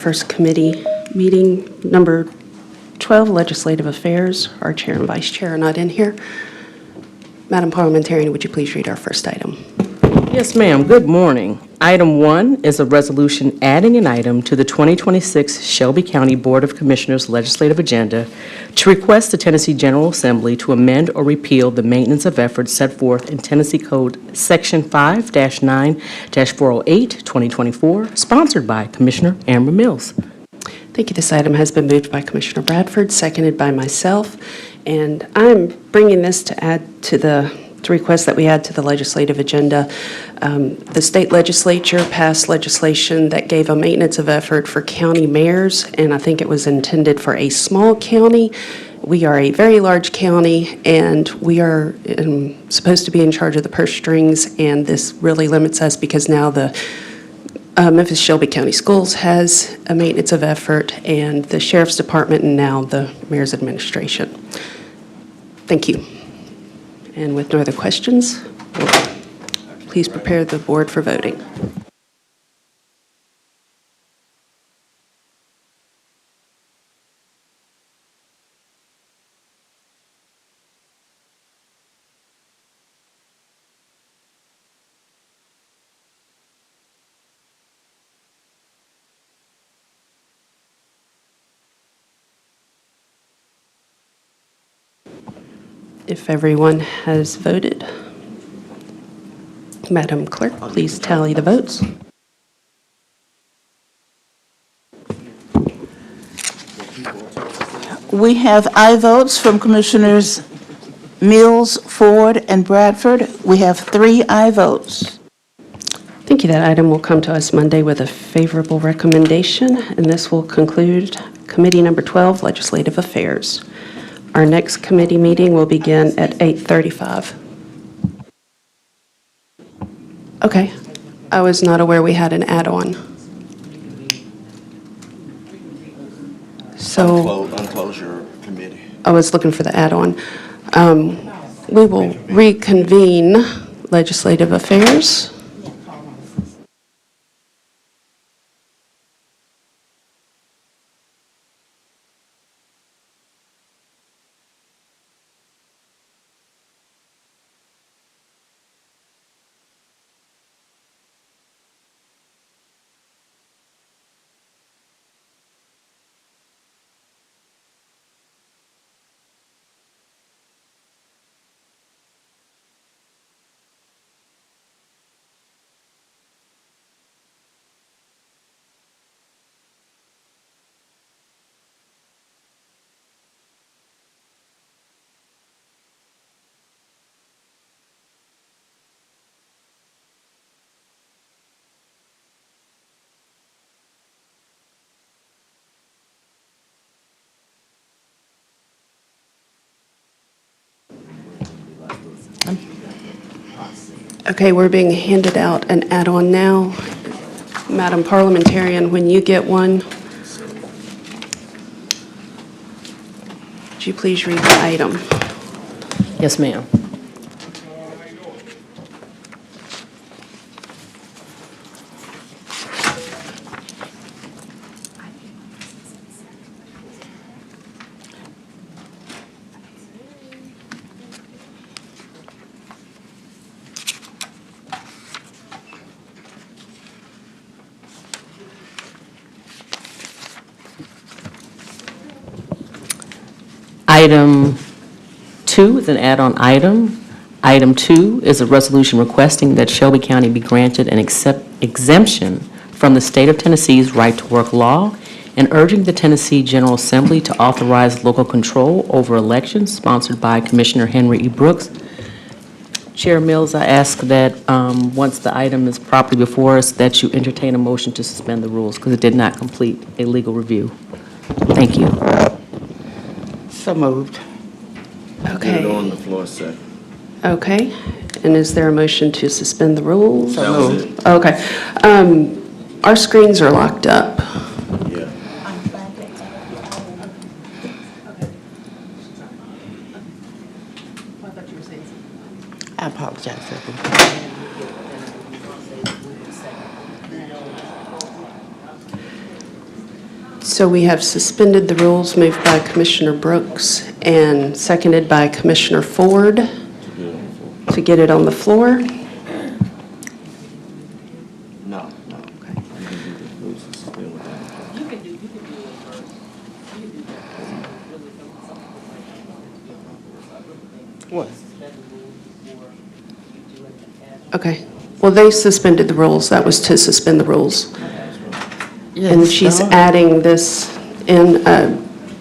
First committee meeting, number 12, Legislative Affairs. Our chair and vice chair are not in here. Madam Parliamentarian, would you please read our first item? Yes, ma'am. Good morning. Item 1 is a resolution adding an item to the 2026 Shelby County Board of Commissioners legislative agenda to request the Tennessee General Assembly to amend or repeal the maintenance of efforts set forth in Tennessee Code Section 5-9-408, 2024, sponsored by Commissioner Amber Mills. Thank you. This item has been moved by Commissioner Bradford, seconded by myself, and I'm bringing this to add to the request that we add to the legislative agenda. The state legislature passed legislation that gave a maintenance of effort for county mayors, and I think it was intended for a small county. We are a very large county, and we are supposed to be in charge of the purse strings, and this really limits us because now the Memphis Shelby County Schools has a maintenance of effort, and the Sheriff's Department, and now the Mayor's Administration. Thank you. And with no other questions, please prepare the board for voting. If everyone has voted, Madam Clerk, please tally the votes. We have aye votes from Commissioners Mills, Ford, and Bradford. We have 3 aye votes. Thank you. That item will come to us Monday with a favorable recommendation, and this will conclude Committee Number 12, Legislative Affairs. Our next committee meeting will begin at 8:35. Okay. I was not aware we had an add-on. So Unclose your committee. I was looking for the add-on. We will reconvene Legislative Affairs. Okay, we're being handed out an add-on now. Madam Parliamentarian, when you get one, would you please read the item? Yes, ma'am. Item 2 is an add-on item. Item 2 is a resolution requesting that Shelby County be granted an exemption from the state of Tennessee's right-to-work law and urging the Tennessee General Assembly to authorize local control over elections, sponsored by Commissioner Henry E. Brooks. Chair Mills, I ask that once the item is properly before us, that you entertain a motion to suspend the rules because it did not complete a legal review. Thank you. So moved. Okay. Get it on the floor, second. Okay. And is there a motion to suspend the rules? That was it. Okay. Our screens are locked up. Yeah. I apologize. So we have suspended the rules, moved by Commissioner Brooks and seconded by Commissioner Ford to get it on the floor. No, no. You can do the rules and suspend with that. Okay. Well, they suspended the rules. That was to suspend the rules. And she's adding this in.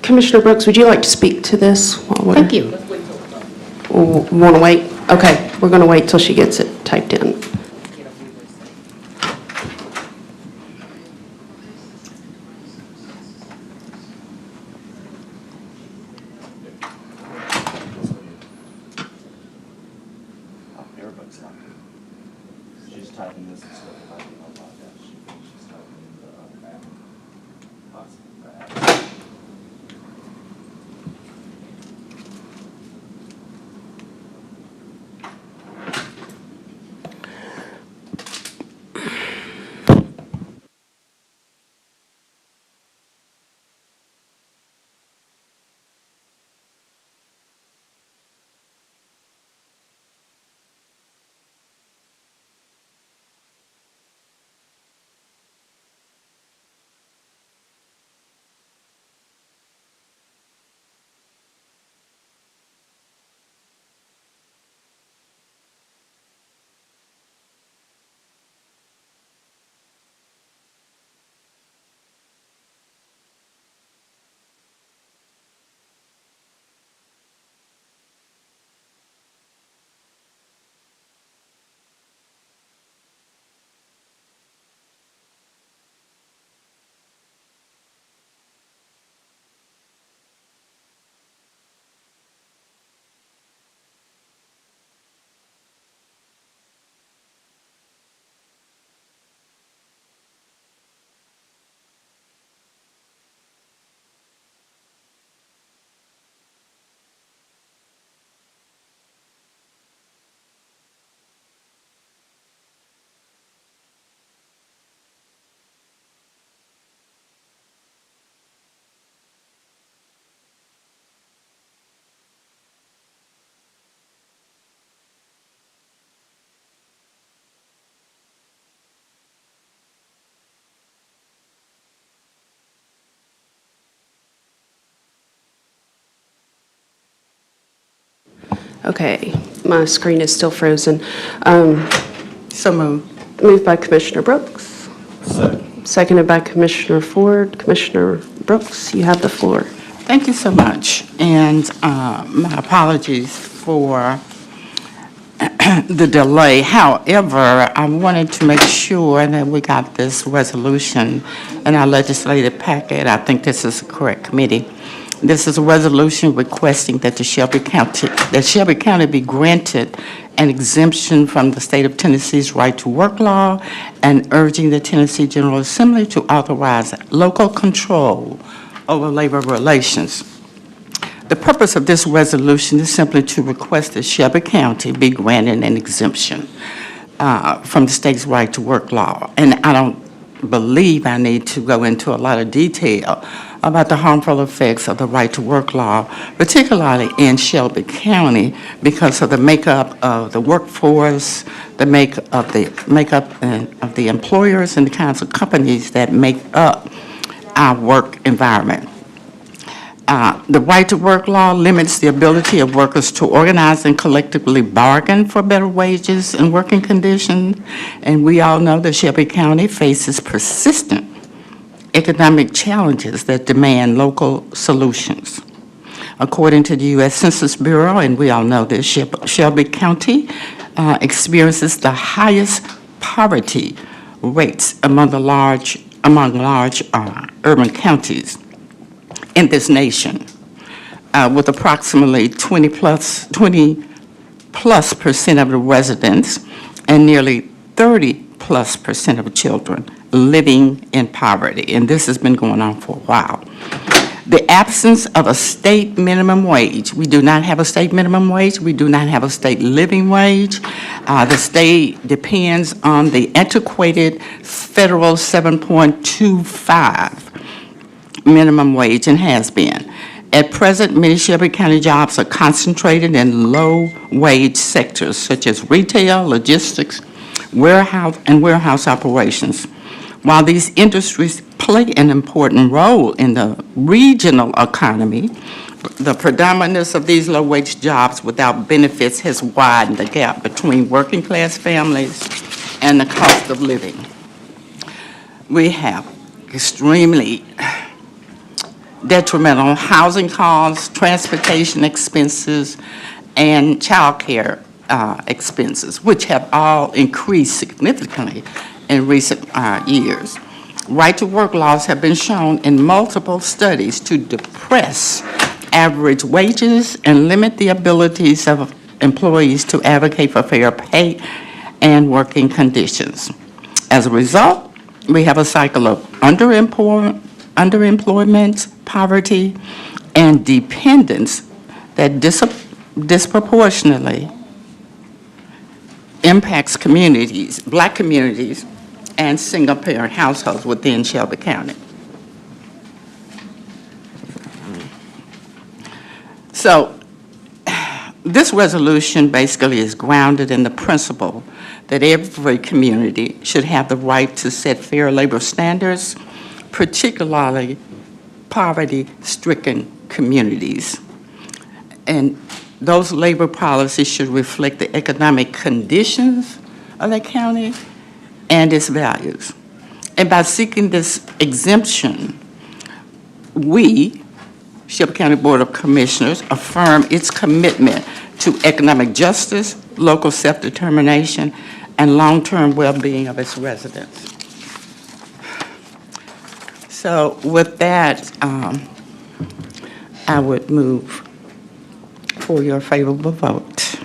Commissioner Brooks, would you like to speak to this? Thank you. Want to wait? Okay, we're going to wait till she gets it typed in. Everybody's happy. She's typing this and stuff. I don't know about that. She's typing in the app. Possible. Okay, my screen is still frozen. So moved. Moved by Commissioner Brooks, Second. seconded by Commissioner Ford. Commissioner Brooks, you have the floor. Thank you so much, and my apologies for the delay. However, I wanted to make sure that we got this resolution in our legislative packet. I think this is the correct committee. This is a resolution requesting that Shelby County be granted an exemption from the state of Tennessee's right to work law and urging the Tennessee General Assembly to authorize local control over labor relations. The purpose of this resolution is simply to request that Shelby County be granted an exemption from the state's right to work law. And I don't believe I need to go into a lot of detail about the harmful effects of the right to work law, particularly in Shelby County, because of the makeup of the workforce, the makeup of the employers, and the kinds of companies that make up our work environment. The right to work law limits the ability of workers to organize and collectively bargain for better wages and working conditions. And we all know that Shelby County faces persistent economic challenges that demand local solutions. According to the U.S. Census Bureau, and we all know this, Shelby County experiences the highest poverty rates among large urban counties in this nation, with approximately 20 plus percent of the residents and nearly 30+ % of children living in poverty, and this has been going on for a while. The absence of a state minimum wage. We do not have a state minimum wage. We do not have a state living wage. The state depends on the antiquated federal 7.25 minimum wage and has been. At present, many Shelby County jobs are concentrated in low-wage sectors such as retail, logistics, warehouse operations. While these industries play an important role in the regional economy, the predominance of these low-wage jobs without benefits has widened the gap between working-class families and the cost of living. We have extremely detrimental housing costs, transportation expenses, and child care expenses, which have all increased significantly in recent years. Right-to-work laws have been shown in multiple studies to depress average wages and limit the abilities of employees to advocate for fair pay and working conditions. As a result, we have a cycle of underemployment, poverty, and dependence that disproportionately impacts communities, Black communities, and single-parent households within Shelby County. So this resolution basically is grounded in the principle that every community should have the right to set fair labor standards, particularly poverty-stricken communities. And those labor policies should reflect the economic conditions of the county and its values. And by seeking this exemption, we, Shelby County Board of Commissioners, affirm its commitment to economic justice, local self-determination, and long-term well-being of its residents. So with that, I would move for your favorable vote.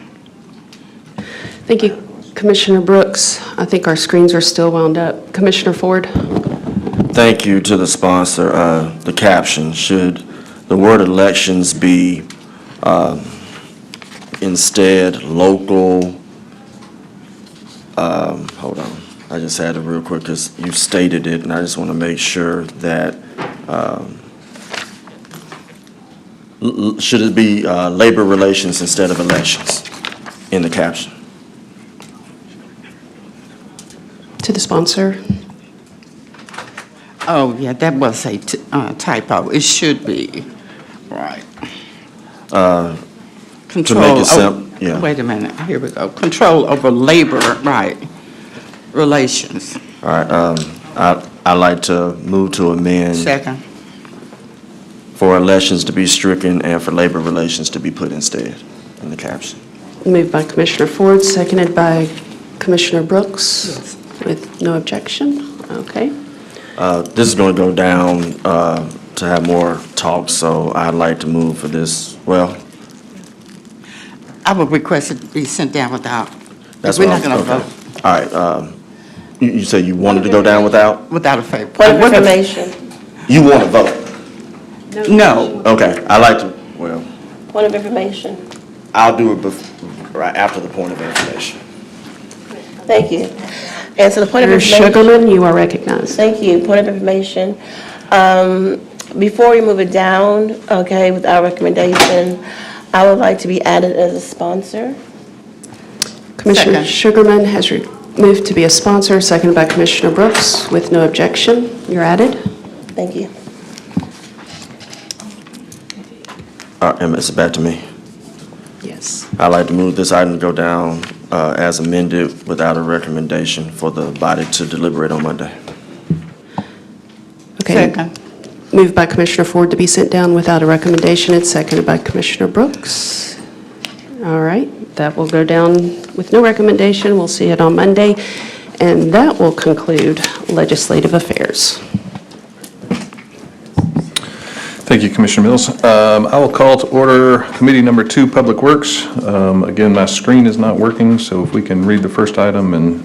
Thank you, Commissioner Brooks. I think our screens are still wound up. Commissioner Ford? Thank you to the sponsor. The caption, should the word elections be instead local, hold on, I just had it real quick because you stated it and I just want to make sure that, should it be labor relations instead of elections in the caption? To the sponsor? Oh, yeah, that was a typo. It should be, right. To make it simple, yeah. Wait a minute, here we go. Control over labor, right, relations. All right, I'd like to move to amend Second. for elections to be stricken and for labor relations to be put instead in the caption. Moved by Commissioner Ford, seconded by Commissioner Brooks, with no objection. Okay. This is going to go down to have more talk, so I'd like to move for this. Well, I would request it be sent down without. that's We're what not going to okay. vote All right. You said you wanted to go down without? without a favor. Point of information. You want to vote? No. Okay. I like to. Well, Point of information. I'll do it right after the point of information. Thank you. And so the point of Commissioner information. Sugarman, you are recognized. Thank you. Point of information. Before we move it down, okay, with our recommendation, I would like to be added as a sponsor. Commissioner Second. Sugarman has moved to be a sponsor, seconded by Commissioner Brooks, with no objection. You're added. Thank you. All right, and it's back to me. Yes. I'd like to move this item to go down as amended without a recommendation for the body to deliberate on Monday. Okay. Second. Moved by Commissioner Ford to be sent down without a recommendation. It's seconded by Commissioner Brooks. All right, that will go down with no recommendation. We'll see it on Monday. And that will conclude legislative affairs. Thank you, Commissioner Mills. I will call to order Committee Number 2, Public Works. Again, my screen is not working, so if we can read the first item and...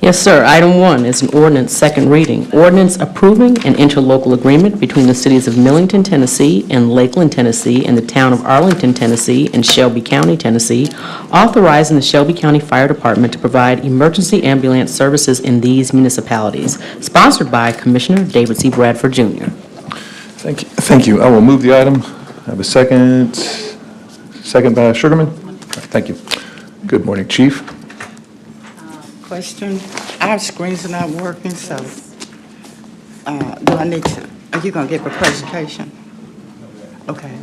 Yes, sir. Item 1 is an ordinance, second reading. Ordinance approving an interlocal agreement between the cities of Millington, Tennessee, and Lakeland, Tennessee, and the town of Arlington, Tennessee, and Shelby County, Tennessee, authorizing the Shelby County Fire Department to provide emergency ambulance services in these municipalities, sponsored by Commissioner David C. Bradford, Jr. Thank you. Thank you. I will move the item. I have a second. Second by Sugarman. Thank you. Good morning, Chief. Question, our screens are not working, so do I need to, are you going to give a presentation? Okay.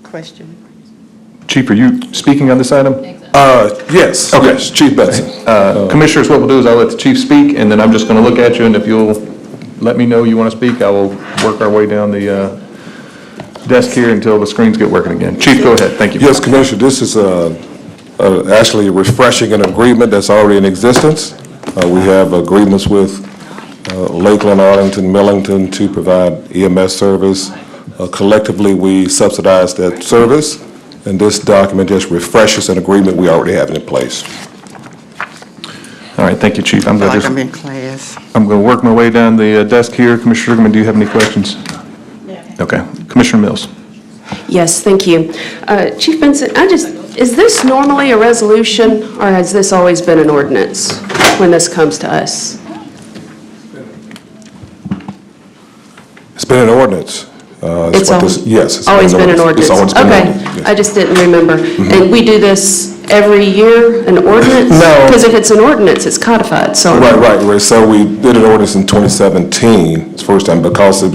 Question? Chief, are you speaking on this item? Yes, Okay. yes, Chief Benson. Commissioners, what we'll do is I'll let the chief speak, and then I'm just going to look at you, and if you'll let me know you want to speak, I will work our way down the desk here until the screens get working again. Chief, go ahead. Thank you. Yes, Commissioner, this is actually refreshing an agreement that's already in existence. We have agreements with Lakeland, Arlington, Millington to provide EMS service. Collectively, we subsidize that service, and this document just refreshes an agreement we already have in place. All right, thank you, Chief. I feel like I'm in class. I'm going to work my way down the desk here. Commissioner Sugarman, do you have any questions? Okay. Commissioner Mills. Yes, thank you. Chief Benson, is this normally a resolution, or has this always been an ordinance when this comes to us? It's been an ordinance. It's Yes. it's always been an ordinance? It's always been an Okay, ordinance, yes. I just didn't remember. And we do this every year, an ordinance? No. Because if it's an ordinance, it's codified, so. Right. So we did an ordinance in 2017, it's the first time, because of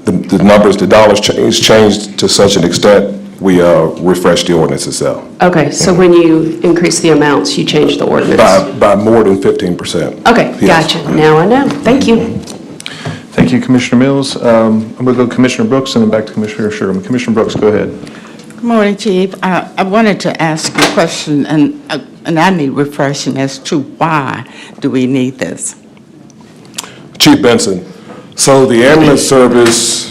the numbers, the dollars changed to such an extent, we refreshed the ordinance itself Okay, so when you increase the amounts, you change the ordinance? by more than 15%. Okay, Yes. gotcha. Now I know. Thank you. Thank you, Commissioner Mills. I'm going to go Commissioner Brooks and then back to Commissioner Sugarman. Commissioner Brooks, go ahead. Good morning, Chief. I wanted to ask you a question, and I need refreshing as to why do we need this? Chief Benson, so the ambulance service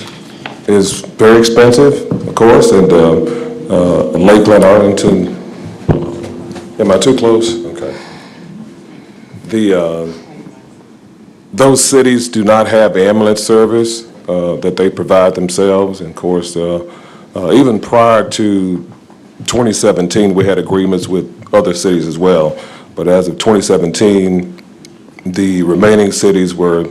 is very expensive, of course, and Lakeland, Arlington, am I too close? Okay. Those cities do not have ambulance service that they provide themselves, and of course, even prior to 2017, we had agreements with other cities as well, but as of 2017, the remaining cities were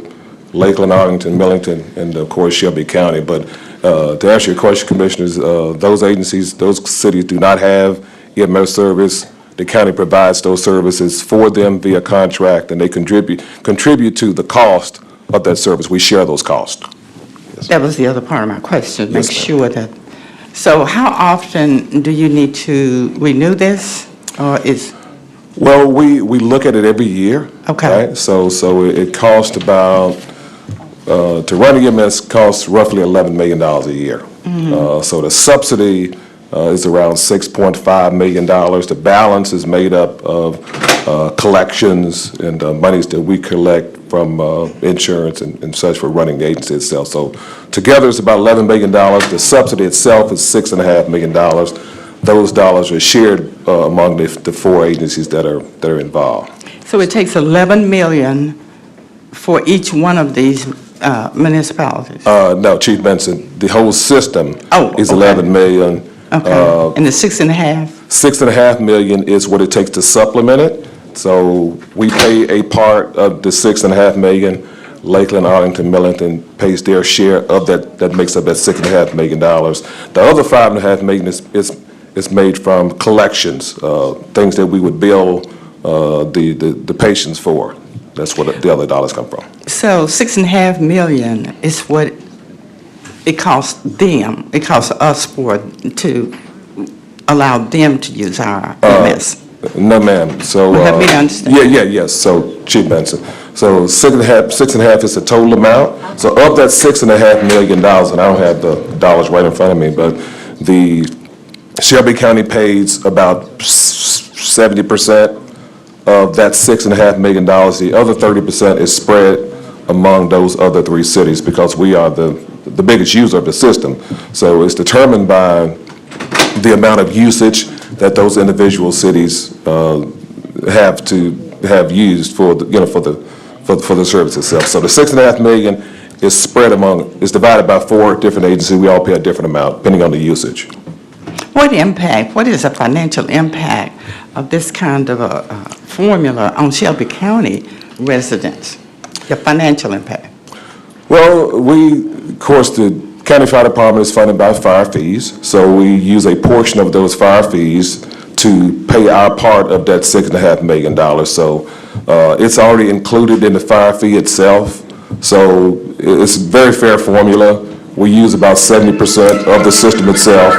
Lakeland, Arlington, Millington, and of course Shelby County. But to answer your question, Commissioners, those agencies, those cities do not have EMS service. The county provides those services for them via contract, and they contribute to the cost of that service. We share those costs. That was the other part of my question, make Yes, ma'am. sure that, so how often do you need to renew this, or is, Well, we look at it every year. Okay. Right? So it costs about, to run EMS costs roughly $11 million a year. So the subsidy is around $6.5 million. The balance is made up of collections and monies that we collect from insurance and such for running the agency itself. So together it's about $11 million. The subsidy itself is $6.5 million. Those dollars are shared among the four agencies that are involved. so it takes 11 million for each one of these municipalities? No, Chief Benson, the whole system is okay. 11 million. Okay, and the 6.5? 6.5 million is what it takes to supplement it. So we pay a part of the 6.5 million. Lakeland, Arlington, Millington pays their share of that makes up that $6.5 million. The other $5.5 million is made from collections, things that we would bill the patients for. That's where the other dollars come from. So 6.5 million is what it costs them, it costs us to allow them to use our EMS? No, ma'am. So. Well, help me to understand. Yes. So, Chief Benson, so 6.5 is the total amount. So of that $6.5 million, and I don't have the dollars right in front of me, but the Shelby County pays about 70% of that $6.5 million. The other 30% is spread among those other three cities because we are the biggest user of the system. So it's determined by the amount of usage that those individual cities have to have used for the, for the service itself. So the $6.5 million is spread is divided by 4 different agencies. We all pay a different amount depending on the usage. What is the financial impact of this kind of a formula on Shelby County residents? The financial impact? Well, of course, the county fire department is funded by fire fees, so we use a portion of those fire fees to pay our part of that $6.5 million. So it's already included in the fire fee itself. So it's a very fair formula. We use about 70% of the system itself.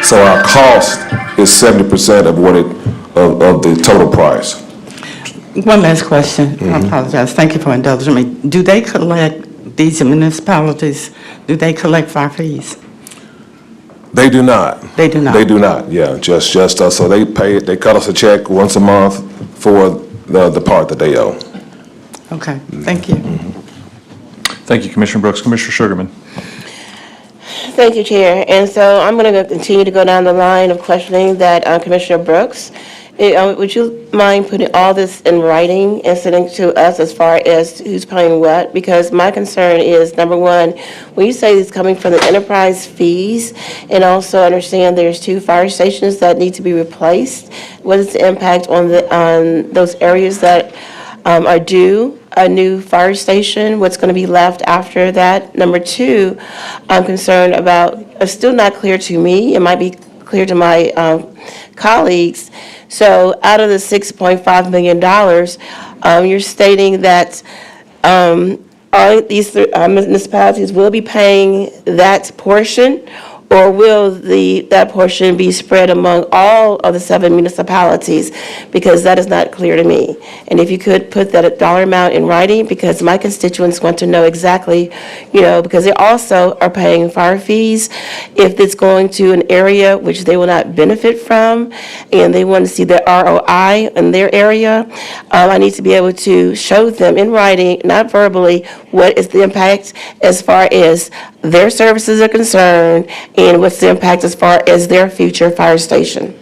So our cost is 70% of the total price. One last question. I apologize. Thank you for indulging me. Do they collect, these municipalities, do they collect fire fees? They do not. They do not? They do not, yeah, just us. So they cut us a check once a month for the part that they owe. Okay, thank you. Thank you, Commissioner Brooks. Commissioner Sugarman. Thank you, Chair. And so I'm going to continue to go down the line of questioning that Commissioner Brooks. Would you mind putting all this in writing and sending to us as far as who's paying what? Because my concern is, number one, when you say it's coming from the enterprise fees, and also understand there's 2 fire stations that need to be replaced, what is the impact on those areas that are due a new fire station? What's going to be left after that? Number 2, I'm concerned about, it's still not clear to me, it might be clear to my colleagues. So out of the $6.5 million, you're stating that all these municipalities will be paying that portion, or will that portion be spread among all of the 7 municipalities? Because that is not clear to me. And if you could put that dollar amount in writing, because my constituents want to know exactly, because they also are paying fire fees. If it's going to an area which they will not benefit from, and they want to see the ROI in their area, I need to be able to show them in writing, not verbally, what is the impact as far as their services are concerned, and what's the impact as far as their future fire station.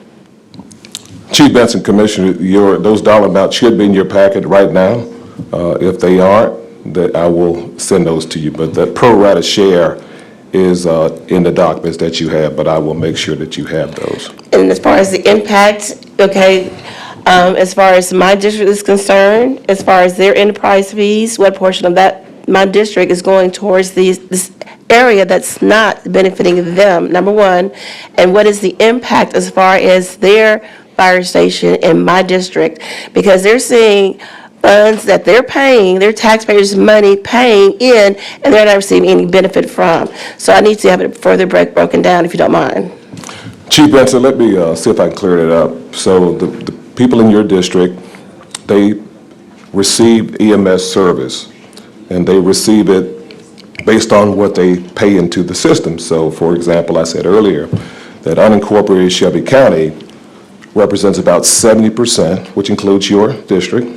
Chief Benson, Commissioner, those dollar amounts should be in your packet right now. If they aren't, that I will send those to you. But the pro rata share is in the documents that you have, but I will make sure that you have those. And as far as the impact, okay, as far as my district is concerned, as far as their enterprise fees, what portion of that my district is going towards this area that's not benefiting them, number one, and what is the impact as far as their fire station in my district? Because they're seeing funds that they're paying, their taxpayers' money paying in, and they're not receiving any benefit from. So I need to have it further broken down, if you don't mind. Chief Benson, let me see if I can clear it up. So the people in your district, they receive EMS service, and they receive it based on what they pay into the system. So, for example, I said earlier that unincorporated Shelby County represents about 70%, which includes your district,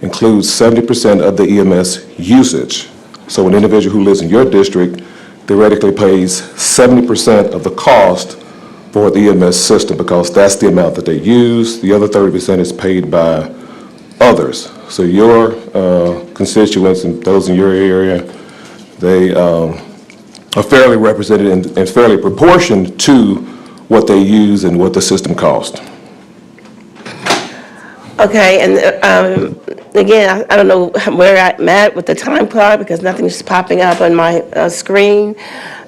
includes 70% of the EMS usage. So an individual who lives in your district theoretically pays 70% of the cost for the EMS system, because that's the amount that they use. The other 30% is paid by others. So your constituents and those in your area, they are fairly represented and fairly proportioned to what they use and what the system costs. Okay, and again, I don't know where I'm at with the time clock, because nothing's popping up on my screen.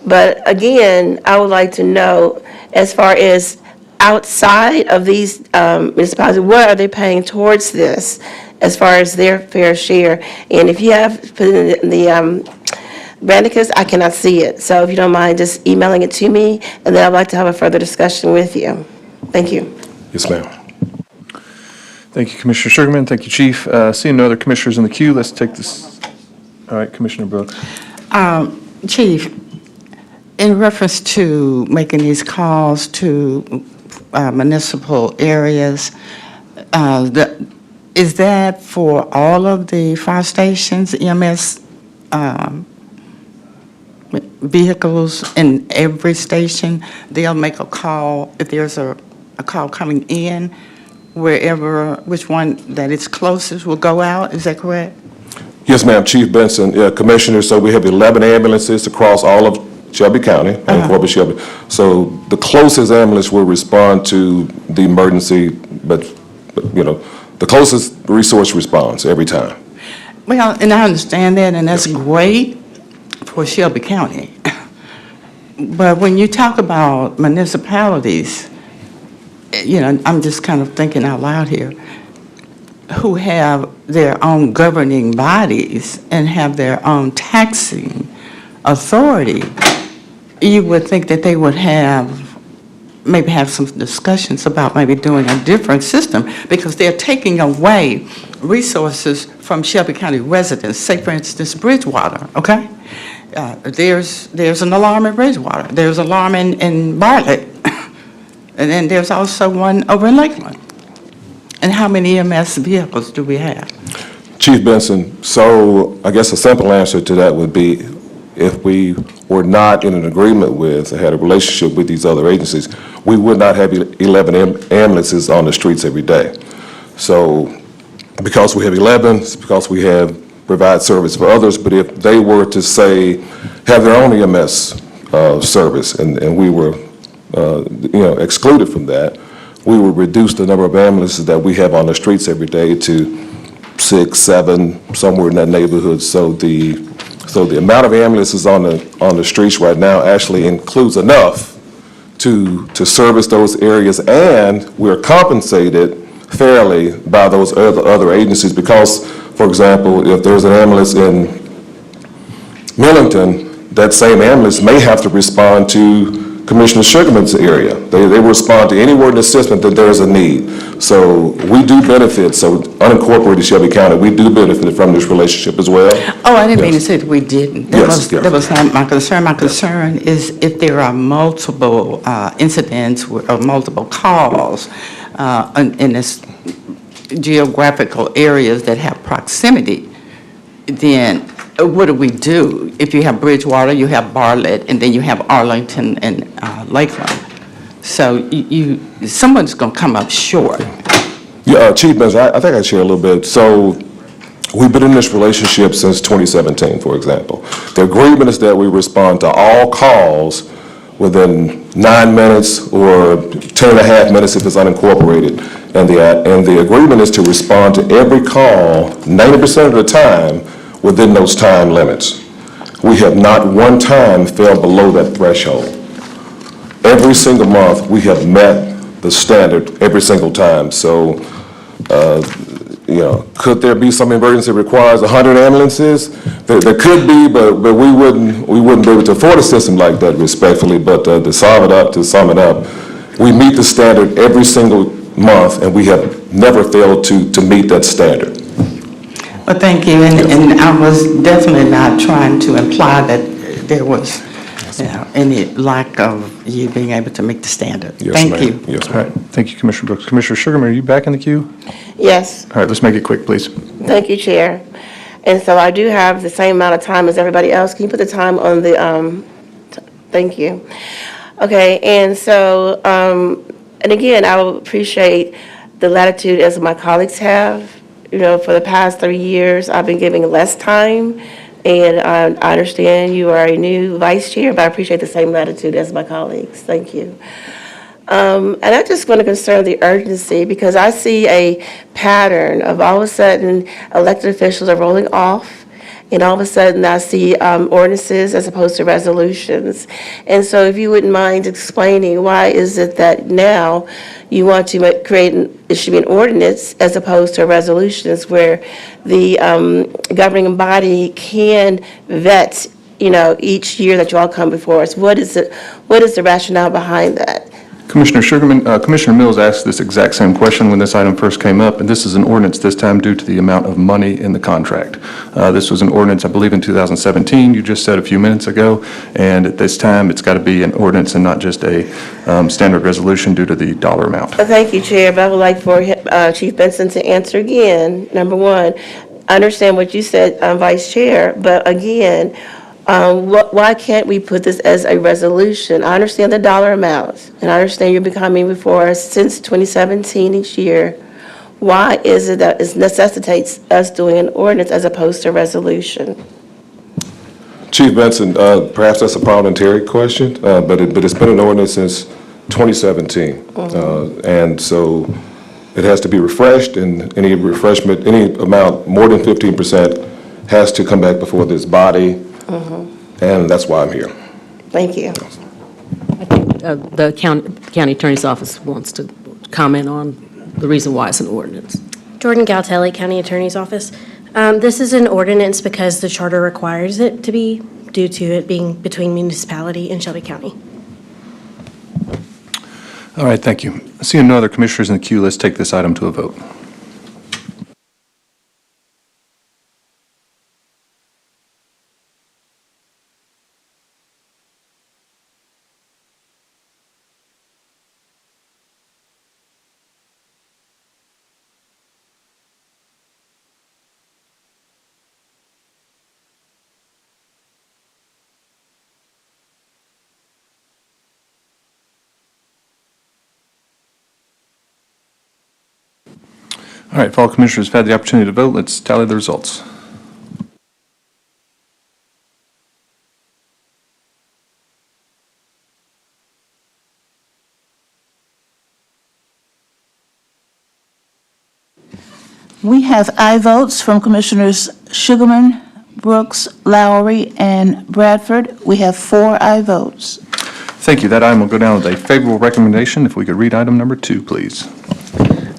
But again, I would like to know, as far as outside of these municipalities, what are they paying towards this as far as their fair share? And if you have put in the Brandicus, I cannot see it. So if you don't mind just emailing it to me, and then I'd like to have a further discussion with you. Thank you. Yes, ma'am. Thank you, Commissioner Sugarman. Thank you, Chief. Seeing no other commissioners in the queue, let's take this. All right, Commissioner Brooks. Chief, in reference to making these calls to municipal areas, is that for all of the fire stations, EMS vehicles in every station? They'll make a call if there's a call coming in which one that is closest will go out, is that correct? Yes, ma'am, Chief Benson, Commissioner, so we have 11 ambulances across all of Shelby County and Corpus Shelby. So the closest ambulance will respond to the emergency, but, the closest resource responds every time. Well, and I understand that, and that's great for Shelby County. But when you talk about municipalities, I'm just kind of thinking out loud here, who have their own governing bodies and have their own taxing authority, you would think that they would maybe have some discussions about maybe doing a different system, because they're taking away resources from Shelby County residents. Say, for instance, Bridgewater, okay? There's an alarm in Bridgewater. There's an alarm in Bartlett. And then there's also one over in Lakeland. And how many EMS vehicles do we have? Chief Benson, so I guess a simple answer to that would be, if we were not in an agreement with, or had a relationship with these other agencies, we would not have 11 ambulances on the streets every day. So because we have 11, it's because we provide service for others, but if they were to say, have their own EMS service, and we were excluded from that, we would reduce the number of ambulances that we have on the streets every day to 6, 7, somewhere in that neighborhood. So the amount of ambulances on the streets right now actually includes enough to service those areas, and we're compensated fairly by those other agencies, because, for example, if there's an ambulance in Millington, that same ambulance may have to respond to Commissioner Sugarman's area. They respond to anywhere in the system that there's a need. So we do benefit, so unincorporated Shelby County, we do benefit from this relationship as well. Oh, I didn't mean to say that we didn't. That was not my concern. My concern is if there are multiple incidents or multiple calls in this geographical areas that have proximity, then what do we do? If you have Bridgewater, you have Bartlett, and then you have Arlington and Lakeland. So someone's going to come up short. Yeah, Chief Benson, I think I'd share a little bit. So we've been in this relationship since 2017, for example. The agreement is that we respond to all calls within 9 minutes or 10.5 minutes if it's unincorporated. And the agreement is to respond to every call 90% of the time within those time limits. We have not one time fell below that threshold. Every single month, we have met the standard every single time. So, could there be some emergency that requires 100 ambulances? There could be, but we wouldn't be able to afford a system like that, respectfully. But to sum it up, we meet the standard every single month, and we have never failed to meet that standard. Well, thank you, and I was definitely not trying to imply that there was any lack of you being able to meet the standard. Yes, Thank ma'am. you. Yes, All ma'am. right, thank you, Commissioner Brooks. Commissioner Sugarman, are you back in the queue? Yes, All right, let's make it quick, please. thank you, Chair. And so I do have the same amount of time as everybody else. Can you put the time on the, thank you. Okay, and so, and again, I will appreciate the latitude as my colleagues have. For the past 3 years, I've been giving less time, and I understand you are a new vice chair, but I appreciate the same latitude as my colleagues. Thank you. And I just want to concern the urgency, because I see a pattern of all of a sudden elected officials are rolling off, and all of a sudden I see ordinances as opposed to resolutions. And so if you wouldn't mind explaining, why is it that now you want to it should be an ordinance as opposed to resolutions where the governing body can vet, each year that you all come before us? What is the rationale behind that? Commissioner Sugarman, Commissioner Mills asked this exact same question when this item first came up, and this is an ordinance this time due to the amount of money in the contract. This was an ordinance, I believe, in 2017, you just said a few minutes ago, and at this time, it's got to be an ordinance and not just a standard resolution due to the dollar amount. Thank you, Chair, but I would like for Chief Benson to answer again. Number one, I understand what you said, Vice Chair, but again, Why can't we put this as a resolution? I understand the dollar amounts, and I understand you've been coming before us since 2017 each year. Why is it that it necessitates us doing an ordinance as opposed to a resolution? Chief Benson, perhaps that's a parliamentary question, but it's been an ordinance since 2017. And so it has to be refreshed, and any refreshment, any amount more than 15% has to come back before this body, and that's why I'm here. Thank you. The county attorney's office wants to comment on the reason why it's an ordinance. Jordan Galtelli, County Attorney's Office. This is an ordinance because the charter requires it to be, due to it being between municipality and Shelby County. All right, thank you. Seeing no other commissioners in the queue, let's take this item to a vote. All right, if all commissioners have had the opportunity to vote, let's tally the results. We have aye votes from Commissioners Sugarman, Brooks, Lowry, and Bradford. We have 4 aye votes. Thank you. That item will go down with a favorable recommendation. If we could read item number 2, please.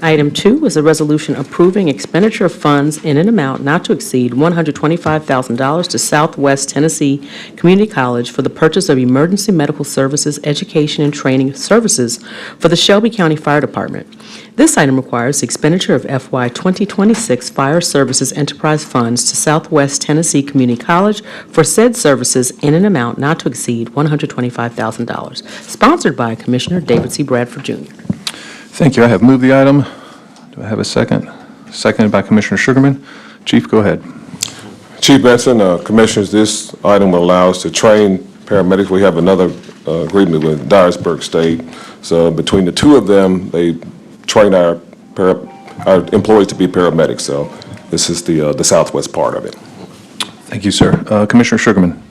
Item 2 is a resolution approving expenditure of funds in an amount not to exceed $125,000 to Southwest Tennessee Community College for the purchase of emergency medical services, education, and training services for the Shelby County Fire Department. This item requires the expenditure of FY 2026 Fire Services Enterprise Funds to Southwest Tennessee Community College for said services in an amount not to exceed $125,000, sponsored by Commissioner David C. Bradford, Jr. Thank you. I have moved the item. Do I have a second? Seconded by Commissioner Sugarman. Chief, go ahead. Chief Benson, Commissioners, this item will allow us to train paramedics. We have another agreement with Dyersburg State. So between the two of them, they train our employees to be paramedics. So this is the southwest part of it. Thank you, sir. Commissioner Sugarman.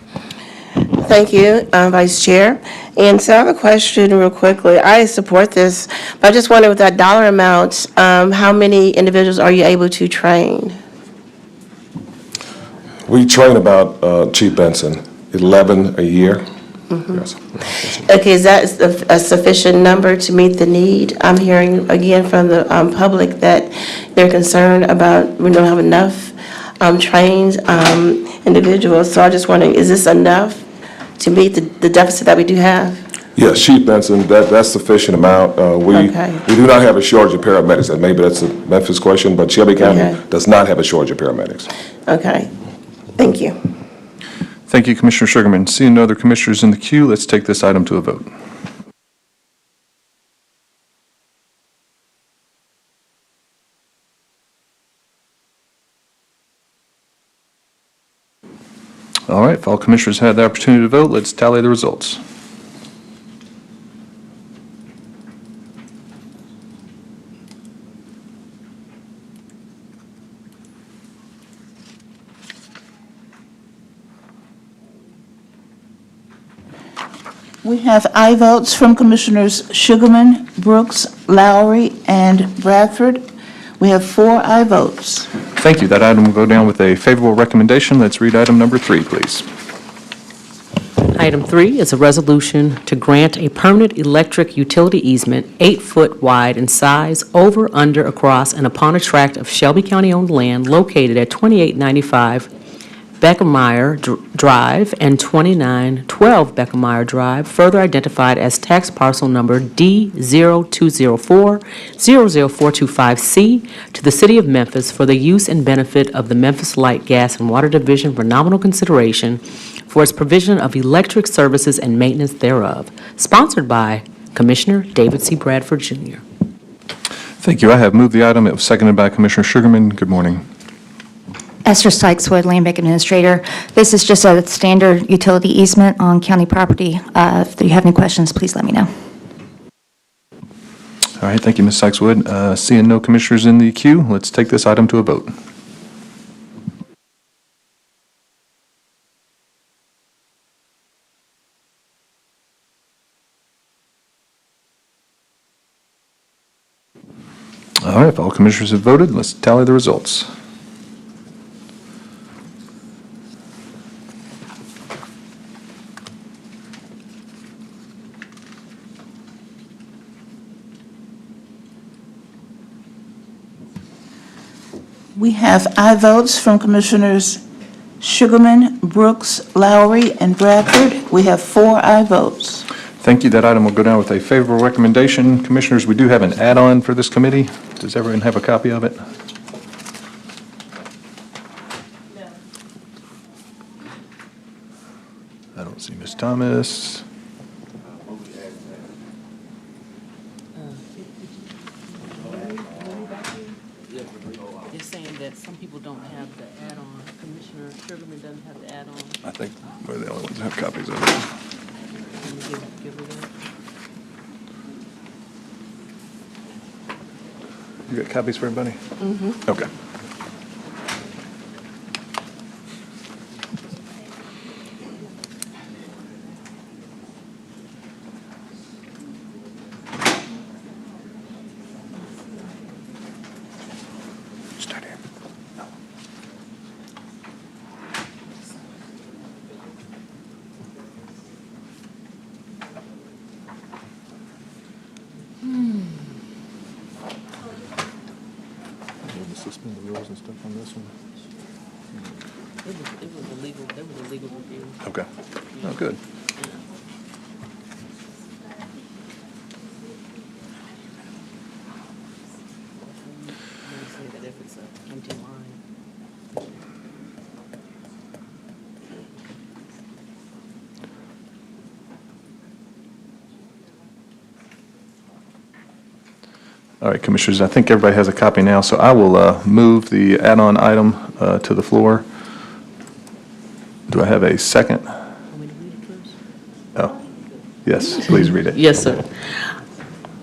Thank you, Vice Chair. And so I have a question real quickly. I support this, but I just wonder with that dollar amount, how many individuals are you able to train? We train about, Chief Benson, 11 a year. Yes. Okay, is that a sufficient number to meet the need? I'm hearing again from the public that they're concerned about we don't have enough trained individuals. So I just wondering, is this enough to meet the deficit that we do have? Yes, Chief Benson, that's sufficient amount. Okay. We do not have a shortage of paramedics, and maybe that's a Memphis question, but Shelby County Okay. does not have a shortage of paramedics. Okay, thank you. Thank you, Commissioner Sugarman. Seeing no other commissioners in the queue, let's take this item to a vote. All right, if all commissioners had the opportunity to vote, let's tally the results. We have aye votes from Commissioners Sugarman, Brooks, Lowry, and Bradford. We have 4 aye votes. Thank you. That item will go down with a favorable recommendation. Let's read item number 3, please. Item 3 is a resolution to grant a permanent electric utility easement 8 foot wide in size over, under, across, and upon a tract of Shelby County-owned land located at 2895 Beckermeyer Drive and 2912 Beckermeyer Drive, further identified as tax parcel number D0204-00425C, to the City of Memphis for the use and benefit of the Memphis Light, Gas, and Water Division for nominal consideration for its provision of electric services and maintenance thereof, sponsored by Commissioner David C. Bradford, Jr. Thank you. I have moved the item. It was seconded by Commissioner Sugarman. Good morning. Esther Sykeswood, Land Bank Administrator. This is just a standard utility easement on county property. If you have any questions, please let me know. All right, thank you, Ms. Sykeswood. Seeing no commissioners in the queue, let's take this item to a vote. All right, if all commissioners have voted, let's tally the results. We have aye votes from Commissioners Sugarman, Brooks, Lowry, and Bradford. We have 4 aye votes. Thank you. That item will go down with a favorable recommendation. Commissioners, we do have an add-on for this committee. Does everyone have a copy of it? I don't see Ms. Thomas. They're saying that some people don't have the add-on. Commissioner Sugarman doesn't have the add-on. I think we're the only ones that have copies of it. Can you give her that? You got copies for everybody? Mm-hmm. Okay. Start here. Suspend the rules and stuff on this one? It was a legal review. Okay. Oh, good. They say that if it's an empty line. All right, Commissioners, I think everybody has a copy now, so I will move the add-on item to the floor. Do I have a second? Want me to read it first? Oh, yes, please read it. Yes, sir.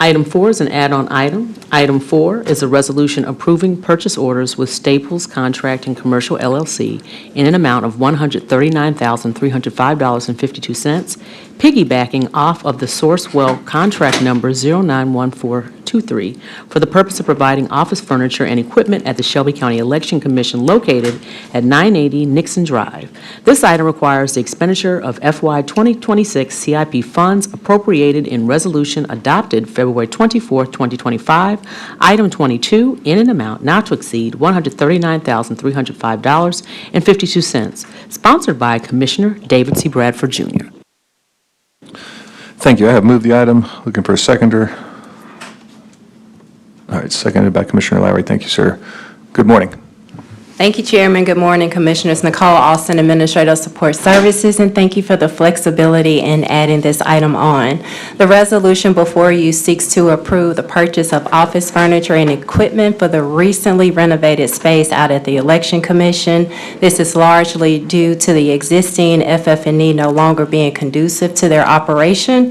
Item 4 is an add-on item. Item 4 is a resolution approving purchase orders with Staples Contract and Commercial LLC in an amount of $139,305.52, piggybacking off of the Sourcewell contract number 091423 for the purpose of providing office furniture and equipment at the Shelby County Election Commission located at 980 Nixon Drive. This item requires the expenditure of FY 2026 CIP funds appropriated in resolution adopted February 24, 2025, item 22, in an amount not to exceed $139,305.52, sponsored by Commissioner David C. Bradford, Jr. Thank you. I have moved the item. Looking for a seconder. All right, seconded by Commissioner Lowry. Thank you, sir. Good morning. Thank you, Chairman. Good morning, Commissioners. Nicole Austin, Administrator of Support Services, and thank you for the flexibility in adding this item on. The resolution before you seeks to approve the purchase of office furniture and equipment for the recently renovated space out at the Election Commission. This is largely due to the existing FF&E no longer being conducive to their operation,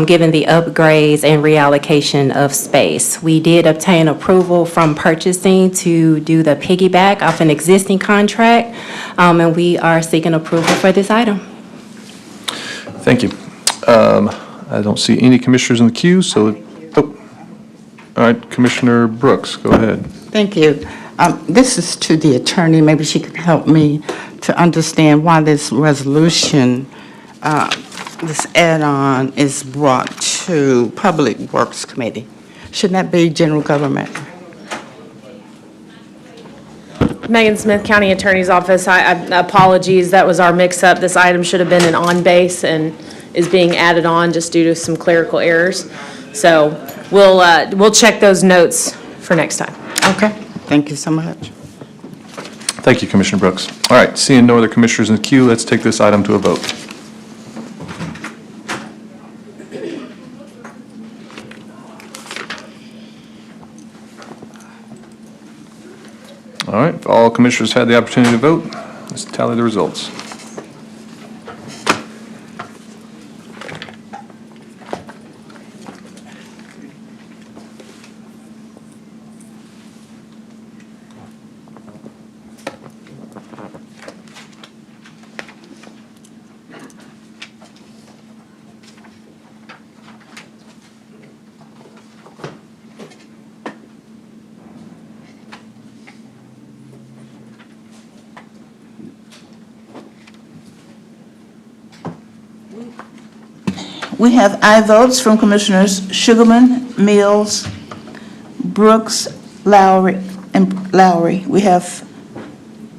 given the upgrades and reallocation of space. We did obtain approval from purchasing to do the piggyback off an existing contract, and we are seeking approval for this item. Thank you. I don't see any commissioners in the queue, so, all right, Commissioner Brooks, go ahead. Thank you. This is to the attorney. Maybe she could help me to understand why this resolution, this add-on is brought to Public Works Committee. Shouldn't that be General Government? Megan Smith, County Attorney's Office. Apologies, that was our mix-up. This item should have been an on-base and is being added on just due to some clerical errors. So we'll check those notes for next time. Okay, thank you so much. Thank you, Commissioner Brooks. All right, seeing no other commissioners in the queue, let's take this item to a vote. All right, if all commissioners had the opportunity to vote, let's tally the results. We have aye votes from Commissioners Sugarman, Mills, Brooks, Lowry, and Lowry. We have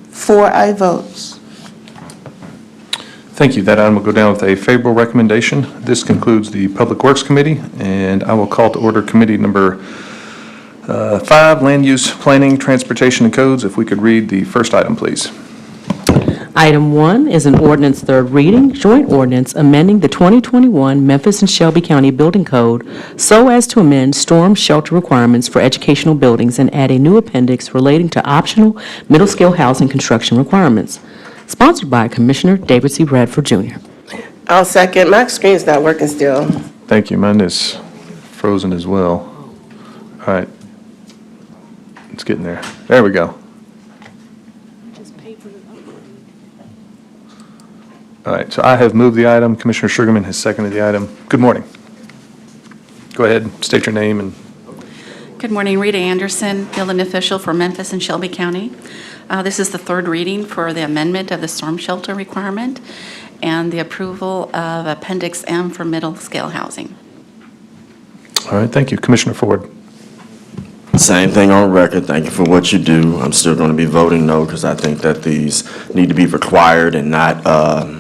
4 aye votes. Thank you. That item will go down with a favorable recommendation. This concludes the Public Works Committee, and I will call to order Committee number 5, Land Use, Planning, Transportation, and Codes. If we could read the first item, please. Item 1 is an ordinance third reading, joint ordinance amending the 2021 Memphis and Shelby County Building Code so as to amend storm shelter requirements for educational buildings and add a new appendix relating to optional middle-scale housing construction requirements. Sponsored by Commissioner David C. Bradford, Jr. I'll second. My screen's not working still. Thank you. Mine is frozen as well. All right. It's getting there. There we go. All right, so I have moved the item. Commissioner Sugarman has seconded the item. Good morning. Go ahead, state your name and... Good morning, Rita Anderson, building official for Memphis and Shelby County. This is the third reading for the amendment of the storm shelter requirement and the approval of Appendix M for middle-scale housing. All right, thank you. Commissioner Ford. Same thing on record. Thank you for what you do. I'm still going to be voting no because I think that these need to be required and not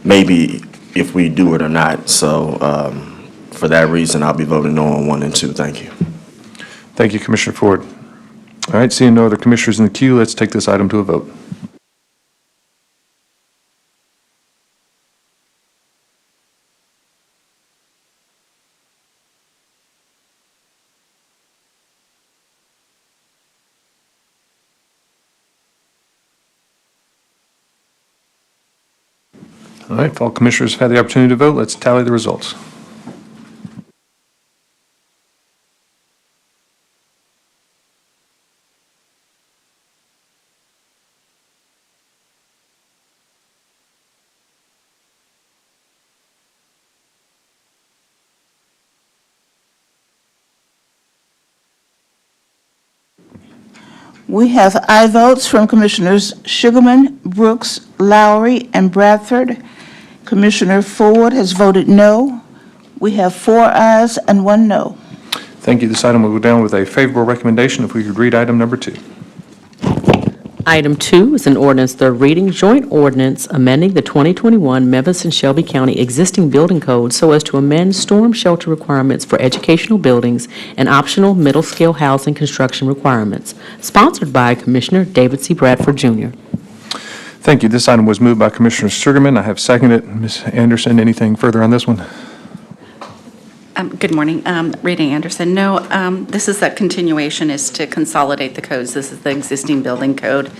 maybe if we do it or not. So for that reason, I'll be voting no on 1 and 2. Thank you. Thank you, Commissioner Ford. All right, seeing no other commissioners in the queue, let's take this item to a vote. All right, if all commissioners have had the opportunity to vote, let's tally the results. We have aye votes from Commissioners Sugarman, Brooks, Lowry, and Bradford. Commissioner Ford has voted no. We have 4 ayes and 1 no. Thank you. This item will go down with a favorable recommendation. If we could read item number 2. Item 2 is an ordinance third reading, joint ordinance amending the 2021 Memphis and Shelby County existing building code so as to amend storm shelter requirements for educational buildings and optional middle-scale housing construction requirements. Sponsored by Commissioner David C. Bradford, Jr. Thank you. This item was moved by Commissioner Sugarman. I have seconded. Ms. Anderson, anything further on this one? Good morning, Rita Anderson. No, this is a continuation, is to consolidate the codes. This is the existing building code.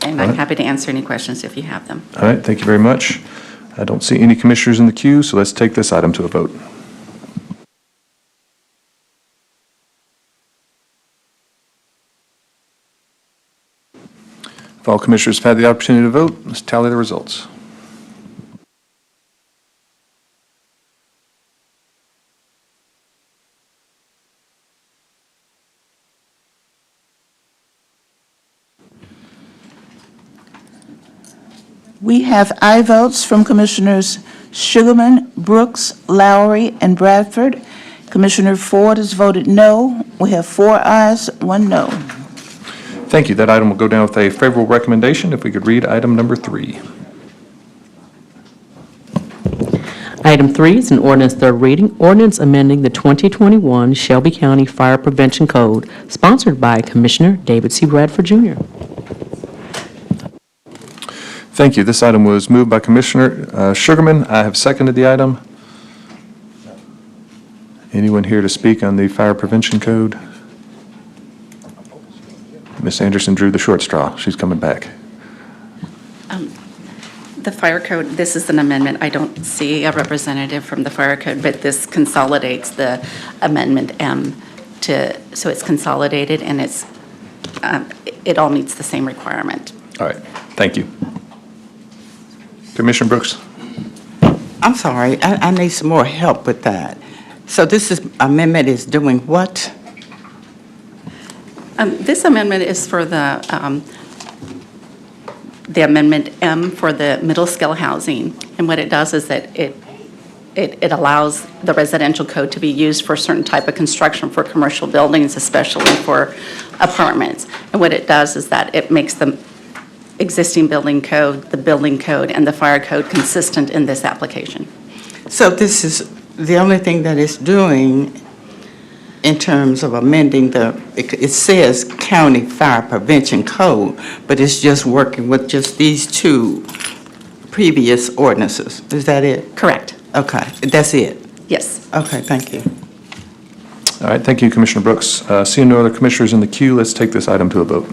And I'm happy to answer any questions if you have them. All right, thank you very much. I don't see any commissioners in the queue, so let's take this item to a vote. If all commissioners have had the opportunity to vote, let's tally the results. We have aye votes from Commissioners Sugarman, Brooks, Lowry, and Bradford. Commissioner Ford has voted no. We have 4 ayes, 1 no. Thank you. That item will go down with a favorable recommendation. If we could read item number 3. Item 3 is an ordinance third reading, ordinance amending the 2021 Shelby County Fire Prevention Code, sponsored by Commissioner David C. Bradford, Jr. Thank you. This item was moved by Commissioner Sugarman. I have seconded the item. Anyone here to speak on the Fire Prevention Code? Ms. Anderson drew the short straw. She's coming back. The fire code, this is an amendment. I don't see a representative from the fire code, but this consolidates the amendment M so it's consolidated and it all meets the same requirement. All right, thank you. Commissioner Brooks? I'm sorry, I need some more help with that. So amendment is doing what? This amendment is for the amendment M for the middle scale housing. And what it does is that it allows the residential code to be used for a certain type of construction for commercial buildings, especially for apartments. And what it does is that it makes the existing building code, the building code, and the fire code consistent in this application. So this is the only thing that it's doing in terms of amending it says county fire prevention code, but it's just working with just these two previous ordinances. Is that it? Correct. Okay, that's it? Yes. Okay, thank you. All right, thank you, Commissioner Brooks. Seeing no other commissioners in the queue, let's take this item to a vote.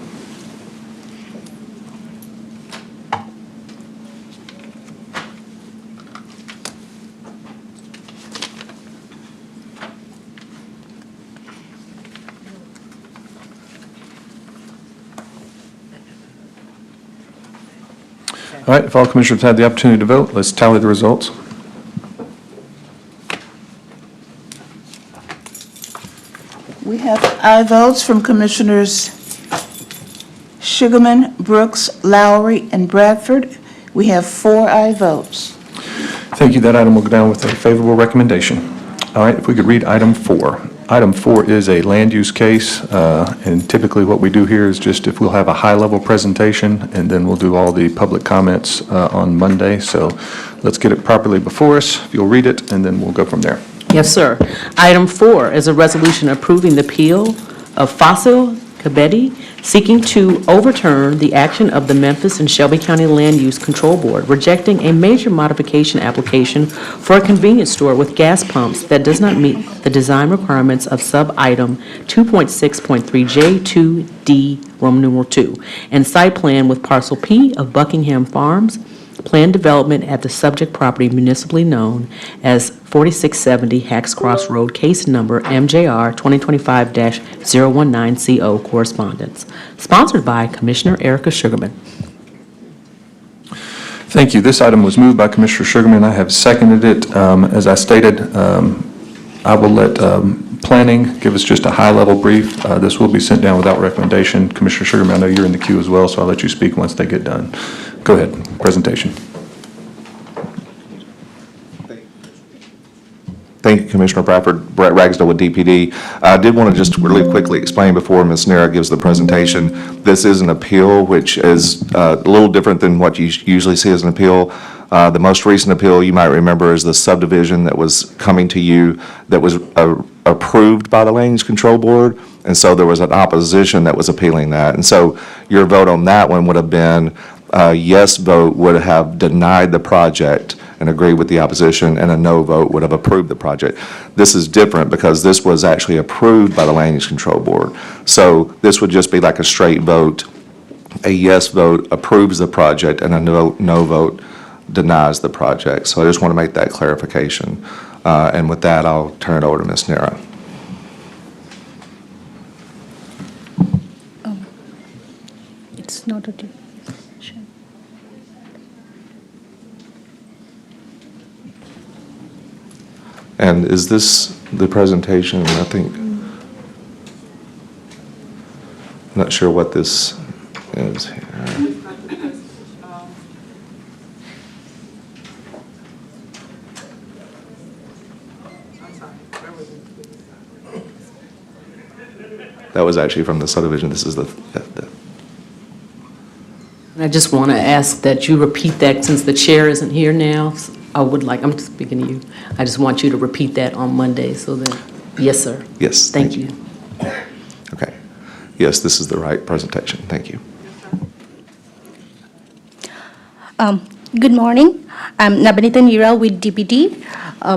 All right, if all commissioners have had the opportunity to vote, let's tally the results. We have aye votes from Commissioners Sugarman, Brooks, Lowry, and Bradford. We have 4 aye votes. Thank you. That item will go down with a favorable recommendation. All right, if we could read item 4. Item 4 is a land use case, and typically what we do here is just if we'll have a high-level presentation, and then we'll do all the public comments on Monday. So let's get it properly before us. If you'll read it, and then we'll go from there. Yes, sir. Item 4 is a resolution approving the appeal of Fossil Kabedi seeking to overturn the action of the Memphis and Shelby County Land Use Control Board, rejecting a major modification application for a convenience store with gas pumps that does not meet the design requirements of sub-item 2.6.3J2D, Roman numeral 2, and site plan with parcel P of Buckingham Farms, planned development at the subject property municipally known as 4670 Hacks Cross Road, case number MJR 2025-019CO, correspondence. Sponsored by Commissioner Erica Sugarman. Thank you. This item was moved by Commissioner Sugarman. I have seconded it. As I stated, I will let planning give us just a high-level brief. This will be sent down without recommendation. Commissioner Sugarman, I know you're in the queue as well, so I'll let you speak once they get done. Go ahead. Presentation. Thank you, Commissioner Bradford. Brett Ragsdale with DPD. I did want to just really quickly explain before Ms. Nera gives the presentation. This is an appeal, which is a little different than what you usually see as an appeal. The most recent appeal you might remember is the subdivision that was coming to you that was approved by the Land Use Control Board, and so there was an opposition that was appealing that. And so your vote on that one would have been a yes vote would have denied the project and agreed with the opposition, and a no vote would have approved the project. This is different because this was actually approved by the Land Use Control Board. So this would just be like a straight vote. A yes vote approves the project, and a no vote denies the project. So I just want to make that clarification. And with that, I'll turn it over to Ms. Nera. It's not a And is this the presentation? I think, I'm not sure what this is here. That was actually from the subdivision. This is the I just want to ask that you repeat that since the chair isn't here now. I'm just speaking to you. I just want you to repeat that on Monday so that, yes, sir. Yes. Thank you. Okay. Yes, this is the right presentation. Thank you. Good morning. I'm Nabanita Nira with DPD.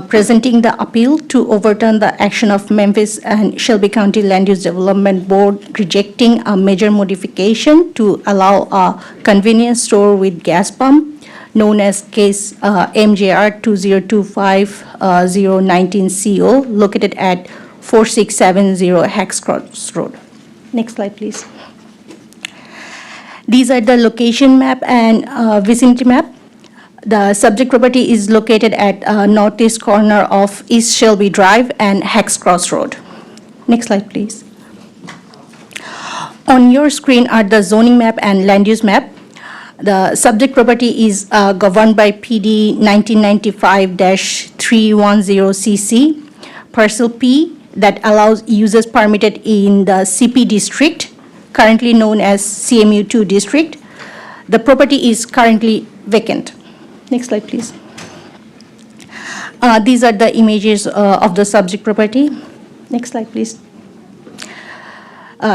presenting the appeal to overturn the action of Memphis and Shelby County Land Use Development Board rejecting a major modification to allow a convenience store with gas pump known as case MJR 2025-019CO located at 4670 Hex Cross Road. Next slide, please. These are the location map and vicinity map. The subject property is located at northeast corner of East Shelby Drive and Hex Cross Road. Next slide, please. On your screen are the zoning map and land use map. The subject property is governed by PD 1995-310CC, Parcel P, that allows uses permitted in the CP district, currently known as CMU2 district. The property is currently vacant. Next slide, please. These are the images of the subject property. Next slide, please.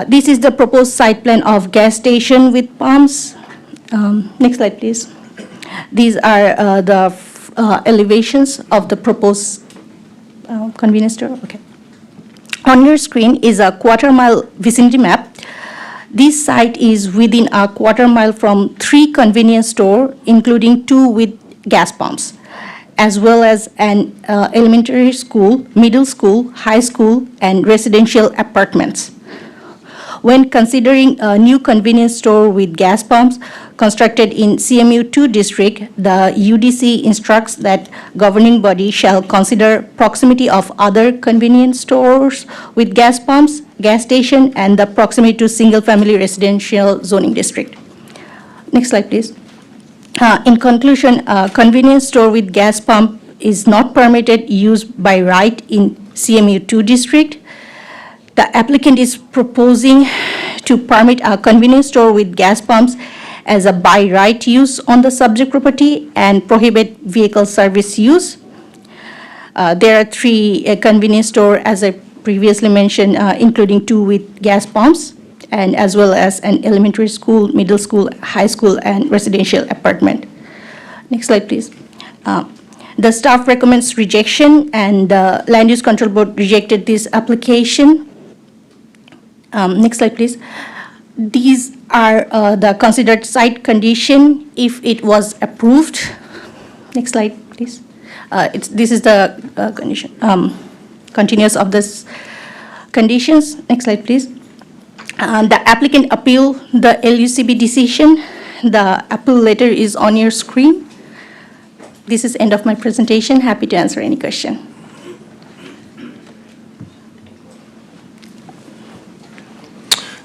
This is the proposed site plan of gas station with pumps. Next slide, please. These are the elevations of the proposed convenience store. Okay. On your screen is a quarter-mile vicinity map. This site is within a quarter-mile from 3 convenience stores, including 2 with gas pumps, as well as an elementary school, middle school, high school, and residential apartments. When considering a new convenience store with gas pumps constructed in CMU2 district, the UDC instructs that governing body shall consider proximity of other convenience stores with gas pumps, gas station, and the proximity to single-family residential zoning district. Next slide, please. In conclusion, a convenience store with gas pump is not permitted use by right in CMU2 district. The applicant is proposing to permit a convenience store with gas pumps as a by right use on the subject property and prohibit vehicle service use. There are 3 convenience stores, as I previously mentioned, including 2 with gas pumps, and as well as an elementary school, middle school, high school, and residential apartment. Next slide, please. The staff recommends rejection, and the Land Use Control Board rejected this application. Next slide, please. These are the considered site condition if it was approved. Next slide, please. This is the condition, continuous of this conditions. Next slide, please. The applicant appealed the LUCB decision. The appeal letter is on your screen. This is end of my presentation. Happy to answer any question.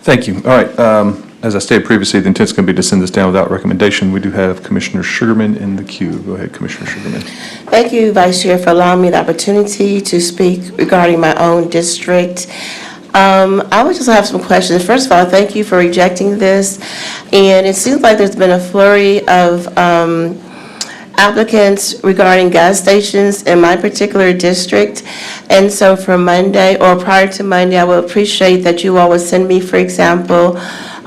Thank you. All right, as I stated previously, the intent is going to be to send this down without recommendation. We do have Commissioner Sugarman in the queue. Go ahead, Commissioner Sugarman. Thank you, Vice Chair, for allowing me the opportunity to speak regarding my own district. I would just have some questions. First of all, thank you for rejecting this. And it seems like there's been a flurry of applicants regarding gas stations in my particular district. And so for Monday or prior to Monday, I would appreciate that you all would send me, for example,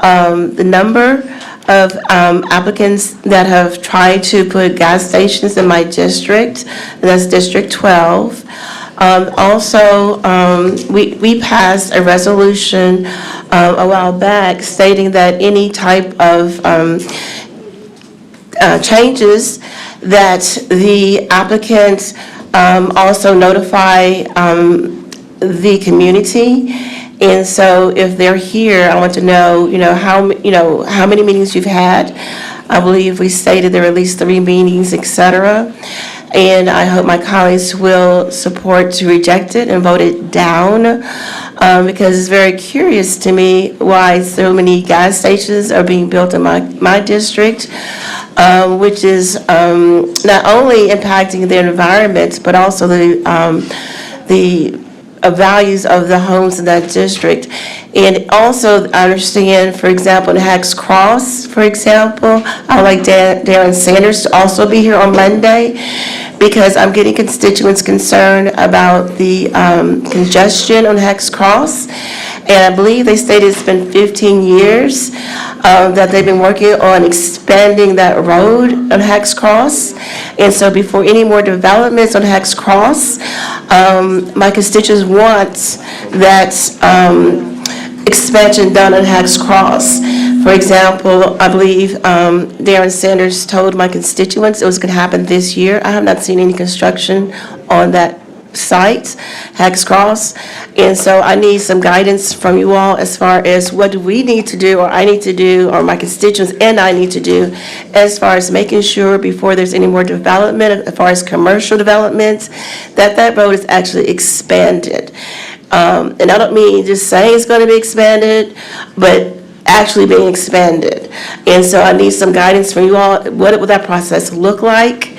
the number of applicants that have tried to put gas stations in my district, and that's District 12. Also, we passed a resolution a while back stating that any type of changes that the applicants also notify the community. And so if they're here, I want to know, how many meetings you've had. I believe we stated there were at least 3 meetings, et cetera. And I hope my colleagues will support to reject it and vote it down, because it's very curious to me why so many gas stations are being built in my district, which is not only impacting their environment, but also the values of the homes in that district. And also, I understand, for example, in Hex Cross, for example, I would like Darren Sanders to also be here on Monday, because I'm getting constituents concerned about the congestion on Hex Cross. And I believe they stated it's been 15 years that they've been working on expanding that road on Hacks Cross. And so before any more developments on Hacks Cross, my constituents want that expansion done on Hacks Cross. For example, I believe Darren Sanders told my constituents it was going to happen this year. I have not seen any construction on that site, Hacks Cross. And so I need some guidance from you all as far as what do we need to do, or I need to do, or my constituents and I need to do, as far as making sure before there's any more development, as far as commercial development, that that road is actually expanded. And I don't mean just saying it's going to be expanded, but actually being expanded. And so I need some guidance from you all. What will that process look like?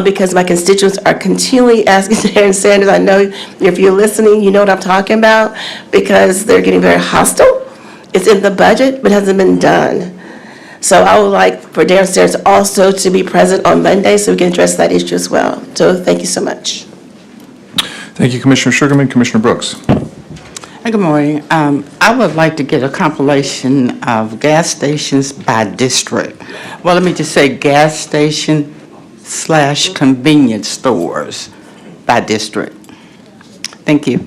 Because my constituents are continually asking Darren Sanders. I know if you're listening, you know what I'm talking about, because they're getting very hostile. It's in the budget, but hasn't been done. So I would like for Darren Sanders also to be present on Monday so we can address that issue as well. So thank you so much. Thank you, Commissioner Sugarman. Commissioner Brooks. Good morning. I would like to get a compilation of gas stations by district. Well, let me just say gas station / convenience stores by district. Thank you.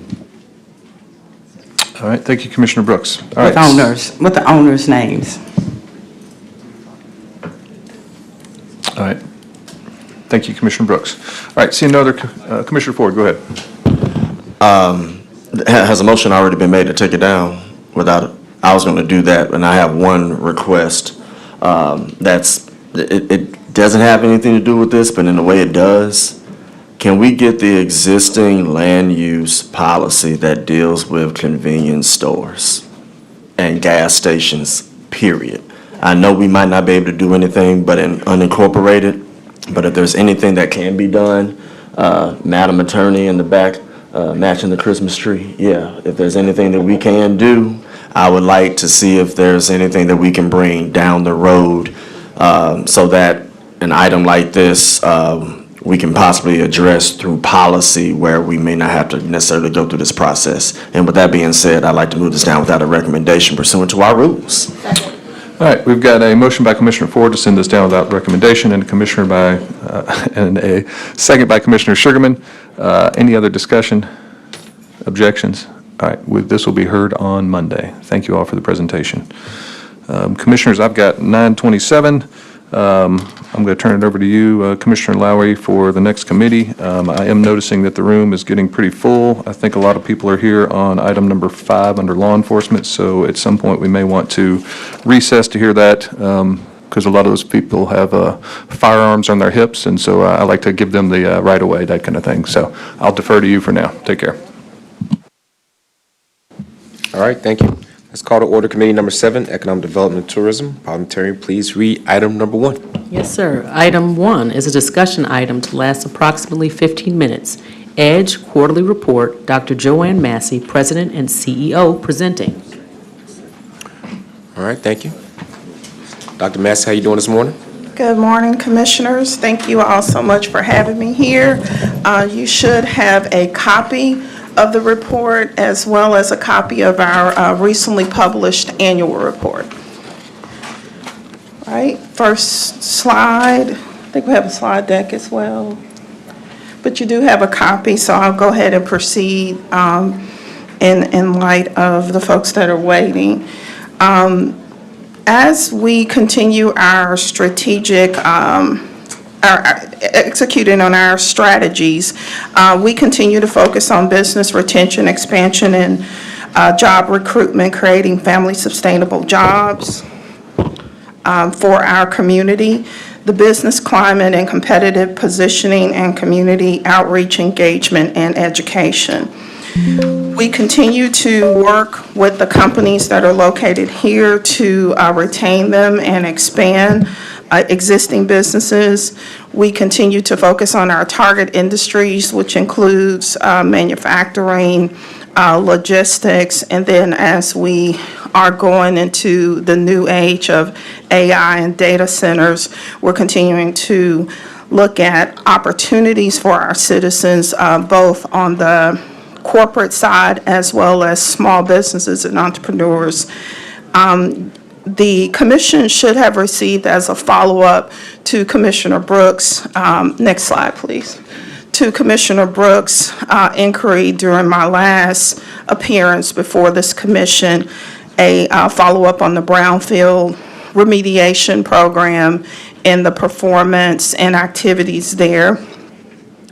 All right, thank you, Commissioner Brooks. All With right. with the owners' names. All right. Thank you, Commissioner Brooks. All right, seeing no other, Commissioner Ford, go ahead. Has a motion already been made to take it down without, I was going to do that, and I have one request. It doesn't have anything to do with this, but in the way it does, can we get the existing land use policy that deals with convenience stores and gas stations, period? I know we might not be able to do anything but in unincorporated, but if there's anything that can be done, Madam Attorney in the back, matching the Christmas tree, yeah, if there's anything that we can do, I would like to see if there's anything that we can bring down the road so that an item like this, we can possibly address through policy where we may not have to necessarily go through this process. And with that being said, I'd like to move this down without a recommendation pursuant to our rules. All right, we've got a motion by Commissioner Ford to send this down without recommendation, and and a second by Commissioner Sugarman. Any other discussion, objections? All right, this will be heard on Monday. Thank you all for the presentation. Commissioners, I've got 9:27. I'm going to turn it over to you, Commissioner Lowry, for the next committee. I am noticing that the room is getting pretty full. I think a lot of people are here on item number 5 under law enforcement, so at some point we may want to recess to hear that because a lot of those people have firearms on their hips, and so I like to give them the right of way, that kind of thing. So I'll defer to you for now. Take care. All right, thank you. Let's call to order committee number 7, Economic Development and Tourism. Parliamentarian, please read item number 1. Yes, sir. Item 1 is a discussion item to last approximately 15 minutes. EDGE Quarterly Report, Dr. Joanne Massey, President and CEO, presenting. All right, thank you. Dr. Massey, how you doing this morning? Good morning, Commissioners. Thank you all so much for having me here. You should have a copy of the report as well as a copy of our recently published annual report. Right, first slide. I think we have a slide deck as well. But you do have a copy, so I'll go ahead and proceed in light of the folks that are waiting. As we continue our strategic executing on our strategies, we continue to focus on business retention, expansion, and job recruitment, creating family sustainable jobs for our community, the business climate and competitive positioning, and community outreach, engagement, and education. We continue to work with the companies that are located here to retain them and expand existing businesses. We continue to focus on our target industries, which includes manufacturing, logistics, and then as we are going into the new age of AI and data centers, we're continuing to look at opportunities for our citizens, both on the corporate side as well as small businesses and entrepreneurs. The commission should have received as a follow-up to Commissioner Brooks, next slide, please, to Commissioner Brooks' inquiry during my last appearance before this commission, a follow-up on the brownfield remediation program and the performance and activities there.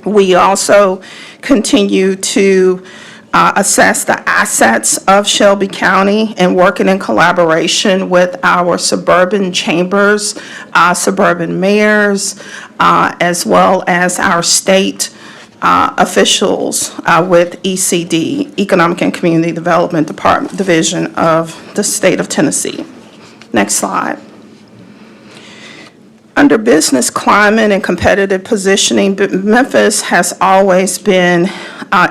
We also continue to assess the assets of Shelby County and working in collaboration with our suburban chambers, suburban mayors, as well as our state officials with ECD, Economic and Community Development Department Division of the state of Tennessee. Next slide. Under business climate and competitive positioning, Memphis has always been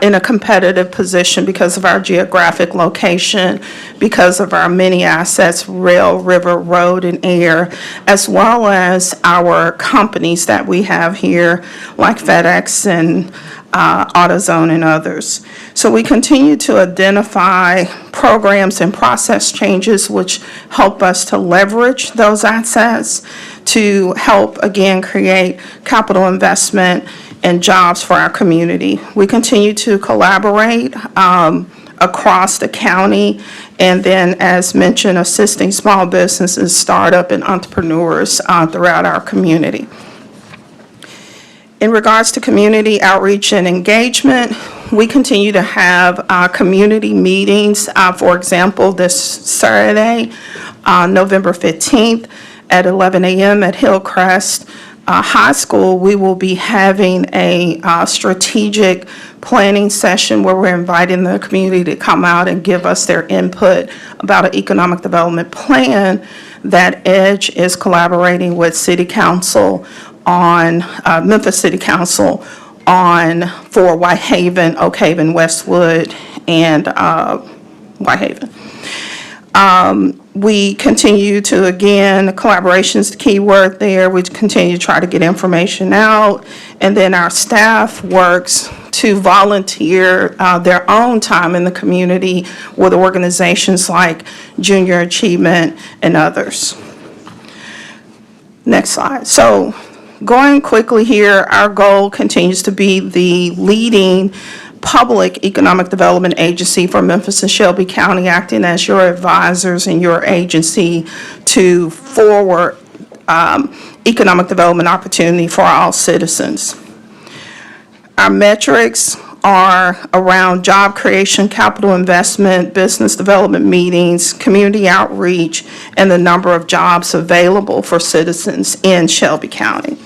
in a competitive position because of our geographic location, because of our many assets, rail, river, road, and air, as well as our companies that we have here, like FedEx and AutoZone and others. So we continue to identify programs and process changes which help us to leverage those assets to help, again, create capital investment and jobs for our community. We continue to collaborate across the county, and then, as mentioned, assisting small businesses, startup, and entrepreneurs throughout our community. In regards to community outreach and engagement, we continue to have community meetings. For example, this Saturday, November 15th at 11 a.m. at Hillcrest High School, we will be having a strategic planning session where we're inviting the community to come out and give us their input about an economic development plan that EDGE is collaborating with City Council on, Memphis City Council on for Whitehaven, Oak Haven, Westwood, and Whitehaven. We continue to, again, collaboration is the key word there. We continue to try to get information out. And then our staff works to volunteer their own time in the community with organizations like Junior Achievement and others. Next slide. So going quickly here, our goal continues to be the leading public economic development agency for Memphis and Shelby County, acting as your advisors and your agency to forward economic development opportunity for all citizens. Our metrics are around job creation, capital investment, business development meetings, community outreach, and the number of jobs available for citizens in Shelby County.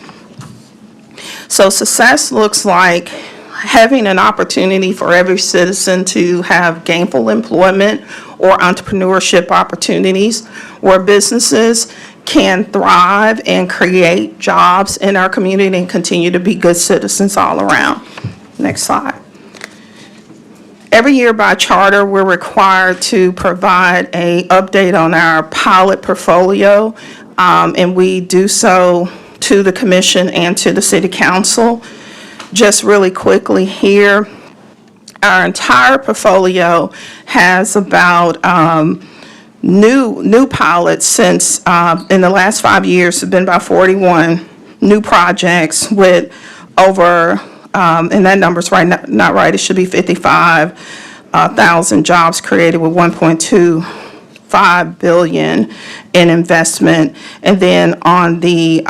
So success looks like having an opportunity for every citizen to have gainful employment or entrepreneurship opportunities where businesses can thrive and create jobs in our community and continue to be good citizens all around. Next slide. Every year by charter, we're required to provide an update on our pilot portfolio, and we do so to the commission and to the city council. Just really quickly here, our entire portfolio has about new pilots since in the last 5 years have been about 41 new projects with over, and that number's right, not right, it should be 55,000 jobs created with 1.25 billion in investment. And then on the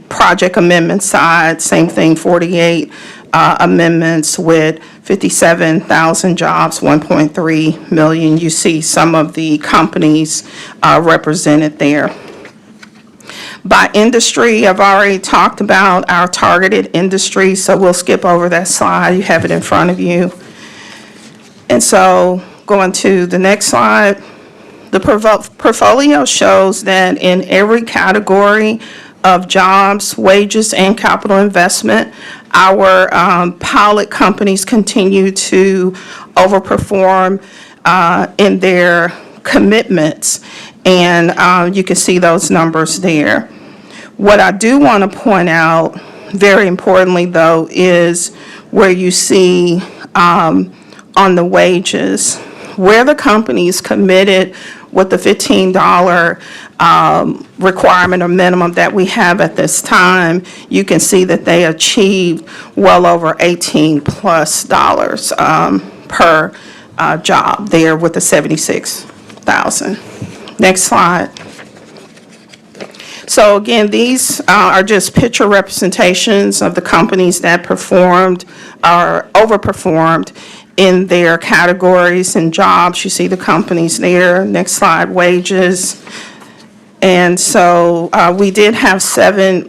project amendment side, same thing, 48 amendments with 57,000 jobs, 1.3 million. You see some of the companies represented there. By industry, I've already talked about our targeted industry, so we'll skip over that slide. You have it in front of you. And so going to the next slide. The portfolio shows that in every category of jobs, wages, and capital investment, our pilot companies continue to overperform in their commitments, and you can see those numbers there. What I do want to point out, very importantly though, is where you see on the wages, where the company's committed with the $15 requirement or minimum that we have at this time, you can see that they achieved well over $18+ per job there with the 76,000. Next slide. So again, these are just picture representations of the companies that performed or overperformed in their categories and jobs. You see the companies there. Next slide, wages. And so we did have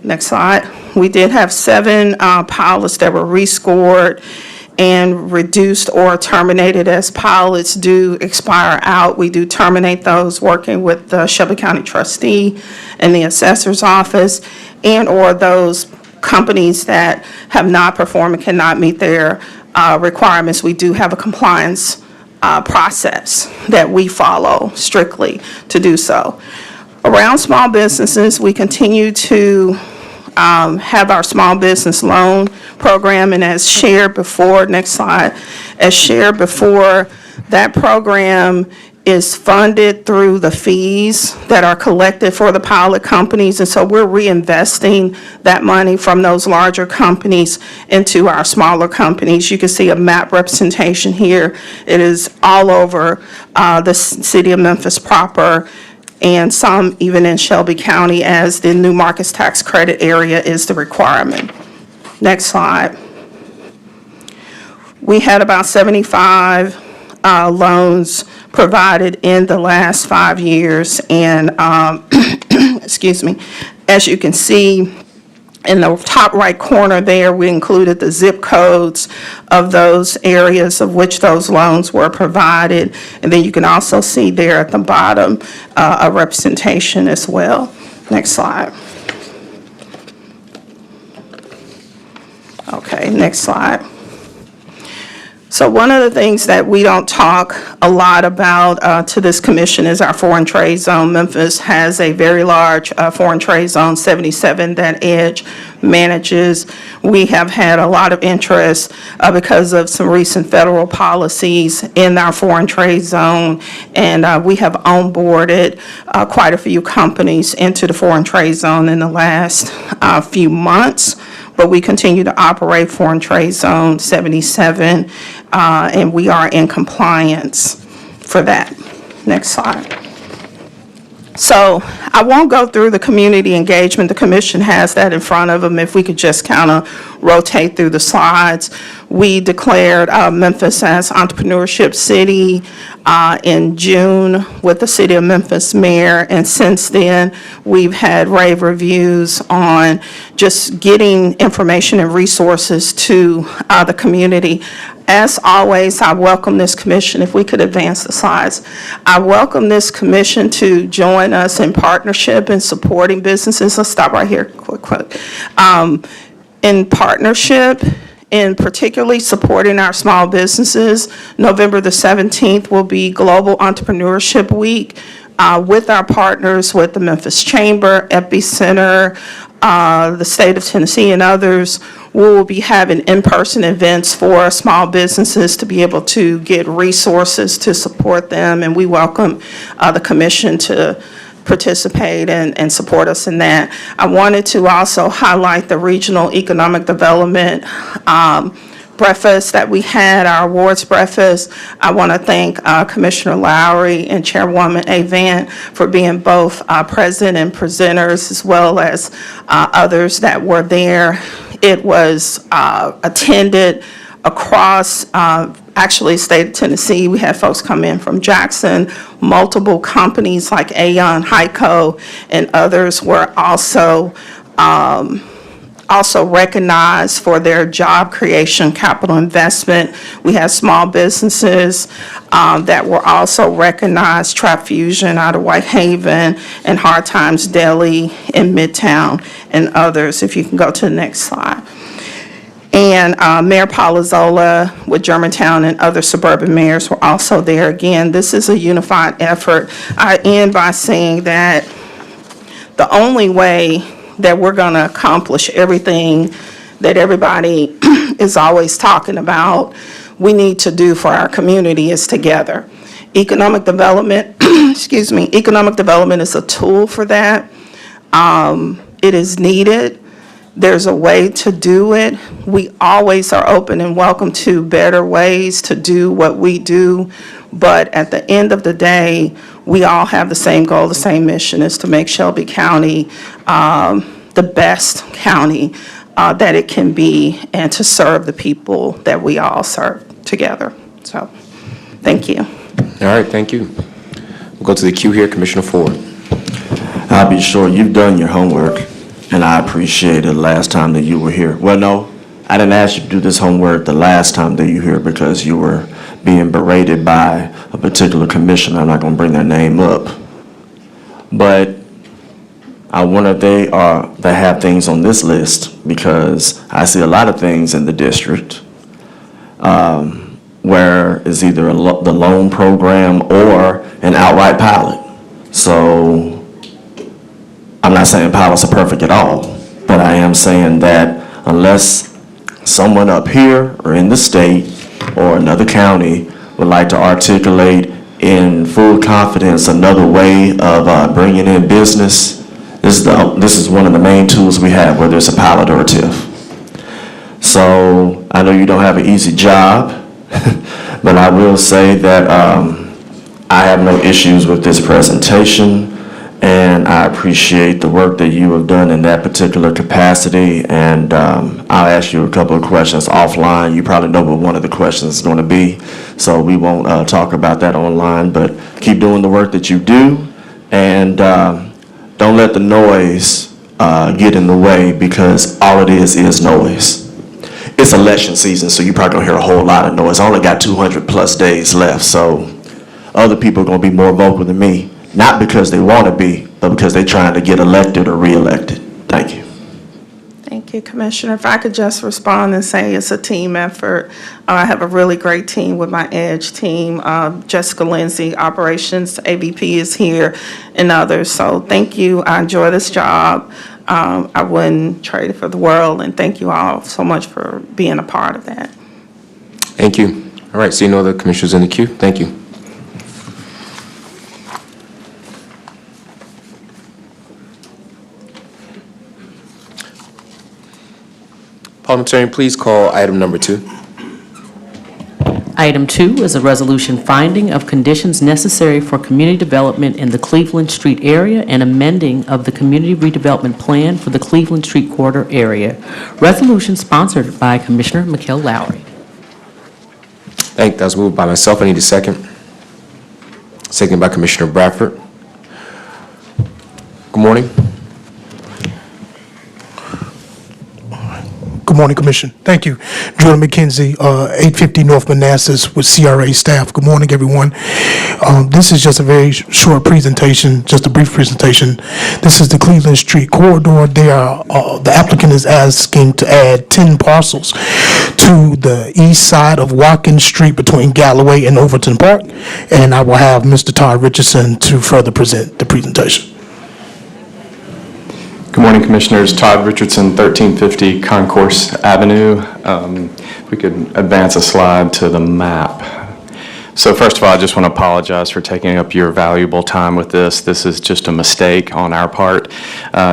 next slide, we did have 7 pilots that were rescored and reduced or terminated. As pilots do expire out, we do terminate those, working with the Shelby County trustee and the assessor's office, and/or those companies that have not performed and cannot meet their requirements. We do have a compliance process that we follow strictly to do so. Around small businesses, we continue to have our small business loan program, and as shared before, next slide, as shared before, that program is funded through the fees that are collected for the pilot companies, and so we're reinvesting that money from those larger companies into our smaller companies. You can see a map representation here. It is all over the city of Memphis proper, and some even in Shelby County, as the new markets tax credit area is the requirement. Next slide. We had about 75 loans provided in the last 5 years, and excuse me, as you can see in the top right corner there, we included the zip codes of those areas of which those loans were provided. And then you can also see there at the bottom a representation as well. Next slide. Okay, next slide. So one of the things that we don't talk a lot about to this commission is our foreign trade zone. Memphis has a very large foreign trade zone, 77, that EDGE manages. We have had a lot of interest because of some recent federal policies in our foreign trade zone, and we have onboarded quite a few companies into the foreign trade zone in the last few months. But we continue to operate Foreign Trade Zone 77, and we are in compliance for that. Next slide. So I won't go through the community engagement. The commission has that in front of them. If we could just kind of rotate through the slides. We declared Memphis as Entrepreneurship City in June with the City of Memphis mayor, and since then, we've had rave reviews on just getting information and resources to the community. As always, I welcome this commission. If we could advance the slides. I welcome this commission to join us in partnership in supporting businesses. Let's stop right here quick. In partnership, in particularly supporting our small businesses. November the 17th will be Global Entrepreneurship Week with our partners with the Memphis Chamber, Epicenter, the state of Tennessee, and others. We will be having in-person events for small businesses to be able to get resources to support them, and we welcome the commission to participate and support us in that. I wanted to also highlight the Regional Economic Development breakfast that we had, our awards breakfast. I want to thank Commissioner Lowry and Chairwoman Avant for being both present and presenters, as well as others that were there. It was attended across actually state of Tennessee. We had folks come in from Jackson. Multiple companies like Aon, Hyco, and others were also recognized for their job creation, capital investment. We had small businesses that were also recognized, Trap Fusion out of Whitehaven and Hard Times Deli in Midtown and others. If you can go to the next slide. And Mayor Palazzolo with Germantown and other suburban mayors were also there. Again, this is a unified effort. I end by saying that the only way that we're going to accomplish everything that everybody is always talking about we need to do for our community is together. Economic development, excuse me, economic development is a tool for that. It is needed. There's a way to do it. We always are open and welcome to better ways to do what we do. But at the end of the day, we all have the same goal, the same mission, is to make Shelby County the best county that it can be and to serve the people that we all serve together. So, thank you. All right, thank you. We'll go to the queue here, Commissioner Ford. I'll be sure you've done your homework, and I appreciate it last time that you were here. Well, no, I didn't ask you to do this homework the last time that you were here because you were being berated by a particular commissioner. I'm not going to bring their name up. But I wonder if they have things on this list, because I see a lot of things in the district where it's either the loan program or an outright pilot. So I'm not saying pilots are perfect at all, but I am saying that unless someone up here or in the state or another county would like to articulate in full confidence another way of bringing in business, this is one of the main tools we have, whether it's a pilot or a TIF. So I know you don't have an easy job, but I will say that I have no issues with this presentation, and I appreciate the work that you have done in that particular capacity. And I'll ask you a couple of questions offline. You probably know what one of the questions is going to be, so we won't talk about that online. But keep doing the work that you do, and don't let the noise get in the way, because all it is noise. It's election season, so you're probably going to hear a whole lot of noise. I only got 200 plus days left, so other people are going to be more vocal than me. Not because they want to be, but because they're trying to get elected or re-elected. Thank you. Thank you, Commissioner. If I could just respond and say it's a team effort. I have a really great team with my EDGE team. Jessica Lindsay, Operations AVP, is here, and others. So thank you. I enjoy this job. I wouldn't trade it for the world, and thank you all so much for being a part of that. Thank you. All right, seeing no other commissioners in the queue, thank you. Parliamentarian, please call item number 2. Item 2 is a resolution finding of conditions necessary for community development in the Cleveland Street area and amending of the community redevelopment plan for the Cleveland Street corridor area. Resolution sponsored by Commissioner Mikhail Lowry. Thank you. That was moved by myself. I need a second. Seconded by Commissioner Bradford. Good morning. Good morning, Commission. Thank you. Jordan McKenzie, 850 North Manassas with CRA staff. Good morning, everyone. This is just a very short presentation, just a brief presentation. This is the Cleveland Street corridor. The applicant is asking to add 10 parcels to the east side of Watkins Street between Galloway and Overton Park. And I will have Mr. Todd Richardson to further present the presentation. Good morning, Commissioners. Todd Richardson, 1350 Concourse Avenue. If we could advance a slide to the map. So first of all, I just want to apologize for taking up your valuable time with this. This is just a mistake on our part.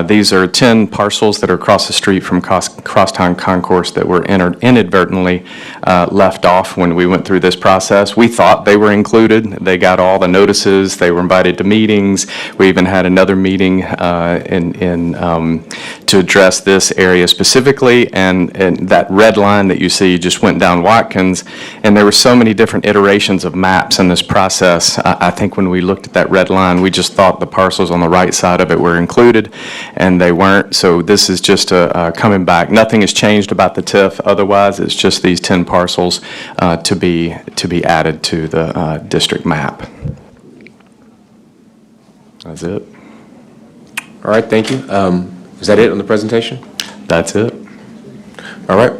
These are 10 parcels that are across the street from Crosstown Concourse that were inadvertently left off when we went through this process. We thought they were included. They got all the notices. They were invited to meetings. We even had another meeting to address this area specifically, and that red line that you see just went down Watkins, and there were so many different iterations of maps in this process. I think when we looked at that red line, we just thought the parcels on the right side of it were included, and they weren't. So this is just coming back. Nothing has changed about the TIF. Otherwise, it's just these 10 parcels to be added to the district map. That's it. All right, thank you. Is that it on the presentation? That's it. All right.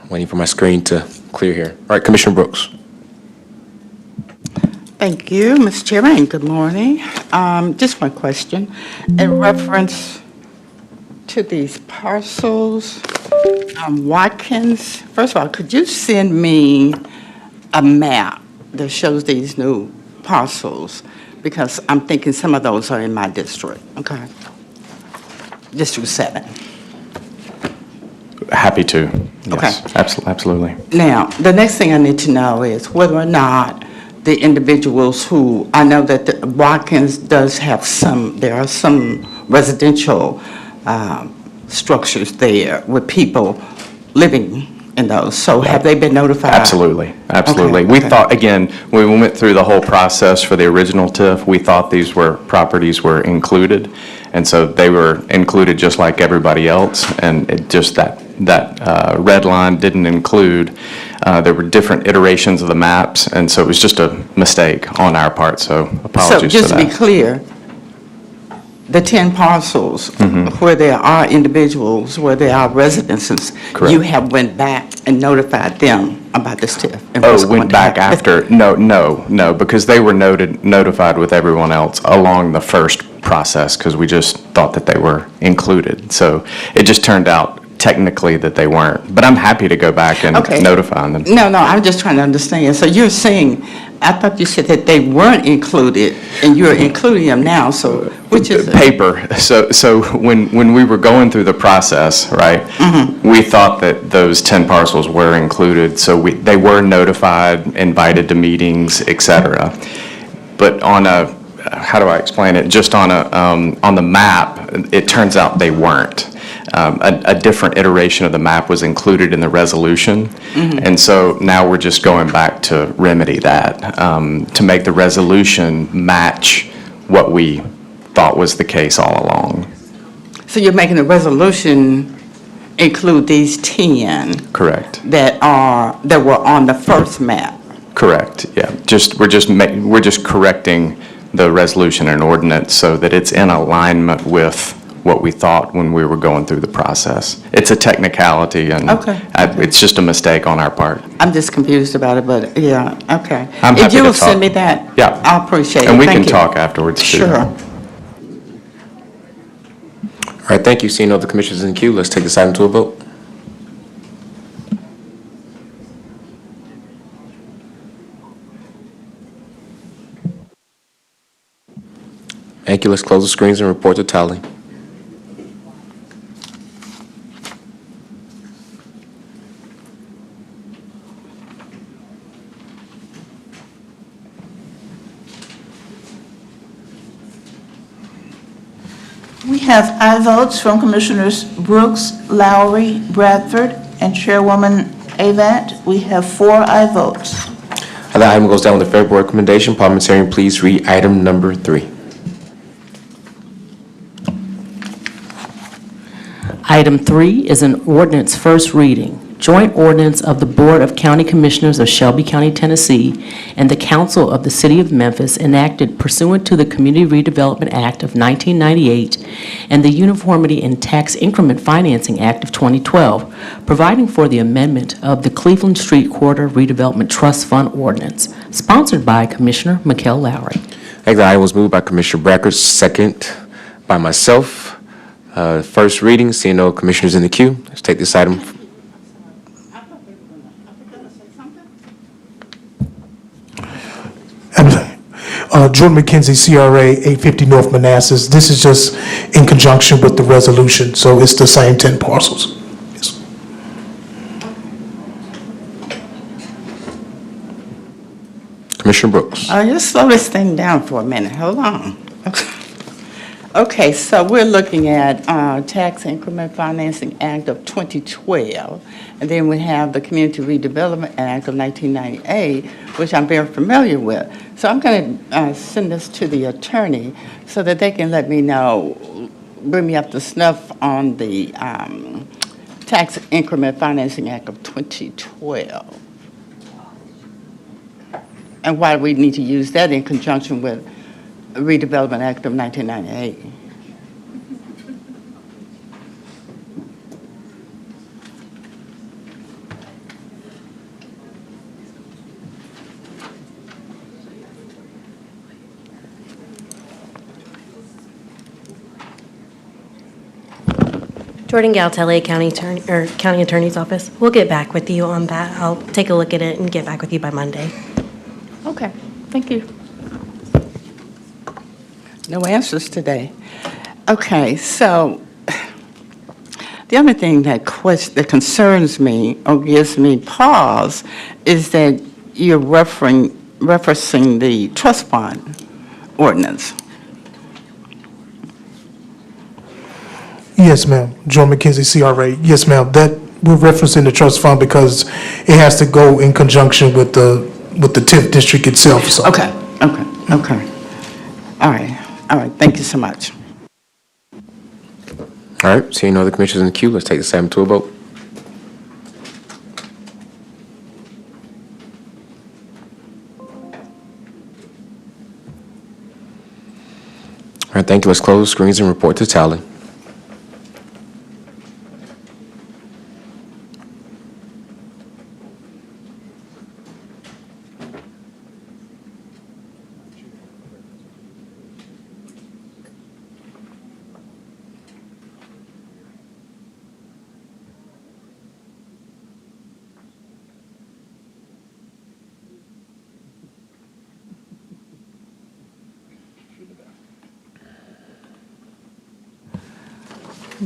Waiting for my screen to clear here. All right, Commissioner Brooks. Thank you, Mr. Chairman. Good morning. Just one question. In reference to these parcels, Watkins, first of all, could you send me a map that shows these new parcels? Because I'm thinking some of those are in my district, okay? District 7. Happy to. Yes, Okay. absolutely. Now, the next thing I need to know is whether or not the individuals who, I know that the Watkins does have some, there are some residential structures there with people living in those. So have they been notified? Absolutely, absolutely. Okay, We okay. thought, again, when we went through the whole process for the original TIF, we thought these properties were included, and so they were included just like everybody else, and it just that red line didn't include. There were different iterations of the maps, and so it was just a mistake on our part, so apologies for So just to be that. clear, the 10 parcels where there are individuals, where there are residences, Correct. you have went back and notified them about this TIF? And what's Oh, going went to back happen? after? No, because they were notified with everyone else along the first process, because we just thought that they were included. So it just turned out technically that they weren't. But I'm happy to go back and Okay. notify them. No, I'm just trying to understand. So you're saying, I thought you said that they weren't included, and you're including them now, so which is it? Paper. So when we were going through the process, right, we thought that those 10 parcels were included, so they were notified, invited to meetings, et cetera. But on a, how do I explain it? Just on the map, it turns out they weren't. A different iteration of the map was included in the resolution. And so now we're just going back to remedy that, to make the resolution match what we thought was the case all along. So you're making the resolution include these 10 Correct. that were on the first map? Correct, yeah. We're just correcting the resolution and ordinance so that it's in alignment with what we thought when we were going through the process. It's a technicality, and Okay. it's just a mistake on our part. I'm just confused about it, but yeah, okay. I'm happy If you to will send talk. me that, Yeah. I'll appreciate it. And we Thank can you. talk afterwards, too. Sure. All right, thank you. Seeing no other commissioners in the queue, let's take this item to a vote. Thank you. Let's close the screens and report the tally. We have aye votes from Commissioners Brooks, Lowry, Bradford, and Chairwoman Avant. We have 4 aye votes. That item goes down with a favorable recommendation. Parliamentarian, please read item number 3. Item 3 is an ordinance first reading. Joint ordinance of the Board of County Commissioners of Shelby County, Tennessee, and the Council of the City of Memphis enacted pursuant to the Community Redevelopment Act of 1998 and the Uniformity in Tax Increment Financing Act of 2012, providing for the amendment of the Cleveland Street Corridor Redevelopment Trust Fund Ordinance, sponsored by Commissioner Mikkel Lowry. The item was moved by Commissioner Brackett, second by myself. First reading, seeing no commissioners in the queue, let's take this item. Jordan McKenzie, CRA, 850 North Manassas. This is just in conjunction with the resolution, so it's the same 10 parcels. Yes. Commissioner Brooks. Just slow this thing down for a minute. Hold on. Okay, so we're looking at Tax Increment Financing Act of 2012, and then we have the Community Redevelopment Act of 1998, which I'm very familiar with. So I'm going to send this to the attorney so that they can let me know, bring me up to snuff on the Tax Increment Financing Act of 2012. And why we need to use that in conjunction with Redevelopment Act of 1998. Jordan Galtelli, County Attorney's Office. We'll get back with you on that. I'll take a look at it and get back with you by Monday. Okay, thank you. No answers today. Okay, so the only thing that concerns me or gives me pause is that you're referencing the trust fund ordinance. Yes, ma'am. Joe McKenzie, CRA. Yes, ma'am. That, we're referencing the trust fund because it has to go in conjunction with the 10th district itself, so. Okay. All right, thank you so much. All right, seeing no other commissioners in the queue, let's take this item to a vote. All right, thank you. Let's close the screens and report to tally.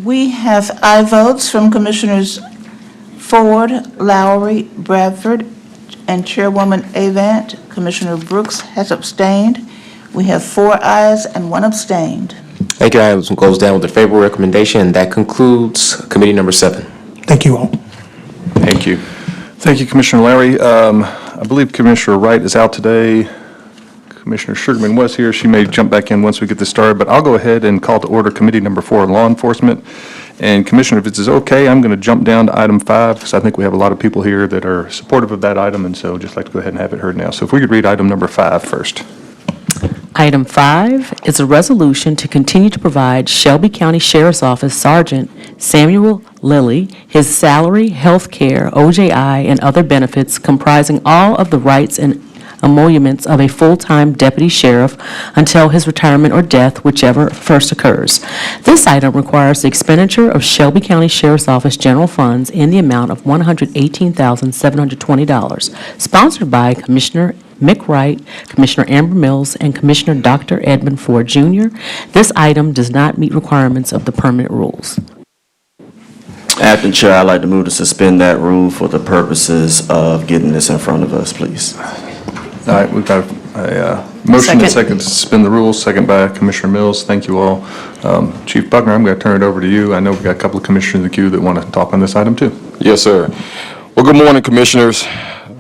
We have aye votes from Commissioners Ford, Lowry, Bradford, and Chairwoman Avant. Commissioner Brooks has abstained. We have 4 ayes and 1 abstained. Thank you. Item goes down with a favorable recommendation, and that concludes committee number 7. Thank you all. Thank you. Thank you, Commissioner Larry. I believe Commissioner Wright is out today. Commissioner Sugarman was here. She may jump back in once we get this started, but I'll go ahead and call to order committee number 4 on law enforcement. And Commissioner, if it's okay, I'm going to jump down to item 5 because I think we have a lot of people here that are supportive of that item, and so just like to go ahead and have it heard now. So if we could read item number 5 first. Item 5 is a resolution to continue to provide Shelby County Sheriff's Office Sergeant Samuel Lilly his salary, health care, OJI, and other benefits comprising all of the rights and emoluments of a full-time deputy sheriff until his retirement or death, whichever first occurs. This item requires the expenditure of Shelby County Sheriff's Office general funds in the amount of $118,720, sponsored by Commissioner Mick Wright, Commissioner Amber Mills, and Commissioner Dr. Edmund Ford Jr. This item does not meet requirements of the permanent rules. Acting Chair, I'd like to move to suspend that rule for the purposes of getting this in front of us, please. All right, we've got a motion and second to suspend the rules, second by Commissioner Mills. Thank you all. Chief Buckner, I'm going to turn it over to you. I know we've got a couple of commissioners in the queue that want to talk on this item too. Yes, sir. Well, good morning, Commissioners.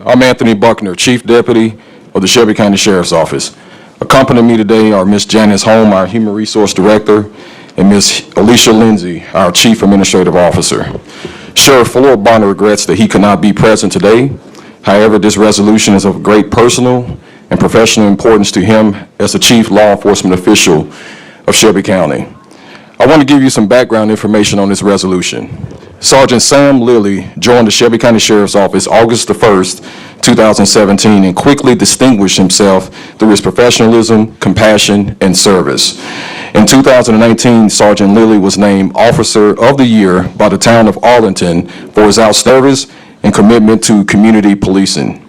I'm Anthony Buckner, Chief Deputy of the Shelby County Sheriff's Office. Accompanying me today are Ms. Janice Holm, our Human Resource Director, and Ms. Alicia Lindsay, our Chief Administrative Officer. Sheriff Floyd Bonner regrets that he could not be present today. However, this resolution is of great personal and professional importance to him as the Chief Law Enforcement Official of Shelby County. I want to give you some background information on this resolution. Sergeant Sam Lilly joined the Shelby County Sheriff's Office August the 1st, 2017, and quickly distinguished himself through his professionalism, compassion, and service. In 2019, Sergeant Lilly was named Officer of the Year by the town of Arlington for his outstanding service and commitment to community policing.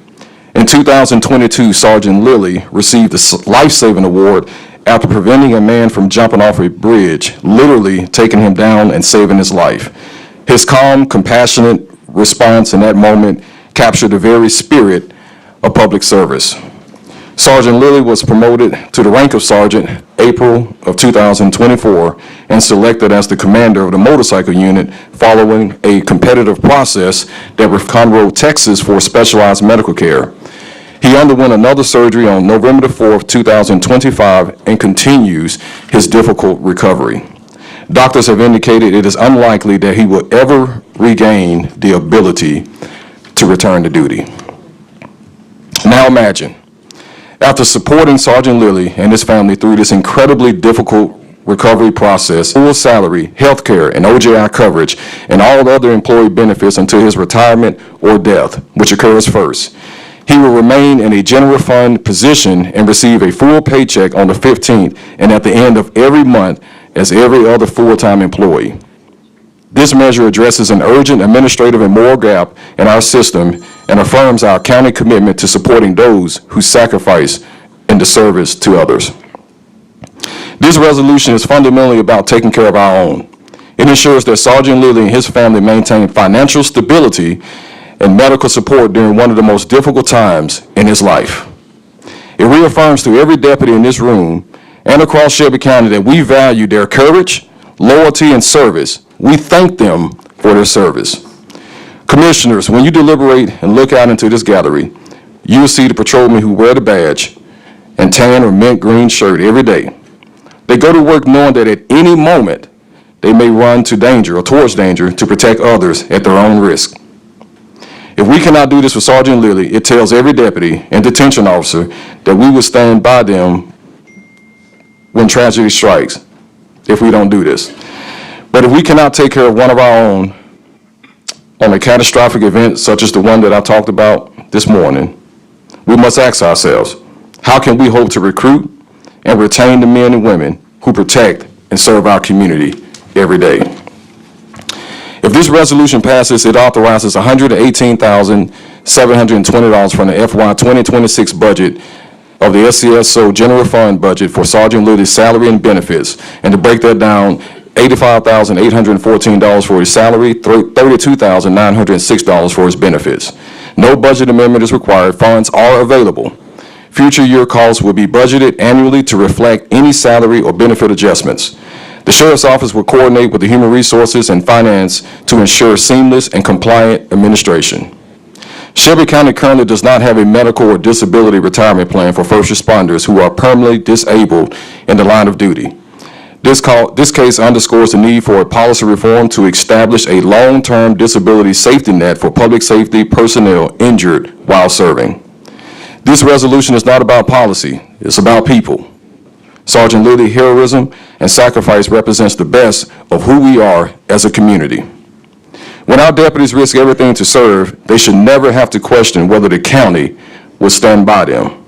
In 2022, Sergeant Lilly received a life-saving award after preventing a man from jumping off a bridge, literally taking him down and saving his life. His calm, compassionate response in that moment captured the very spirit of public service. Sergeant Lilly was promoted to the rank of Sergeant April of 2024 and selected as the commander of the motorcycle unit following a competitive process that was Conroe, Texas for specialized medical care. He underwent another surgery on November the 4th, 2025 and continues his difficult recovery. Doctors have indicated it is unlikely that he will ever regain the ability to return to duty. Now imagine, after supporting Sergeant Lilly and his family through this incredibly difficult recovery process, full salary, health care, and OJI coverage, and all other employee benefits until his retirement or death, which occurs first, he will remain in a general fund position and receive a full paycheck on the 15th and at the end of every month as every other full-time employee. This measure addresses an urgent administrative and moral gap in our system and affirms our county commitment to supporting those who sacrifice in the service to others. This resolution is fundamentally about taking care of our own. It ensures that Sergeant Lilly and his family maintain financial stability and medical support during one of the most difficult times in his life. It reaffirms to every deputy in this room and across Shelby County that we value their courage, loyalty, and service. We thank them for their service. Commissioners, when you deliberate and look out into this gallery, you will see the patrolmen who wear the badge and tan or mint green shirt every day. They go to work knowing that at any moment they may run to danger or towards danger to protect others at their own risk. If we cannot do this for Sergeant Lilly, it tells every deputy and detention officer that we will stand by them when tragedy strikes if we don't do this. But if we cannot take care of one of our own on a catastrophic event such as the one that I talked about this morning, we must ask ourselves, how can we hope to recruit and retain the men and women who protect and serve our community every day? If this resolution passes, it authorizes $118,720 from the FY 2026 budget of the SCSO General Fund budget for Sergeant Lilly's salary and benefits, and to break that down, $85,814 for his salary, $32,906 for his benefits. No budget amendment is required. Funds are available. Future year costs will be budgeted annually to reflect any salary or benefit adjustments. The Sheriff's Office will coordinate with the Human Resources and Finance to ensure seamless and compliant administration. Shelby County currently does not have a medical or disability retirement plan for first responders who are permanently disabled in the line of duty. This case underscores the need for a policy reform to establish a long-term disability safety net for public safety personnel injured while serving. This resolution is not about policy, it's about people. Sergeant Lilly's heroism and sacrifice represents the best of who we are as a community. When our deputies risk everything to serve, they should never have to question whether the county will stand by them.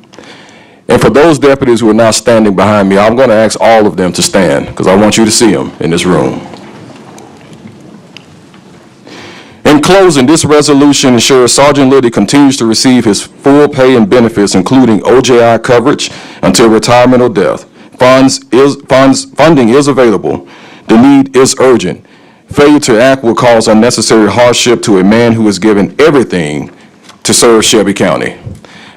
And for those deputies who are not standing behind me, I'm going to ask all of them to stand because I want you to see them in this room. In closing, this resolution ensures Sergeant Lilly continues to receive his full pay and benefits, including OJI coverage until retirement or death. Funding is available. The need is urgent. Failure to act will cause unnecessary hardship to a man who has given everything to serve Shelby County.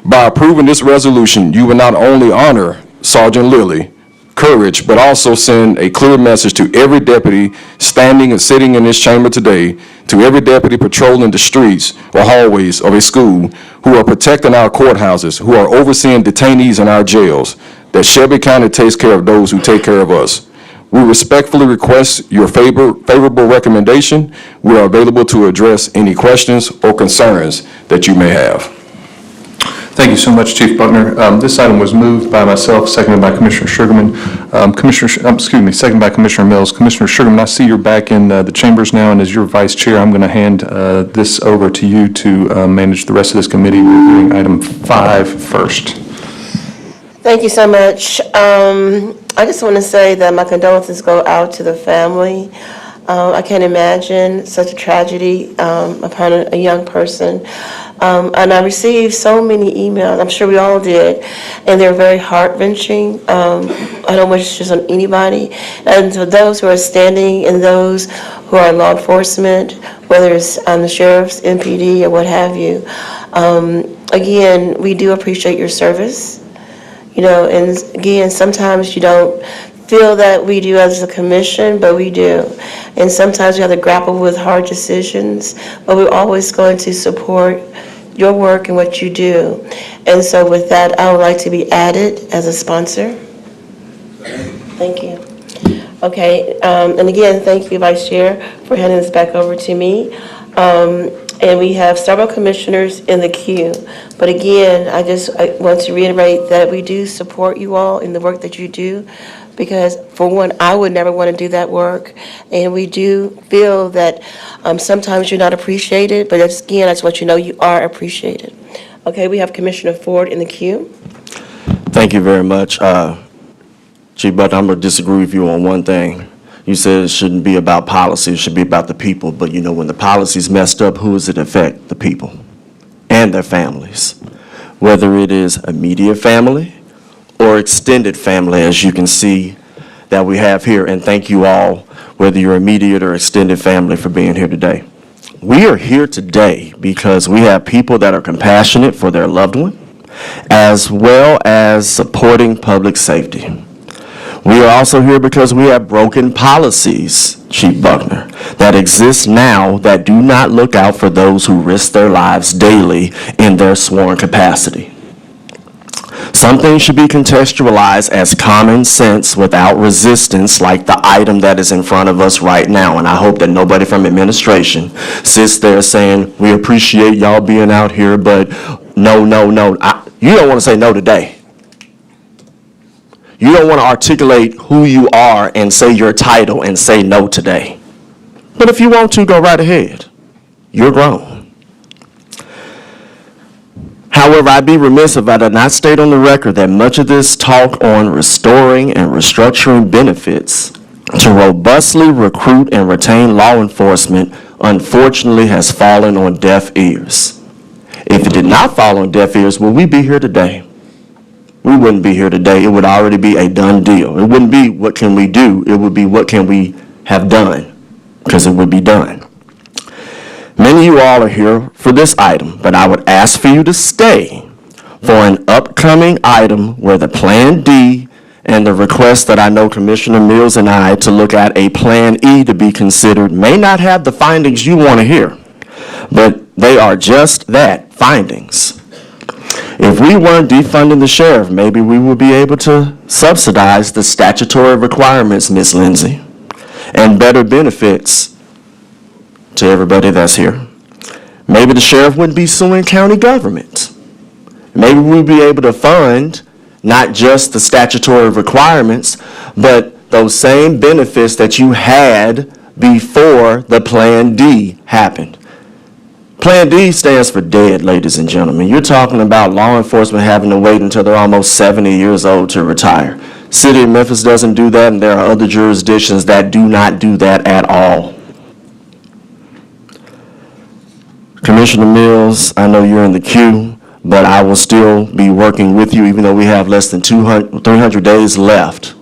By approving this resolution, you will not only honor Sergeant Lilly, courage, but also send a clear message to every deputy standing and sitting in this chamber today, to every deputy patrolling the streets or hallways of a school, who are protecting our courthouses, who are overseeing detainees in our jails, that Shelby County takes care of those who take care of us. We respectfully request your favorable recommendation. We are available to address any questions or concerns that you may have. Thank you so much, Chief Buckner. This item was moved by myself, seconded by Commissioner Sugarman. Seconded by Commissioner Mills. Commissioner Sugarman, I see you're back in the chambers now, and as your vice chair, I'm going to hand this over to you to manage the rest of this committee. We're doing item 5 first. Thank you so much. I just want to say that my condolences go out to the family. I can't imagine such a tragedy upon a young person. And I received so many emails, I'm sure we all did, and they're very heart-wrenching. I don't wish this on anybody. And to those who are standing and those who are in law enforcement, whether it's the sheriff's, MPD, or what have you, again, we do appreciate your service. You know, and again, sometimes you don't feel that we do as a commission, but we do. And sometimes we have to grapple with hard decisions, but we're always going to support your work and what you do. And so with that, I would like to be added as a sponsor. Thank you. Okay, and again, thank you, Vice Chair, for handing this back over to me. And we have several commissioners in the queue. But again, I want to reiterate that we do support you all in the work that you do, because for one, I would never want to do that work. And we do feel that sometimes you're not appreciated, but again, I just want you to know you are appreciated. Okay, we have Commissioner Ford in the queue. Thank you very much. Chief Buck, I'm going to disagree with you on one thing. You said it shouldn't be about policy, it should be about the people. But you know, when the policy's messed up, who does it affect? The people and their families. Whether it is immediate family or extended family, as you can see that we have here. And thank you all, whether you're immediate or extended family, for being here today. We are here today because we have people that are compassionate for their loved one, as well as supporting public safety. We are also here because we have broken policies, Chief Buckner, that exist now that do not look out for those who risk their lives daily in their sworn capacity. Some things should be contextualized as common sense without resistance, like the item that is in front of us right now. And I hope that nobody from administration sits there saying, we appreciate y'all being out here, but no. You don't want to say no today. You don't want to articulate who you are and say your title and say no today. But if you want to, go right ahead. You're grown. However, I'd be remiss if I did not state on the record that much of this talk on restoring and restructuring benefits to robustly recruit and retain law enforcement unfortunately has fallen on deaf ears. If it did not fall on deaf ears, would we be here today? We wouldn't be here today. It would already be a done deal. It wouldn't be what can we do, it would be what can we have done, because it would be done. Many of you all are here for this item, but I would ask for you to stay for an upcoming item where the Plan D and the request that I know Commissioner Mills and I to look at a Plan E to be considered may not have the findings you want to hear, but they are just that, findings. If we weren't defunding the sheriff, maybe we would be able to subsidize the statutory requirements, Ms. Lindsay, and better benefits to everybody that's here. Maybe the sheriff wouldn't be suing county government. Maybe we'd be able to fund not just the statutory requirements, but those same benefits that you had before the Plan D happened. Plan D stands for dead, ladies and gentlemen. You're talking about law enforcement having to wait until they're almost 70 years old to retire. City of Memphis doesn't do that, and there are other jurisdictions that do not do that at all. Commissioner Mills, I know you're in the queue, but I will still be working with you, even though we have less than 300 days left,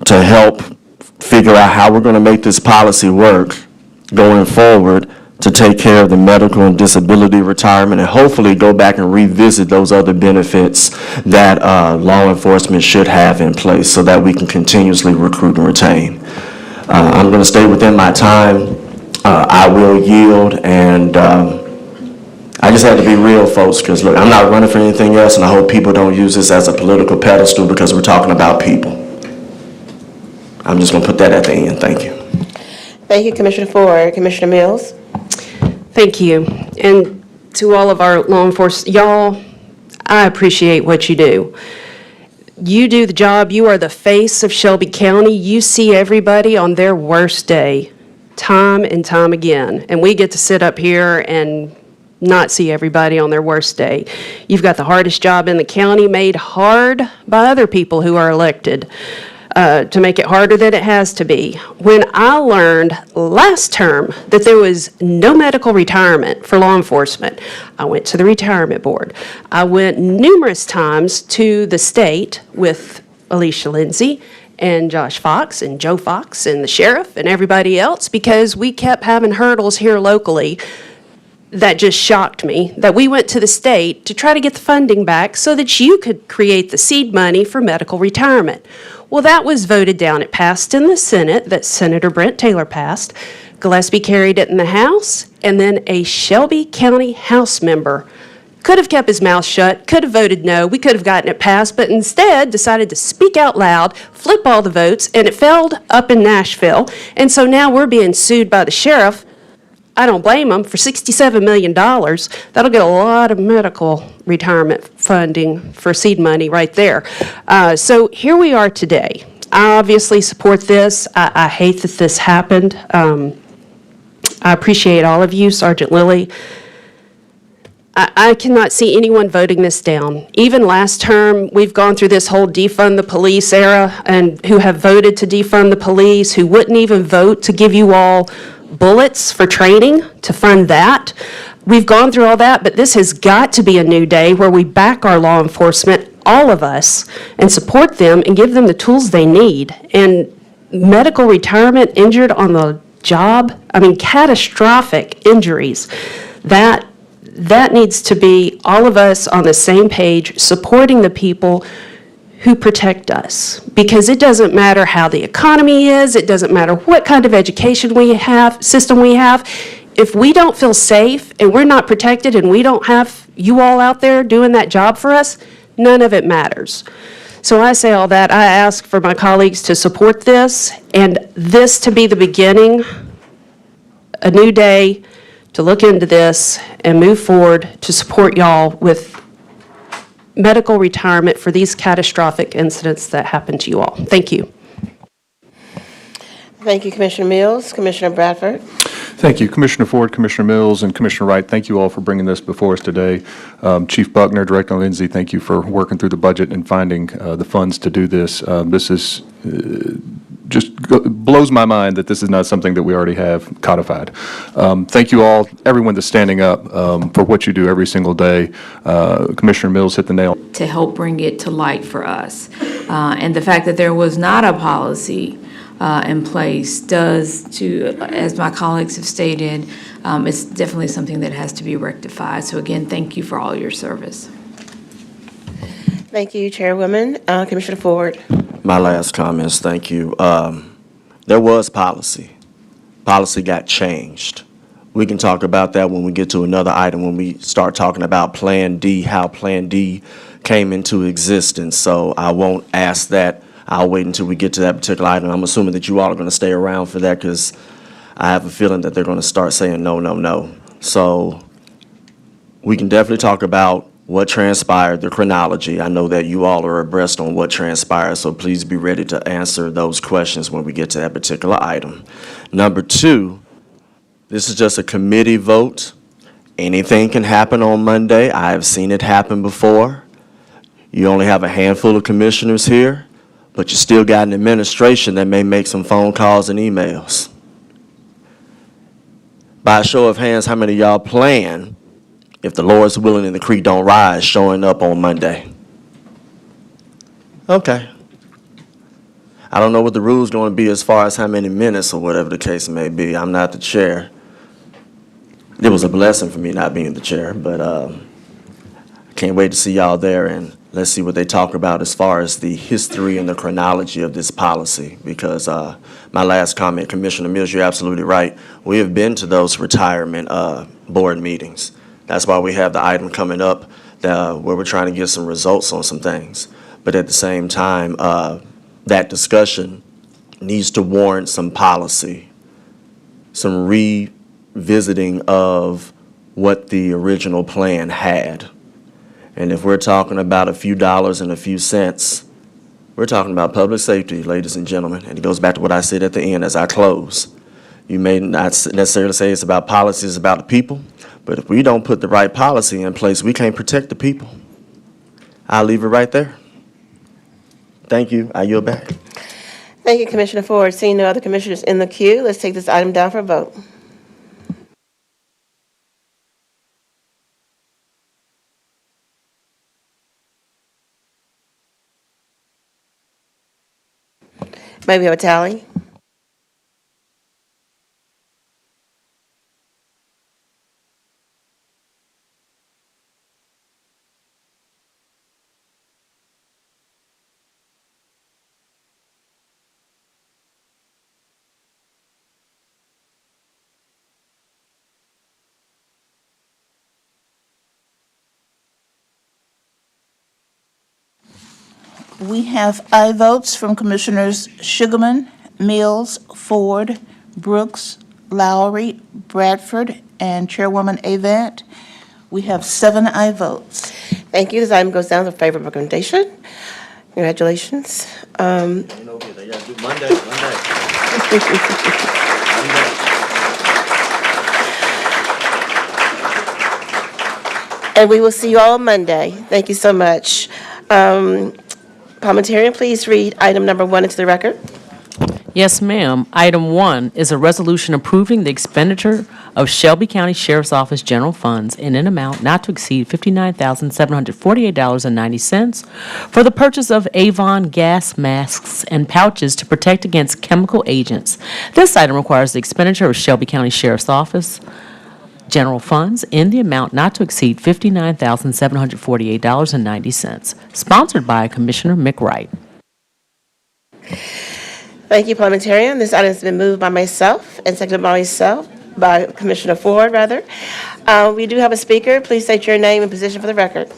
to help figure out how we're going to make this policy work going forward to take care of the medical and disability retirement, and hopefully go back and revisit those other benefits that law enforcement should have in place so that we can continuously recruit and retain. I'm going to stay within my time. I will yield, and I just had to be real, folks, because look, I'm not running for anything else, and I hope people don't use this as a political pedestal because we're talking about people. I'm just going to put that at the end. Thank you. Thank you, Commissioner Ford. Commissioner Mills? Thank you. And to all of our law enforcement, y'all, I appreciate what you do. You do the job. You are the face of Shelby County. You see everybody on their worst day, time and time again. And we get to sit up here and not see everybody on their worst day. You've got the hardest job in the county, made hard by other people who are elected. To make it harder than it has to be. When I learned last term that there was no medical retirement for law enforcement, I went to the retirement board. I went numerous times to the state with Alicia Lindsay and Josh Fox and Joe Fox and the sheriff and everybody else, because we kept having hurdles here locally that just shocked me, that we went to the state to try to get the funding back so that you could create the seed money for medical retirement. Well, that was voted down. It passed in the Senate, that Senator Brent Taylor passed. Gillespie carried it in the House, and then a Shelby County House member could have kept his mouth shut, could have voted no, we could have gotten it passed, but instead decided to speak out loud, flip all the votes, and it failed up in Nashville. And so now we're being sued by the sheriff. I don't blame them, for $67 million. That'll get a lot of medical retirement funding for seed money right there. So here we are today. I obviously support this. I hate that this happened. I appreciate all of you, Sergeant Lilly. I cannot see anyone voting this down. Even last term, we've gone through this whole defund the police era, and who have voted to defund the police, who wouldn't even vote to give you all bullets for training to fund that. We've gone through all that, but this has got to be a new day where we back our law enforcement, all of us, and support them and give them the tools they need. And medical retirement, injured on the job, I mean, catastrophic injuries, that needs to be all of us on the same page, supporting the people who protect us. Because it doesn't matter how the economy is, it doesn't matter what kind of education we have, system we have. If we don't feel safe and we're not protected and we don't have you all out there doing that job for us, none of it matters. So I say all that, I ask for my colleagues to support this, and this to be the beginning, a new day, to look into this and move forward to support y'all with medical retirement for these catastrophic incidents that happen to you all. Thank you. Thank you, Commissioner Mills. Commissioner Bradford? Thank you, Commissioner Ford, Commissioner Mills, and Commissioner Wright. Thank you all for bringing this before us today. Chief Buckner, Director Lindsay, thank you for working through the budget and finding the funds to do this. This is blows my mind that this is not something that we already have codified. Thank you all, everyone that's standing up for what you do every single day. Commissioner Mills hit the nail. To help bring it to light for us. And the fact that there was not a policy in place does to, as my colleagues have stated, it's definitely something that has to be rectified. So again, thank you for all your service. Thank you, Chairwoman. Commissioner Ford? My last comments, thank you. There was policy. Policy got changed. We can talk about that when we get to another item, when we start talking about Plan D, how Plan D came into existence. So I won't ask that. I'll wait until we get to that particular item. I'm assuming that you all are going to stay around for that because I have a feeling that they're going to start saying no, no, no. So we can definitely talk about what transpired, the chronology. I know that you all are abreast on what transpired, so please be ready to answer those questions when we get to that particular item. Number two, this is just a committee vote. Anything can happen on Monday. I have seen it happen before. You only have a handful of commissioners here, but you still got an administration that may make some phone calls and emails. By a show of hands, how many of y'all plan, if the Lord's willing and the creek don't rise, showing up on Monday? Okay. I don't know what the rule's going to be as far as how many minutes or whatever the case may be. I'm not the chair. It was a blessing for me not being the chair, but I can't wait to see y'all there, and let's see what they talk about as far as the history and the chronology of this policy, because my last comment, Commissioner Mills, you're absolutely right. We have been to those retirement board meetings. That's why we have the item coming up where we're trying to get some results on some things. But at the same time, that discussion needs to warrant some policy, some revisiting of what the original plan had. And if we're talking about a few dollars and a few cents, we're talking about public safety, ladies and gentlemen. And it goes back to what I said at the end as I close. You may not necessarily say it's about policy, it's about the people. But if we don't put the right policy in place, we can't protect the people. I'll leave it right there. Thank you. I yield back. Thank you, Commissioner Ford. Seeing no other commissioners in the queue, let's take this item down for a vote. May we have a tally? We have aye votes from Commissioners Sugarman, Mills, Ford, Brooks, Lowry, Bradford, and Chairwoman Avant. We have 7 aye votes. Thank you. This item goes down to favorable recommendation. Congratulations. They got to do Monday. And we will see you all on Monday. Thank you so much. Parliamentarian, please read item number 1 into the record. Yes, ma'am. Item 1 is a resolution approving the expenditure of Shelby County Sheriff's Office general funds in an amount not to exceed $59,748.90 for the purchase of Avon gas masks and pouches to protect against chemical agents. This item requires the expenditure of Shelby County Sheriff's Office general funds in the amount not to exceed $59,748.90, sponsored by Commissioner McWright. Thank you, Parliamentarian. This item has been moved by myself and seconded by Commissioner Ford, rather. We do have a speaker. Please state your name and position for the record.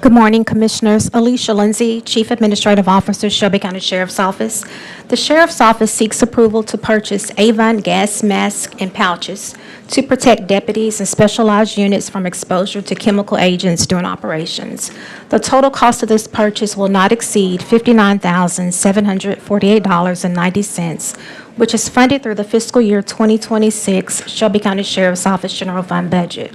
Good morning, Commissioners. Alicia Lindsay, Chief Administrative Officer, Shelby County Sheriff's Office. The Sheriff's Office seeks approval to purchase Avon gas masks and pouches to protect deputies and specialized units from exposure to chemical agents during operations. The total cost of this purchase will not exceed $59,748.90, which is funded through the fiscal year 2026 Shelby County Sheriff's Office General Fund budget.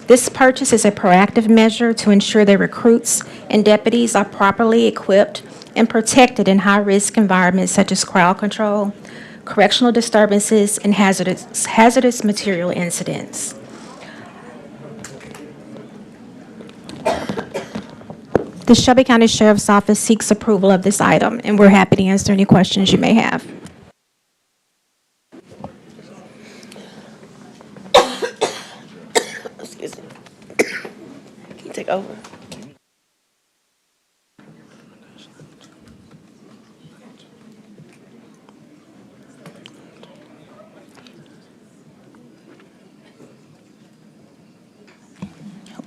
This purchase is a proactive measure to ensure that recruits and deputies are properly equipped and protected in high-risk environments such as crowd control, correctional disturbances, and hazardous material incidents. The Shelby County Sheriff's Office seeks approval of this item, and we're happy to answer any questions you may have. Excuse me. Can you take over?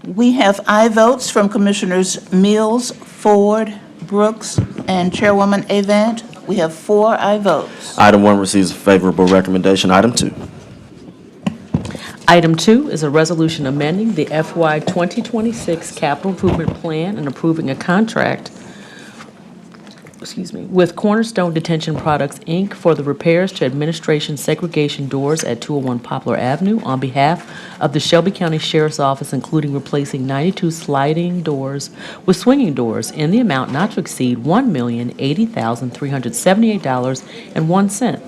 We have aye votes from Commissioners Mills, Ford, Brooks, and Chairwoman Avant. We have 4 aye votes. Item 1 receives a favorable recommendation. Item 2. Item 2 is a resolution amending the FY 2026 Capital Improvement Plan and approving a contract with Cornerstone Detention Products, Inc. for the repairs to administration segregation doors at 201 Poplar Avenue on behalf of the Shelby County Sheriff's Office, including replacing 92 sliding doors with swinging doors in the amount not to exceed $1,080,378.01.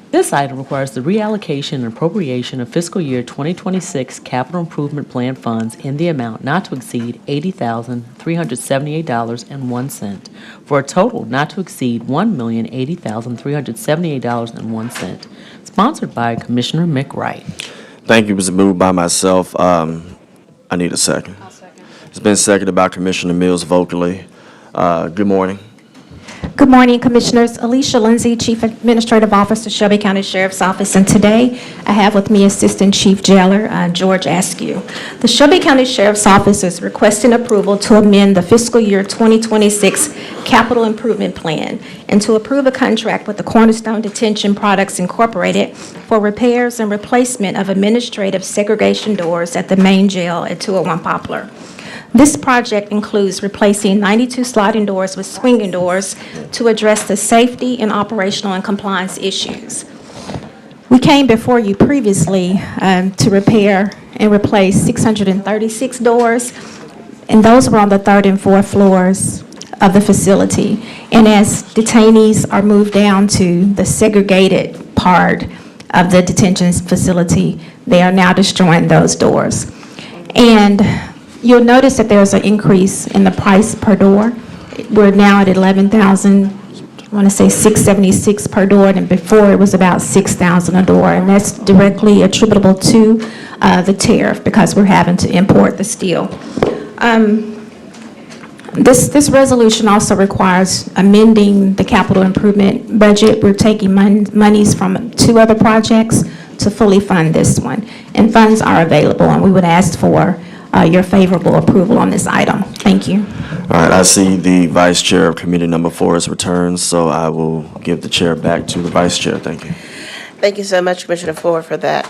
This item requires the reallocation and appropriation of fiscal year 2026 capital improvement plan funds in the amount not to exceed $80,378.01 for a total not to exceed $1,080,378.01, sponsored by Commissioner McWright. Thank you. It was moved by myself. I need a second. I'll second. It's been seconded by Commissioner Mills vocally. Good morning. Good morning, Commissioners. Alicia Lindsay, Chief Administrative Officer, Shelby County Sheriff's Office, and today I have with me Assistant Chief Jailer George Askew. The Shelby County Sheriff's Office is requesting approval to amend the fiscal year 2026 Capital Improvement Plan and to approve a contract with the Cornerstone Detention Products Incorporated for repairs and replacement of administrative segregation doors at the main jail at 201 Poplar. This project includes replacing 92 sliding doors with swinging doors to address the safety and operational and compliance issues. We came before you previously to repair and replace 636 doors, and those were on the 3rd and 4th floors of the facility. And as detainees are moved down to the segregated part of the detention facility, they are now destroying those doors. And you'll notice that there's an increase in the price per door. We're now at $11,676 per door, and before it was about $6,000 a door, and that's directly attributable to the tariff because we're having to import the steel. This resolution also requires amending the capital improvement budget. We're taking monies from 2 other projects to fully fund this one, and funds are available, and we would ask for your favorable approval on this item. Thank you. All right, I see the Vice Chair of Committee Number 4 has returned, so I will give the chair back to the Vice Chair. Thank you. Thank you so much, Commissioner Ford, for that.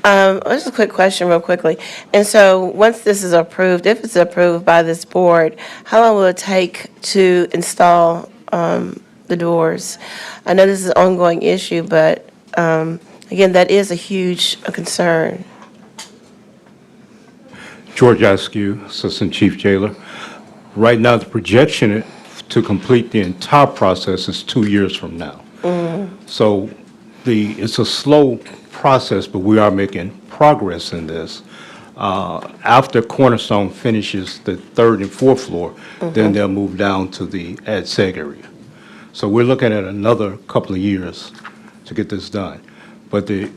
Just a quick question real quickly. And so once this is approved, if it's approved by this board, how long will it take to install the doors? I know this is an ongoing issue, but again, that is a huge concern. George Askew, Assistant Chief Jailer. Right now, the projection to complete the entire process is 2 years from now. So it's a slow process, but we are making progress in this. After Cornerstone finishes the third and fourth floor, then they'll move down to the ad seg area. So we're looking at another couple of years to get this done. But the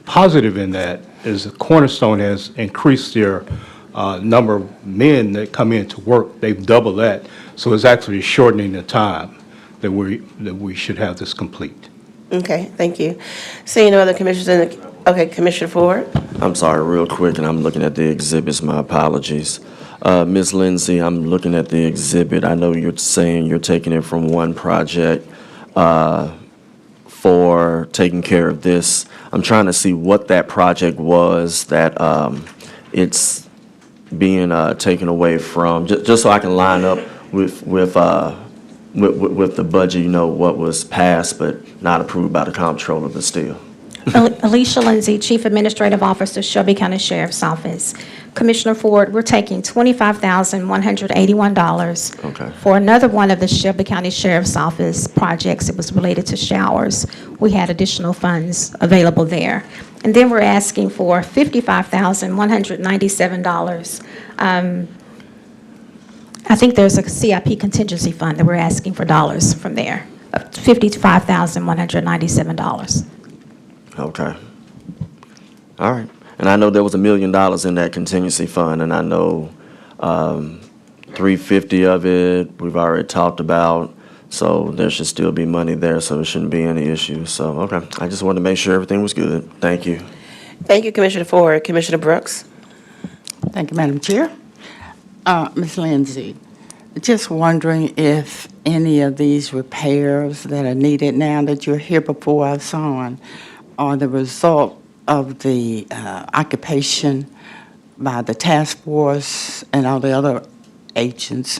positive in that is that Cornerstone has increased their number of men that come in to work. They've doubled that, so it's actually shortening the time that we should have this complete. Okay, thank you. Seeing no other commissioners in the, okay, Commissioner Ford? I'm sorry, real quick, and I'm looking at the exhibits, my apologies. Ms. Lindsay, I'm looking at the exhibit. I know you're saying you're taking it from one project for taking care of this. I'm trying to see what that project was that it's being taken away from, just so I can line up with the budget, you know, what was passed but not approved by the comptroller, but still. Alicia Lindsay, Chief Administrative Officer, Shelby County Sheriff's Office. Commissioner Ford, we're taking $25,181 for another one of the Shelby County Sheriff's Office projects. It was related to showers. We had additional funds available there. And then we're asking for $55,197. I think there's a CIP contingency fund that we're asking for dollars from there, $55,197. Okay. All right. And I know there was $1 million in that contingency fund, and I know 350 of it we've already talked about, so there should still be money there, so there shouldn't be any issues. So, okay. I just wanted to make sure everything was good. Thank you. Thank you, Commissioner Ford. Commissioner Brooks? Thank you, Madam Chair. Ms. Lindsay, just wondering if any of these repairs that are needed now that you're here before us on are the result of the occupation by the task force and all the other agents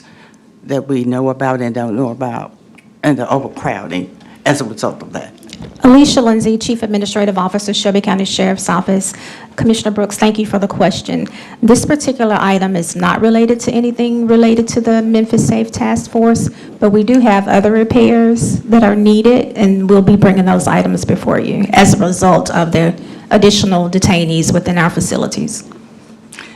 that we know about and don't know about, and the overcrowding as a result of that. Alicia Lindsay, Chief Administrative Officer, Shelby County Sheriff's Office. Commissioner Brooks, thank you for the question. This particular item is not related to anything related to the Memphis Safe Task Force, but we do have other repairs that are needed, and we'll be bringing those items before you as a result of the additional detainees within our facilities.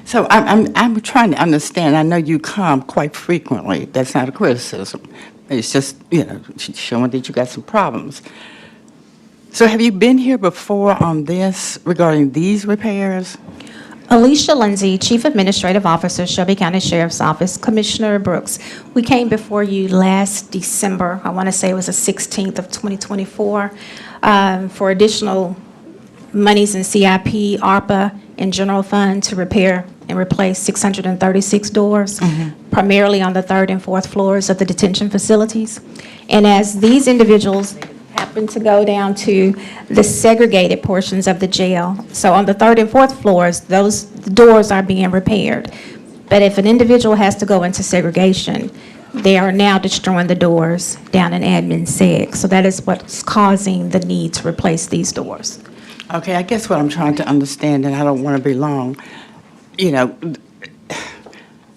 So I'm trying to understand. I know you come quite frequently. That's not a criticism. It's just, you know, showing that you got some problems. So have you been here before on this regarding these repairs? Alicia Lindsay, Chief Administrative Officer, Shelby County Sheriff's Office. Commissioner Brooks, we came before you last December, I want to say it was the 16th of 2024, for additional monies in CIP, ARPA, and general fund to repair and replace 636 doors, primarily on the third and fourth floors of the detention facilities. And as these individuals happen to go down to the segregated portions of the jail, so on the third and fourth floors, those doors are being repaired. But if an individual has to go into segregation, they are now destroying the doors down in admin seg. So that is what's causing the need to replace these doors. Okay, I guess what I'm trying to understand, and I don't want to be long, you know,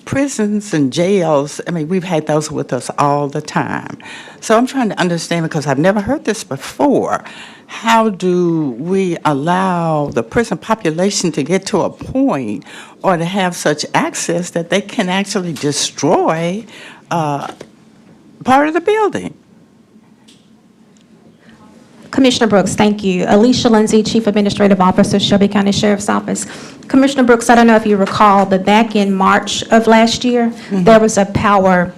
prisons and jails, I mean, we've had those with us all the time. So I'm trying to understand, because I've never heard this before, how do we allow the prison population to get to a point or to have such access that they can actually destroy part of the building? Commissioner Brooks, thank you. Alicia Lindsay, Chief Administrative Officer, Shelby County Sheriff's Office. Commissioner Brooks, I don't know if you recall, but back in March of last year, there was a power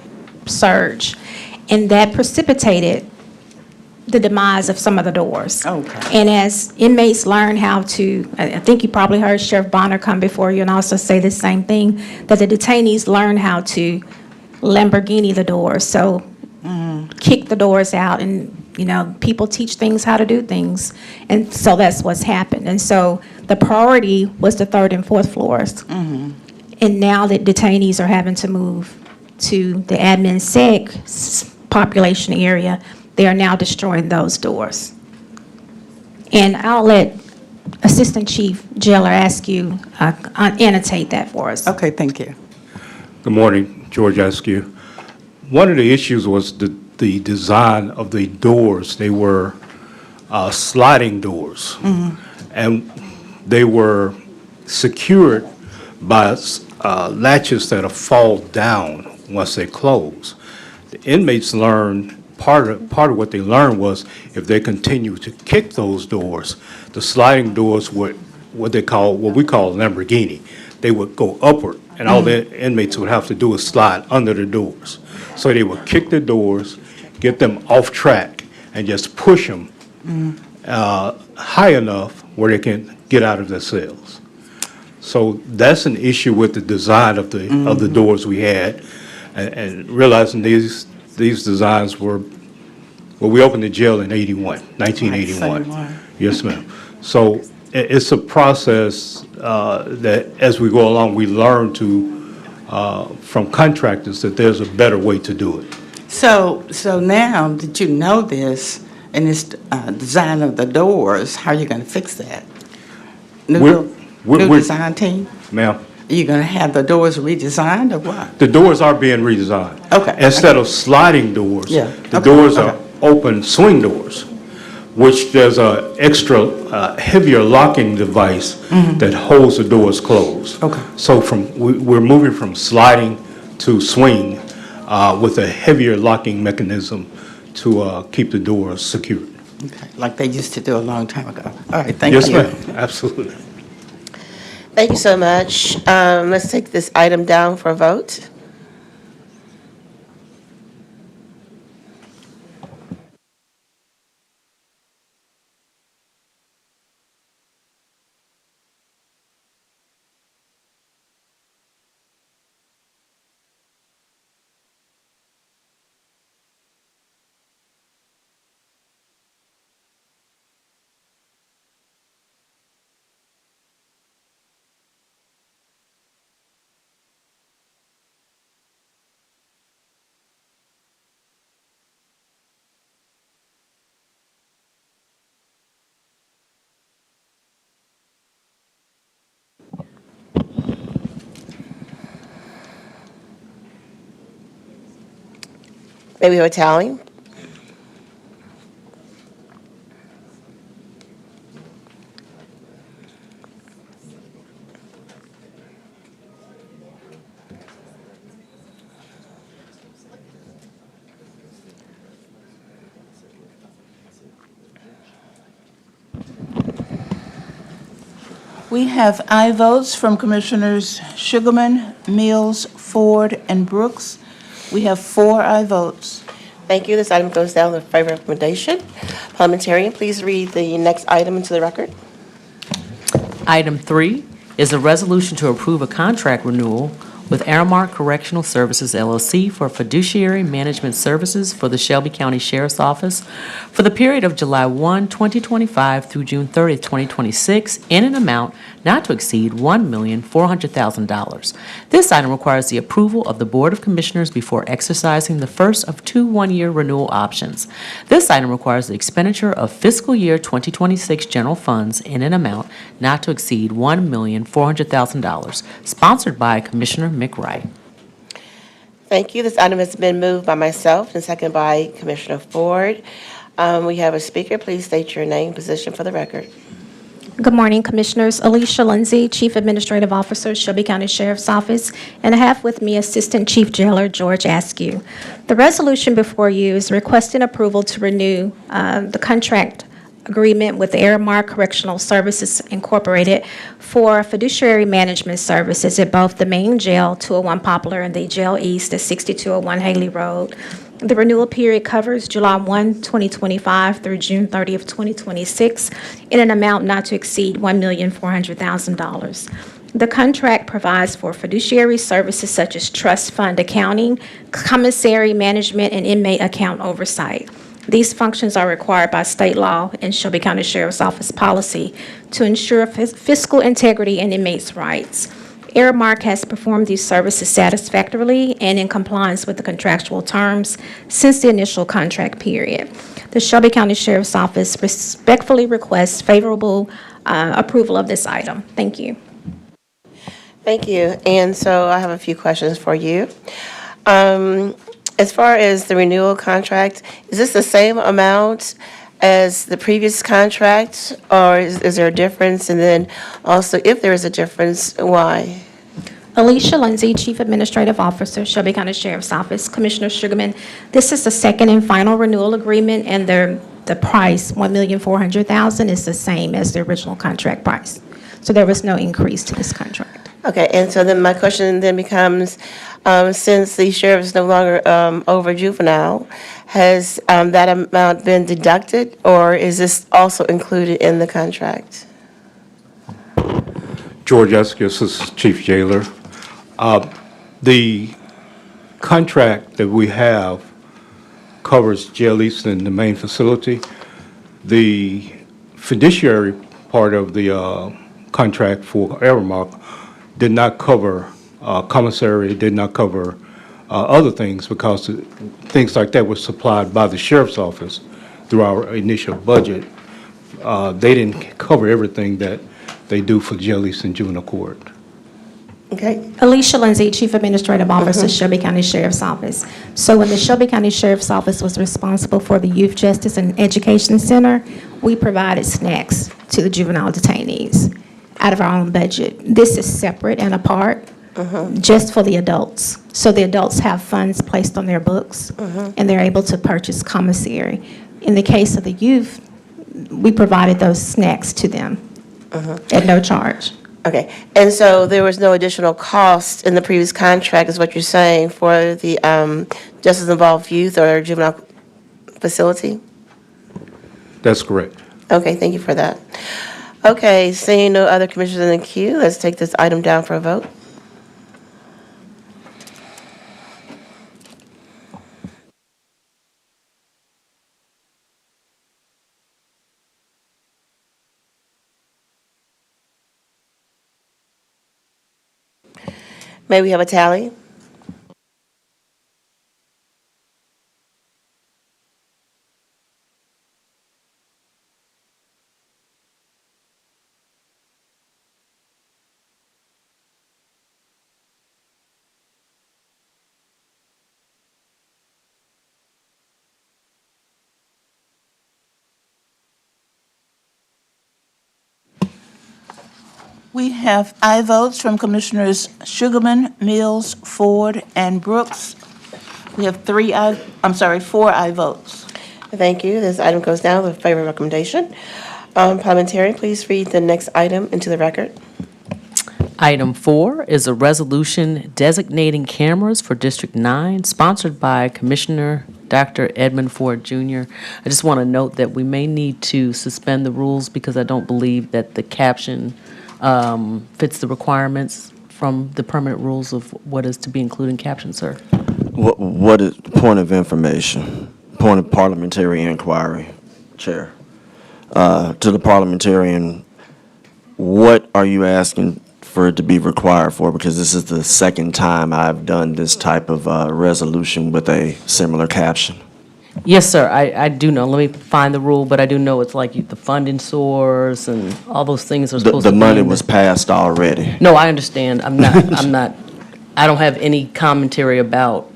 surge, and that precipitated the demise of some of the doors. Okay. And as inmates learn how to, I think you probably heard Sheriff Bonner come before you and also say the same thing, that the detainees learn how to Lamborghini the doors. So kick the doors out, and you know, people teach things how to do things, and so that's what's happened. And so the priority was the third and fourth floors, and now that detainees are having to move to the admin seg population area, they are now destroying those doors. And I'll let Assistant Chief Jailer Askew annotate that for us. Okay, thank you. Good morning, George Askew. One of the issues was the design of the doors. They were sliding doors. And they were secured by latches that fall down once they close. The inmates learned, part of what they learned was if they continue to kick those doors, the sliding doors would, what we call Lamborghini. They would go upward, and all the inmates would have to do is slide under the doors. So they would kick the doors, get them off track, and just push them high enough where they can get out of their cells. So that's an issue with the design of the doors we had, and realizing these designs were, well, we opened the jail in 1981. Yes, ma'am. So it's a process that, as we go along, we learn from contractors that there's a better way to do it. So now that you know this, and this design of the doors, how are you going to fix that? New design team? Ma'am? Are you going to have the doors redesigned or what? The doors are being redesigned. Okay. Instead of sliding doors, the Okay, doors okay. are open swing doors, which there's a extra heavier locking device that holds the doors closed. Okay. So we're moving from sliding to swing with a heavier locking mechanism to keep the doors secured. Okay, like they used to do a long time ago. All right, thank you. Yes, ma'am, absolutely. Thank you so much. Let's take this item down for a vote. May we have a tally? We have aye votes from Commissioners Sugarman, Mills, Ford, and Brooks. We have 4 aye votes. Thank you. This item goes down with favorable recommendation. Parliamentarian, please read the next item into the record. Item 3 is a resolution to approve a contract renewal with Aramark Correctional Services, LLC for fiduciary management services for the Shelby County Sheriff's Office for the period of July 1, 2025 through June 30, 2026, in an amount not to exceed $1,400,000. This item requires the approval of the Board of Commissioners before exercising the first of 2 one-year renewal options. This item requires the expenditure of fiscal year 2026 general funds in an amount not to exceed $1,400,000, sponsored by Commissioner McWright. Thank you. This item has been moved by myself and seconded by Commissioner Ford. We have a speaker. Please state your name, position for the record. Good morning, Commissioners. Alicia Lindsay, Chief Administrative Officer, Shelby County Sheriff's Office, and I have with me Assistant Chief Jailer George Askew. The resolution before you is requesting approval to renew the contract agreement with Aramark Correctional Services Incorporated for fiduciary management services at both the main jail, 201 Poplar, and the Jail East at 6201 Haley Road. The renewal period covers July 1, 2025 through June 30th, 2026, in an amount not to exceed $1,400,000. The contract provides for fiduciary services such as trust fund accounting, commissary management, and inmate account oversight. These functions are required by state law and Shelby County Sheriff's Office policy to ensure fiscal integrity and inmates' rights. Aramark has performed these services satisfactorily and in compliance with the contractual terms since the initial contract period. The Shelby County Sheriff's Office respectfully requests favorable approval of this item. Thank you. Thank you. And so I have a few questions for you. As far as the renewal contract, is this the same amount as the previous contract, or is there a difference? And then also, if there is a difference, why? Alicia Lindsay, Chief Administrative Officer, Shelby County Sheriff's Office. Commissioner Sugarman, this is the second and final renewal agreement, and the price, $1,400,000, is the same as the original contract price. So there was no increase to this contract. Okay, and so then my question then becomes, since the sheriff is no longer over juvenile, has that amount been deducted, or is this also included in the contract? George Eskew, Assistant Chief Jailer. The contract that we have covers jail lease in the main facility. The fiduciary part of the contract for Aramark did not cover commissary, did not cover other things, because things like that were supplied by the sheriff's office through our initial budget. They didn't cover everything that they do for jail lease and juvenile court. Okay. Alicia Lindsay, Chief Administrative Officer, Shelby County Sheriff's Office. So when the Shelby County Sheriff's Office was responsible for the Youth Justice and Education Center, we provided snacks to the juvenile detainees out of our own budget. This is separate and apart, just for the adults. So the adults have funds placed on their books, and they're able to purchase commissary. In the case of the youth, we provided those snacks to them at no charge. Okay, and so there was no additional cost in the previous contract, is what you're saying, for the justice-involved youth or juvenile facility? That's correct. Okay, thank you for that. Okay, seeing no other commissioners in the queue, let's take this item down for a vote. May we have a tally? We have aye votes from Commissioners Sugarman, Mills, Ford, and Brooks. We have four aye votes. Thank you. This item goes down with favor recommendation. Parliamentarian, please read the next item into the record. Item 4 is a resolution designating cameras for District 9, sponsored by Commissioner Dr. Edmund Ford Jr. I just want to note that we may need to suspend the rules because I don't believe that the caption fits the requirements from the permanent rules of what is to be included in caption, sir. What is, point of information, point of parliamentary inquiry, Chair. To the parliamentarian, what are you asking for it to be required for? Because this is the second time I've done this type of resolution with a similar caption. Yes, sir, I do know. Let me find the rule, but I do know it's like the funding source and all those things are supposed to The be. money was passed already. No, I understand. I don't have any commentary about.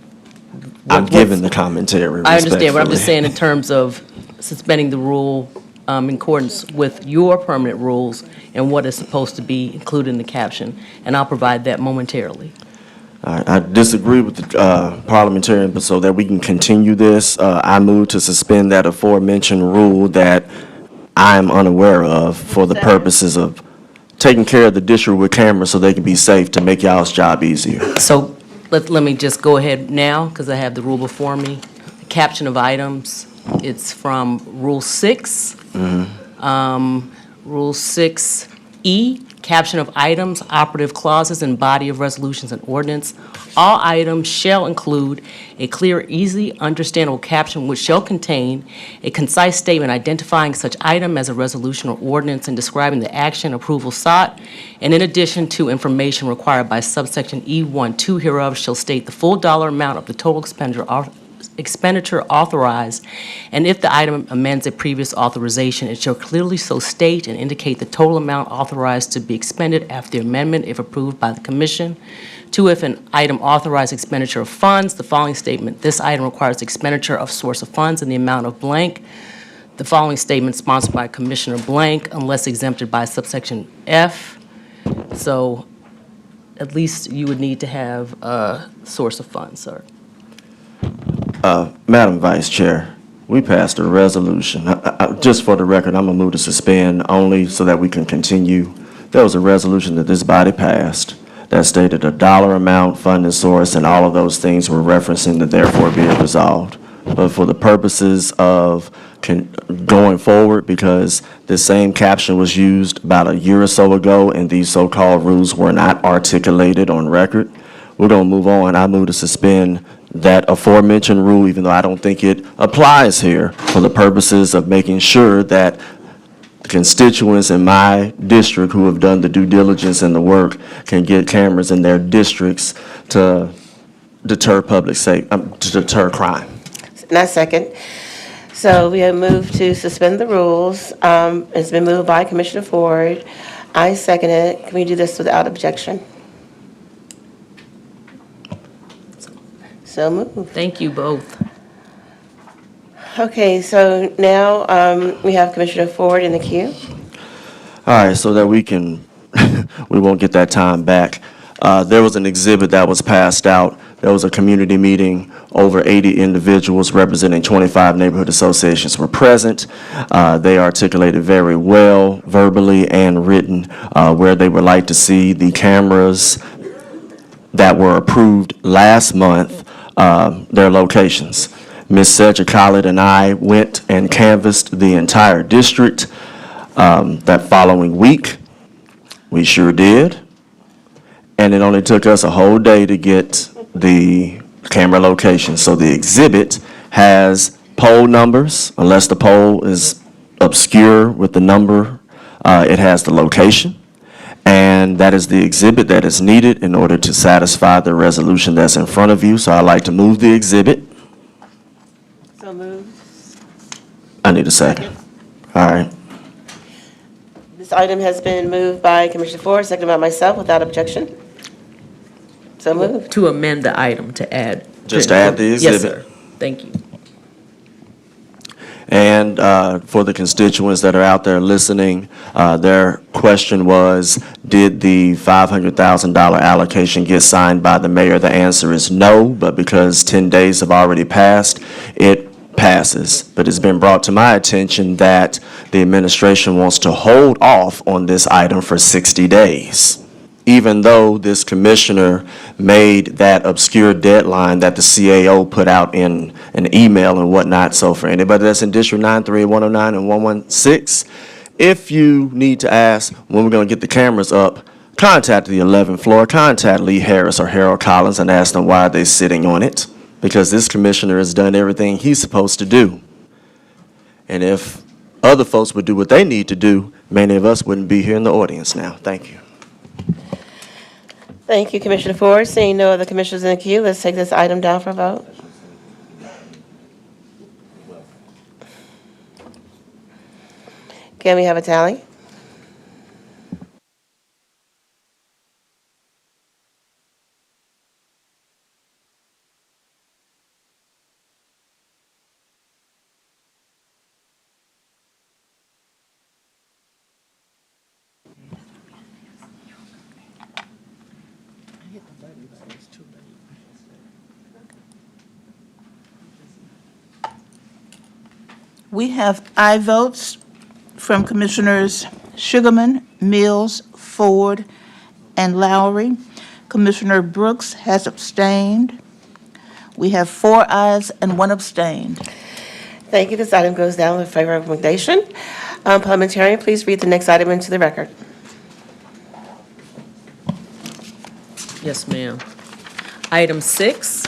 I'm giving the commentary I understand, but I'm just respectfully. saying in terms of suspending the rule in accordance with your permanent rules and what is supposed to be included in the caption, and I'll provide that momentarily. All right, I disagree with the parliamentarian, but so that we can continue this, I move to suspend that aforementioned rule that I'm unaware of for the purposes of taking care of the district with cameras so they can be safe to make y'all's job easier. So let me just go ahead now, because I have the rule before me. The caption of items, it's from Rule 6. Rule 6E, caption of items, operative clauses, and body of resolutions and ordinance. All items shall include a clear, easy, understandable caption which shall contain a concise statement identifying such item as a resolution or ordinance and describing the action approval sought, and in addition to information required by subsection E1, 2 hereof shall state the full dollar amount of the total expenditure expenditure authorized, and if the item amends a previous authorization, it shall clearly so state and indicate the total amount authorized to be expended after the amendment if approved by the commission. 2, if an item authorized expenditure of funds, the following statement, this item requires expenditure of source of funds in the amount of blank. The following statement sponsored by Commissioner blank unless exempted by subsection F. So at least you would need to have a source of funds, sir. Madam Vice Chair, we passed a resolution. Just for the record, I'm going to move to suspend only so that we can continue. There was a resolution that this body passed that stated a dollar amount, funding source, and all of those things were referencing the therefore be it resolved. But for the purposes of going forward, because the same caption was used about a year or so ago and these so-called rules were not articulated on record, we're going to move on. I move to suspend that aforementioned rule, even though I don't think it applies here, for the purposes of making sure that constituents in my district who have done the due diligence and the work can get cameras in their districts to deter to deter crime. And I second. So we have moved to suspend the rules. It's been moved by Commissioner Ford. I second it. Can we do this without objection? So moved. Thank you both. Okay, so now we have Commissioner Ford in the queue. All right, so that we can, we won't get that time back. There was an exhibit that was passed out. There was a community meeting. Over 80 individuals representing 25 neighborhood associations were present. They articulated very well, verbally and written, where they would like to see the cameras that were approved last month, their locations. Ms. Cedric Collett and I went and canvassed the entire district that following week. We sure did. And it only took us a whole day to get the camera location. So the exhibit has poll numbers, unless the poll is obscure with the number, it has the location. And that is the exhibit that is needed in order to satisfy the resolution that's in front of you. So I'd like to move the exhibit. So moved. I need a second. All right. This item has been moved by Commissioner Ford, seconded by myself without objection. So moved. To amend the item, to add. Just to add the exhibit. Yes, sir. Thank you. And for the constituents that are out there listening, their question was, did the $500,000 allocation get signed by the mayor? The answer is no, but because 10 days have already passed, it passes. But it's been brought to my attention that the administration wants to hold off on this item for 60 days. Even though this commissioner made that obscure deadline that the CAO put out in an email and whatnot. So for anybody that's in District 93, 109, and 116, if you need to ask when we're going to get the cameras up, contact the 11th floor, contact Lee Harris or Harold Collins and ask them why they're sitting on it, because this commissioner has done everything he's supposed to do. And if other folks would do what they need to do, many of us wouldn't be here in the audience now. Thank you. Thank you, Commissioner Ford. Seeing no other commissioners in the queue, let's take this item down for a vote. Can we have a tally? We have aye votes from Commissioners Sugarman, Mills, Ford, and Lowry. Commissioner Brooks has abstained. We have 4 ayes and 1 abstained. Thank you. This item goes down with favorable recommendation. Parliamentarian, please read the next item into the record. Yes, ma'am. Item 6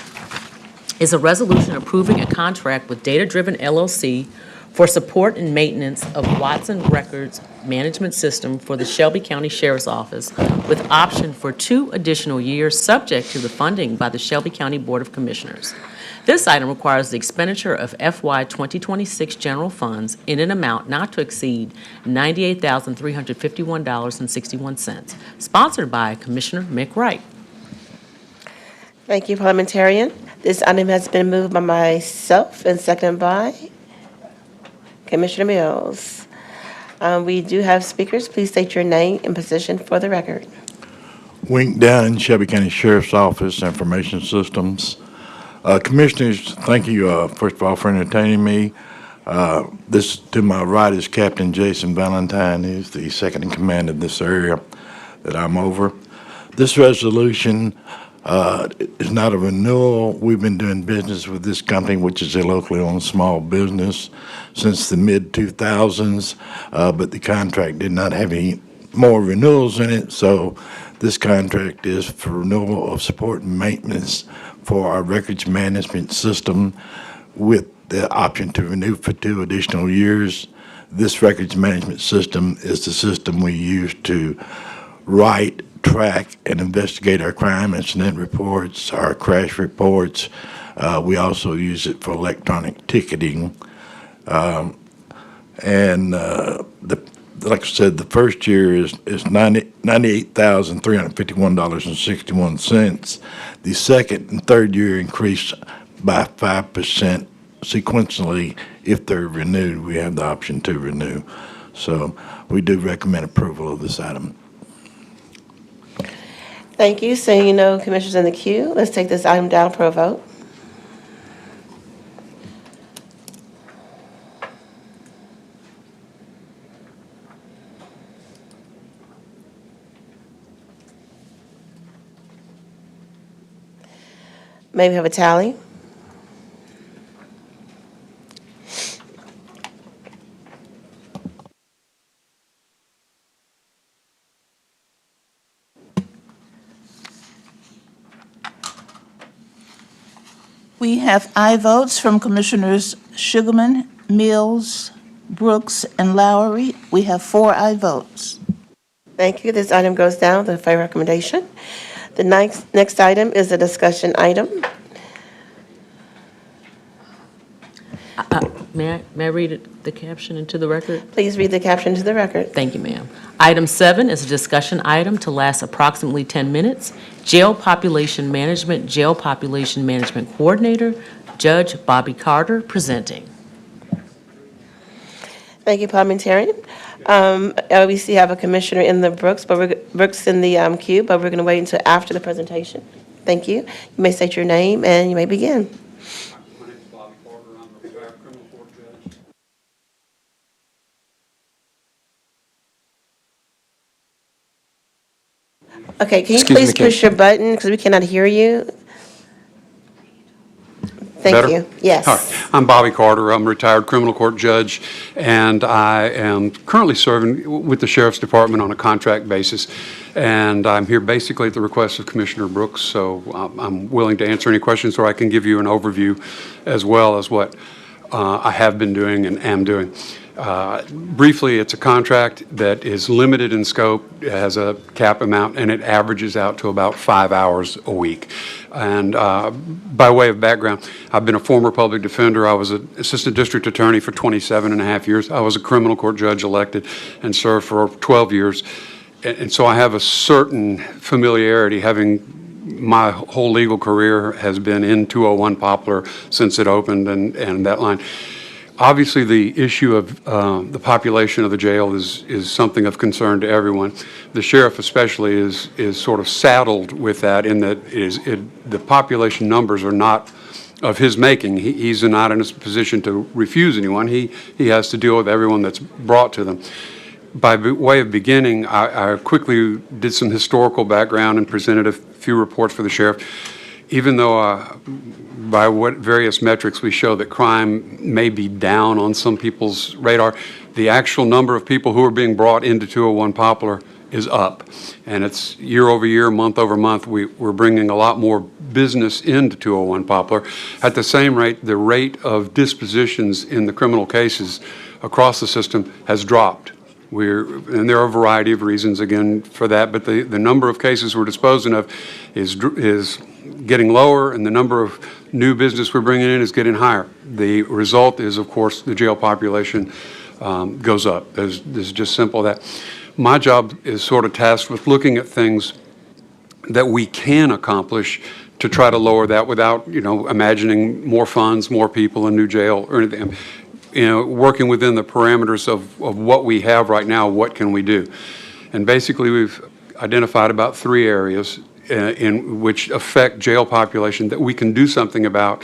is a resolution approving a contract with Data Driven LLC for support and maintenance of Watson Records Management System for the Shelby County Sheriff's Office with option for 2 additional years subject to the funding by the Shelby County Board of Commissioners. This item requires the expenditure of FY 2026 general funds in an amount not to exceed $98,351.61, sponsored by Commissioner Mick Wright. Thank you, parliamentarian. This item has been moved by myself and seconded by Commissioner Mills. We do have speakers. Please state your name and position for the record. Wink Down, Shelby County Sheriff's Office, Information Systems. Commissioners, thank you, first of all, for entertaining me. This, to my right, is Captain Jason Valentine. He's the second in command of this area that I'm over. This resolution is not a renewal. We've been doing business with this company, which is a locally owned small business, since the mid-2000s, but the contract did not have any more renewals in it, so this contract is for renewal of support and maintenance for our records management system with the option to renew for 2 additional years. This records management system is the system we use to write, track, and investigate our crime incident reports, our crash reports. We also use it for electronic ticketing. Like I said, the first year is $98,351.61. The second and third year increase by 5% sequentially. If they're renewed, we have the option to renew. So we do recommend approval of this item. Thank you. Seeing no commissioners in the queue, let's take this item down for a vote. May we have a tally? We have aye votes from Commissioners Sugarman, Mills, Brooks, and Lowry. We have 4 aye votes. Thank you. This item goes down to the favor recommendation. The next item is a discussion item. May I read the caption into the record? Please read the caption to the record. Thank you, ma'am. Item 7 is a discussion item to last approximately 10 minutes. Jail Population Management Coordinator, Judge Bobby Carter, presenting. Thank you, parliamentarian. We see have a commissioner in the Brooks in the queue, but we're going to wait until after the presentation. Thank you. You may state your name and you may begin. My name is Bobby Carter. I'm a retired criminal court judge. Okay, can you Excuse me, please push your button because we cannot hear you? Thank Better? you. Yes. All right. I'm Bobby Carter. I'm a retired criminal court judge, and I am currently serving with the Sheriff's Department on a contract basis. And I'm here basically at the request of Commissioner Brooks, so I'm willing to answer any questions, or I can give you an overview as well as what I have been doing and am doing. Briefly, it's a contract that is limited in scope, it has a cap amount, and it averages out to about 5 hours a week. And by way of background, I've been a former public defender. I was an assistant district attorney for 27 and a half years. I was a criminal court judge elected and served for 12 years. And so I have a certain familiarity, having my whole legal career has been in 201 Poplar since it opened and that line. Obviously, the issue of the population of the jail is something of concern to everyone. The sheriff especially is sort of saddled with that in that the population numbers are not of his making. He's not in a position to refuse anyone. He has to deal with everyone that's brought to them. By way of beginning, I quickly did some historical background and presented a few reports for the sheriff. Even though by what various metrics we show that crime may be down on some people's radar, the actual number of people who are being brought into 201 Poplar is up. And it's year over year, month over month, we're bringing a lot more business into 201 Poplar. At the same rate, the rate of dispositions in the criminal cases across the system has dropped. And there are a variety of reasons, again, for that, but the number of cases we're disposing of is getting lower, and the number of new business we're bringing in is getting higher. The result is, of course, the jail population goes up. It's just simple that. My job is sort of tasked with looking at things that we can accomplish to try to lower that without, imagining more funds, more people, a new jail, or anything. Working within the parameters of what we have right now, what can we do? And basically, we've identified about 3 areas in which affect jail population that we can do something about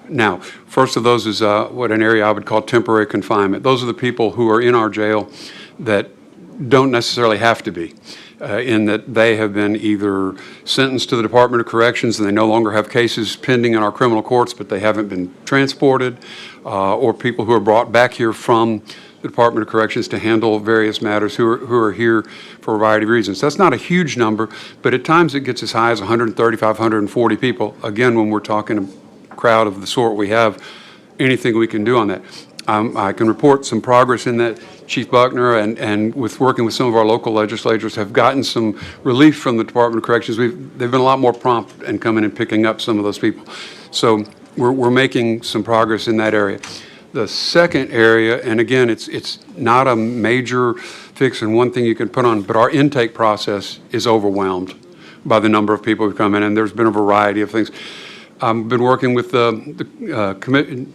now. First of those is what an area I would call temporary confinement. Those are the people who are in our jail that don't necessarily have to be, in that they have been either sentenced to the Department of Corrections and they no longer have cases pending in our criminal courts, but they haven't been transported, or people who are brought back here from the Department of Corrections to handle various matters who are here for a variety of reasons. That's not a huge number, but at times it gets as high as 135, 140 people. Again, when we're talking a crowd of the sort we have, anything we can do on that. I can report some progress in that. Chief Buckner and with working with some of our local legislators have gotten some relief from the Department of Corrections. They've been a lot more prompt in coming and picking up some of those people. So we're making some progress in that area. The second area, and again, it's not a major fix and one thing you can put on, but our intake process is overwhelmed by the number of people who come in, and there's been a variety of things. I've been working with the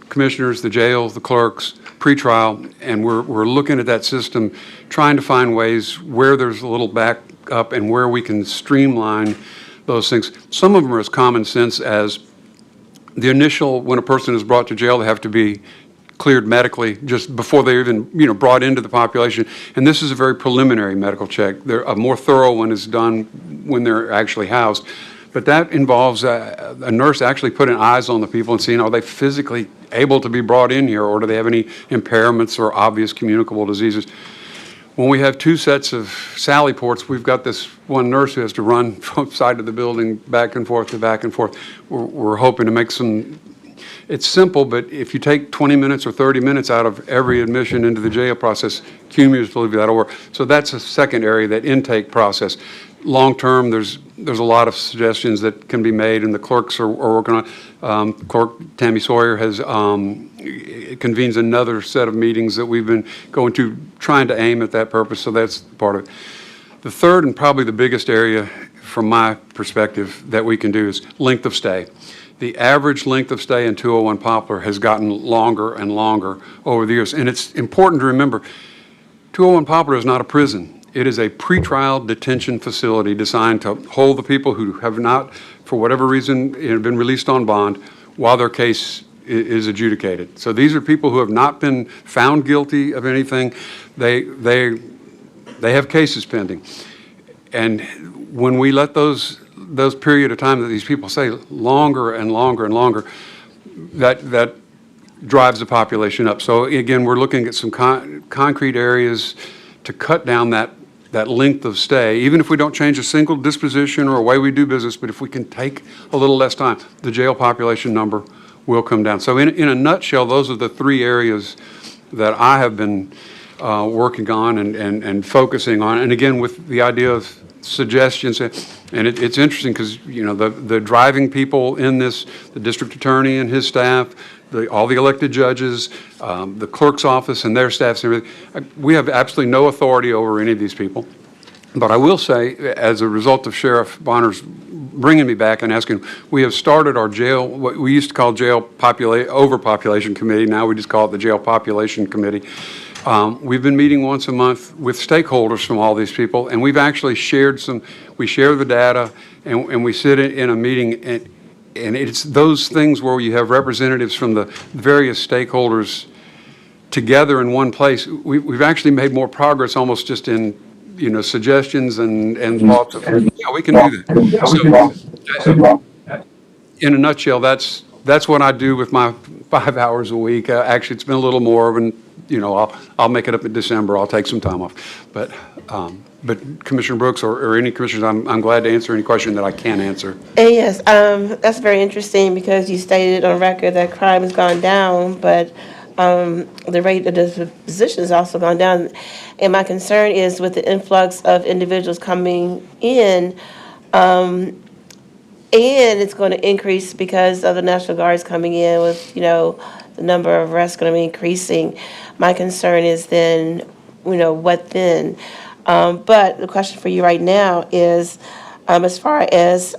commissioners, the jails, the clerks, pretrial, and we're looking at that system, trying to find ways where there's a little back up and where we can streamline those things. Some of them are as common sense as the initial, when a person is brought to jail, they have to be cleared medically just before they're even, brought into the population. And this is a very preliminary medical check. A more thorough one is done when they're actually housed. But that involves a nurse actually putting eyes on the people and seeing, are they physically able to be brought in here, or do they have any impairments or obvious communicable diseases? When we have 2 sets of Sally ports, we've got this one nurse who has to run from side of the building back and forth to back and forth. We're hoping to make some, it's simple, but if you take 20 minutes or 30 minutes out of every admission into the jail process, cumulatively that'll work. So that's a second area, that intake process. Long-term, there's a lot of suggestions that can be made, and the clerks are working on. Clerk Tammy Sawyer has convenes another set of meetings that we've been going to, trying to aim at that purpose, so that's part of it. The third and probably the biggest area from my perspective that we can do is length of stay. The average length of stay in 201 Poplar has gotten longer and longer over the years, and it's important to remember, 201 Poplar is not a prison. It is a pretrial detention facility designed to hold the people who have not, for whatever reason, been released on bond while their case is adjudicated. So these are people who have not been found guilty of anything. They have cases pending. And when we let those period of time that these people say longer and longer and longer, that drives the population up. So again, we're looking at some concrete areas to cut down that length of stay, even if we don't change a single disposition or a way we do business, but if we can take a little less time, the jail population number will come down. So in a nutshell, those are the 3 areas that I have been working on and focusing on. And again, with the idea of suggestions, and it's interesting because, the driving people in this, the district attorney and his staff, all the elected judges, the clerk's office and their staffs and everything. We have absolutely no authority over any of these people. But I will say, as a result of Sheriff Bonner's bringing me back and asking, we have started our jail, what we used to call jail overpopulation committee. Now we just call it the jail population committee. We've been meeting once a month with stakeholders from all these people, and we've actually we share the data, and we sit in a meeting, and it's those things where you have representatives from the various stakeholders together in one place. We've actually made more progress almost just in, suggestions and thoughts. Yeah, we can do that. So, in a nutshell, that's what I do with my 5 hours a week. Actually, it's been a little more, and I'll make it up in December. I'll take some time off. But Commissioner Brooks or any commissioners, I'm glad to answer any question that I can answer. Yes, that's very interesting because you stated on record that crime has gone down, but the rate of the position has also gone down. And my concern is with the influx of individuals coming in, and it's going to increase because of the National Guards coming in with, the number of arrests going to be increasing. My concern is then, what then? But the question for you right now is, as far as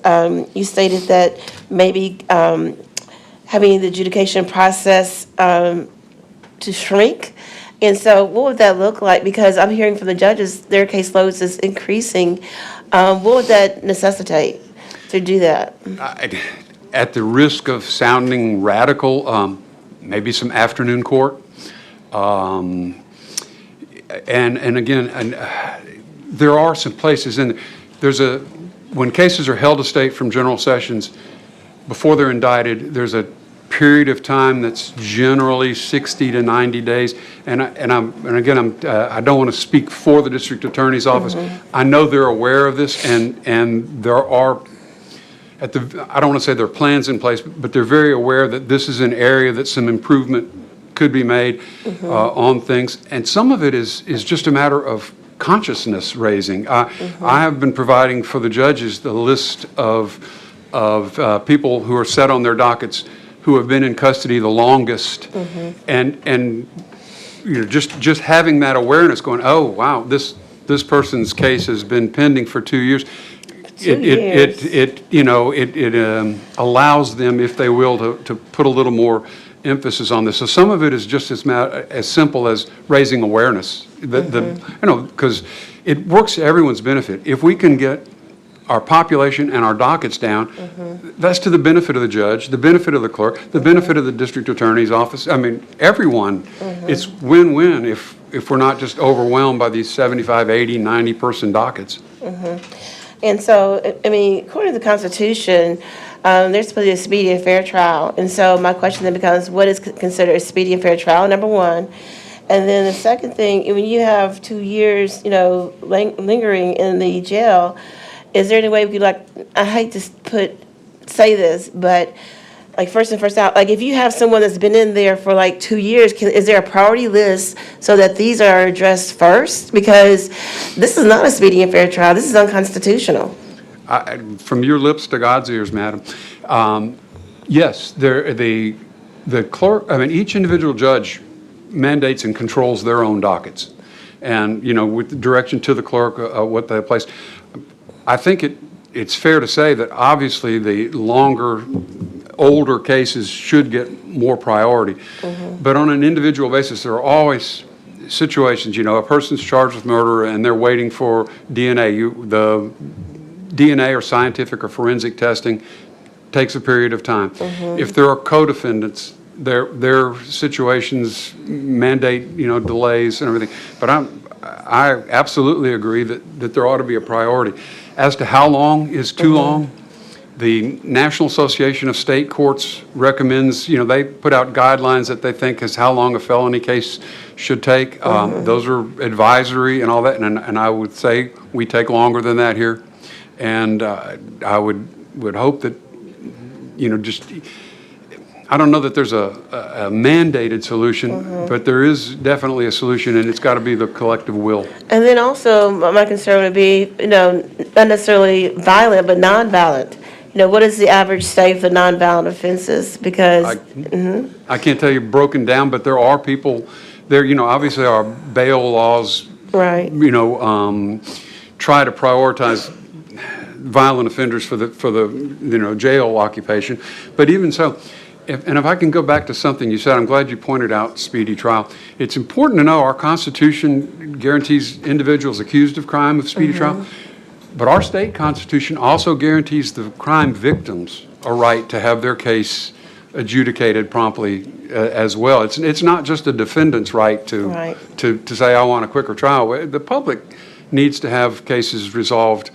you stated that maybe having the adjudication process to shrink. And so what would that look like? Because I'm hearing from the judges, their caseloads is increasing. What would that necessitate to do that? At the risk of sounding radical, maybe some afternoon court. And again, there are some places in there. When cases are held to state from general sessions, before they're indicted, there's a period of time that's generally 60 to 90 days. And again, I don't want to speak for the district attorney's office. I know they're aware of this, and there are, I don't want to say there are plans in place, but they're very aware that this is an area that some improvement could be made on things. And some of it is just a matter of consciousness raising. I have been providing for the judges the list of people who are set on their dockets who have been in custody the longest, and just having that awareness, going, oh wow, this person's case has been pending for 2 years. It allows them, if they will, to put a little more emphasis on this. So some of it is just as simple as raising awareness. Because it works to everyone's benefit. If we can get our population and our dockets down, that's to the benefit of the judge, the benefit of the clerk, the benefit of the district attorney's office. I mean, everyone. It's win-win if we're not just overwhelmed by these 75, 80, 90-person dockets. And so, according to the Constitution, there's supposed to be a speedy and fair trial. And so my question then becomes, what is considered a speedy and fair trial, number one? And then the second thing, when you have 2 years, lingering in the jail, is there any way we could, I hate to say this, but like first in, first out, like if you have someone that's been in there for like 2 years, is there a priority list so that these are addressed first? Because this is not a speedy and fair trial. This is unconstitutional. From your lips to God's ears, madam. Yes, the clerk, each individual judge mandates and controls their own dockets. And, with the direction to the clerk, what they place. I think it's fair to say that obviously the older cases should get more priority. But on an individual basis, there are always situations, a person's charged with murder and they're waiting for DNA. The DNA or scientific or forensic testing takes a period of time. If there are co-defendants, their situations mandate, delays and everything. But I absolutely agree that there ought to be a priority. As to how long is too long, the National Association of State Courts recommends, they put out guidelines that they think is how long a felony case should take. Those are advisory and all that, and I would say we take longer than that here. And I would hope that, I don't know that there's a mandated solution, but there is definitely a solution, and it's got to be the collective will. And then also, my concern would be, not necessarily violent, but nonviolent. What is the average stay for nonviolent offenses? Because I can't tell you broken down, but there are people there. Obviously, our bail laws, right? Try to prioritize violent offenders for the jail occupation, but even so. If I can go back to something you said, I'm glad you pointed out speedy trial. It's important to know our Constitution guarantees individuals accused of crime of speedy trial, but our state Constitution also guarantees the crime victims a right to have their case adjudicated promptly as well. It's not just a defendant's right to say, I want a quicker trial. The public needs to have cases resolved,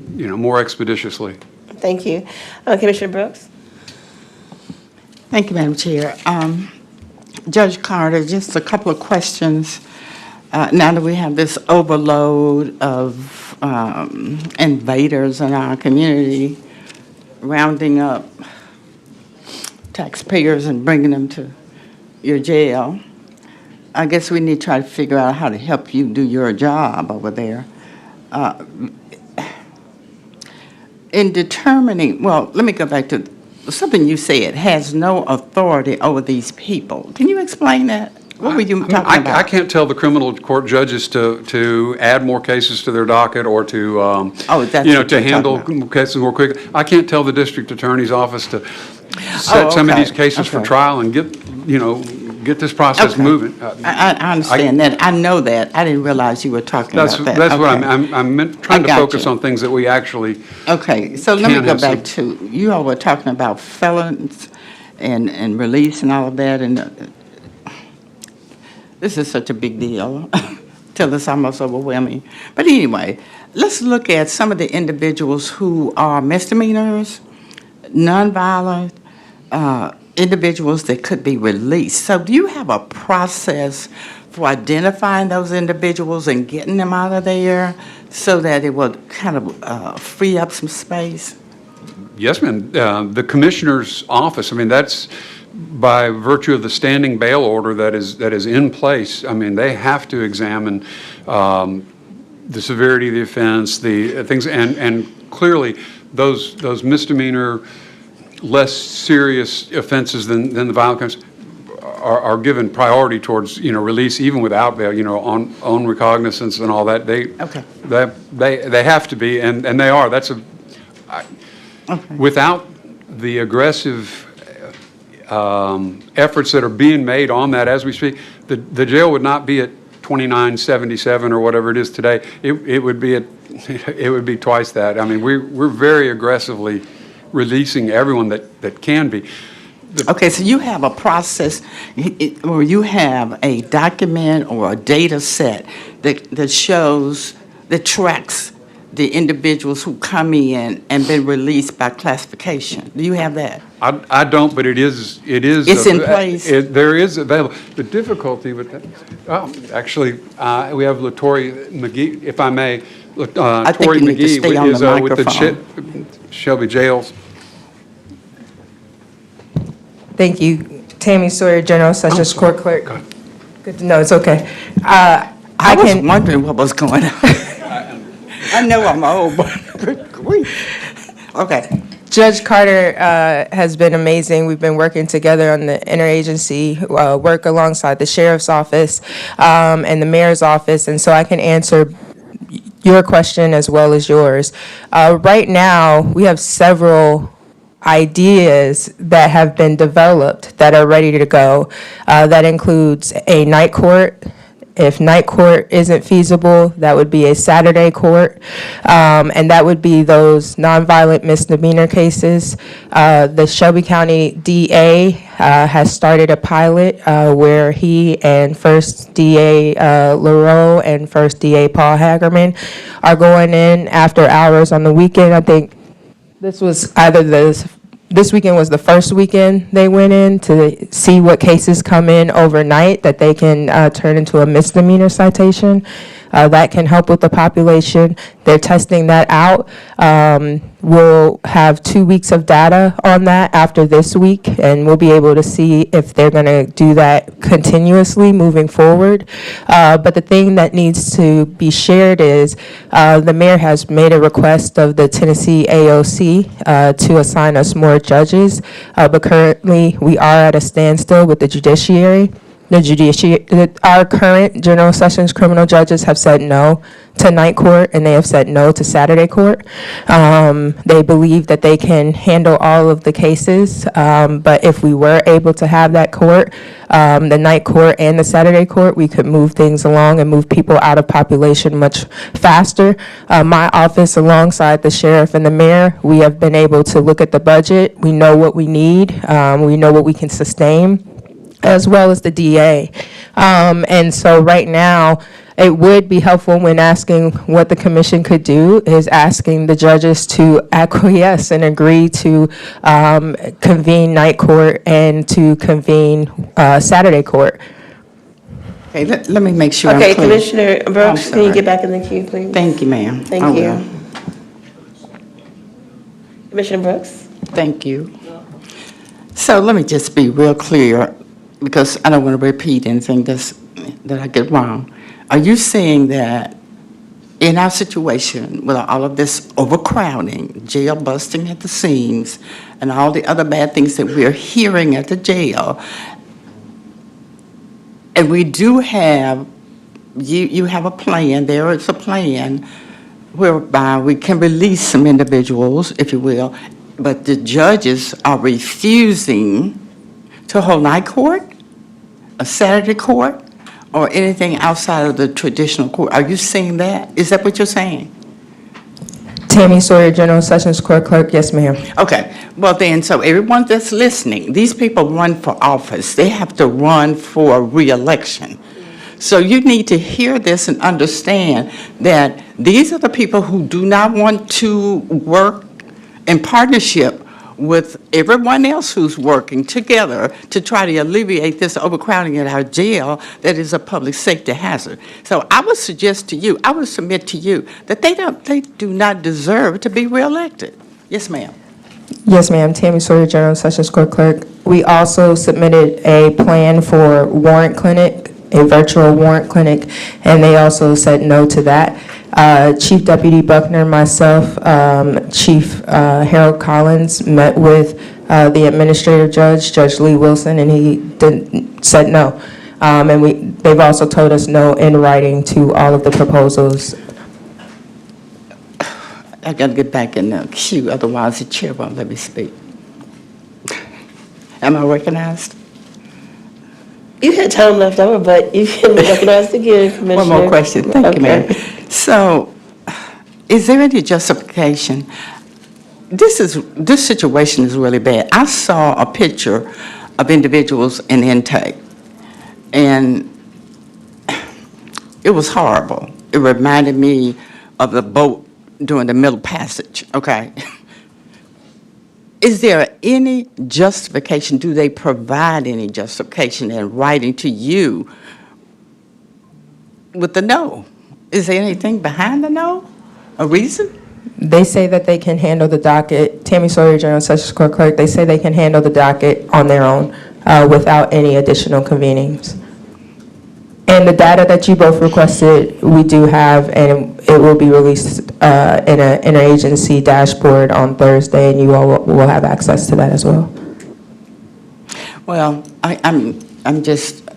more expeditiously. Thank you. Commissioner Brooks? Thank you, Madam Chair. Judge Carter, just a couple of questions. Now that we have this overload of invaders in our community, rounding up taxpayers and bringing them to your jail. I guess we need to try to figure out how to help you do your job over there. In determining, well, let me go back to something you said, has no authority over these people. Can you explain that? What were you talking about? I can't tell the criminal court judges to add more cases to their docket or to, that's you know, what to you're handle talking cases more quickly. I can't tell the district attorney's office to set some of okay, these cases for okay. trial and get, you know, get this process Okay. moving. I understand that. I know that. I didn't realize you were talking about that. That's what Okay. I'm trying to got focus you. on things that we actually Okay, so let me can go have some- back to, you all were talking about felons and release and all of that, and this is such a big deal till it's almost overwhelming. But anyway, let's look at some of the individuals who are misdemeanors, nonviolent, individuals that could be released. So do you have a process for identifying those individuals and getting them out of there so that it will kind of free up some space? Yes, ma'am. The commissioner's office, I mean, that's by virtue of the standing bail order that is in place. I mean, they have to examine the severity of the offense, the things, and clearly those misdemeanor, less serious offenses than the violent crimes are given priority towards, you know, release even without bail, you know, on recognizance and all that. They have to be, and they are. That's without the aggressive efforts that are being made on that as we speak, the jail would not be at 2977 or whatever it is today. It would be twice that. I mean, we're very aggressively releasing everyone that can be. Okay, so you have a process, or you have a document or a data set that shows, that tracks the individuals who come in and been released by classification. Do you have that? I don't, but it is. It's in place? There is available. The difficulty with that, actually, we have LaTory McGee, if I may. I think Tory you need to McGee stay on is the with the microphone. Shelby jails. Thank you. Tammy Sawyer, General Sessions Court Clerk. Good to know, it's okay. I was wondering what was going on. I know I'm old, but okay. Judge Carter has been amazing. We've been working together on the interagency work alongside the sheriff's office and the mayor's office, and so I can answer your question as well as yours. Right now, we have several ideas that have been developed that are ready to go. That includes a night court. If night court isn't feasible, that would be a Saturday court, and that would be those nonviolent misdemeanor cases. The Shelby County DA has started a pilot where he and First DA LaRoe and First DA Paul Hagerman are going in after hours on the weekend. I think this was this weekend was the first weekend they went in to see what cases come in overnight that they can turn into a misdemeanor citation. That can help with the population. They're testing that out. We'll have 2 weeks of data on that after this week, and we'll be able to see if they're going to do that continuously moving forward. But the thing that needs to be shared is the mayor has made a request of the Tennessee AOC to assign us more judges, but currently we are at a standstill with the judiciary. Our current General Sessions criminal judges have said no to night court, and they have said no to Saturday court. They believe that they can handle all of the cases, but if we were able to have that court, the night court and the Saturday court, we could move things along and move people out of population much faster. My office, alongside the sheriff and the mayor, we have been able to look at the budget. We know what we need. We know what we can sustain, as well as the DA. And so right now, it would be helpful when asking what the commission could do is asking the judges to acquiesce and agree to convene night court and to convene Saturday court. Okay, let me make sure I'm Okay, clear. Commissioner Brooks, I'm can you sorry. get back in the queue, please? Thank you, ma'am. I Thank will. you. Commissioner Brooks? Thank you. So let me just be real clear. because I don't want to repeat anything that I get wrong. Are you saying that in our situation with all of this overcrowding, jail busting at the seams, and all the other bad things that we're hearing at the jail, and we do have, you have a plan, there is a plan whereby we can release some individuals, if you will, but the judges are refusing to hold night court, a Saturday court, or anything outside of the traditional court? Are you saying that? Is that what you're saying? Tammy Sawyer, General Sessions Court Clerk. Yes, ma'am. Okay, well then, so everyone that's listening, these people run for office. They have to run for re-election. So you need to hear this and understand that these are the people who do not want to work in partnership with everyone else who's working together to try to alleviate this overcrowding at our jail that is a public safety hazard. So I would suggest to you, I would submit to you that they do not deserve to be reelected. Yes, ma'am. Yes, ma'am. Tammy Sawyer, General Sessions Court Clerk. We also submitted a plan for warrant clinic, a virtual warrant clinic, and they also said no to that. Chief Deputy Buckner, myself, Chief Harold Collins met with the administrative judge, Judge Lee Wilson, and he said no. And they've also told us no in writing to all of the proposals. I got to get back in the queue, otherwise the chair won't let me speak. Am I recognized? You had time left over, but you can be recognized again, Commissioner. One more question. Thank you, Okay. ma'am. So, is there any justification? This situation is really bad. I saw a picture of individuals in intake, and it was horrible. It reminded me of the boat during the Middle Passage, okay? Is there any justification? Do they provide any justification in writing to you with the no? Is there anything behind the no? A reason? They say that they can handle the docket. Tammy Sawyer, General Sessions Court Clerk, they say they can handle the docket on their own without any additional convenings. And the data that you both requested, we do have, and it will be released in an interagency dashboard on Thursday, and you all will have access to that as well. Well, I'm just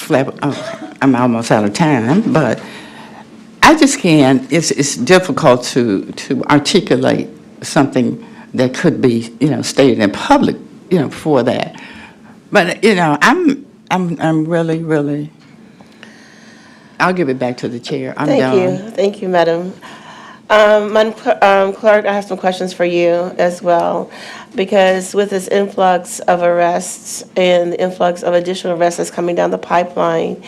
I'm almost out of time, but I just can't. It's difficult to articulate something that could be stated in public for that. But I'm really. I'll give it back to the chair. I'm done. Thank you, Madam. Madam Clerk, I have some questions for you as well, because with this influx of arrests and the influx of additional arrests that's coming down the pipeline,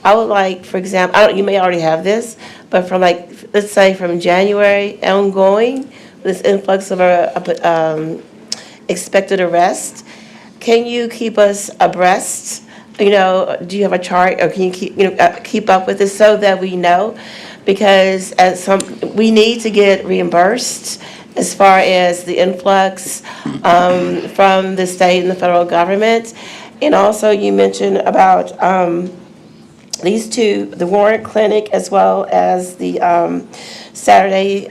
I would like, for example, you may already have this, but from let's say from January ongoing, this influx of expected arrests, can you keep us abreast? Do you have a chart, or can you keep up with it so that we know? Because we need to get reimbursed as far as the influx from the state and the federal government. And also, you mentioned about these two, the warrant clinic as well as the Saturday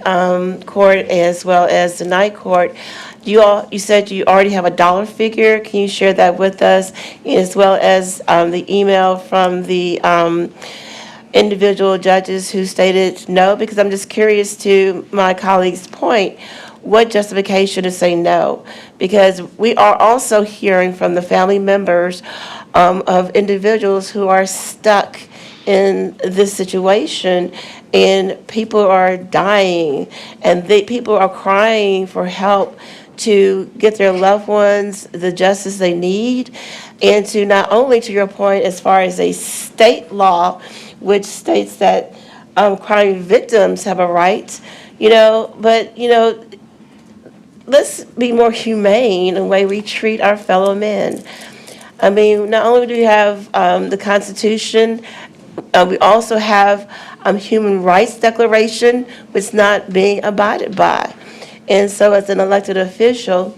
court as well as the night court. You said you already have a dollar figure. Can you share that with us, as well as the email from the individual judges who stated no? Because I'm just curious, to my colleague's point, what justification to say no? Because we are also hearing from the family members of individuals who are stuck in this situation, and people are dying, and people are crying for help to get their loved ones the justice they need, and to not only, to your point, as far as a state law, which states that crime victims have a right, but, let's be more humane in the way we treat our fellow men. I mean, not only do we have the Constitution, we also have Human Rights Declaration, which is not being abided by. And so as an elected official,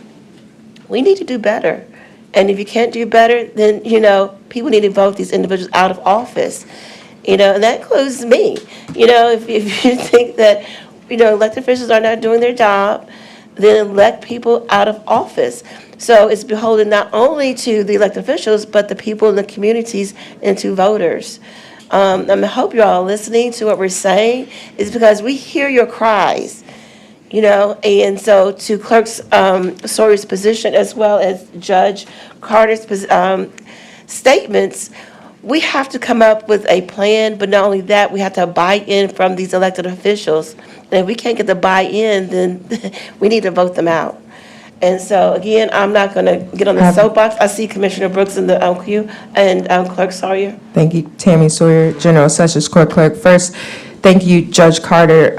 we need to do better. And if you can't do better, then, people need to vote these individuals out of office. And that includes me. If you think that, elected officials are not doing their job, then elect people out of office. So it's beholden not only to the elected officials, but the people in the communities and to voters. I hope you're all listening to what we're saying. It's because we hear your cries, and so to Clerk Sawyer's position as well as Judge Carter's statements, we have to come up with a plan, but not only that, we have to have buy-in from these elected officials. And if we can't get the buy-in, then we need to vote them out. And so, again, I'm not going to get on the soapbox. I see Commissioner Brooks in the queue, and Clerk Sawyer. Thank you, Tammy Sawyer, General Sessions Court Clerk. First, thank you, Judge Carter.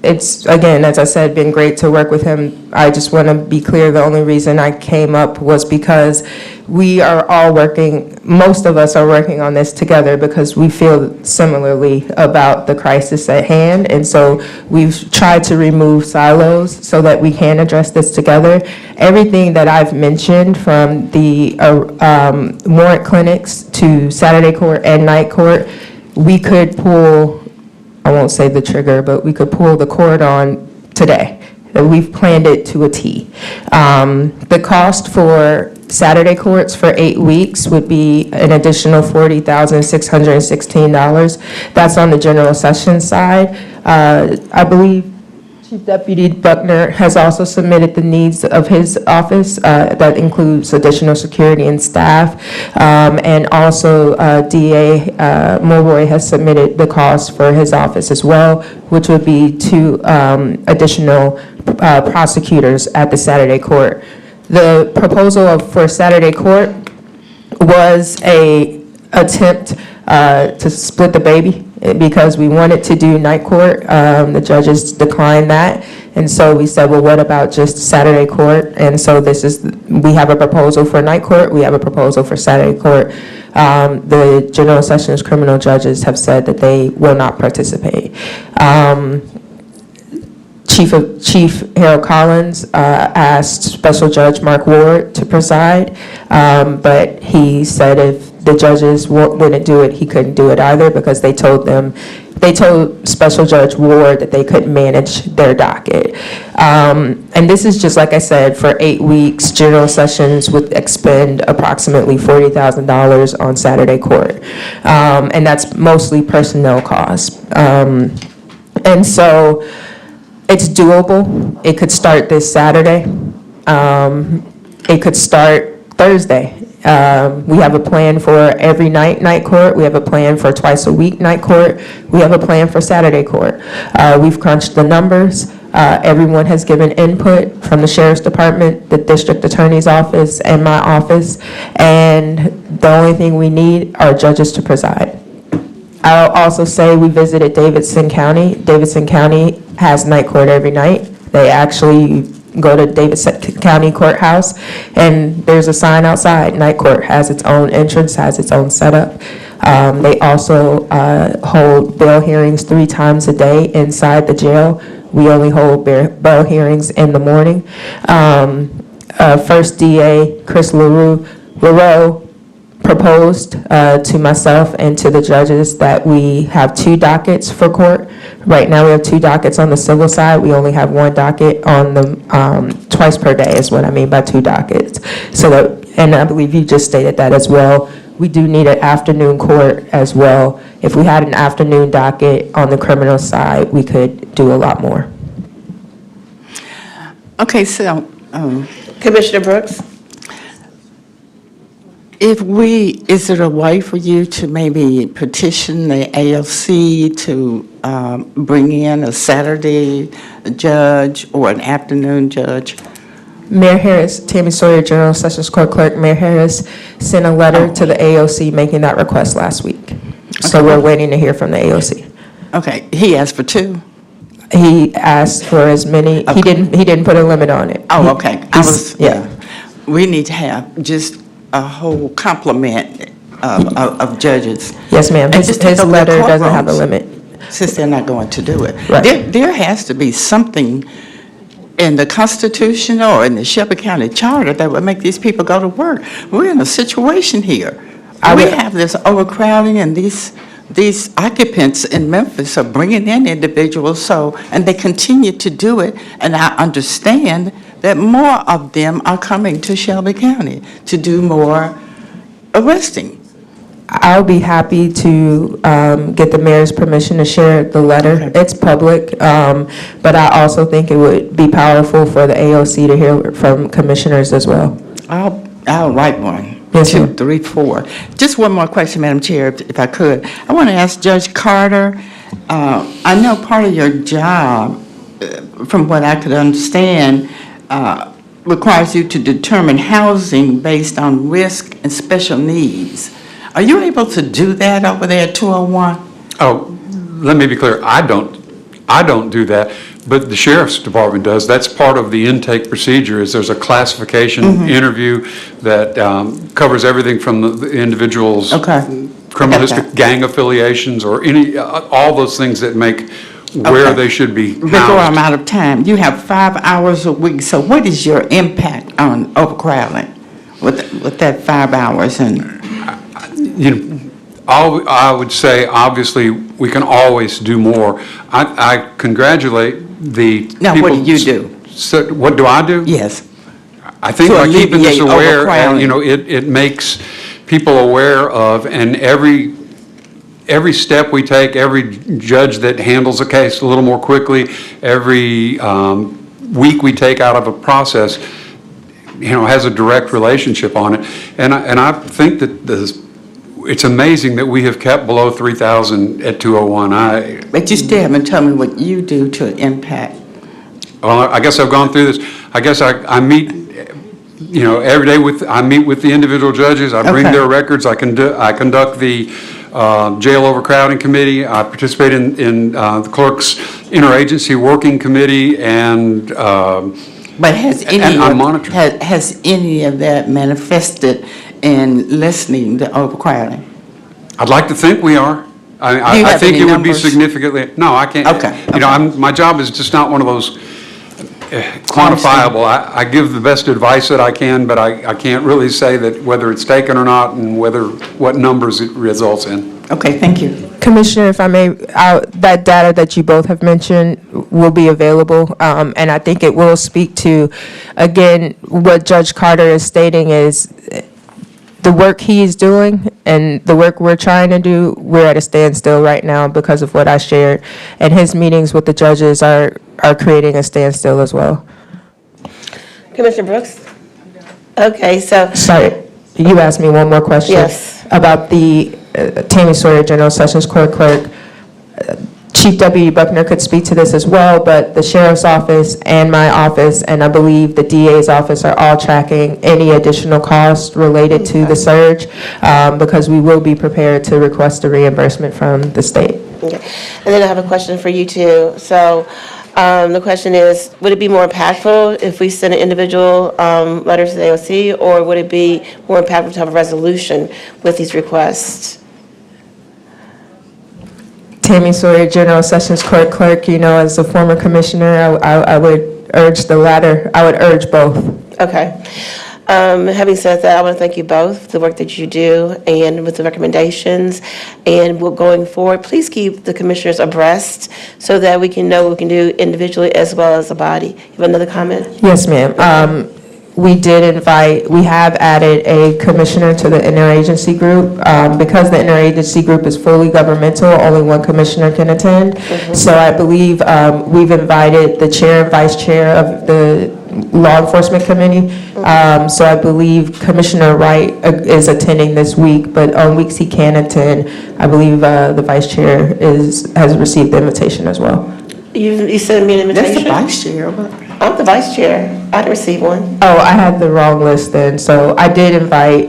It's, again, as I said, been great to work with him. I just want to be clear, the only reason I came up was because we are all working, most of us are working on this together because we feel similarly about the crisis at hand. And so we've tried to remove silos so that we can address this together. Everything that I've mentioned, from the warrant clinics to Saturday court and night court, we could pull, I won't say the trigger, but we could pull the cord on today. We've planned it to a T. The cost for Saturday courts for 8 weeks would be an additional $40,616. That's on the general sessions side. I believe Chief Deputy Buckner has also submitted the needs of his office. That includes additional security and staff. And also DA Mulroy has submitted the cost for his office as well, which would be 2 additional prosecutors at the Saturday court. The proposal for Saturday court was a attempt to split the baby, because we wanted to do night court. The judges declined that. And so we said, well, what about just Saturday court? And so we have a proposal for night court. We have a proposal for Saturday court. The General Sessions criminal judges have said that they will not participate. Chief Harold Collins asked Special Judge Mark Ward to preside, but he said if the judges wouldn't do it, he couldn't do it either, because they told Special Judge Ward that they couldn't manage their docket. And this is just, like I said, for 8 weeks, General Sessions would expend approximately $40,000 on Saturday court. And that's mostly personnel costs. And so it's doable. It could start this Saturday. It could start Thursday. We have a plan for every night court. We have a plan for twice a week night court. We have a plan for Saturday court. We've crunched the numbers. Everyone has given input from the Sheriff's Department, the District Attorney's Office, and my office. And the only thing we need are judges to preside. I'll also say we visited Davidson County. Davidson County has night court every night. They actually go to Davidson County Courthouse, and there's a sign outside. Night court has its own entrance, has its own setup. They also hold bail hearings 3 times a day inside the jail. We only hold bail hearings in the morning. First DA, Chris LaRue proposed to myself and to the judges that we have 2 dockets for court. Right now we have 2 dockets on the civil side. We only have 1 docket on the twice per day is what I mean by 2 dockets. So that, and I believe you just stated that as well. We do need an afternoon court as well. If we had an afternoon docket on the criminal side, we could do a lot more. Okay, so Commissioner Brooks? Is it a way for you to maybe petition the ALC to bring in a Saturday judge or an afternoon judge? Mayor Harris, Tammy Sawyer, General Sessions Court Clerk, Mayor Harris sent a letter to the AOC making that request last week. So we're waiting to hear from the AOC. Okay, he asked for 2? He asked for as many, he didn't put a limit on it. Oh, okay. Yeah. We need to have just a whole complement of judges. Yes, ma'am. And His just take over the letter doesn't have a courtrooms, limit. Since they're not going to do it. Right. There has to be something in the Constitution or in the Shelby County Charter that would make these people go to work. We're in a situation here. We have this overcrowding, and these occupants in Memphis are bringing in individuals, and they continue to do it, and I understand that more of them are coming to Shelby County to do more arresting. I'll be happy to get the mayor's permission to share the letter. It's public, but I also think it would be powerful for the AOC to hear from commissioners as well. I'll write one. Yes, 2, ma'am. 3, 4. Just one more question, Madam Chair, if I could. I want to ask Judge Carter, I know part of your job, from what I could understand, requires you to determine housing based on risk and special needs. Are you able to do that over there at 201? Oh, let me be clear, I don't do that, but the sheriff's department does. That's part of the intake procedure, is there's a classification interview that covers everything from the individual's criminal history, gang affiliations, or all those things that make where they should be housed. Before I'm out of time, you have 5 hours a week, so what is your impact on overcrowding with that 5 hours? And I would say, obviously, we can always do more. I congratulate the people. Now, what do you do? So, what do I do? Yes. I think To by keeping this alleviate aware, overcrowding. it makes people aware of, and every step we take, every judge that handles a case a little more quickly, every week we take out of a process, has a direct relationship on it. And I think that it's amazing that we have kept below 3,000 at 201. But you still haven't told me what you do to impact. Well, I guess I've gone through this. I guess I meet, every day I meet with the individual judges. I bring their records. I conduct the jail overcrowding committee. I participate in the clerk's interagency working committee, and But has any of that manifested in lessening the overcrowding? I'd like to think we are. I think it would be significantly. No, I can't. Okay. My job is just not one of those quantifiable. I give the best advice that I can, but I can't really say that whether it's taken or not, and what numbers it results in. Okay, thank you. Commissioner, if I may, that data that you both have mentioned will be available, and I think it will speak to, again, what Judge Carter is stating is the work he is doing and the work we're trying to do, we're at a standstill right now because of what I shared, and his meetings with the judges are creating a standstill as well. Commissioner Brooks? Okay, so. Sorry, you asked me one more question. Yes. About the Tammy Sawyer, General Sessions Court Clerk. Chief Deputy Buckner could speak to this as well, but the Sheriff's Office and my office, and I believe the DA's office, are all tracking any additional costs related to the surge, because we will be prepared to request a reimbursement from the state. Okay. And then I have a question for you too. So the question is, would it be more impactful if we send an individual letters to the AOC, or would it be more impactful to have a resolution with these requests? Tammy Sawyer, General Sessions Court Clerk, as a former commissioner, I would urge the latter. I would urge both. Okay. Having said that, I want to thank you both for the work that you do and with the recommendations. And going forward, please keep the commissioners abreast so that we can know what we can do individually as well as a body. You have another comment? Yes, ma'am. We have added a commissioner to the interagency group. Because the interagency group is fully governmental, only one commissioner can attend. So I believe we've invited the chair and vice chair of the law enforcement committee. So I believe Commissioner Wright is attending this week, but on weeks he can attend, I believe the vice chair has received the invitation as well. You sent me an invitation? That's the vice chair. I'm the vice chair. I didn't receive one. Oh, I had the wrong list then, so I did invite.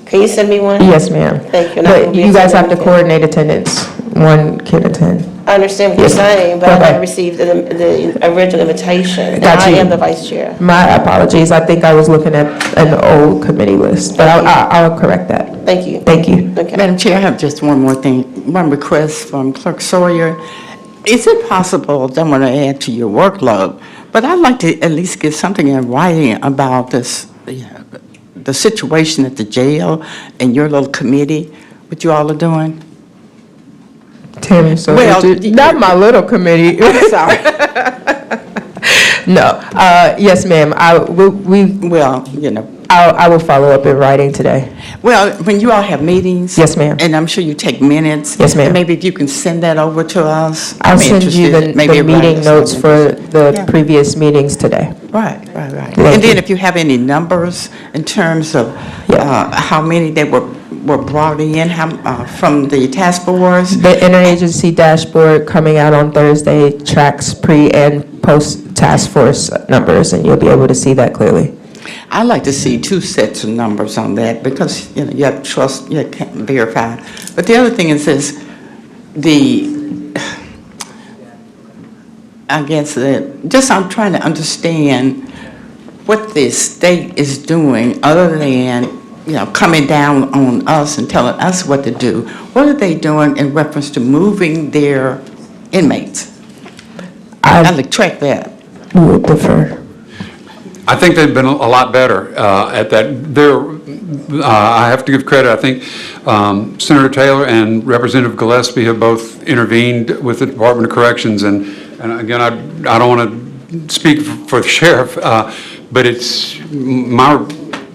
Can you send me one? Yes, ma'am. Thank you. But you guys have to coordinate attendance. One can attend. I understand what you're saying, but I never received the original invitation. And I am the vice chair. My apologies. I think I was looking at an old committee list, but I'll correct that. Thank you. Thank you. Okay. Madam Chair, I have just one more thing, one request from Clerk Sawyer. Is it possible, don't want to add to your workload, but I'd like to at least get something in writing about this, the situation at the jail and your little committee, what you all are doing? Tammy, so Well, not my little committee. I'm sorry. No, yes, ma'am, Well, you know. I will follow up in writing today. Well, when you all have meetings. Yes, ma'am. And I'm sure you take minutes. Yes, ma'am. Maybe if you can send that over to us. I'll I'm send you interested. the Maybe everybody meeting else notes is for interested. the Yeah. previous meetings today. Right. Thank And then you. if you have any numbers in terms of how many that were brought in from the task force. The interagency dashboard coming out on Thursday tracks pre and post task force numbers, and you'll be able to see that clearly. I'd like to see two sets of numbers on that because, you know, you have to trust, you can't verify. But the other thing is this, I guess that, just I'm trying to understand what the state is doing other than, you know, coming down on us and telling us what to do. What are they doing in reference to moving their inmates? I'd like to track that. Would defer. I think they've been a lot better at that. I have to give credit. I think Senator Taylor and Representative Gillespie have both intervened with the Department of Corrections. And again, I don't want to speak for the sheriff, but it's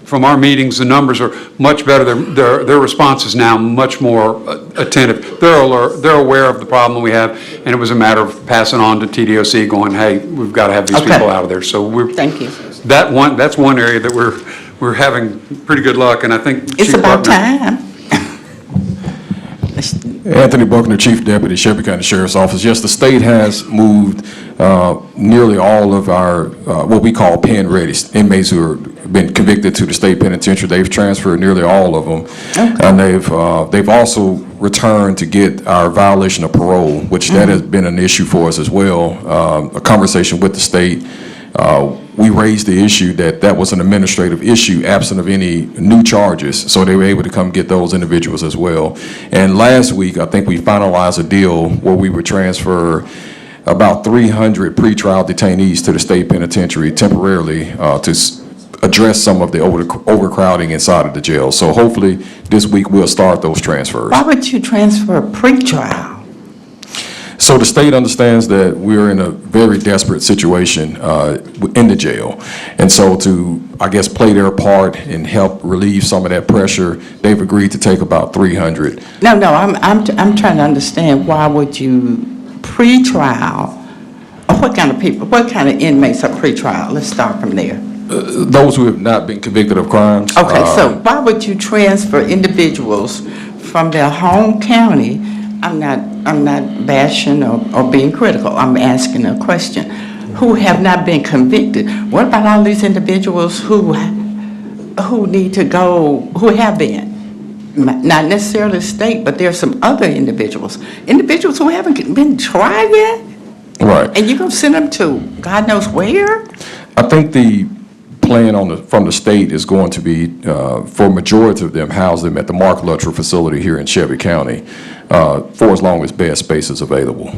from our meetings, the numbers are much better. Their response is now much more attentive. They're aware of the problem we have, and it was a matter of passing on to TDOC, going, "Hey, we've got to have these people out of there." So Thank you. that's one area that we're having pretty good luck, and I think It's Chief about Buckner- time. Anthony Buckner, Chief Deputy, Shelby County Sheriff's Office. Yes, the state has moved nearly all of our, what we call pen-ready inmates who have been convicted to the state penitentiary. They've transferred nearly all of them. Okay. And they've also returned to get our violation of parole, which that has been an issue for us as well. A conversation with the state. We raised the issue that was an administrative issue absent of any new charges, so they were able to come get those individuals as well. And last week, I think we finalized a deal where we would transfer about 300 pretrial detainees to the state penitentiary temporarily to address some of the overcrowding inside of the jail. So hopefully this week we'll start those transfers. Why would you transfer pretrial? So the state understands that we're in a very desperate situation in the jail. And so to, I guess, play their part and help relieve some of that pressure, they've agreed to take about 300. No, I'm trying to understand, why would you pretrial? What kind of people, what kind of inmates are pretrial? Let's start from there. Those who have not been convicted of crimes. Okay, so why would you transfer individuals from their home county? I'm not bashing or being critical. I'm asking a question. Who have not been convicted? What about all these individuals who need to go, who have been? Not necessarily state, but there are some other individuals who haven't been tried yet? Right. And you're going to send them to God knows where? I think the plan from the state is going to be for a majority of them, house them at the Mark Luttrell facility here in Shelby County for as long as bed space is available.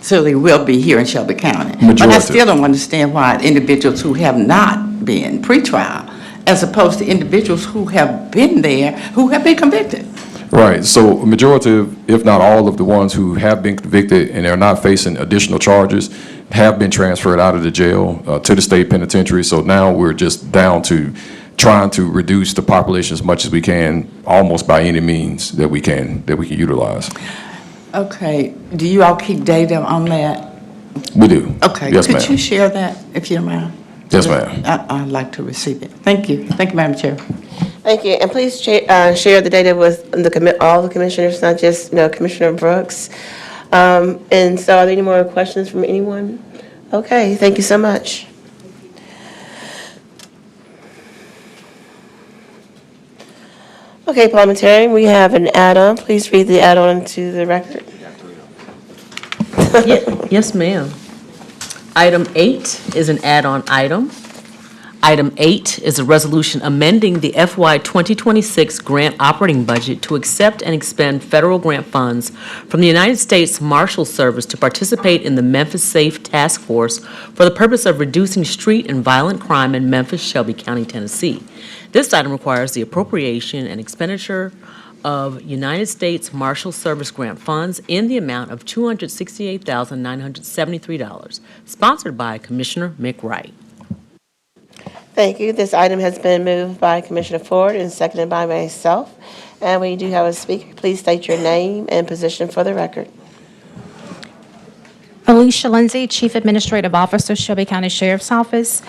So they will be here in Shelby County. Majority. But I still don't understand why individuals who have not been pretrial, as opposed to individuals who have been there, who have been convicted. Right, so a majority of, if not all of the ones who have been convicted and are not facing additional charges have been transferred out of the jail to the state penitentiary. So now we're just down to trying to reduce the population as much as we can, almost by any means that we can utilize. Okay, do you all keep data on that? We do. Okay, Yes, could ma'am. you share that, if you don't mind? Yes, ma'am. I'd like to receive it. Thank you, Madam Chair. Thank you, and please share the data with all the commissioners, not just, Commissioner Brooks. And so are there any more questions from anyone? Okay, thank you so much. Okay, parliamentarian, we have an add-on. Please read the add-on into the record. Yes, ma'am. Item 8 is an add-on item. Item 8 is a resolution amending the FY 2026 grant operating budget to accept and expend federal grant funds from the United States Marshal Service to participate in the Memphis Safe Task Force for the purpose of reducing street and violent crime in Memphis, Shelby County, Tennessee. This item requires the appropriation and expenditure of United States Marshal Service grant funds in the amount of $268,973, sponsored by Commissioner McWright. Thank you. This item has been moved by Commissioner Ford and seconded by myself. And we do have a speaker. Please state your name and position for the record. Alicia Lindsay, Chief Administrative Officer, Shelby County Sheriff's Office.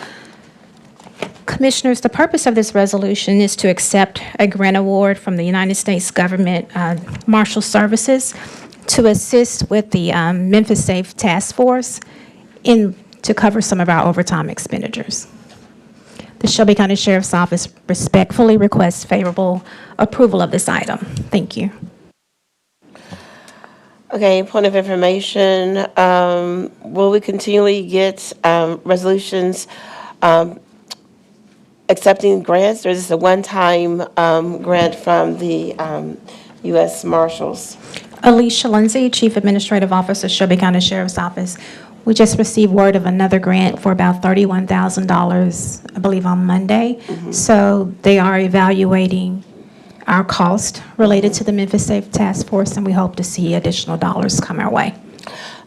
Commissioners, the purpose of this resolution is to accept a grant award from the United States Government Marshal Services to assist with the Memphis Safe Task Force to cover some of our overtime expenditures. The Shelby County Sheriff's Office respectfully requests favorable approval of this item. Thank you. Okay, point of information, will we continually get resolutions accepting grants, or is this a one-time grant from the U.S. Marshals? Alicia Lindsay, Chief Administrative Officer, Shelby County Sheriff's Office. We just received word of another grant for about $31,000, I believe, on Monday. So they are evaluating our cost related to the Memphis Safe Task Force, and we hope to see additional dollars come our way.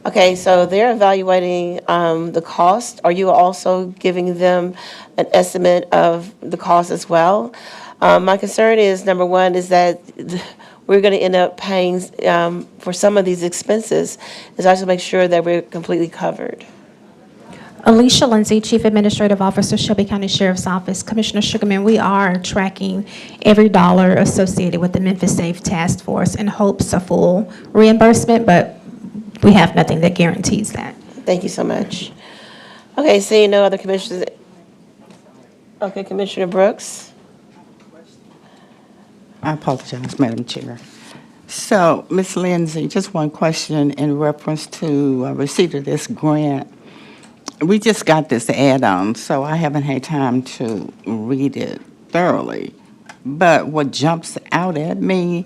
Okay, so they're evaluating the cost. Are you also giving them an estimate of the cost as well? My concern is, number one, is that we're going to end up paying for some of these expenses, is also make sure that we're completely covered. Alicia Lindsay, Chief Administrative Officer, Shelby County Sheriff's Office. Commissioner Sugarman, we are tracking every dollar associated with the Memphis Safe Task Force in hopes of full reimbursement, but we have nothing that guarantees that. Thank you so much. Okay, seeing no other commissioners. Okay, Commissioner Brooks. I apologize, Madam Chair. So, Ms. Lindsay, just one question in reference to receipt of this grant. We just got this add-on, so I haven't had time to read it thoroughly. But what jumps out at me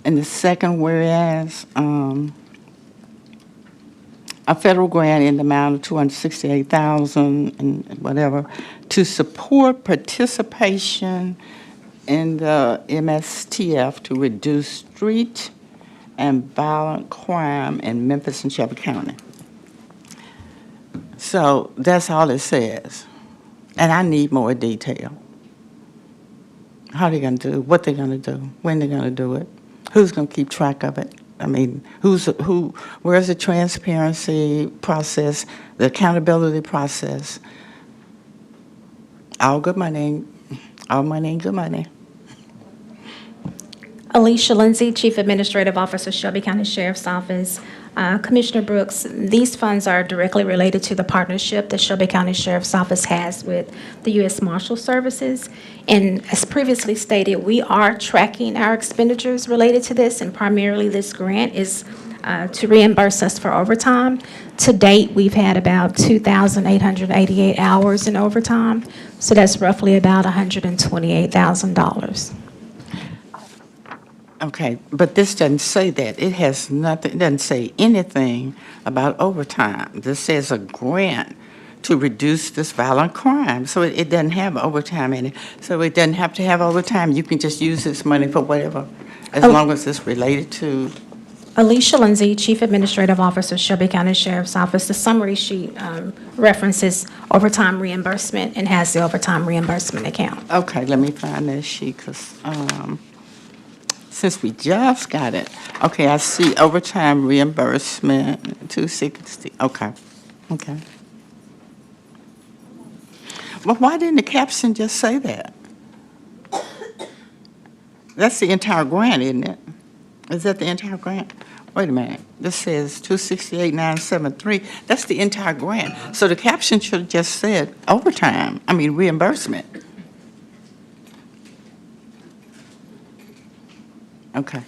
in the second whereas, a federal grant in the amount of $268,000 and whatever to support participation in the MSTF to reduce street and violent crime in Memphis and Shelby County. So that's all it says. And I need more detail. How they going to do, what they're going to do, when they're going to do it, who's going to keep track of it. I mean, where's the transparency process, the accountability process? All good money, all money, good money. Alicia Lindsay, Chief Administrative Officer, Shelby County Sheriff's Office. Commissioner Brooks, these funds are directly related to the partnership that Shelby County Sheriff's Office has with the U.S. Marshal Services. And as previously stated, we are tracking our expenditures related to this, and primarily this grant is to reimburse us for overtime. To date, we've had about 2,888 hours in overtime, so that's roughly about $128,000. Okay, but this doesn't say that. It has nothing, it doesn't say anything about overtime. This says a grant to reduce this violent crime. So it doesn't have overtime in it. So it doesn't have to have overtime. You can just use this money for whatever, as long as it's related to. Alicia Lindsay, Chief Administrative Officer, Shelby County Sheriff's Office. The summary sheet references overtime reimbursement and has the overtime reimbursement account. Okay, let me find that sheet, because since we just got it. Okay, I see overtime reimbursement, 260, okay, okay. Well, why didn't the caption just say that? That's the entire grant, isn't it? Is that the entire grant? Wait a minute, this says 268,973, that's the entire grant. So the caption should have just said overtime, reimbursement. Okay.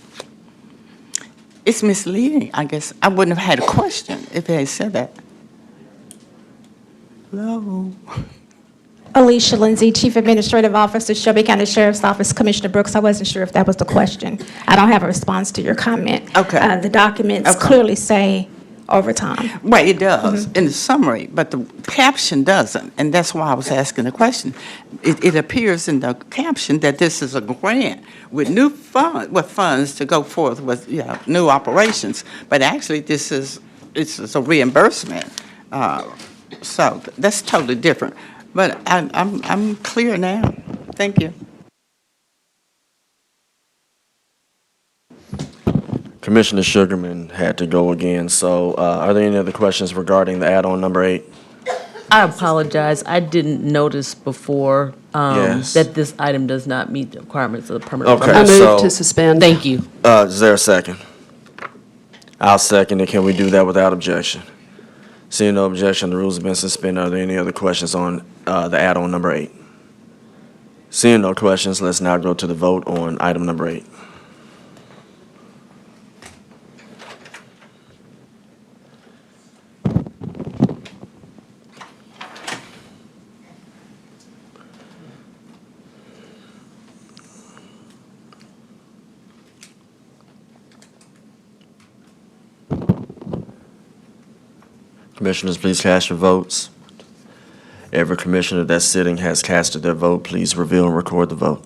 It's misleading, I guess. I wouldn't have had a question if they had said that. Hello? Alicia Lindsay, Chief Administrative Officer, Shelby County Sheriff's Office. Commissioner Brooks, I wasn't sure if that was the question. I don't have a response to your comment. Okay. The documents Okay. clearly say overtime. Well, it does in the summary, but the caption doesn't, and that's why I was asking the question. It appears in the caption that this is a grant with funds to go forth with, new operations, but actually it's a reimbursement. So that's totally different. But I'm clear now. Thank you. Commissioner Sugarman had to go again, so are there any other questions regarding the add-on number 8? I apologize. I didn't notice before Yes. that this item does not meet the requirements of the permanent. Okay, I so- move to suspend. Thank you. Is there a second? I'll second it. Can we do that without objection? Seeing no objection, the rules have been suspended. Are there any other questions on the add-on number 8? Seeing no questions, let's now go to the vote on item number 8. Commissioners, please cast your votes. Every commissioner that's sitting has casted their vote. Please reveal and record the vote.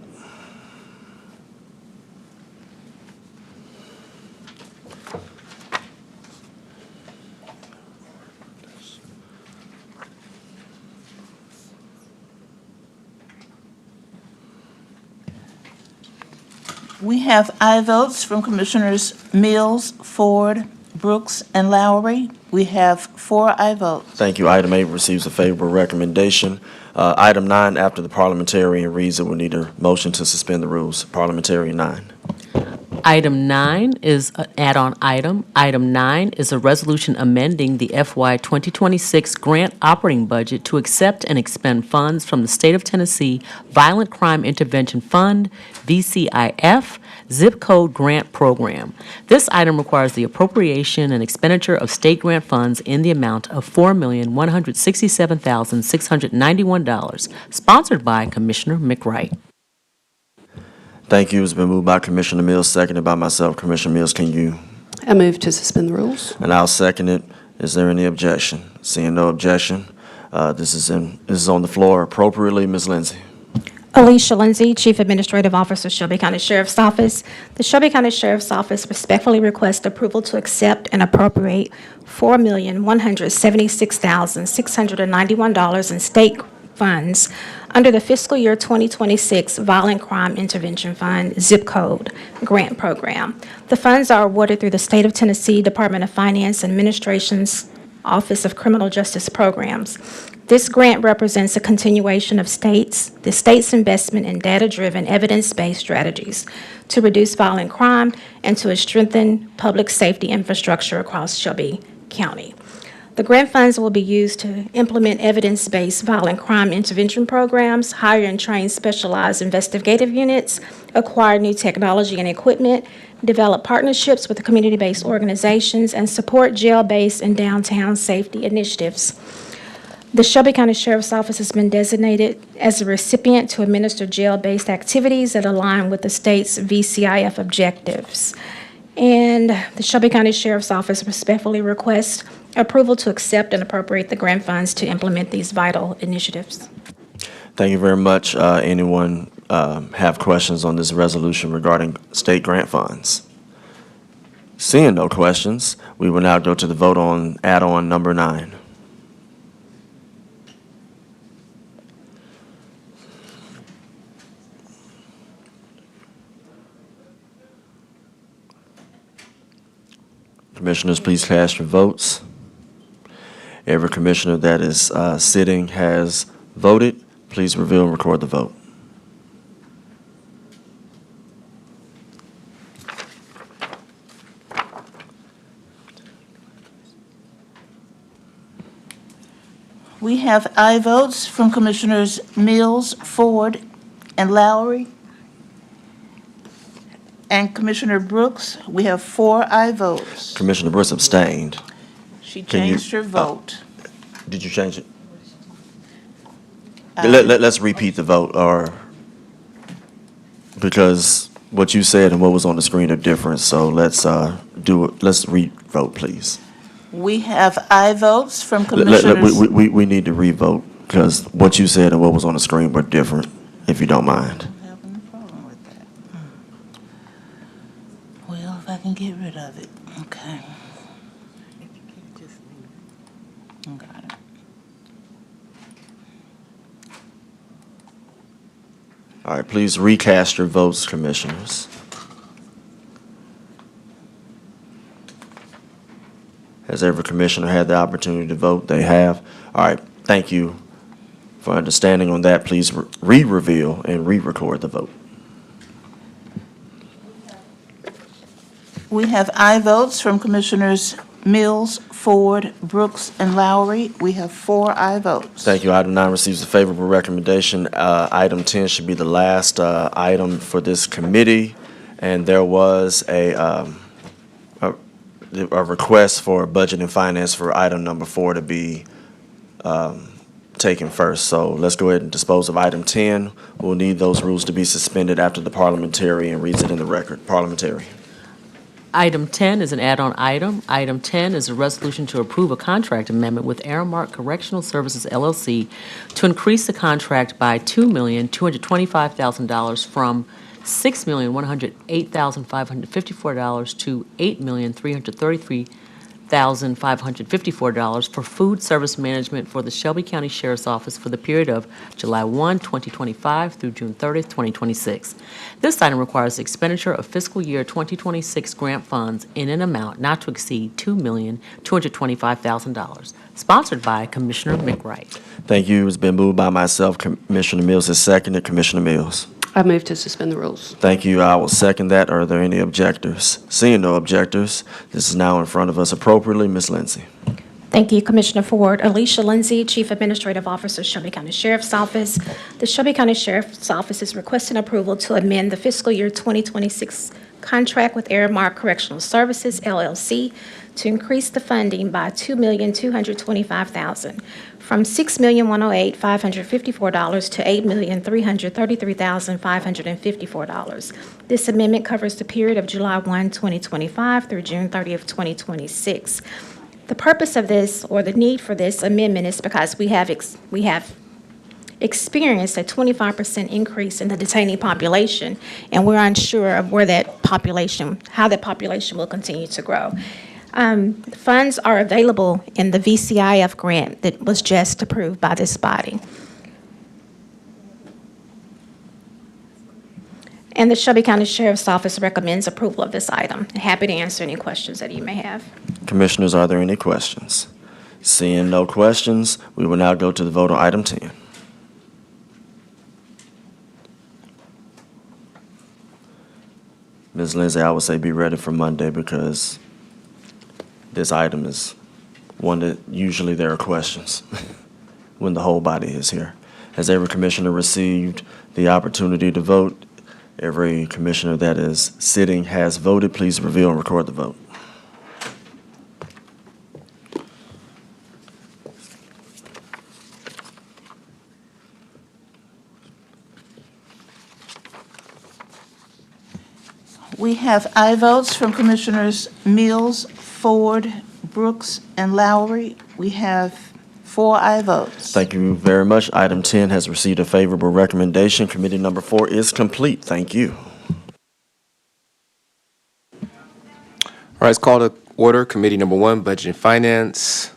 We have aye votes from Commissioners Mills, Ford, Brooks, and Lowry. We have 4 aye votes. Thank you. Item 8 receives a favorable recommendation. Item 9, after the parliamentarian reads it, we'll need a motion to suspend the rules. Parliamentarian 9. Item 9 is an add-on item. Item 9 is a resolution amending the FY 2026 grant operating budget to accept and expend funds from the State of Tennessee Violent Crime Intervention Fund, VCIF, Zip Code Grant Program. This item requires the appropriation and expenditure of state grant funds in the amount of $4,167,691, sponsored by Commissioner McWright. Thank you. It's been moved by Commissioner Mills, seconded by myself. Commissioner Mills, can you? I move to suspend the rules. And I'll second it. Is there any objection? Seeing no objection, this is on the floor appropriately. Ms. Lindsay. Alicia Lindsay, Chief Administrative Officer, Shelby County Sheriff's Office. The Shelby County Sheriff's Office respectfully requests approval to accept and appropriate $4,176,691 in state funds under the fiscal year 2026 Violent Crime Intervention Fund, Zip Code Grant Program. The funds are awarded through the State of Tennessee Department of Finance and Administration's Office of Criminal Justice Programs. This grant represents a continuation of the state's investment in data-driven, evidence-based strategies to reduce violent crime and to strengthen public safety infrastructure across Shelby County. The grant funds will be used to implement evidence-based violent crime intervention programs, hire and train specialized investigative units, acquire new technology and equipment, develop partnerships with community-based organizations, and support jail-based and downtown safety initiatives. The Shelby County Sheriff's Office has been designated as a recipient to administer jail-based activities that align with the state's VCIF objectives. And the Shelby County Sheriff's Office respectfully requests approval to accept and appropriate the grant funds to implement these vital initiatives. Thank you very much. Anyone have questions on this resolution regarding state grant funds? Seeing no questions, we will now go to the vote on add-on number 9. Commissioners, please cast your votes. Every commissioner that is sitting has voted. Please reveal and record the vote. We have aye votes from Commissioners Mills, Ford, and Lowry. And Commissioner Brooks, we have 4 aye votes. Commissioner Brooks abstained. She Can you- changed her vote. Did you change it? Let's repeat the vote, or, because what you said and what was on the screen are different, so let's let's re-vote, please. We have aye votes from We Commissioners. need to re-vote, because what you said and what was on the screen were different, if you don't mind. I'm having a problem with that. Well, if I can get rid of it, okay. Got it. All right, please recast your votes, commissioners. Has every commissioner had the opportunity to vote? They have. All right, thank you for understanding on that. Please re-reveal and re-record the vote. We have aye votes from Commissioners Mills, Ford, Brooks, and Lowry. We have 4 aye votes. Thank you. Item 9 receives a favorable recommendation. Item 10 should be the last item for this committee, and there was a request for budget and finance for item number 4 to be taken first. So let's go ahead and dispose of item 10. We'll need those rules to be suspended after the parliamentarian reads it in the record. Parliamentarian. Item 10 is an add-on item. Item 10 is a resolution to approve a contract amendment with Aramark Correctional Services, LLC, to increase the contract by $2,225,000 from $6,108,554 to $8,333,554 for food service management for the Shelby County Sheriff's Office for the period of July 1, 2025 through June 30, 2026. This item requires the expenditure of fiscal year 2026 grant funds in an amount not to exceed $2,225,000, sponsored by Commissioner McWright. Thank you. It's been moved by myself. Commissioner Mills has seconded. Commissioner Mills. I move to suspend the rules. Thank you. I will second that. Are there any objectors? Seeing no objectors, this is now in front of us appropriately. Ms. Lindsay. Thank you, Commissioner Ford. Alicia Lindsay, Chief Administrative Officer, Shelby County Sheriff's Office. The Shelby County Sheriff's Office is requesting approval to amend the fiscal year 2026 contract with Aramark Correctional Services, LLC, to increase the funding by $2,225,000 from $6,108,554 to $8,333,554. This amendment covers the period of July 1, 2025 through June 30th, 2026. The purpose of this, or the need for this amendment, is because we have experienced a 25% increase in the detainee population, and we're unsure of how that population will continue to grow. Funds are available in the VCIF grant that was just approved by this body. And the Shelby County Sheriff's Office recommends approval of this item. Happy to answer any questions that you may have. Commissioners, are there any questions? Seeing no questions, we will now go to the vote on item 10. Ms. Lindsay, I would say be ready for Monday, because this item is one that usually there are questions when the whole body is here. Has every commissioner received the opportunity to vote? Every commissioner that is sitting has voted. Please reveal and record the vote. We have aye votes from Commissioners Mills, Ford, Brooks, and Lowry. We have 4 aye votes. Thank you very much. Item 10 has received a favorable recommendation. Committee number 4 is complete. Thank you. All right, it's called to order. Committee number 1, Budget and Finance.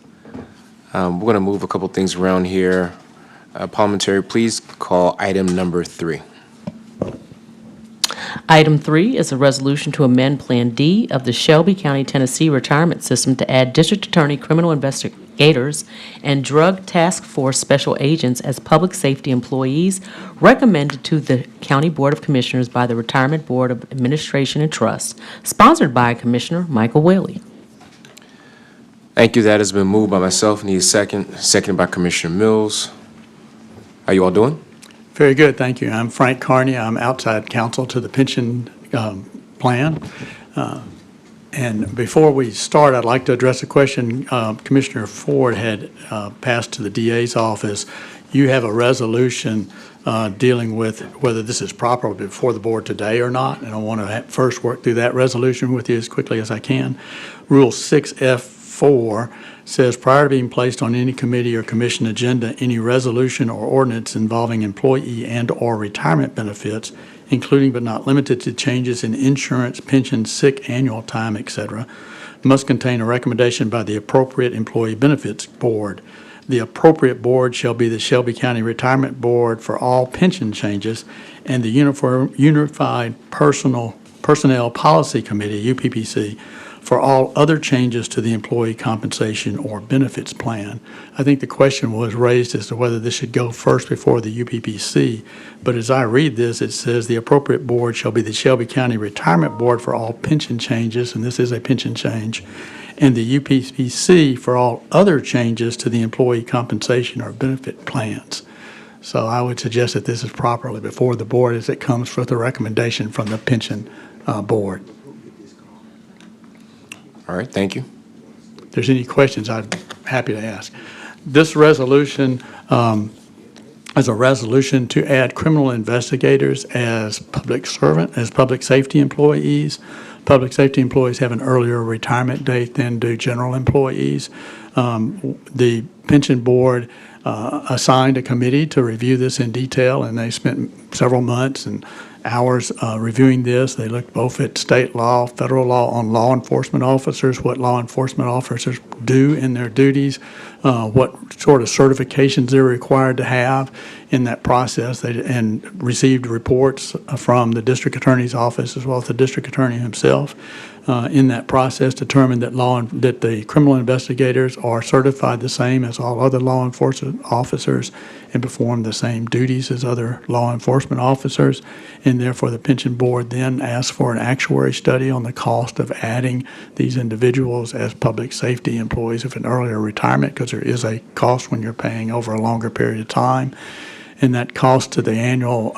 We're going to move a couple things around here. Parliamentary, please call item number 3. Item 3 is a resolution to amend Plan D of the Shelby County, Tennessee Retirement System to add District Attorney criminal investigators and Drug Task Force special agents as public safety employees recommended to the County Board of Commissioners by the Retirement Board of Administration and Trust, sponsored by Commissioner Michael Whaley. Thank you. That has been moved by myself. Need a second. Seconded by Commissioner Mills. How you all doing? Very good, thank you. I'm Frank Carney. I'm outside counsel to the pension plan. And before we start, I'd like to address a question Commissioner Ford had passed to the DA's office. You have a resolution dealing with whether this is proper before the board today or not, and I want to first work through that resolution with you as quickly as I can. Rule 6F4 says, prior to being placed on any committee or commission agenda, any resolution or ordinance involving employee and/or retirement benefits, including but not limited to changes in insurance, pension, sick, annual time, etc., must contain a recommendation by the appropriate employee benefits board. The appropriate board shall be the Shelby County Retirement Board for all pension changes and the Unified Personnel Policy Committee, UPPC, for all other changes to the employee compensation or benefits plan. I think the question was raised as to whether this should go first before the UPPC, but as I read this, it says the appropriate board shall be the Shelby County Retirement Board for all pension changes, and this is a pension change, and the UPPC for all other changes to the employee compensation or benefit plans. So I would suggest that this is properly before the board as it comes for the recommendation from the pension board. All right, thank you. If there's any questions, I'm happy to ask. This resolution is a resolution to add criminal investigators as public safety employees. Public safety employees have an earlier retirement date than do general employees. The pension board assigned a committee to review this in detail, and they spent several months and hours reviewing this. They looked both at state law, federal law on law enforcement officers, what law enforcement officers do in their duties, what sort of certifications they're required to have in that process, and received reports from the district attorney's office as well as the district attorney himself. In that process, determined that the criminal investigators are certified the same as all other law enforcement officers and perform the same duties as other law enforcement officers, and therefore the pension board then asked for an actuary study on the cost of adding these individuals as public safety employees of an earlier retirement, because there is a cost when you're paying over a longer period of time, and that cost to the annual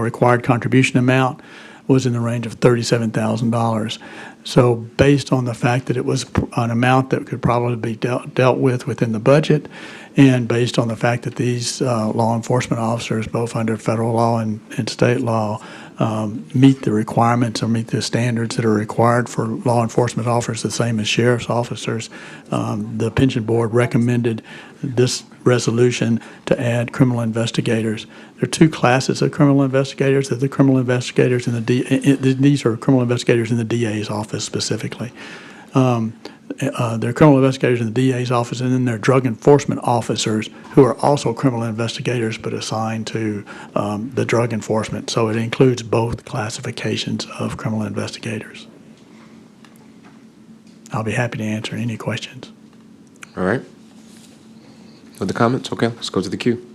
required contribution amount was in the range of $37,000. So based on the fact that it was an amount that could probably be dealt with within the budget, and based on the fact that these law enforcement officers, both under federal law and state law, meet the requirements or meet the standards that are required for law enforcement officers, the same as sheriff's officers, the pension board recommended this resolution to add criminal investigators. There are two classes of criminal investigators. They're the criminal investigators in these are criminal investigators in the DA's office specifically. They're criminal investigators in the DA's office, and then they're drug enforcement officers who are also criminal investigators but assigned to the drug enforcement. So it includes both classifications of criminal investigators. I'll be happy to answer any questions. All right. Other comments? Okay, let's go to the queue.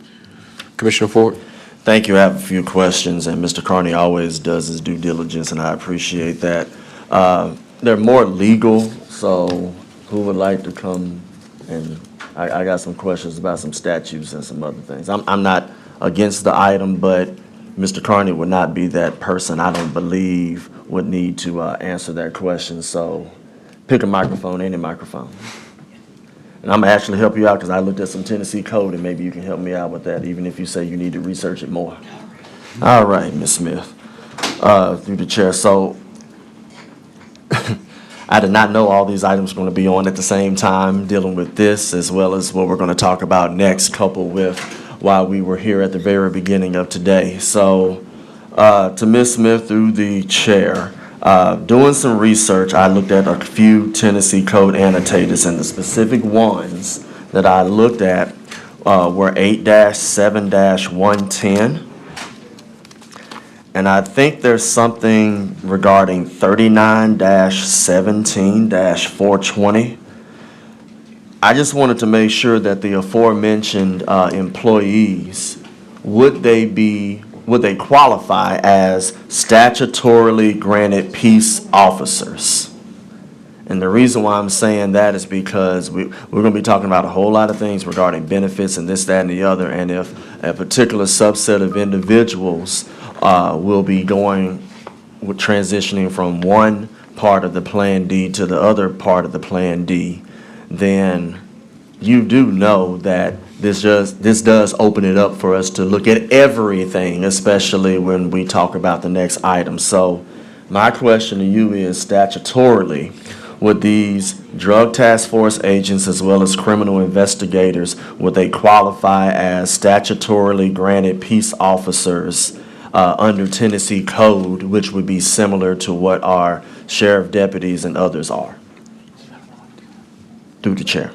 Commissioner Ford. Thank you. I have a few questions, and Mr. Carney always does his due diligence, and I appreciate that. They're more legal, so who would like to come? And I got some questions about some statutes and some other things. I'm not against the item, but Mr. Carney would not be that person, I don't believe, would need to answer that question. So pick a microphone, any microphone. And I'm going to actually help you out because I looked at some Tennessee code, and maybe you can help me out with that, even if you say you need to research it more. All right, Ms. Smith, through the chair. So I did not know all these items were going to be on at the same time, dealing with this as well as what we're going to talk about next, coupled with while we were here at the very beginning of today. So to Ms. Smith, through the chair, doing some research, I looked at a few Tennessee code annotators, and the specific ones that I looked at were 8-7-110. And I think there's something regarding 39-17-420. I just wanted to make sure that the aforementioned employees, would they qualify as statutorily granted peace officers? And the reason why I'm saying that is because we're going to be talking about a whole lot of things regarding benefits and this, that, and the other. And if a particular subset of individuals will be going with transitioning from one part of the Plan D to the other part of the Plan D, then you do know that this does open it up for us to look at everything, especially when we talk about the next item. So my question to you is, statutorily, would these drug task force agents as well as criminal investigators, would they qualify as statutorily granted peace officers under Tennessee code, which would be similar to what our sheriff deputies and others are? Through the chair.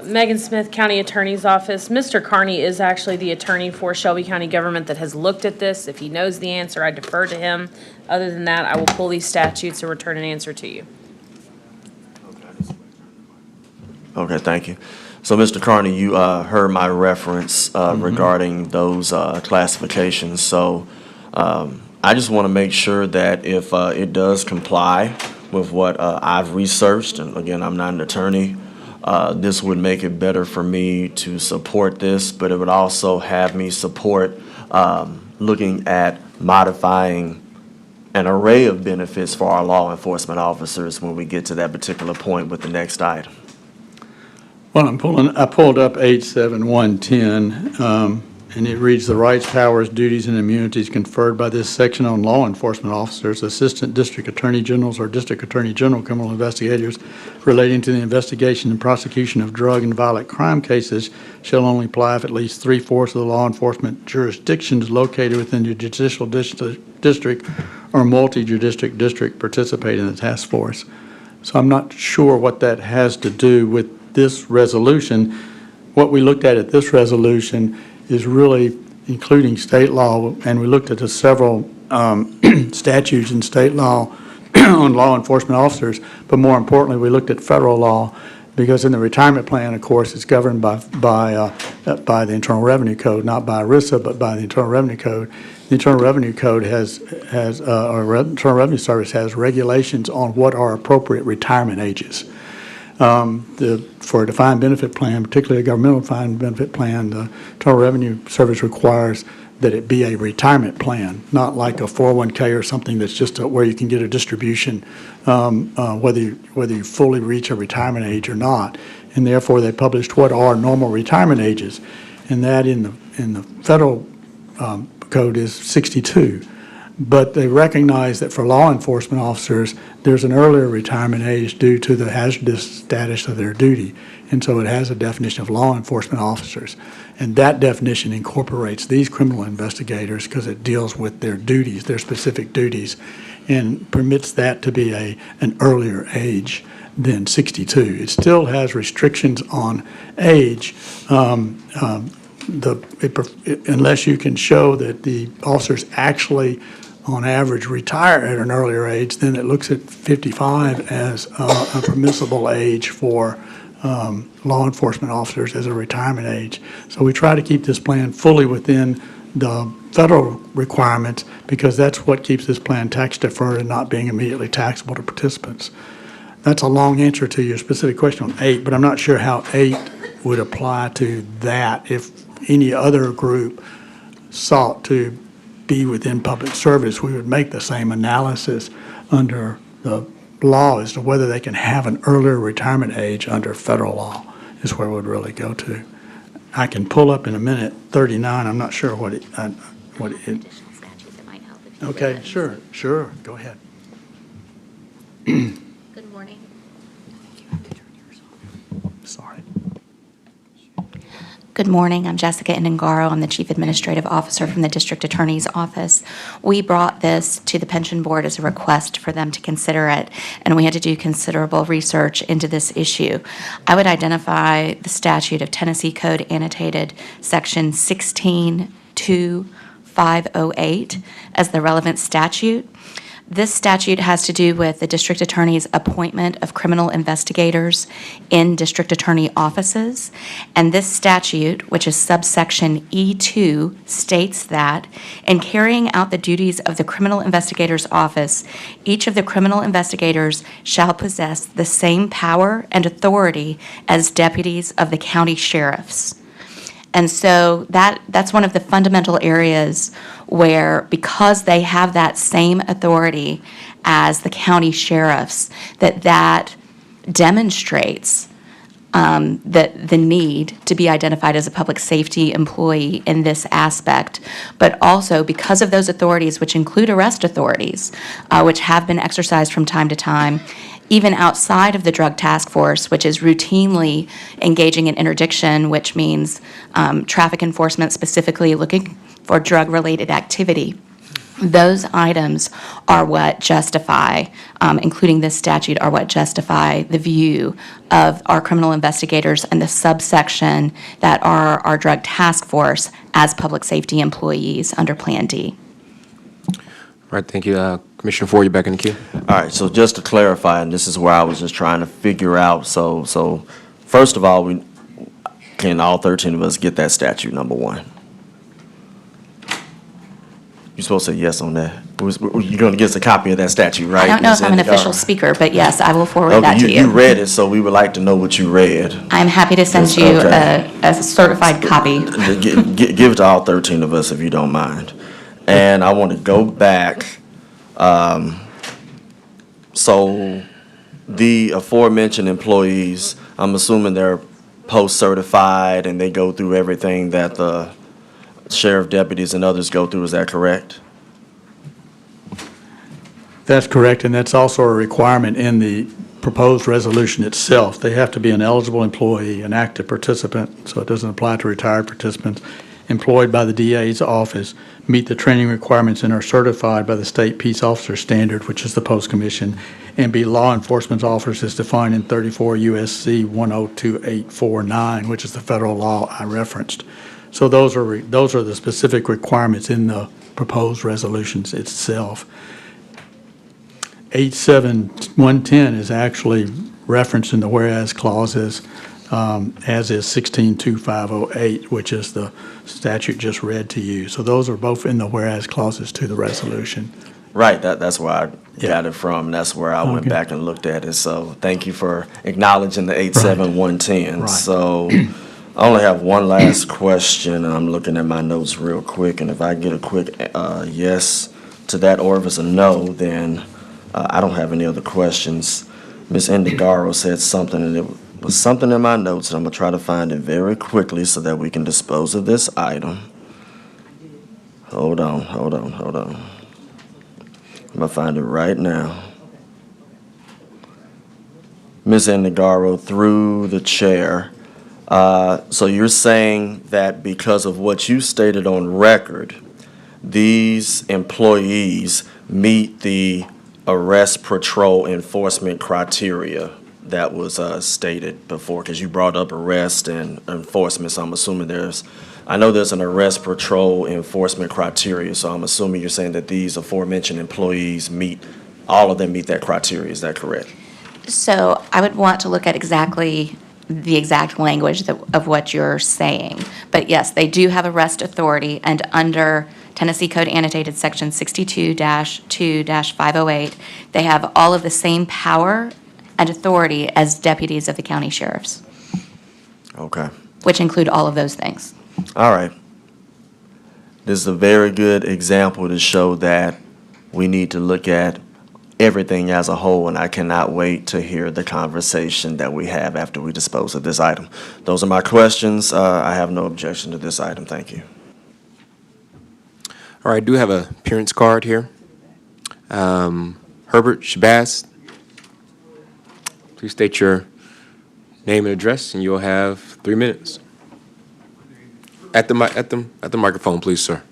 Megan Smith, County Attorney's Office. Mr. Carney is actually the attorney for Shelby County government that has looked at this. If he knows the answer, I defer to him. Other than that, I will pull these statutes and return an answer to you. Okay, thank you. So, Mr. Carney, you heard my reference regarding those classifications. So I just want to make sure that if it does comply with what I've researched, and again, I'm not an attorney, this would make it better for me to support this, but it would also have me support looking at modifying an array of benefits for our law enforcement officers when we get to that particular point with the next item. Well, I pulled up 87110, and it reads, "The rights, powers, duties, and immunities conferred by this section on law enforcement officers, assistant district attorney generals, or district attorney general criminal investigators relating to the investigation and prosecution of drug and violent crime cases shall only apply if at least 3/4 of the law enforcement jurisdictions located within the judicial district or multi-jurisdict district participate in the task force." So I'm not sure what that has to do with this resolution. What we looked at this resolution is really including state law, and we looked at the several statutes in state law on law enforcement officers, but more importantly, we looked at federal law, because in the retirement plan, of course, it's governed by the Internal Revenue Code, not by ERISA, but by the Internal Revenue Code. The Internal Revenue Code or Internal Revenue Service has regulations on what are appropriate retirement ages. For a defined benefit plan, particularly a governmental defined benefit plan, the Internal Revenue Service requires that it be a retirement plan, not like a 401K or something that's just where you can get a distribution whether you fully reach a retirement age or not. And therefore, they published what are normal retirement ages, and that in the federal code is 62. But they recognize that for law enforcement officers, there's an earlier retirement age due to the hazardous status of their duty. And so it has a definition of law enforcement officers. And that definition incorporates these criminal investigators because it deals with their duties, their specific duties, and permits that to be an earlier age than 62. It still has restrictions on age, unless you can show that the officers actually on average retire at an earlier age, then it looks at 55 as a permissible age for law enforcement officers as a retirement age. So we try to keep this plan fully within the federal requirements because that's what keeps this plan tax deferred and not being immediately taxable to participants. That's a long answer to your specific question on 8, but I'm not sure how 8 would apply to that if any other group sought to be within public service. We would make the same analysis under the law as to whether they can have an earlier retirement age under federal law is where it would really go to. I can pull up in a minute 39. I'm not sure what it. Okay, sure. Go ahead. Good morning. Sorry. Good morning. I'm Jessica Indengaro. I'm the Chief Administrative Officer from the District Attorney's Office. We brought this to the Pension Board as a request for them to consider it, and we had to do considerable research into this issue. I would identify the statute of Tennessee Code annotated section 162508 as the relevant statute. This statute has to do with the district attorney's appointment of criminal investigators in district attorney offices. And this statute, which is subsection E2, states that in carrying out the duties of the criminal investigator's office, each of the criminal investigators shall possess the same power and authority as deputies of the county sheriffs. And so that's one of the fundamental areas where, because they have that same authority as the county sheriffs, that demonstrates the need to be identified as a public safety employee in this aspect. But also, because of those authorities, which include arrest authorities, which have been exercised from time to time, even outside of the drug task force, which is routinely engaging in interdiction, which means traffic enforcement, specifically looking for drug-related activity. Those items are what justify, including this statute, are what justify the view of our criminal investigators and the subsection that are our drug task force as public safety employees under Plan D. All right, thank you. Commissioner Ford, you're back in the queue. All right, so just to clarify, and this is where I was just trying to figure out, so first of all, can all 13 of us get that statute, number one? You're supposed to say yes on that. You're going to give us a copy of that statute, right? I don't know Ms. if I'm an Endegaro? official speaker, but yes, I will forward that Okay, to you read it, so we would like to know what you read. I'm happy to send Yes, you okay. a certified copy. Give it to all 13 of us if you don't mind. And I want to go back. So the aforementioned employees, I'm assuming they're post-certified and they go through everything that the sheriff deputies and others go through, is that correct? That's correct, and that's also a requirement in the proposed resolution itself. They have to be an eligible employee, an active participant, so it doesn't apply to retired participants, employed by the DA's office, meet the training requirements, and are certified by the State Peace Officer Standard, which is the Post Commission, and be law enforcement officers as defined in 34 U.S.C. 102849, which is the federal law I referenced. So those are the specific requirements in the proposed resolutions itself. 87110 is actually referenced in the whereas clauses, as is 162508, which is the statute just read to you. So those are both in the whereas clauses to the resolution. Right, that's where I got it from. That's where I went back and looked at it. So thank you for acknowledging the 87110. Right. So I only have one last question, and I'm looking at my notes real quick. And if I get a quick yes to that, or if it's a no, then I don't have any other questions. Ms. Endegaro said something, and it was something in my notes, and I'm going to try to find it very quickly so that we can dispose of this item. Hold on. I'm going to find it right now. Ms. Endegaro, through the chair, so you're saying that because of what you stated on record, these employees meet the arrest patrol enforcement criteria that was stated before, because you brought up arrest and enforcement, so I'm assuming I know there's an arrest patrol enforcement criteria, so I'm assuming you're saying that these aforementioned employees all of them meet that criteria, is that correct? So I would want to look at the exact language of what you're saying. But yes, they do have arrest authority, and under Tennessee Code Annotated Section 62-2-508, they have all of the same power and authority as deputies of the county sheriffs, Okay. which include all of those things. All right. This is a very good example to show that we need to look at everything as a whole, and I cannot wait to hear the conversation that we have after we dispose of this item. Those are my questions. I have no objection to this item. Thank you. All right, I do have an appearance card here. Herbert Shabazz, please state your name and address, and you'll have 3 minutes. At the microphone, please, sir.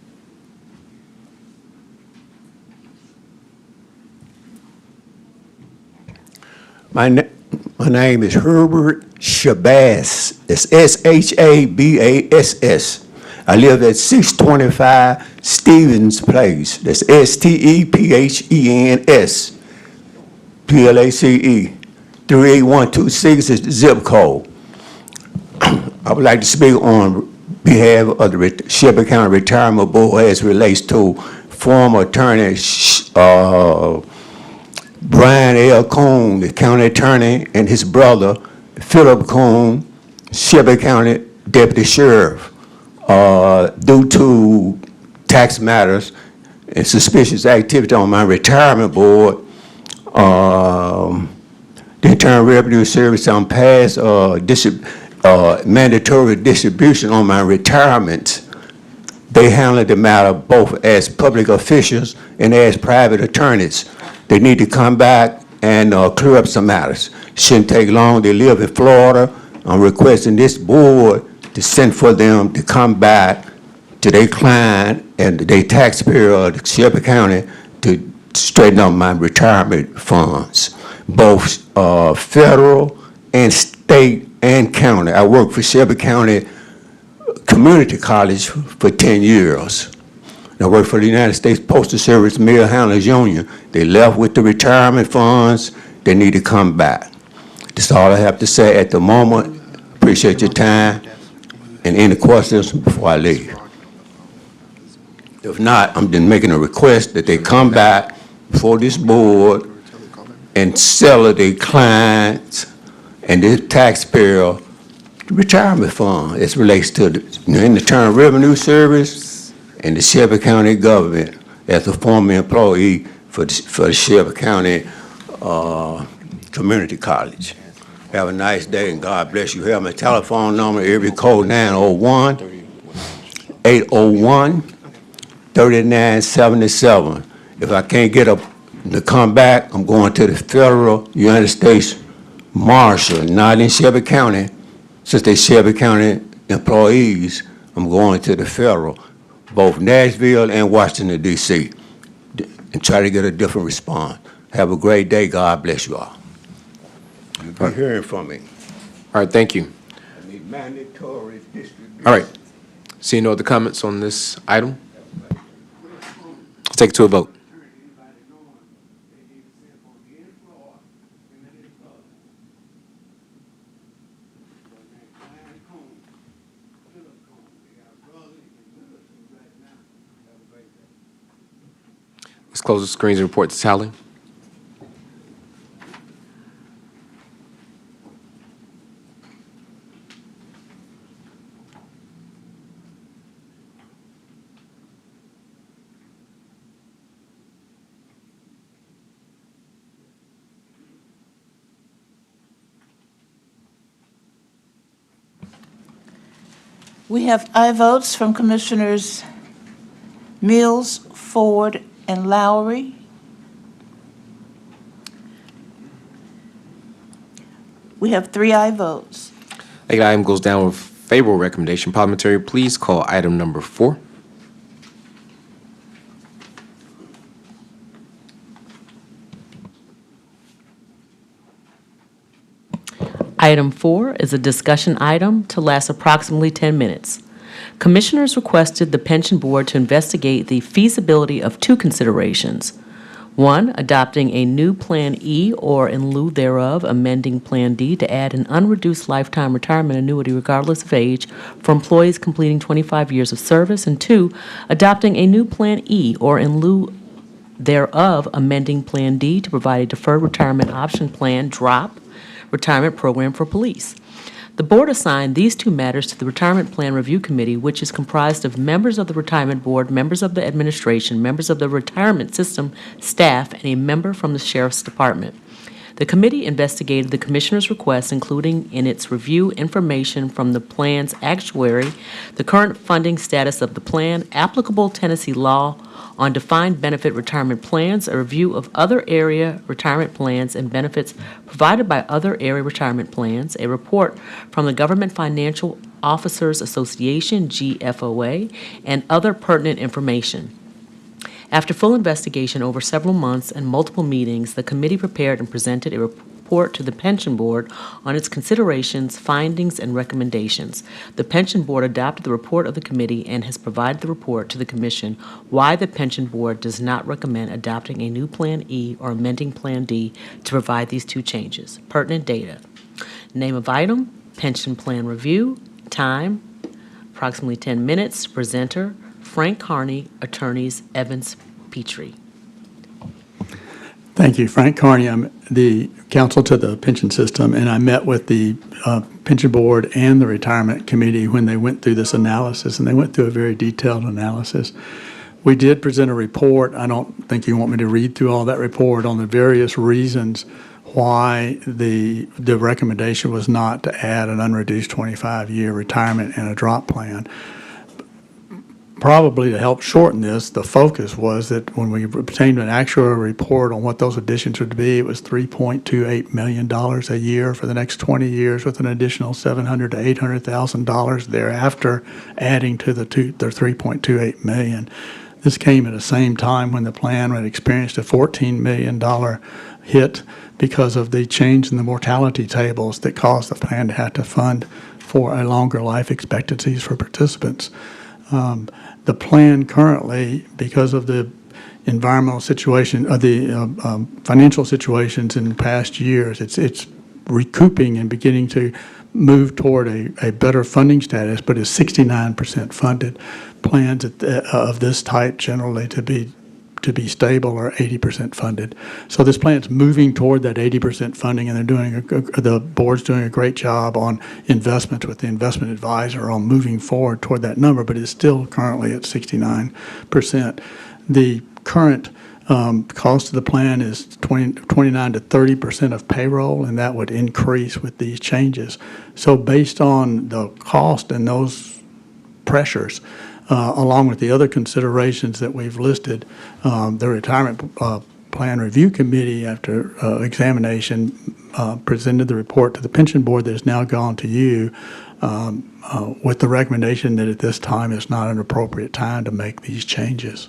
My name is Herbert Shabazz. It's Shabbass. I live at 625 Stevens Place. That's Stephens, Place. 38126 is the zip code. I would like to speak on behalf of the Shelby County Retirement Board as relates to former attorney Brian L. Coon, the county attorney, and his brother Philip Coon, Shelby County Deputy Sheriff. Due to tax matters and suspicious activity on my retirement board, the Internal Revenue Service on past mandatory distribution on my retirement. They handle the matter both as public officials and as private attorneys. They need to come back and clear up some matters. Shouldn't take long. They live in Florida. I'm requesting this board to send for them to come back to their client and their taxpayer of Shelby County to straighten up my retirement funds, both federal and state and county. I worked for Shelby County Community College for 10 years. I worked for the United States Postal Service Mail Handlers Union. They left with the retirement funds. They need to come back. That's all I have to say at the moment. Appreciate your time. And any questions before I leave? If not, I'm just making a request that they come back before this board and sell their clients and their taxpayer retirement fund as relates to the Internal Revenue Service and the Shelby County government as a former employee for the Shelby County Community College. Have a nice day and God bless you. Have my telephone number, area code 901-801-3977. If I can't get up to come back, I'm going to the federal United States Marshal, not in Shelby County. Since they're Shelby County employees, I'm going to the federal, both Nashville and Washington, D.C., and try to get a different response. Have a great day. God bless you all. You'll be hearing from me. All right, thank you. I need mandatory distribution. All right. Seeing no other comments on this item? Let's take it to a vote. Let's close the screens and report to tally. We have aye votes from Commissioners Mills, Ford, and Lowry. We have 3 aye votes. That item goes down with favorable recommendation. Parliamentary, please call item number 4. Item 4 is a discussion item to last approximately 10 minutes. Commissioners requested the Pension Board to investigate the feasibility of 2 considerations. 1, adopting a new Plan E or in lieu thereof amending Plan D to add an unreduced lifetime retirement annuity regardless of age for employees completing 25 years of service. And 2, adopting a new Plan E or in lieu thereof amending Plan D to provide a deferred retirement option plan drop retirement program for police. The board assigned these 2 matters to the Retirement Plan Review Committee, which is comprised of members of the Retirement Board, members of the administration, members of the retirement system staff, and a member from the Sheriff's Department. The committee investigated the Commissioner's requests, including in its review information from the plan's actuary, the current funding status of the plan, applicable Tennessee law on defined benefit retirement plans, a review of other area retirement plans and benefits provided by other area retirement plans, a report from the Government Financial Officers Association, GFOA, and other pertinent information. After full investigation over several months and multiple meetings, the committee prepared and presented a report report to the Pension Board on its considerations, findings, and recommendations. The Pension Board adopted the report of the committee and has provided the report to the Commission why the Pension Board does not recommend adopting a new Plan E or amending Plan D to provide these two changes. Pertinent data: name of item, pension plan review, time, approximately 10 minutes, presenter, Frank Carney, attorneys Evans Petrie. Thank you. Frank Carney. I'm the counsel to the pension system, and I met with the pension board and the retirement committee when they went through this analysis, and they went through a very detailed analysis. We did present a report. I don't think you want me to read through all that report on the various reasons why the recommendation was not to add an unreduced 25-year retirement and a drop plan. Probably to help shorten this, the focus was that when we obtained an actual report on what those additions would be, it was $3.28 million a year for the next 20 years, with an additional $700,000 to $800,000 thereafter, adding to the $3.28 million. This came at the same time when the plan had experienced a $14 million hit because of the change in the mortality tables that caused the plan to have to fund for a longer life expectancies for participants. The plan currently, because of the environmental situation, the financial situations in past years, it's recouping and beginning to move toward a better funding status, but is 69% funded. Plans of this type generally to be stable are 80% funded. So this plan's moving toward that 80% funding, and the board's doing a great job on investments with the investment advisor on moving forward toward that number, but it's still currently at 69%. The current cost of the plan is 29 to 30% of payroll, and that would increase with these changes. So based on the cost and those pressures, along with the other considerations that we've listed, the Retirement Plan Review Committee, after examination, presented the report to the Pension Board that has now gone to you with the recommendation that at this time is not an appropriate time to make these changes.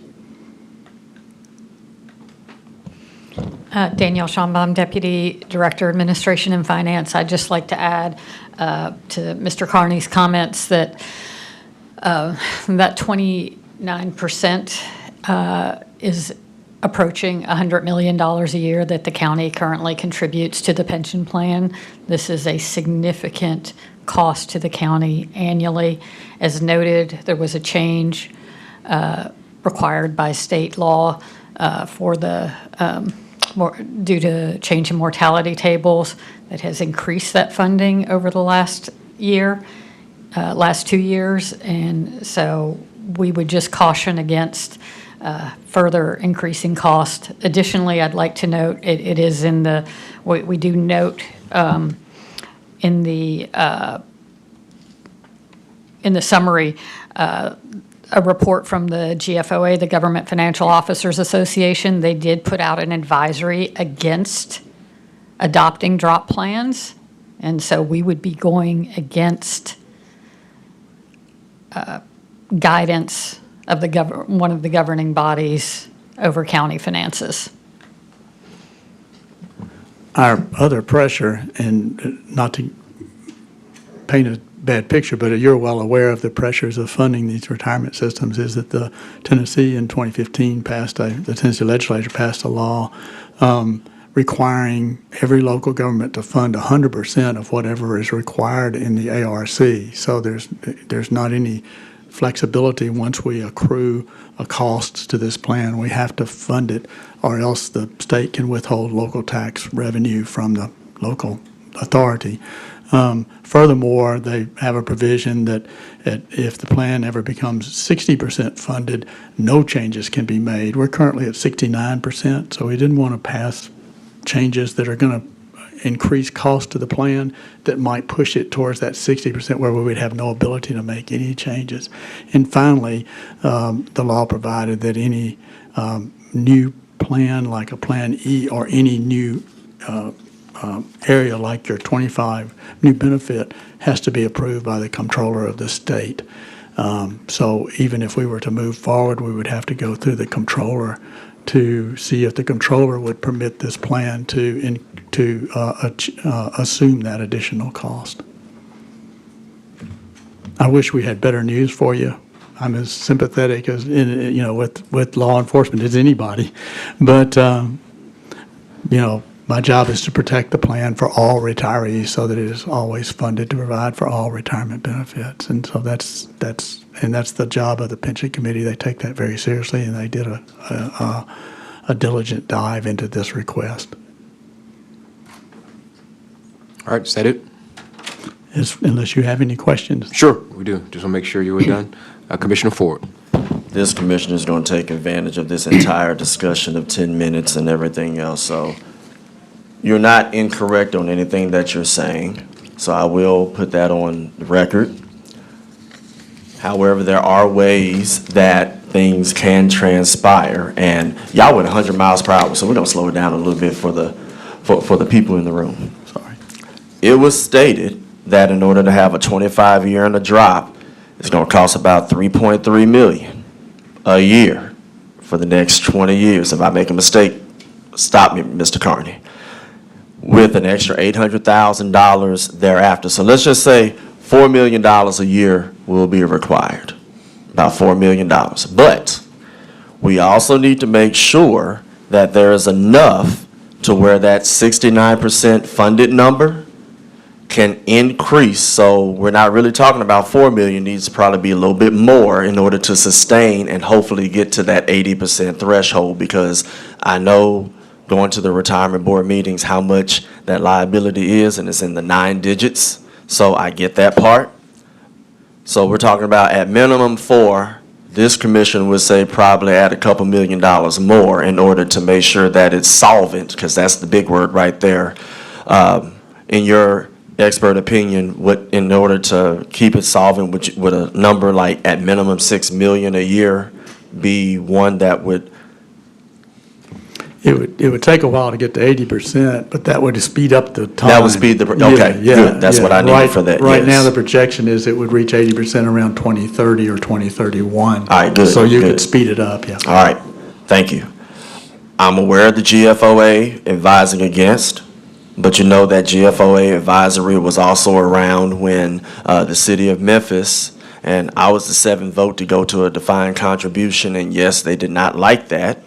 Danielle Schombaum, Deputy Director, Administration and Finance. I'd just like to add to Mr. Carney's comments that that 29% is approaching $100 million a year that the county currently contributes to the pension plan. This is a significant cost to the county annually. As noted, there was a change required by state law for the due to change in mortality tables that has increased that funding over the last 2 years. And so we would just caution against further increasing cost. Additionally, I'd like to note, it is in the, we do note in the summary, a report from the GFOA, the Government Financial Officers Association. They did put out an advisory against adopting drop plans, and so we would be going against guidance of one of the governing bodies over county finances. Our other pressure, and not to paint a bad picture, but you're well aware of the pressures of funding these retirement systems, is that the Tennessee in 2015 the Tennessee legislature passed a law requiring every local government to fund 100% of whatever is required in the ARC. So there's not any flexibility once we accrue a cost to this plan. We have to fund it, or else the state can withhold local tax revenue from the local authority. Furthermore, they have a provision that if the plan ever becomes 60% funded, no changes can be made. We're currently at 69%, so we didn't want to pass changes that are going to increase cost to the plan that might push it towards that 60% where we would have no ability to make any changes. And finally, the law provided that any new plan, like a Plan E, or any new area like your 25 new benefit, has to be approved by the comptroller of the state. So even if we were to move forward, we would have to go through the comptroller to see if the controller would permit this plan to assume that additional cost. I wish we had better news for you. I'm as sympathetic as, with law enforcement as anybody. But, my job is to protect the plan for all retirees so that it is always funded to provide for all retirement benefits. And so that's the job of the pension committee. They take that very seriously, and they did a diligent dive into this request. All right, is that it? Unless you have any questions. Sure, we do. Just want to make sure you were done. Commissioner Ford. This commissioner is going to take advantage of this entire discussion of 10 minutes and everything else. So you're not incorrect on anything that you're saying. So I will put that on the record. However, there are ways that things can transpire, and y'all went 100 miles per hour, so we're going to slow it down a little bit for the people in the room. Sorry. It was stated that in order to have a 25-year and a drop, it's going to cost about $3.3 million a year for the next 20 years. If I make a mistake, stop me, Mr. Carney. With an extra $800,000 thereafter. So let's just say $4 million a year will be required, about $4 million. But we also need to make sure that there is enough to where that 69% funded number can increase. So we're not really talking about $4 million, needs to probably be a little bit more in order to sustain and hopefully get to that 80% threshold, because I know going to the retirement board meetings how much that liability is, and it's in the 9 digits. So I get that part. So we're talking about at minimum 4, this commission would say probably add a couple $1 million more in order to make sure that it's solvent, because that's the big word right there. In your expert opinion, in order to keep it solvent, would a number like at minimum $6 million a year be one that would? It would take a while to get to 80%, but that would speed up the time. That would speed the, okay, good, that's what I needed for that, Right now, yes. the projection is it would reach 80% around 2030 or 2031. All right, good, So you good. could speed it up, yeah. All right, thank you. I'm aware of the GFOA advising against, but you know that GFOA advisory was also around when the city of Memphis, and I was the 7th vote to go to a defined contribution, and yes, they did not like that.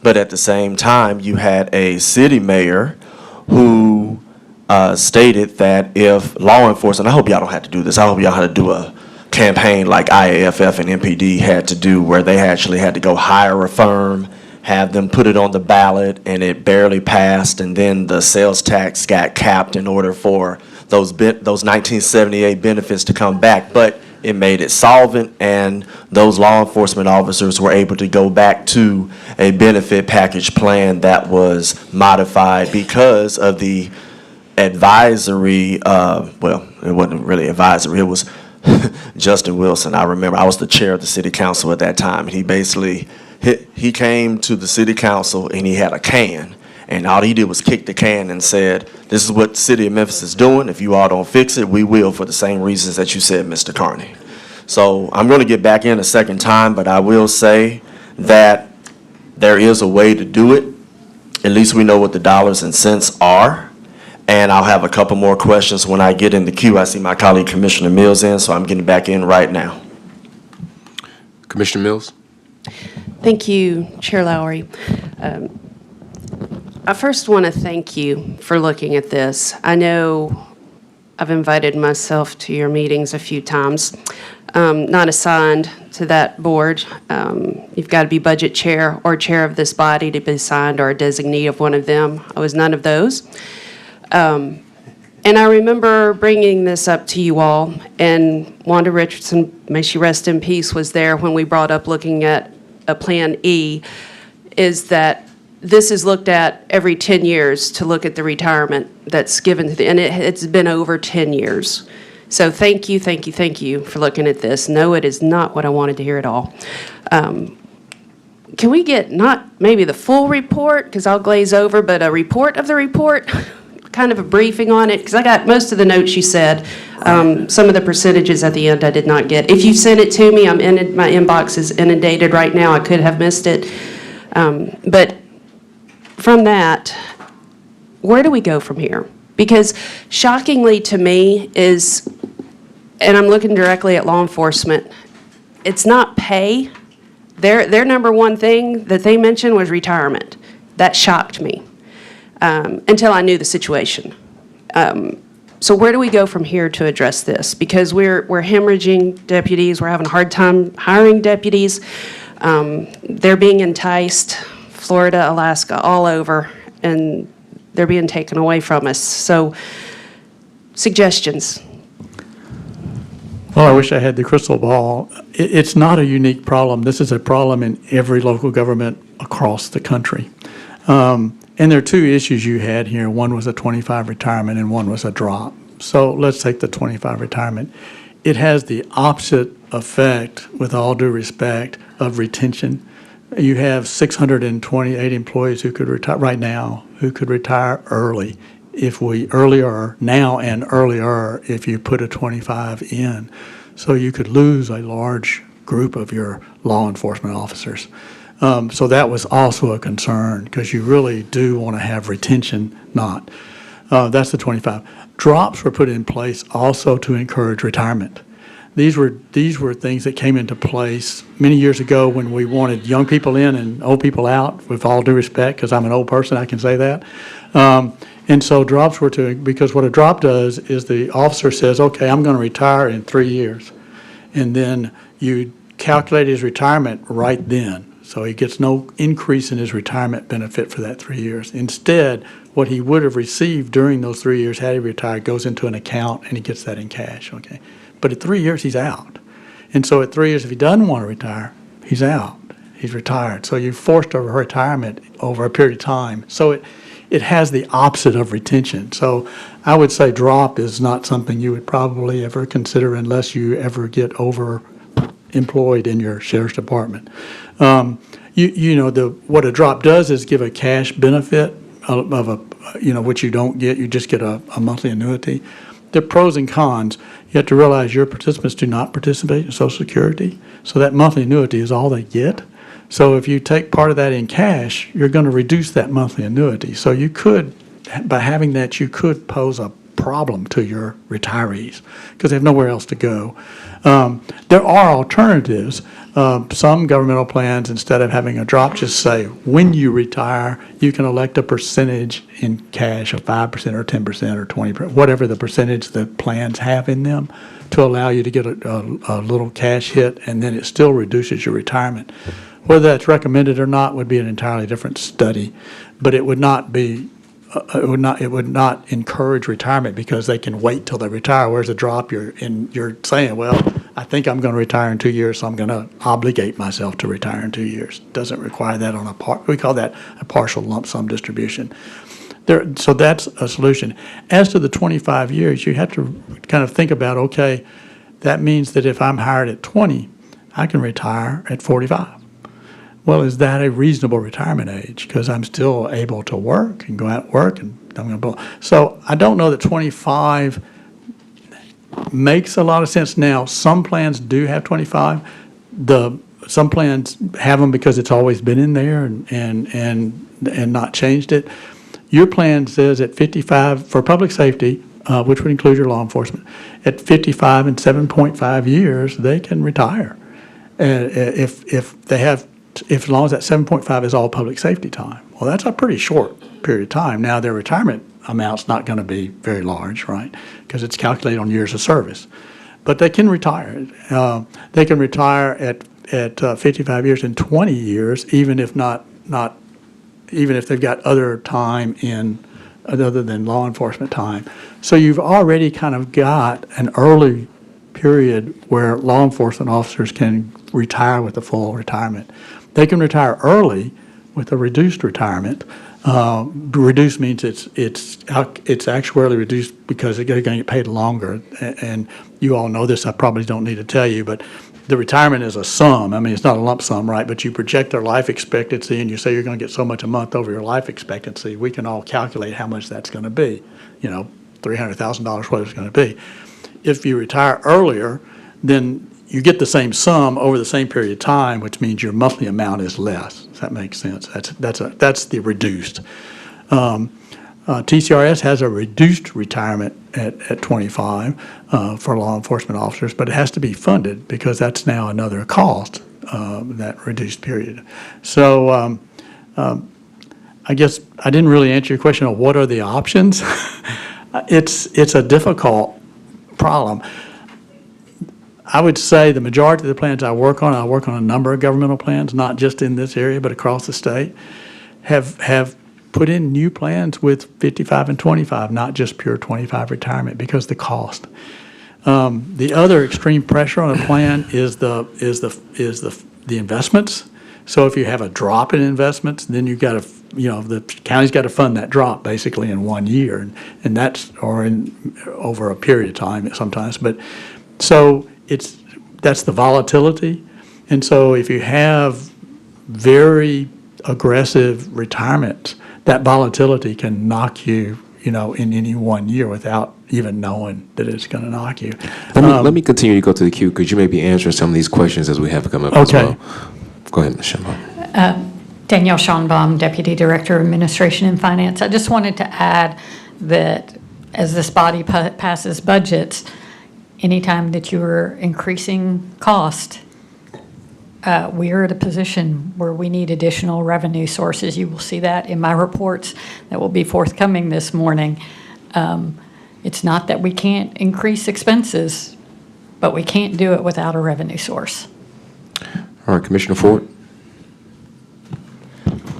But at the same time, you had a city mayor who stated that if law enforcement, I hope y'all don't have to do this, I hope y'all had to do a campaign like IAFF and MPD had to do, where they actually had to go hire a firm, have them put it on the ballot, and it barely passed, and then the sales tax got capped in order for those 1978 benefits to come back. But it made it solvent, and those law enforcement officers were able to go back to a benefit package plan that was modified because of the advisory, well, it wasn't really advisory, it was Justin Wilson. I remember I was the chair of the city council at that time, and he basically, he came to the city council and he had a can, and all he did was kick the can and said, this is what the city of Memphis is doing. If you all don't fix it, we will, for the same reasons that you said, Mr. Carney. So I'm going to get back in a second time, but I will say that there is a way to do it. At least we know what the dollars and cents are. And I'll have a couple more questions when I get in the queue. I see my colleague Commissioner Mills in, so I'm getting back in right now. Commissioner Mills? Thank you, Chair Lowry. I first want to thank you for looking at this. I know I've invited myself to your meetings a few times, not assigned to that board. You've got to be budget chair or chair of this body to be assigned, or a designee of one of them. I was none of those. And I remember bringing this up to you all, and Wanda Richardson, may she rest in peace, was there when we brought up looking at a Plan E, is that this is looked at every 10 years to look at the retirement that's given to and it's been over 10 years. So thank you for looking at this. No, it is not what I wanted to hear at all. Can we get not maybe the full report, because I'll glaze over, but a report of the report? Kind of a briefing on it, because I got most of the notes you said. Some of the percentages at the end I did not get. If you sent it to me, my inbox is inundated right now. I could have missed it. But from that, where do we go from here? Because shockingly to me is, and I'm looking directly at law enforcement, it's not pay. Their number one thing that they mentioned was retirement. That shocked me until I knew the situation. So where do we go from here to address this? Because we're hemorrhaging deputies, we're having a hard time hiring deputies. They're being enticed, Florida, Alaska, all over, and they're being taken away from us. So suggestions. Well, I wish I had the crystal ball. It's not a unique problem. This is a problem in every local government across the country. And there are two issues you had here. One was a 25 retirement and one was a drop. So let's take the 25 retirement. It has the opposite effect, with all due respect, of retention. You have 628 employees who could retire right now, who could retire early if you put a 25 in. So you could lose a large group of your law enforcement officers. So that was also a concern, because you really do want to have retention, not. That's the 25. Drops were put in place also to encourage retirement. These were things that came into place many years ago when we wanted young people in and old people out, with all due respect, because I'm an old person, I can say that. And so drops were because what a drop does is the officer says, okay, I'm going to retire in 3 years. And then you calculate his retirement right then. So he gets no increase in his retirement benefit for that 3 years. Instead, what he would have received during those 3 years had he retired goes into an account, and he gets that in cash, okay? But at 3 years, he's out. And so at 3 years, if he doesn't want to retire, he's out. He's retired. So you're forced a retirement over a period of time. So it has the opposite of retention. So I would say drop is not something you would probably ever consider unless you ever get overemployed in your sheriff's department. What a drop does is give a cash benefit of which you don't get. You just get a monthly annuity. There are pros and cons. You have to realize your participants do not participate in Social Security, so that monthly annuity is all they get. So if you take part of that in cash, you're going to reduce that monthly annuity. So you could, by having that, you could pose a problem to your retirees because they have nowhere else to go. There are alternatives. Some governmental plans, instead of having a drop, just say when you retire, you can elect a percentage in cash of 5% or 10% or 20%, whatever the percentage the plans have in them, to allow you to get a little cash hit, and then it still reduces your retirement. Whether that's recommended or not would be an entirely different study, but it would not be. It would not encourage retirement because they can wait till they retire. Whereas a drop, you're saying, well, I think I'm going to retire in 2 years, so I'm going to obligate myself to retire in 2 years. Doesn't require that on we call that a partial lump sum distribution. So that's a solution. As to the 25 years, you have to kind of think about, okay, that means that if I'm hired at 20, I can retire at 45. Well, is that a reasonable retirement age? Because I'm still able to work and go out and work, and I'm going to. So I don't know that 25 makes a lot of sense now. Some plans do have 25. Some plans have them because it's always been in there and not changed it. Your plan says at 55 for public safety, which would include your law enforcement, at 55 and 7.5 years they can retire, if they have. If as long as that 7.5 is all public safety time. Well, that's a pretty short period of time. Now, their retirement amount's not going to be very large, right? Because it's calculated on years of service. But they can retire. They can retire at 55 years and 20 years, even if even if they've got other time other than law enforcement time. So you've already kind of got an early period where law enforcement officers can retire with a full retirement. They can retire early with a reduced retirement. Reduced means it's actuarially reduced because they're going to get paid longer. And you all know this, I probably don't need to tell you, but the retirement is a sum. I mean, it's not a lump sum, right? But you project their life expectancy and you say you're going to get so much a month over your life expectancy. We can all calculate how much that's going to be, $300,000, what it's going to be. If you retire earlier, then you get the same sum over the same period of time, which means your monthly amount is less. Does that make sense? That's the reduced. TCRS has a reduced retirement at 25 for law enforcement officers, but it has to be funded because that's now another cost, that reduced period. So I guess I didn't really answer your question of what are the options. It's a difficult problem. I would say the majority of the plans I work on a number of governmental plans, not just in this area, but across the state, have put in new plans with 55 and 25, not just pure 25 retirement, because the cost. The other extreme pressure on a plan is the investments. So if you have a drop in investments, then you've got to, the county's got to fund that drop basically in 1 year, and that's, or over a period of time sometimes. But so that's the volatility. And so if you have very aggressive retirement, that volatility can knock you, in any 1 year without even knowing that it's going to knock you. Let me continue to go to the queue, because you may be answering some of these questions as we have come up as well. Go ahead, Ms. Shelby. Danielle Schonbaum, Deputy Director of Administration and Finance. I just wanted to add that as this body passes budgets, anytime that you are increasing cost, we are at a position where we need additional revenue sources. You will see that in my reports that will be forthcoming this morning. It's not that we can't increase expenses, but we can't do it without a revenue source. All right, Commissioner Ford.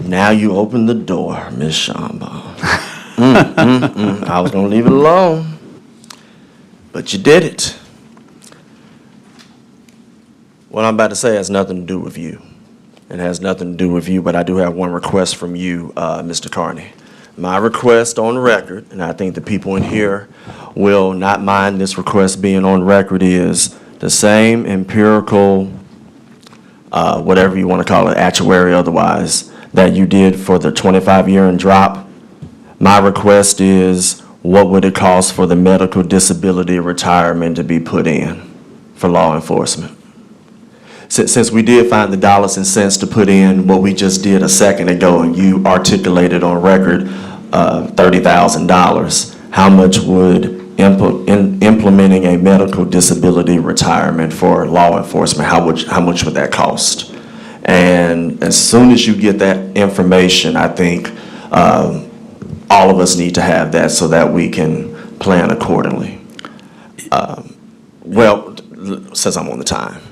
Now you open the door, Ms. Schonbaum. I was going to leave it alone, but you did it. What I'm about to say has nothing to do with you. It has nothing to do with you, but I do have one request from you, Mr. Carney. My request on record, and I think the people in here will not mind this request being on record, is the same empirical, whatever you want to call it, actuary otherwise, that you did for the 25-year and drop. My request is, what would it cost for the medical disability retirement to be put in for law enforcement? Since we did find the dollars and cents to put in what we just did a second ago, and you articulated on record $30,000, how much would implementing a medical disability retirement for law enforcement, how much would that cost? And as soon as you get that information, I think all of us need to have that so that we can plan accordingly. Well, since I'm on the time.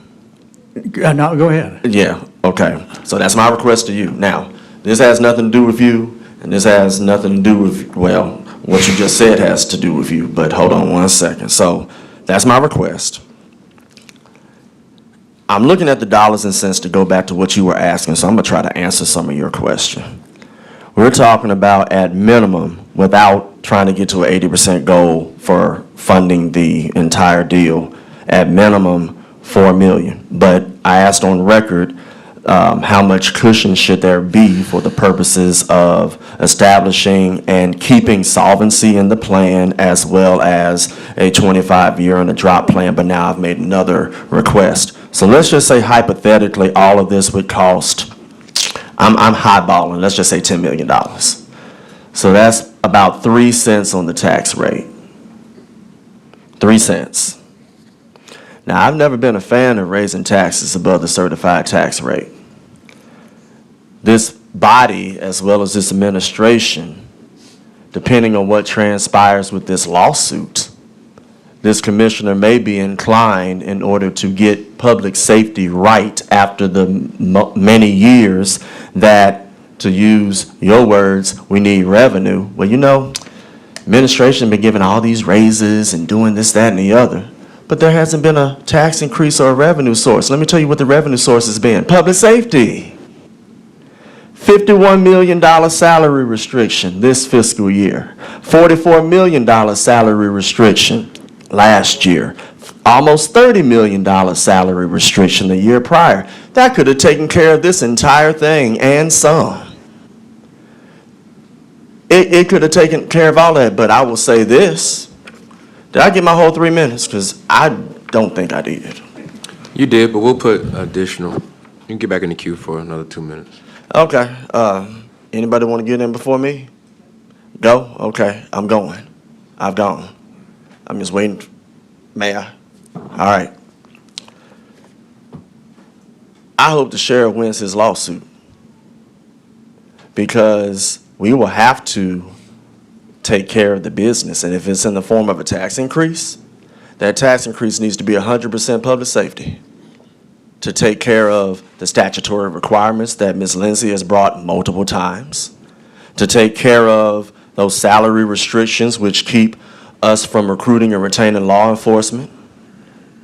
No, go ahead. Yeah, okay. So that's my request to you. Now, this has nothing to do with you, and this has nothing to do with, well, what you just said has to do with you, but hold on one second. So that's my request. I'm looking at the dollars and cents to go back to what you were asking, so I'm going to try to answer some of your question. We're talking about, at minimum, without trying to get to an 80% goal for funding the entire deal, at minimum, $4 million. But I asked on record, how much cushion should there be for the purposes of establishing and keeping solvency in the plan, as well as a 25-year and a drop plan. But now I've made another request. So let's just say hypothetically all of this would cost, I'm highballing, let's just say $10 million. So that's about 3 cents on the tax rate. 3 cents. Now, I've never been a fan of raising taxes above the certified tax rate. This body, as well as this administration, depending on what transpires with this lawsuit, this commissioner may be inclined, in order to get public safety right after the many years that, to use your words, we need revenue. Well, administration has been giving all these raises and doing this, that, and the other. But there hasn't been a tax increase or a revenue source. Let me tell you what the revenue source has been. Public safety. $51 million salary restriction this fiscal year. $44 million salary restriction last year. Almost $30 million salary restriction the year prior. That could have taken care of this entire thing and some. It could have taken care of all that, but I will say this. Did I get my whole 3 minutes? Because I don't think I did. You did, but we'll put additional. You can get back in the queue for another 2 minutes. Okay, anybody want to get in before me? Go? Okay, I'm going. I've gone. I'm just waiting. May I? All right. I hope the sheriff wins his lawsuit because we will have to take care of the business. And if it's in the form of a tax increase, that tax increase needs to be 100% public safety to take care of the statutory requirements that Ms. Lindsay has brought multiple times, to take care of those salary restrictions which keep us from recruiting and retaining law enforcement,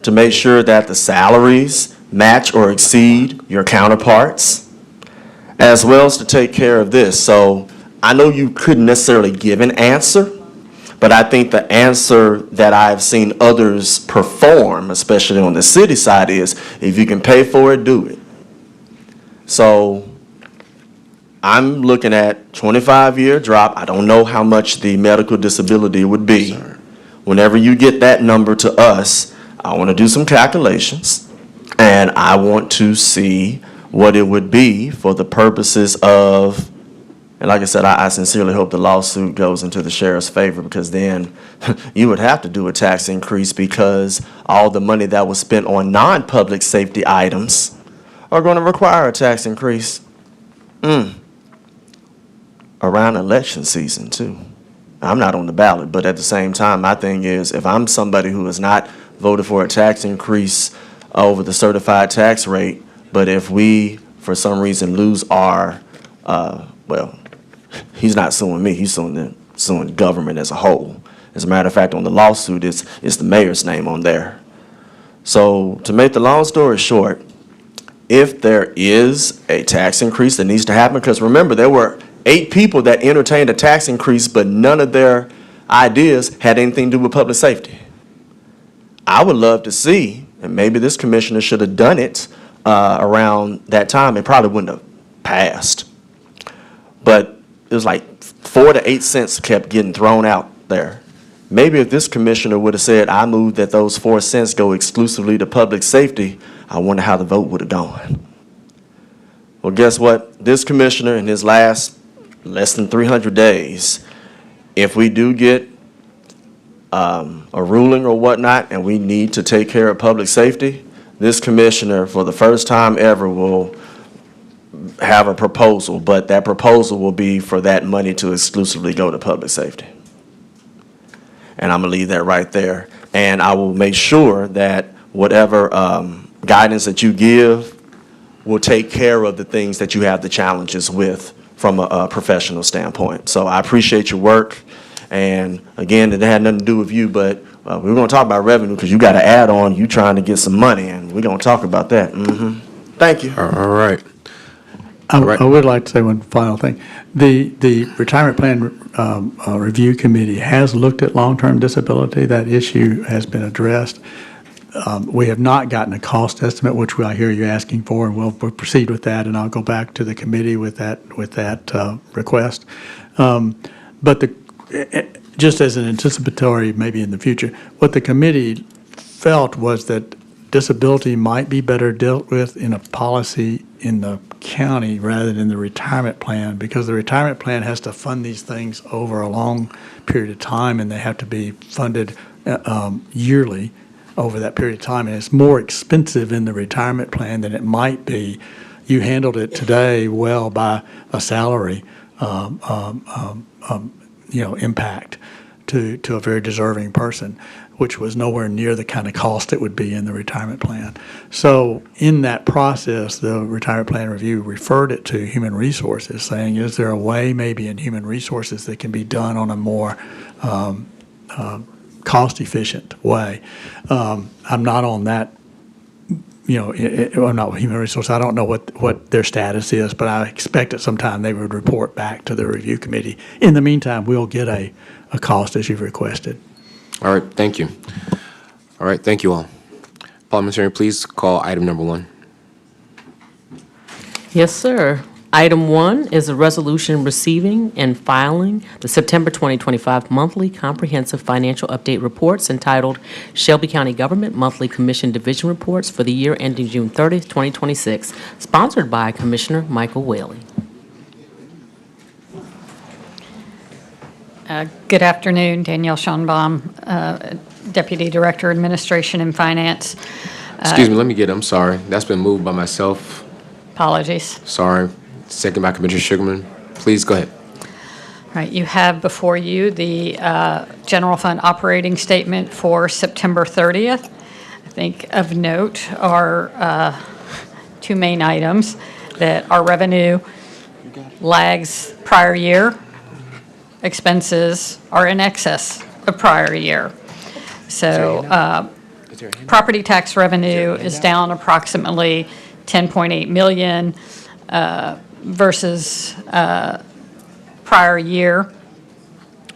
to make sure that the salaries match or exceed your counterparts, as well as to take care of this. So I know you couldn't necessarily give an answer, but I think the answer that I've seen others perform, especially on the city side, is if you can pay for it, do it. So I'm looking at 25-year drop. I don't know how much the medical disability would be. Whenever you get that number to us, I want to do some calculations, and I want to see what it would be for the purposes of, and like I said, I sincerely hope the lawsuit goes into the sheriff's favor, because then you would have to do a tax increase because all the money that was spent on non-public safety items are going to require a tax increase. Around election season, too. I'm not on the ballot, but at the same time, my thing is, if I'm somebody who has not voted for a tax increase over the certified tax rate, but if we, for some reason, lose our, well, he's not suing me, he's suing the government as a whole. As a matter of fact, on the lawsuit, it's the mayor's name on there. So to make the long story short, if there is a tax increase that needs to happen, because remember, there were 8 people that entertained a tax increase, but none of their ideas had anything to do with public safety. I would love to see, and maybe this commissioner should have done it around that time. It probably wouldn't have passed. But it was like 4 to 8 cents kept getting thrown out there. Maybe if this commissioner would have said, I move that those 4 cents go exclusively to public safety, I wonder how the vote would have gone. Well, guess what? This commissioner, in his less than 300 days, if we do get a ruling or whatnot and we need to take care of public safety, this commissioner, for the first time ever, will have a proposal, but that proposal will be for that money to exclusively go to public safety. And I'm going to leave that right there. And I will make sure that whatever guidance that you give will take care of the things that you have the challenges with from a professional standpoint. So I appreciate your work. And again, it had nothing to do with you, but we're going to talk about revenue because you got to add on you trying to get some money, and we're going to talk about that. Thank you. All right. I would like to say one final thing. The Retirement Plan Review Committee has looked at long-term disability. That issue has been addressed. We have not gotten a cost estimate, which I hear you asking for, and we'll proceed with that, and I'll go back to the committee with that request. But just as an anticipatory, maybe in the future, what the committee felt was that disability might be better dealt with in a policy in the county rather than the retirement plan, because the retirement plan has to fund these things over a long period of time, and they have to be funded yearly over that period of time, and it's more expensive in the retirement plan than it might be. You handled it today well by a salary, impact to a very deserving person, which was nowhere near the kind of cost it would be in the retirement plan. So in that process, the Retirement Plan Review referred it to Human Resources, saying, is there a way maybe in Human Resources that can be done on a more cost-efficient way? I'm not on that, I'm not with Human Resources. I don't know what their status is, but I expect at some time they would report back to the review committee. In the meantime, we'll get a cost as you've requested. All right, thank you. All right, thank you all. Parliamentarian, please call item number 1. Yes, sir. Item 1 is a resolution receiving and filing the September 2025 monthly comprehensive financial update reports entitled Shelby County Government Monthly Commission Division Reports for the year ending June 30th, 2026, sponsored by Commissioner Michael Whaley. Good afternoon, Danielle Schonbaum, Deputy Director, Administration and Finance. Excuse me, let me get it. I'm sorry. That's been moved by myself. Apologies. Sorry. Second by Commissioner Sugarman. Please go ahead. All right, you have before you the general fund operating statement for September 30th. I think of note are two main items, that our revenue lags prior year. Expenses are in excess of prior year. So property tax revenue is down approximately $10.8 million versus prior year,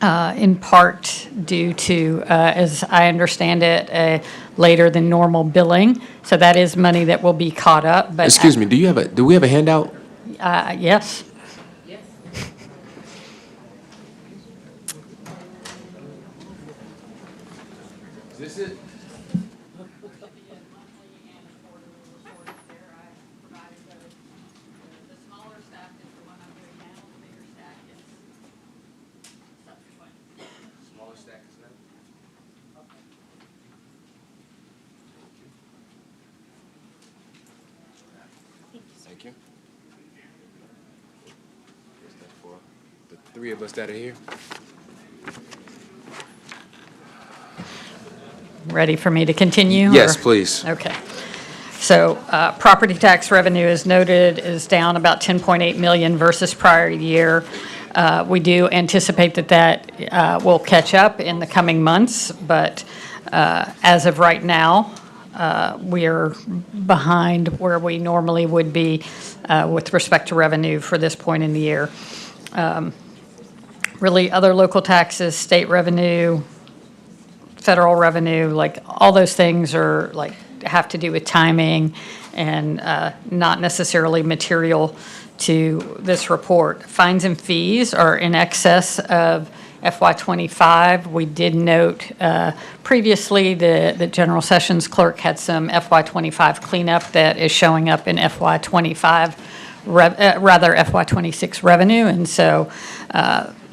in part due to, as I understand it, a later than normal billing. So that is money that will be caught up. But Excuse me, do we have a handout? yes. Is this it? Thank you. Is that for the three of us that are here? Ready for me to continue? Yes, or- please. Okay. So property tax revenue, as noted, is down about $10.8 million versus prior year. We do anticipate that will catch up in the coming months, but as of right now, we are behind where we normally would be with respect to revenue for this point in the year. Really, other local taxes, state revenue, federal revenue, like all those things are like have to do with timing and not necessarily material to this report. Fines and fees are in excess of FY25. We did note previously the General Sessions Clerk had some FY25 cleanup that is showing up in FY25, rather FY26 revenue, and so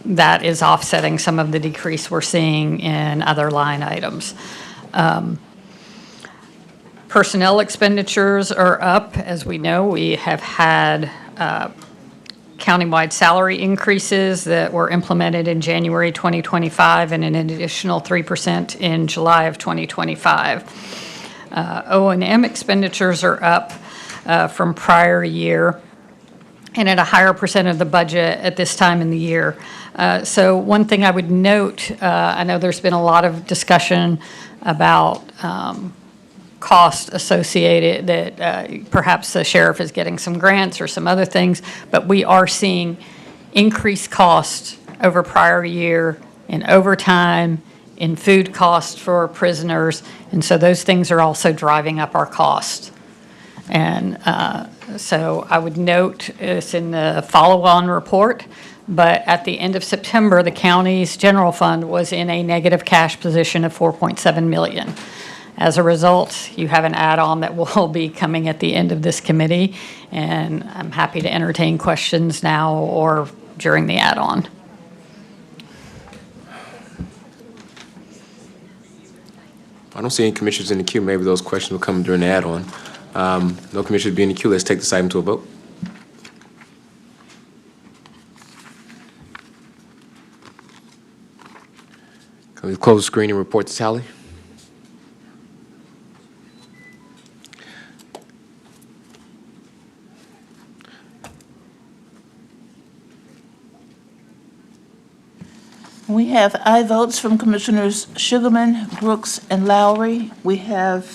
that is offsetting some of the decrease we're seeing in other line items. Personnel expenditures are up. As we know, we have had countywide salary increases that were implemented in January 2025 and an additional 3% in July of 2025. O&M expenditures are up from prior year and at a higher percent of the budget at this time in the year. So one thing I would note, I know there's been a lot of discussion about cost associated that perhaps the sheriff is getting some grants or some other things, but we are seeing increased cost over prior year in overtime, in food costs for prisoners, and so those things are also driving up our cost. And so I would note it's in the follow-on report, but at the end of September, the county's general fund was in a negative cash position of $4.7 million. As a result, you have an add-on that will be coming at the end of this committee, and I'm happy to entertain questions now or during the add-on. I don't see any commissioners in the queue. Maybe those questions will come during the add-on. No commissioners being in the queue. Let's take this item to a vote. Can we close the screen and report the tally? We have aye votes from Commissioners Sugarman, Brooks, and Lowry. We have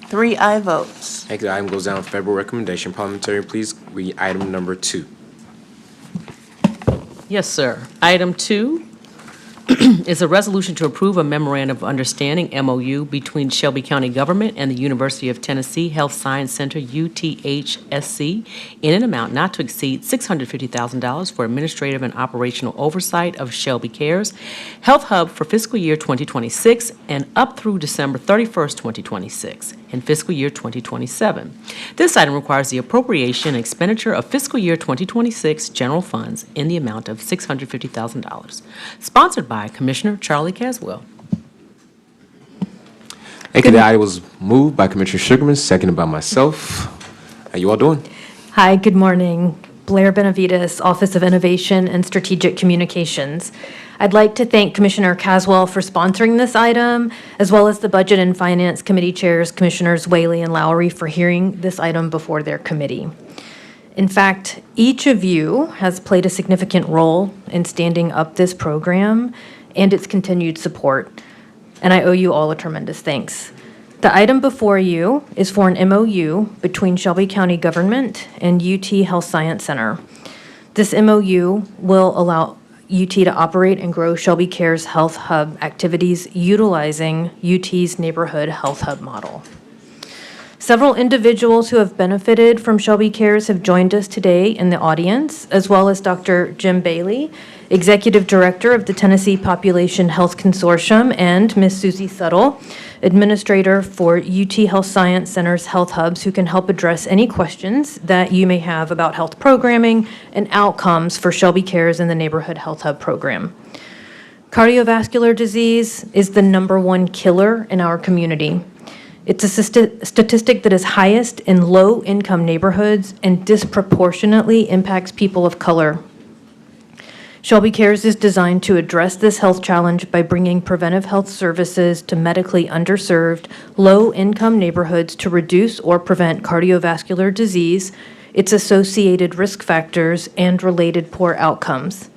3 aye votes. Thank you. The item goes down on favorable recommendation. Parliamentary, please read item number 2. Yes, sir. Item 2 is a resolution to approve a memorandum of understanding, MOU, between Shelby County Government and the University of Tennessee Health Science Center, UTHSC, in an amount not to exceed $650,000 for administrative and operational oversight of Shelby Cares Health Hub for fiscal year 2026 and up through December 31st, 2026, and fiscal year 2027. This item requires the appropriation and expenditure of fiscal year 2026 general funds in the amount of $650,000. Sponsored by Commissioner Charlie Caswell. Thank you. The item was moved by Commissioner Sugarman, seconded by myself. How you all doing? Hi, good morning. Blair Benavides, Office of Innovation and Strategic Communications. I'd like to thank Commissioner Caswell for sponsoring this item, as well as the Budget and Finance Committee Chairs, Commissioners Whaley and Lowry, for hearing this item before their committee. In fact, each of you has played a significant role in standing up this program and its continued support, and I owe you all a tremendous thanks. The item before you is for an MOU between Shelby County Government and UT Health Science Center. This MOU will allow UT to operate and grow Shelby Cares Health Hub activities utilizing UT's Neighborhood Health Hub model. Several individuals who have benefited from Shelby Cares have joined us today in the audience, as well as Dr. Jim Bailey, Executive Director of the Tennessee Population Health Consortium, and Ms. Susie Suttle, Administrator for UT Health Science Center's Health Hubs, who can help address any questions that you may have about health programming and outcomes for Shelby Cares in the Neighborhood Health Hub program. Cardiovascular disease is the #1 killer in our community. It's a statistic that is highest in low-income neighborhoods and disproportionately impacts people of color. Shelby Cares is designed to address this health challenge by bringing preventive health services to medically underserved, low-income neighborhoods to reduce or prevent cardiovascular disease, its associated risk factors, and related poor outcomes.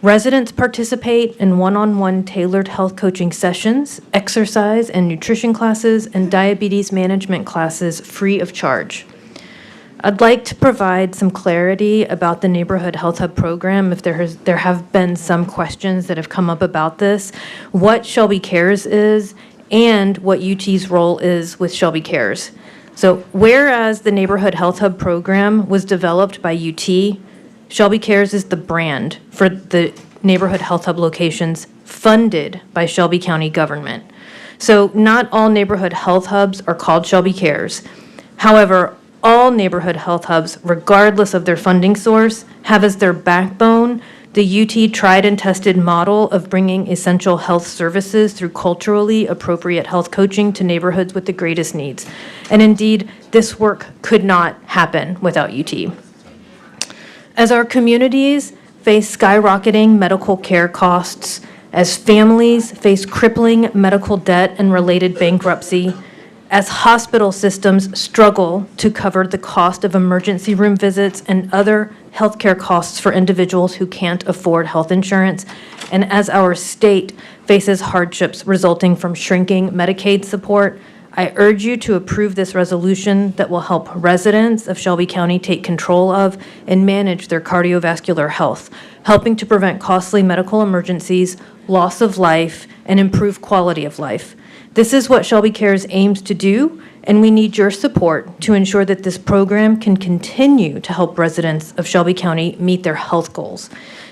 Residents participate in one-on-one tailored health coaching sessions, exercise and nutrition classes, and diabetes management classes free of charge. I'd like to provide some clarity about the Neighborhood Health Hub program if there have been some questions that have come up about this, what Shelby Cares is, and what UT's role is with Shelby Cares. So whereas the Neighborhood Health Hub program was developed by UT, Shelby Cares is the brand for the Neighborhood Health Hub locations funded by Shelby County government. So not all neighborhood health hubs are called Shelby Cares. However, all neighborhood health hubs, regardless of their funding source, have as their backbone the UT tried and tested model of bringing essential health services through culturally appropriate health coaching to neighborhoods with the greatest needs. And indeed, this work could not happen without UT. As our communities face skyrocketing medical care costs, as families face crippling medical debt and related bankruptcy, as hospital systems struggle to cover the cost of emergency room visits and other healthcare costs for individuals who can't afford health insurance, and as our state faces hardships resulting from shrinking Medicaid support, I urge you to approve this resolution that will help residents of Shelby County take control of and manage their cardiovascular health, helping to prevent costly medical emergencies, loss of life, and improve quality of life. This is what Shelby Cares aims to do, and we need your support to ensure that this program can continue to help residents of Shelby County meet their health goals.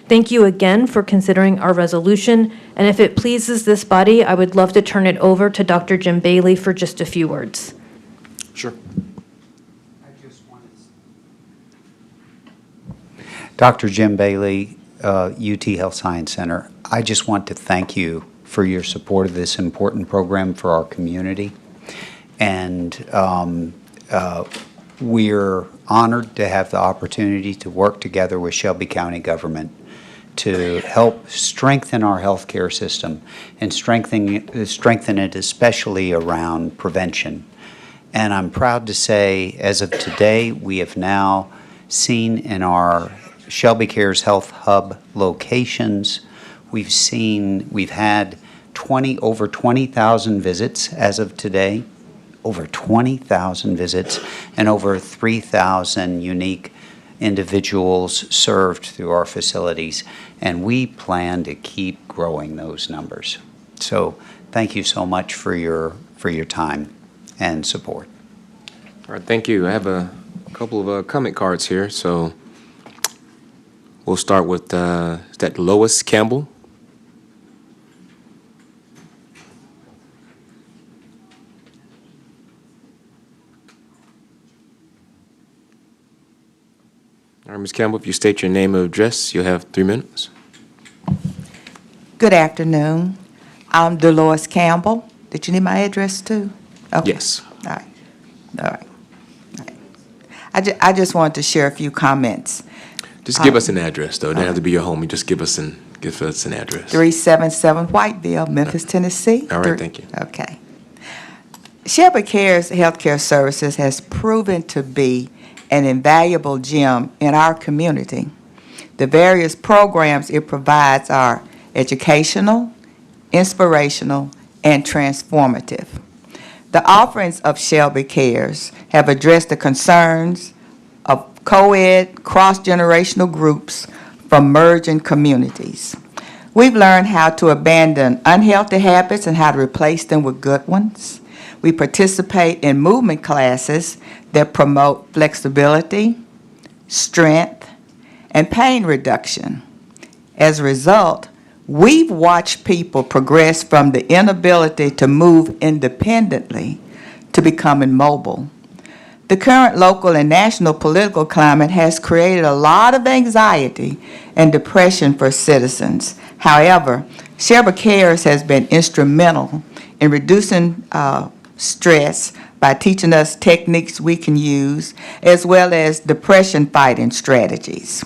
Thank you again for considering our resolution, and if it pleases this body, I would love to turn it over to Dr. Jim Bailey for just a few words. Sure. Dr. Jim Bailey, UT Health Science Center, I just want to thank you for your support of this important program for our community. And we're honored to have the opportunity to work together with Shelby County government to help strengthen our healthcare system and strengthen it especially around prevention. And I'm proud to say, as of today, we have now seen in our Shelby Cares Health Hub locations, we've had over 20,000 visits as of today, over 20,000 visits, and over 3,000 unique individuals served through our facilities, and we plan to keep growing those numbers. So thank you so much for your time and support. All right, thank you. I have a couple of comment cards here, so we'll start with, is that Lois Campbell? All right, Ms. Campbell, if you state your name and address, you'll have 3 minutes. Good afternoon. I'm Dolores Campbell. Did you need my address too? Okay. Yes. All right. All right. All right. I just wanted to share a few comments. Just give us an address, though. It doesn't have to be your home. You just give us an address. 377 Whiteville, Memphis, Tennessee. All right, thank you. Okay. Shelby Cares Healthcare Services has proven to be an invaluable gem in our community. The various programs it provides are educational, inspirational, and transformative. The offerings of Shelby Cares have addressed the concerns of co-ed, cross-generational groups from merging communities. We've learned how to abandon unhealthy habits and how to replace them with good ones. We participate in movement classes that promote flexibility, strength, and pain reduction. As a result, we've watched people progress from the inability to move independently to becoming mobile. The current local and national political climate has created a lot of anxiety and depression for citizens. However, Shelby Cares has been instrumental in reducing stress by teaching us techniques we can use, as well as depression fighting strategies.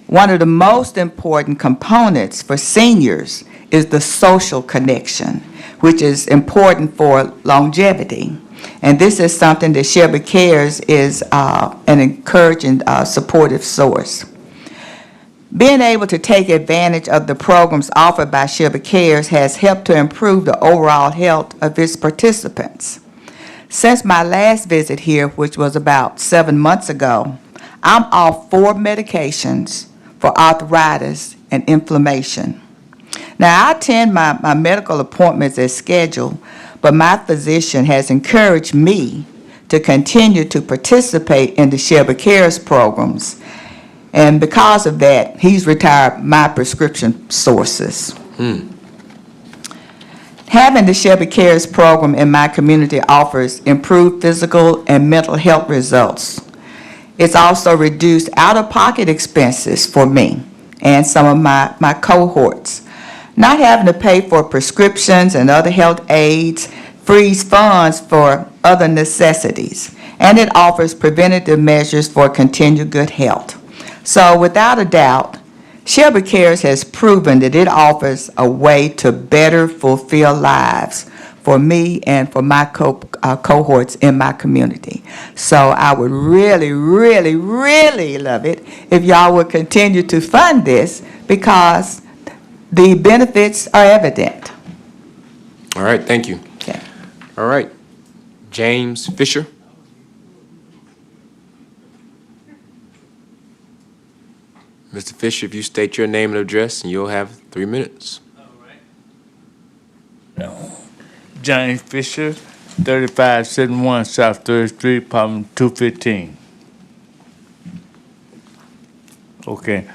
One of the most important components for seniors is the social connection, which is important for longevity. And this is something that Shelby Cares is an encouraging, supportive source. Being able to take advantage of the programs offered by Shelby Cares has helped to improve the overall health of its participants. Since my last visit here, which was about 7 months ago, I'm off 4 medications for arthritis and inflammation. Now, I attend my medical appointments as scheduled, but my physician has encouraged me to continue to participate in the Shelby Cares programs. And because of that, he's retired my prescription sources. Having the Shelby Cares program in my community offers improved physical and mental health results. It's also reduced out-of-pocket expenses for me and some of my cohorts. Not having to pay for prescriptions and other health aids frees funds for other necessities, and it offers preventative measures for continued good health. So without a doubt, Shelby Cares has proven that it offers a way to better fulfill lives for me and for my cohorts in my community. So I would really, really, really love it if y'all would continue to fund this because the benefits are evident. All right, thank you. Okay. All right, James Fisher. Mr. Fisher, if you state your name and address, and you'll have 3 minutes. James Fisher, 3571 South 3rd Street, apartment 215. Okay.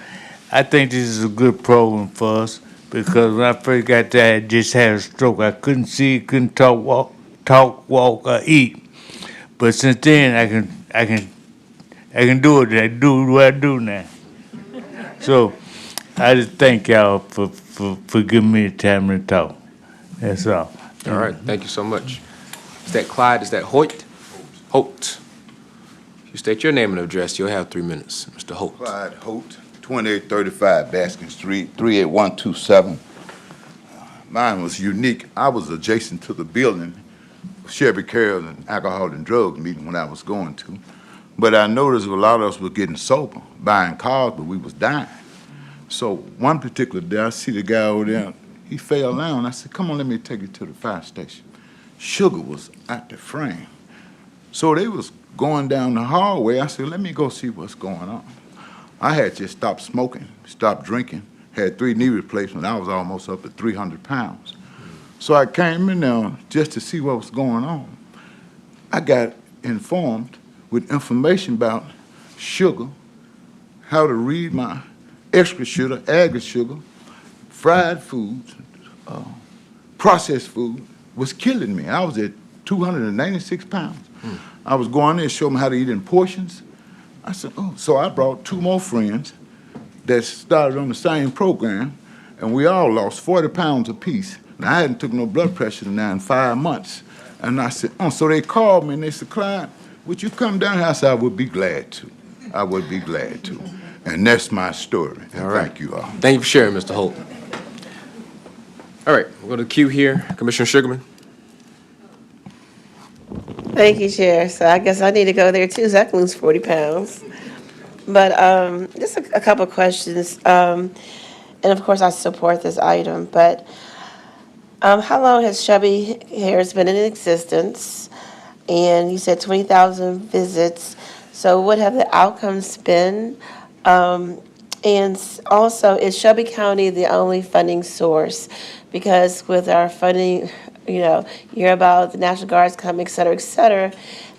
I think this is a good program for us because when I first got there, I just had a stroke. I couldn't see, couldn't talk, walk, or eat. But since then, I can do it. I do what I do now. So I just thank y'all for giving me the time to talk. That's all. All right, thank you so much. Is that Clyde? Is that Hoyt? Holt. If you state your name and address, you'll have 3 minutes. Mr. Holt. Clyde Holt, 2835 Baskin Street, 38127. Mine was unique. I was adjacent to the building, Shelby Cares and Alcohol and Drugs meeting when I was going to. But I noticed a lot of us were getting sober, buying cars, but we was dying. So one particular day, I see the guy over there, he fell down. I said, come on, let me take you to the fire station. Sugar was at the frame. So they was going down the hallway. I said, let me go see what's going on. I had just stopped smoking, stopped drinking, had 3 knee replacements. I was almost up at 300 pounds. So I came in there just to see what was going on. I got informed with information about sugar, how to read my extra sugar, added sugar, fried foods, processed food was killing me. I was at 296 pounds. I was going there to show them how to eat in portions. I said, oh, so I brought 2 more friends that started on the same program, and we all lost 40 pounds apiece. Now, I hadn't took no blood pressure now in 5 months. And I said, oh, so they called me and they said, Clyde, would you come down here? I said, I would be glad to. I would be glad to. And that's my story. And All right. Thank you all. Thank you for sharing, Mr. Holt. All right, we'll go to the queue here. Commissioner Sugarman. Thank you, Chair. So I guess I need to go there too, so I can lose 40 pounds. But just a couple of questions. And of course, I support this item, but how long has Shelby Cares been in existence? And you said 20,000 visits. So what have the outcomes been? And also, is Shelby County the only funding source? Because with our funding, you hear about the National Guard's coming, et cetera,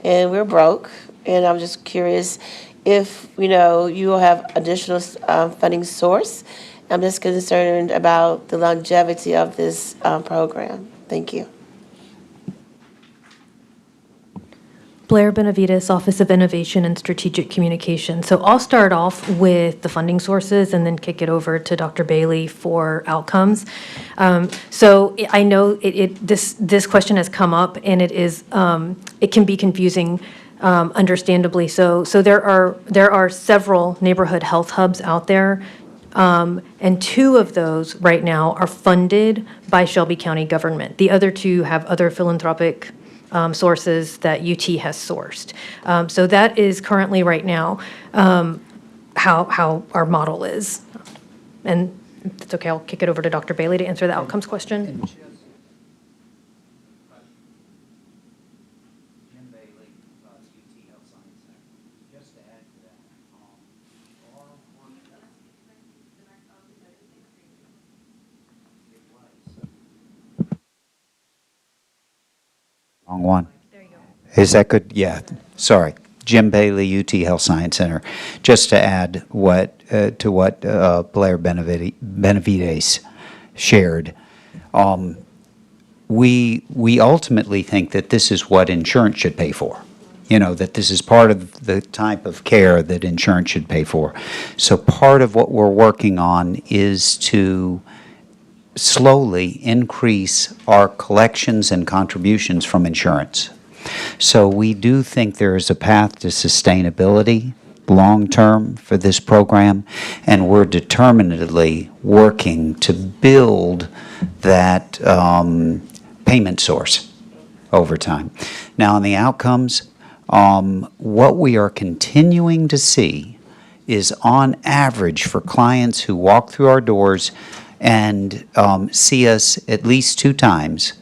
and we're broke. And I'm just curious if, you will have additional funding source. I'm just concerned about the longevity of this program. Thank you. Blair Benavides, Office of Innovation and Strategic Communication. So I'll start off with the funding sources and then kick it over to Dr. Bailey for outcomes. So I know this question has come up, and it can be confusing, understandably. So there are several neighborhood health hubs out there, and 2 of those right now are funded by Shelby County government. The other 2 have other philanthropic sources that UT has sourced. So that is currently right now how our model is. And if it's okay, I'll kick it over to Dr. Bailey to answer the outcomes question. Wrong one. Is that good? Yeah, sorry. Jim Bailey, UT Health Science Center. Just to add to what Blair Benavides shared, we ultimately think that this is what insurance should pay for. That this is part of the type of care that insurance should pay for. So part of what we're working on is to slowly increase our collections and contributions from insurance. So we do think there is a path to sustainability long-term for this program, and we're determinedly working to build that payment source over time. Now, on the outcomes, what we are continuing to see is, on average, for clients who walk through our doors and see us at least 2 times,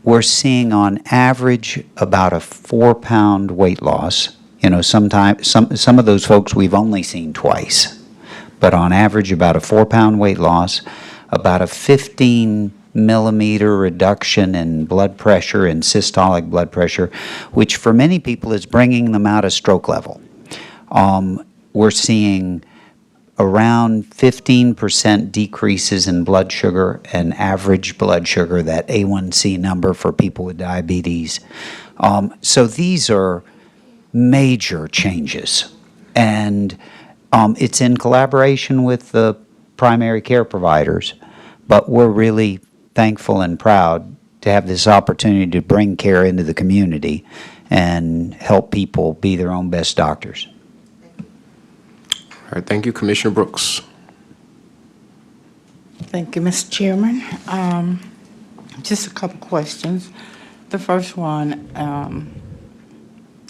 we're seeing on average about a 4-pound weight loss. Sometimes some of those folks we've only seen twice, but on average about a 4-pound weight loss, about a 15-millimeter reduction in blood pressure and systolic blood pressure, which for many people is bringing them out of stroke level. We're seeing around 15% decreases in blood sugar and average blood sugar, that A1C number for people with diabetes. So these are major changes. And it's in collaboration with the primary care providers, but we're really thankful and proud to have this opportunity to bring care into the community and help people be their own best doctors. All right, thank you. Commissioner Brooks. Thank you, Mr. Chairman. Just a couple questions. The first one,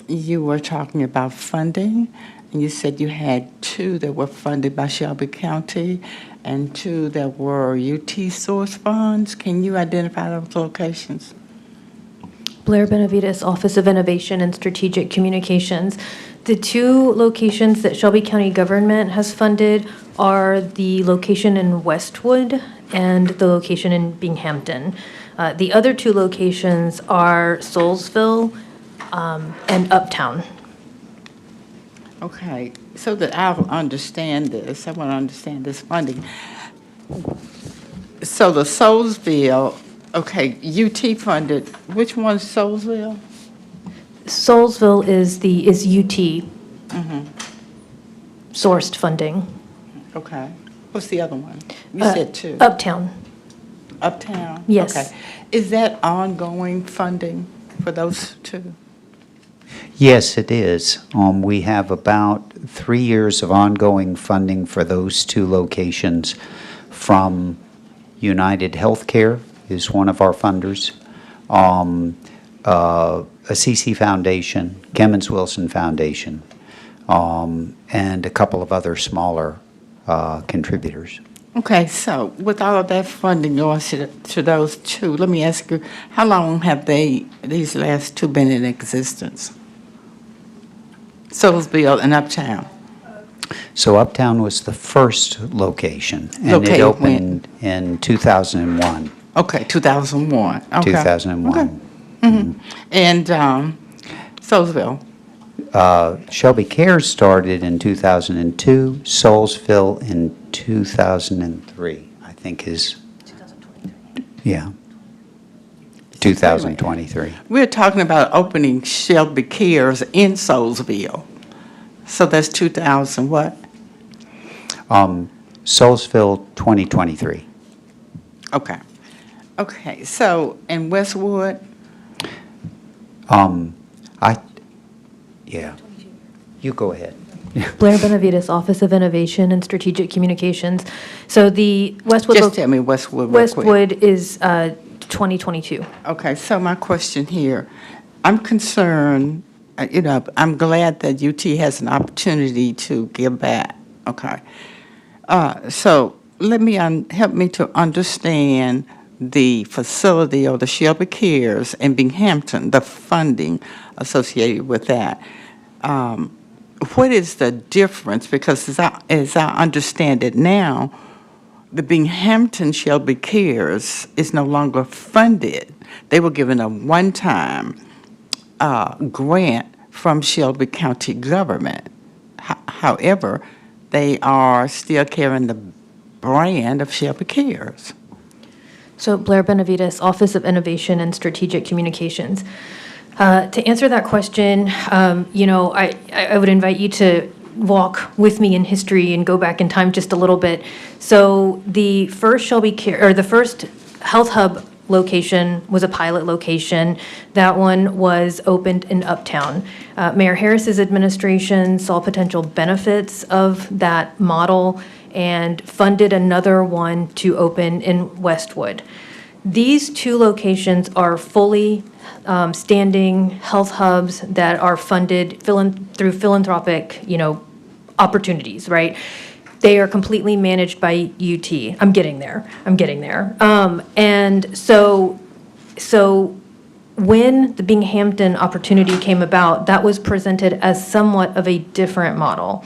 you were talking about funding, and you said you had 2 that were funded by Shelby County and 2 that were UT source funds. Can you identify those locations? Blair Benavides, Office of Innovation and Strategic Communications. The two locations that Shelby County government has funded are the location in Westwood and the location in Binghamton. The other two locations are Soulsville and Uptown. Okay, so that I'll understand this, I want to understand this funding. So the Soulsville, okay, UT funded, which one's Soulsville? Soulsville is UT sourced funding. Okay. What's the other one? You said two. Uptown. Uptown? Yes. Okay. Is that ongoing funding for those two? Yes, it is. We have about 3 years of ongoing funding for those two locations from United Healthcare is one of our funders, Assisi Foundation, Kemmons Wilson Foundation, and a couple of other smaller contributors. Okay, so with all of that funding going to those two, let me ask you, how long have these last two been in existence? Soulsville and Uptown? So Uptown was the first location, and it opened in 2001. Okay, 2001. Okay. 2001. Okay. Mm-hmm. And Soulsville? Shelby Cares started in 2002, Soulsville in 2003, I think is. 2023. Yeah. 2023. We're talking about opening Shelby Cares in Soulsville. So that's 2000 what? Soulsville 2023. Okay. Okay, so in Westwood? Yeah. You go ahead. Blair Benavides, Office of Innovation and Strategic Communications. So the Westwood. Just tell me Westwood real quick. Westwood is 2022. Okay, so my question here, I'm concerned, I'm glad that UT has an opportunity to give back, okay? So let me, help me to understand the facility or the Shelby Cares in Binghamton, the funding associated with that. What is the difference? Because as I understand it now, the Binghamton Shelby Cares is no longer funded. They were given a one-time grant from Shelby County government. However, they are still carrying the brand of Shelby Cares. So Blair Benavides, Office of Innovation and Strategic Communications. To answer that question, I would invite you to walk with me in history and go back in time just a little bit. So the first the first Health Hub location was a pilot location. That one was opened in Uptown. Mayor Harris's administration saw potential benefits of that model and funded another one to open in Westwood. These two locations are fully standing health hubs that are funded through philanthropic, opportunities, right? They are completely managed by UT. I'm getting there. And so when the Binghamton opportunity came about, that was presented as somewhat of a different model.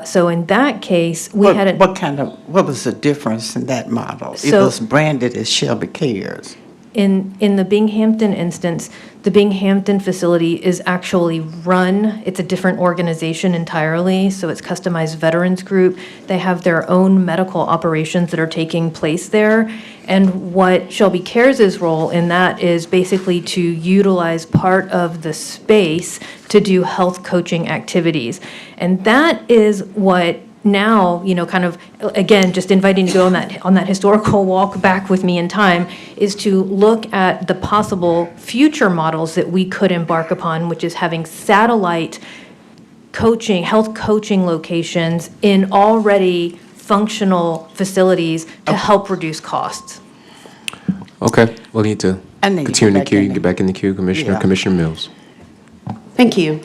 So in that case, we had what was the difference in that model? It So- was branded as Shelby Cares. In the Binghamton instance, the Binghamton facility is actually run, it's a different organization entirely, so it's customized veterans group. They have their own medical operations that are taking place there. And what Shelby Cares' role in that is basically to utilize part of the space to do health coaching activities. And that is what now, kind of, again, just inviting you to go on that historical walk back with me in time, is to look at the possible future models that we could embark upon, which is having satellite coaching, health coaching locations in already functional facilities to help reduce costs. Okay, we'll need to continue in the queue. You can get back in the queue, Commissioner. Yeah. Commissioner Mills. Thank you.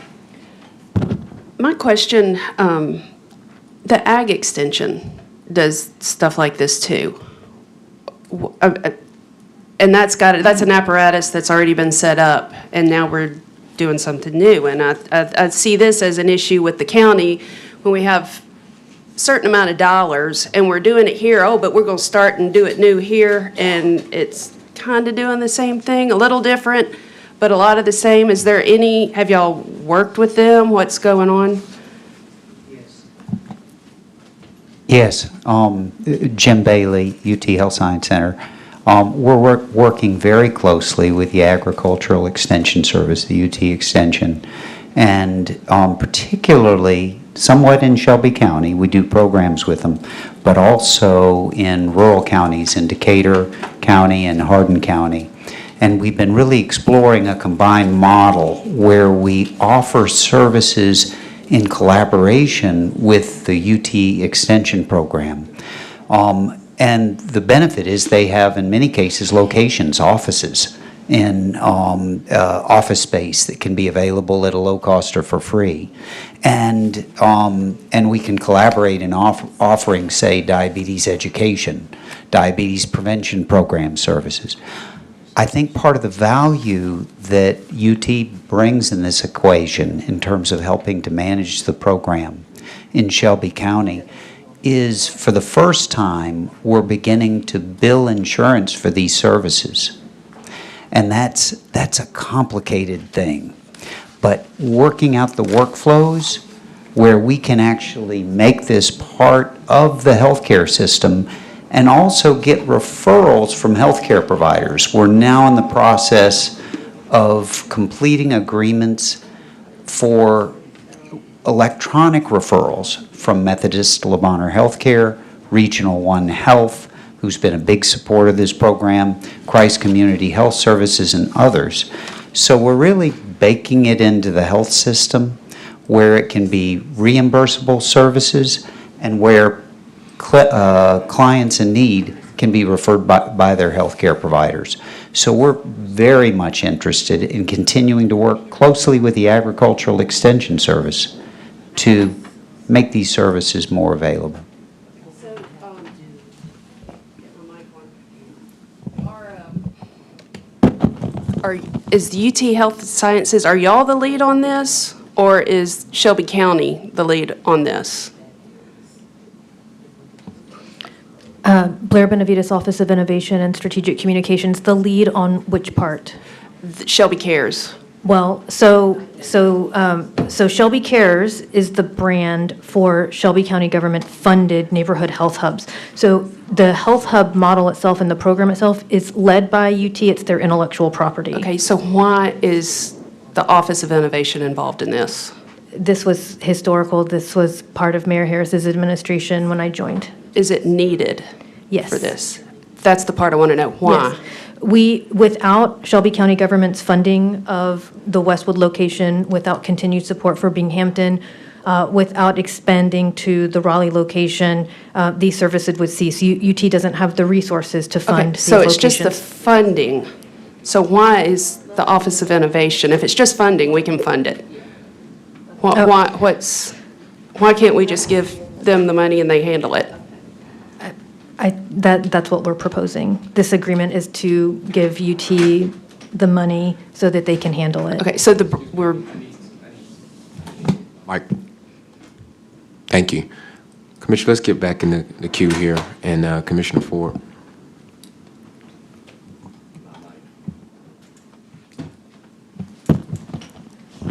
My question, the ag extension does stuff like this too. And that's an apparatus that's already been set up, and now we're doing something new. And I see this as an issue with the county when we have a certain amount of dollars and we're doing it here, but we're going to start and do it new here, and it's kind of doing the same thing, a little different, but a lot of the same. Have y'all worked with them? What's going on? Yes, Jim Bailey, UT Health Science Center. We're working very closely with the Agricultural Extension Service, the UT Extension, and particularly somewhat in Shelby County. We do programs with them, but also in rural counties, in Decatur County and Hardin County. And we've been really exploring a combined model where we offer services in collaboration with the UT Extension program. And the benefit is they have, in many cases, locations, offices, in office space that can be available at a low cost or for free. And we can collaborate in offering, say, diabetes education, diabetes prevention program services. I think part of the value that UT brings in this equation in terms of helping to manage the program in Shelby County is, for the first time, we're beginning to bill insurance for these services. And that's a complicated thing. But working out the workflows where we can actually make this part of the healthcare system and also get referrals from healthcare providers. We're now in the process of completing agreements for electronic referrals from Methodist Le Bonheur Healthcare, Regional One Health, who's been a big supporter of this program, Christ Community Health Services, and others. So we're really baking it into the health system where it can be reimbursable services and where clients in need can be referred by their healthcare providers. So we're very much interested in continuing to work closely with the Agricultural Extension Service to make these services more available. Is the UT Health Sciences, are y'all the lead on this, or is Shelby County the lead on this? Blair Benavides, Office of Innovation and Strategic Communications, the lead on which part? Shelby Cares. Well, so Shelby Cares is the brand for Shelby County government-funded neighborhood health hubs. So the health hub model itself and the program itself is led by UT. It's their intellectual property. Okay, so why is the Office of Innovation involved in this? This was historical. This was part of Mayor Harris's administration when I joined. Is it needed? Yes. For this? That's the part I want to know. Why? Yes. Without Shelby County government's funding of the Westwood location, without continued support for Binghamton, without expanding to the Raleigh location, these services would cease. UT doesn't have the resources to fund these so locations. it's just the funding. So why is the Office of Innovation, if it's just funding, we can fund it? Why can't we just give them the money and they handle it? That's what we're proposing. This agreement is to give UT the money so that they can handle it. Okay, so Mike. Thank you. Commissioner, let's get back in the queue here, and Commissioner Ford.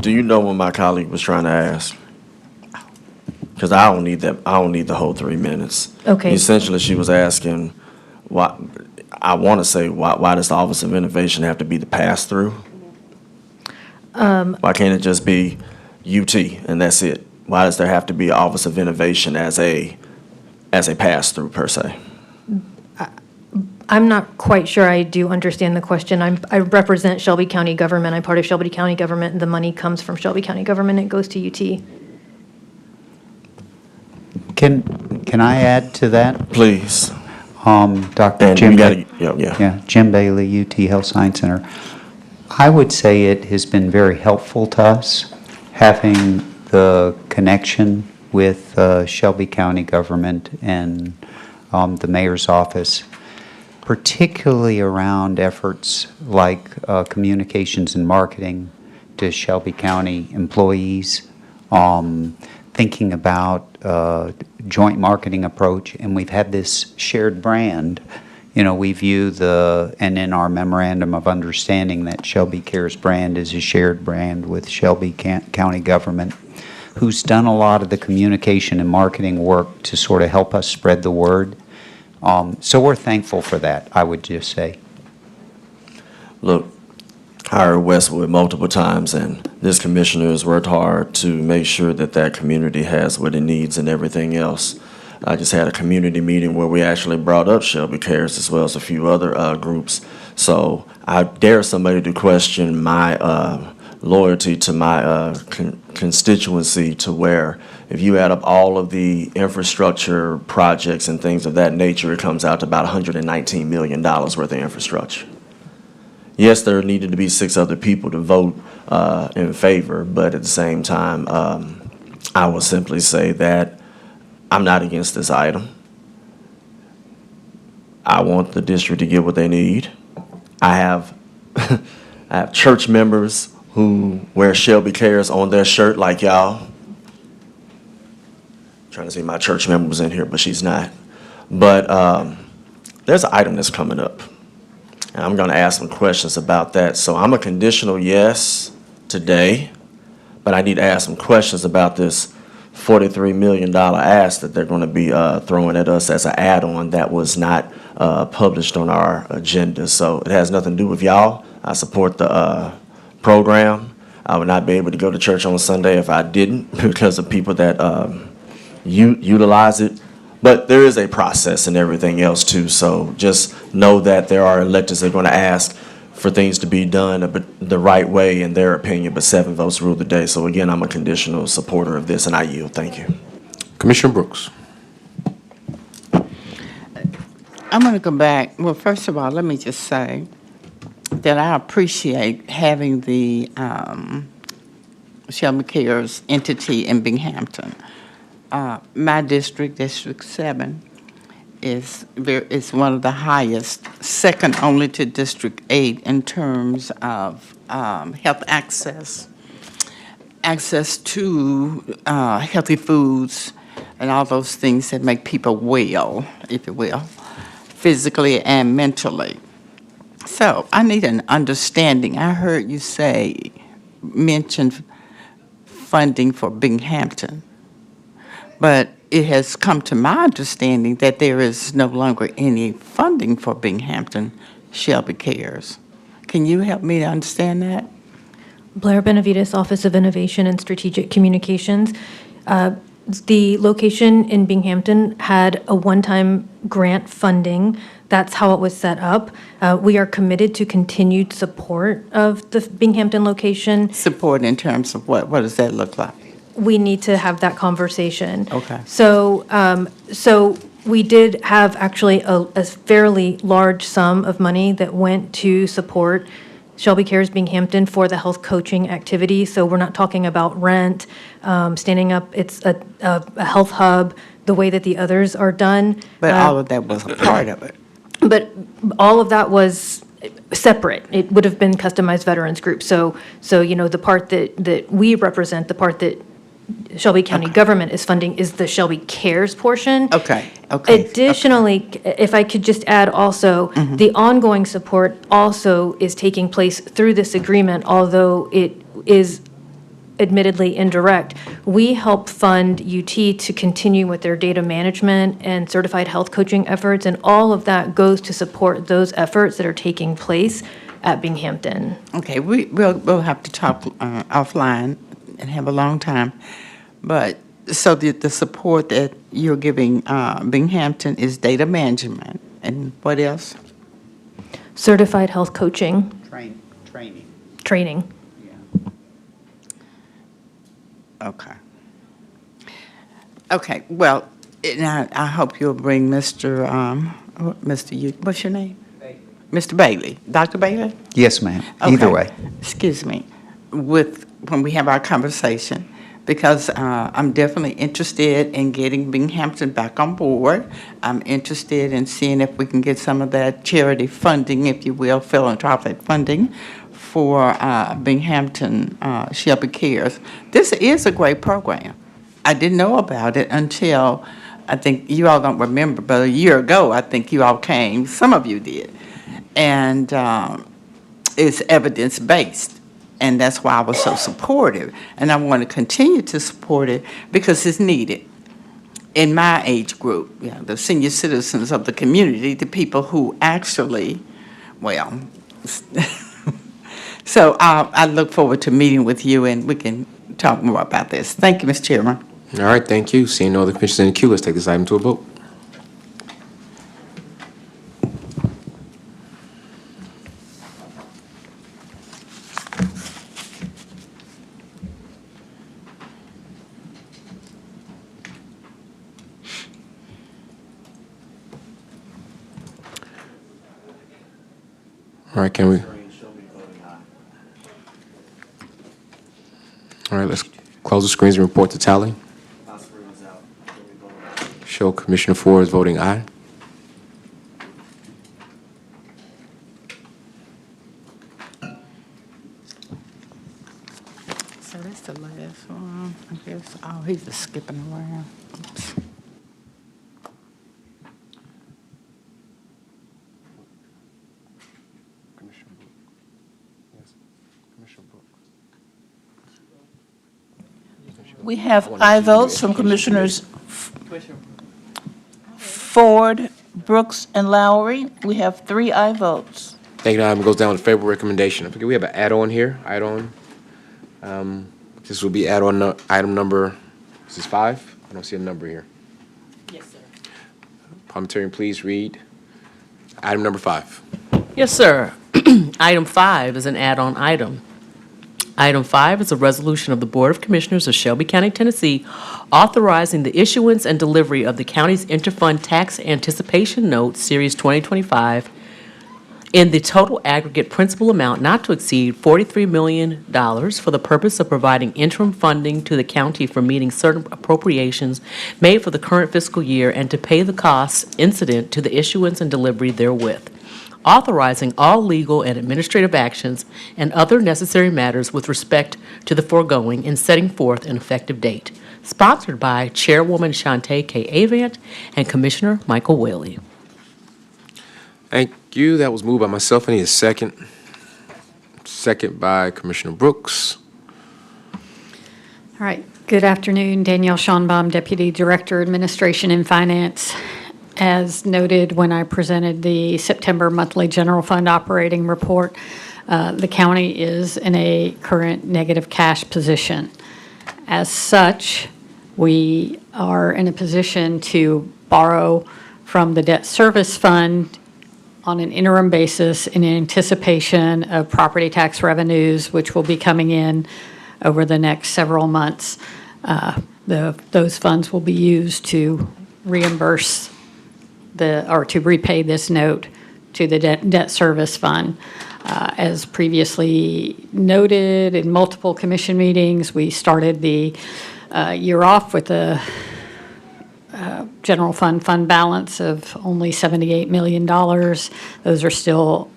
Do you know what my colleague was trying to ask? Because I don't need that. I don't need the whole 3 minutes. Okay. Essentially, she was asking, why? I want to say, why does the Office of Innovation have to be the pass-through? Why can't it just be UT and that's it? Why does there have to be an Office of Innovation as a pass-through per se? I'm not quite sure I do understand the question. I represent Shelby County government. I'm part of Shelby County government, and the money comes from Shelby County government. It goes to UT. Can I add to that? Please. Dr. Jim Jim Bailey, UT Health Science Center. I would say it has been very helpful to us having the connection with Shelby County government and the mayor's office. particularly around efforts like communications and marketing to Shelby County employees, thinking about joint marketing approach, and we've had this shared brand. You know, we view and in our memorandum of understanding that Shelby Cares brand is a shared brand with Shelby County government, who's done a lot of the communication and marketing work to sort of help us spread the word. So we're thankful for that, I would just say. Look, I heard Westwood multiple times, and this commissioner has worked hard to make sure that that community has what it needs and everything else. I just had a community meeting where we actually brought up Shelby Cares as well as a few other groups. So I dare somebody to question my loyalty to my constituency, to where if you add up all of the infrastructure projects and things of that nature, it comes out to about $119 million worth of infrastructure. Yes, there needed to be 6 other people to vote in favor, but at the same time, I will simply say that I'm not against this item. I want the district to get what they need. I have I have church members who wear Shelby Cares on their shirt like y'all. Trying to see my church member was in here, but she's not. But there's an item that's coming up, and I'm going to ask some questions about that. So I'm a conditional yes today, but I need to ask some questions about this $43 million ask that they're going to be throwing at us as an add-on that was not published on our agenda. So it has nothing to do with y'all. I support the program. I would not be able to go to church on Sunday if I didn't, because of people that utilize it. But there is a process and everything else too. So just know that there are electeds that are going to ask for things to be done the right way in their opinion, but 7 votes rule the day. So again, I'm a conditional supporter of this, and I yield. Thank you. Commissioner Brooks. I'm going to go back. Well, first of all, let me just say that I appreciate having the Shelby Cares entity in Binghamton. My district, District 7, is one of the highest, second only to District 8 in terms of health access to healthy foods and all those things that make people well, if you will, physically and mentally. So I need an understanding. I heard you mention funding for Binghamton, but it has come to my understanding that there is no longer any funding for Binghamton Shelby Cares. Can you help me to understand that? Blair Benavides, Office of Innovation and Strategic Communications. The location in Binghamton had a one-time grant funding. That's how it was set up. We are committed to continued support of the Binghamton location. Support in terms of what? What does that look like? We need to have that conversation. Okay. So we did have actually a fairly large sum of money that went to support Shelby Cares Binghamton for the health coaching activity. So we're not talking about rent, standing up, it's a health hub, the way that the others are done. But all of that was a part of it. But all of that was separate. It would have been customized veterans group. So the part that we represent, the part that Shelby County government is funding is the Shelby Cares portion. Okay. Additionally, if I could just add also, the ongoing support also is taking place through this agreement, although it is admittedly indirect. We help fund UT to continue with their data management and certified health coaching efforts, and all of that goes to support those efforts that are taking place at Binghamton. Okay, we'll have to talk offline and have a long time. But so the support that you're giving Binghamton is data management, and what else? Certified health coaching. Training. Okay, well, and I hope you'll bring Mr. What's your name? Mr. Bailey. Dr. Bailey? Yes, ma'am. Either Okay. way. Excuse me. When we have our conversation, because I'm definitely interested in getting Binghamton back on board. I'm interested in seeing if we can get some of that charity funding, if you will, philanthropic funding for Binghamton Shelby Cares. This is a great program. I didn't know about it until, I think you all don't remember, but a year ago, I think you all came, some of you did. And it's evidence-based. And that's why I was so supportive. And I want to continue to support it because it's needed in my age group, the senior citizens of the community, the people who actually, well, so I look forward to meeting with you and we can talk more about this. Thank you, Mr. Chairman. All right, thank you. Seeing no other commissioners in the queue, let's take this item to a vote. All right, can we? All right, let's close the screens and report the tally. Show Commissioner Ford is voting aye. So that's the last one, I guess. Oh, he's just skipping around. Oops. We have aye votes from Commissioners Ford, Brooks, and Lowry. We have 3 aye votes. Thank you. Now item goes down to favorable recommendation. I forget we have an add-on here, add-on. This will be add-on item number, is this 5? I don't see a number here. Yes, sir. Parliamentarian, please read item number 5. Yes, sir. Item 5 is an add-on item. Item 5 is a resolution of the Board of Commissioners of Shelby County, Tennessee, authorizing the issuance and delivery of the county's interfund tax anticipation note, Series 2025, in the total aggregate principal amount not to exceed $43 million for the purpose of providing interim funding to the county for meeting certain appropriations made for the current fiscal year and to pay the costs incident to the issuance and delivery therewith, authorizing all legal and administrative actions and other necessary matters with respect to the foregoing and setting forth an effective date. Sponsored by Chairwoman Shantae K. Avant and Commissioner Michael Whaley. Thank you. That was moved by myself. I need a second. Second by Commissioner Brooks. All right. Good afternoon. Danielle Schonbaum, Deputy Director, Administration and Finance. As noted when I presented the September monthly general fund operating report, the county is in a current negative cash position. As such, we are in a position to borrow from the debt service fund on an interim basis in anticipation of property tax revenues, which will be coming in over the next several months. Those funds will be used to reimburse or to repay this note to the debt service fund. As previously noted in multiple commission meetings, we started the year off with a general fund balance of only $78 million. Those are still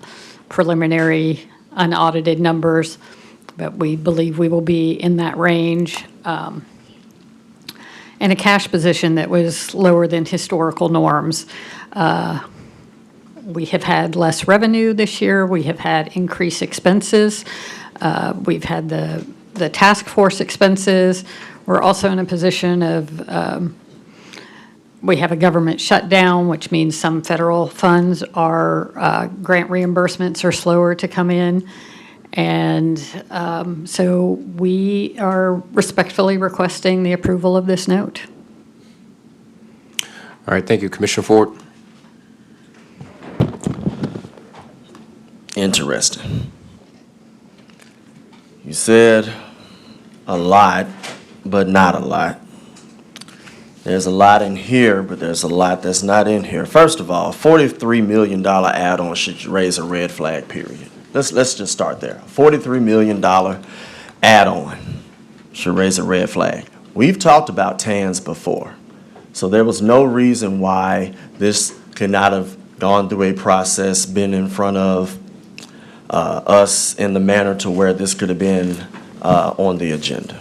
preliminary, unaudited numbers, but we believe we will be in that range. And a cash position that was lower than historical norms. We have had less revenue this year. We have had increased expenses. We've had the task force expenses. We're also in a position of, we have a government shutdown, which means some federal funds are, grant reimbursements are slower to come in. And so we are respectfully requesting the approval of this note. All right, thank you. Commissioner Ford. Interesting. You said a lot, but not a lot. There's a lot in here, but there's a lot that's not in here. First of all, $43 million add-on should raise a red flag, period. Let's just start there. $43 million add-on. should raise a red flag. We've talked about TANs before, so there was no reason why this could not have gone through a process, been in front of us in the manner to where this could have been on the agenda.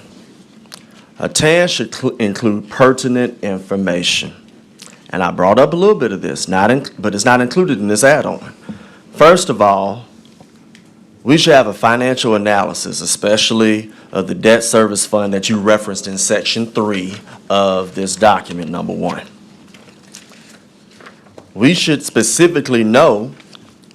A TAN should include pertinent information. And I brought up a little bit of this, but it's not included in this add-on. First of all, we should have a financial analysis, especially of the debt service fund that you referenced in section 3 of this document, number 1. We should specifically know,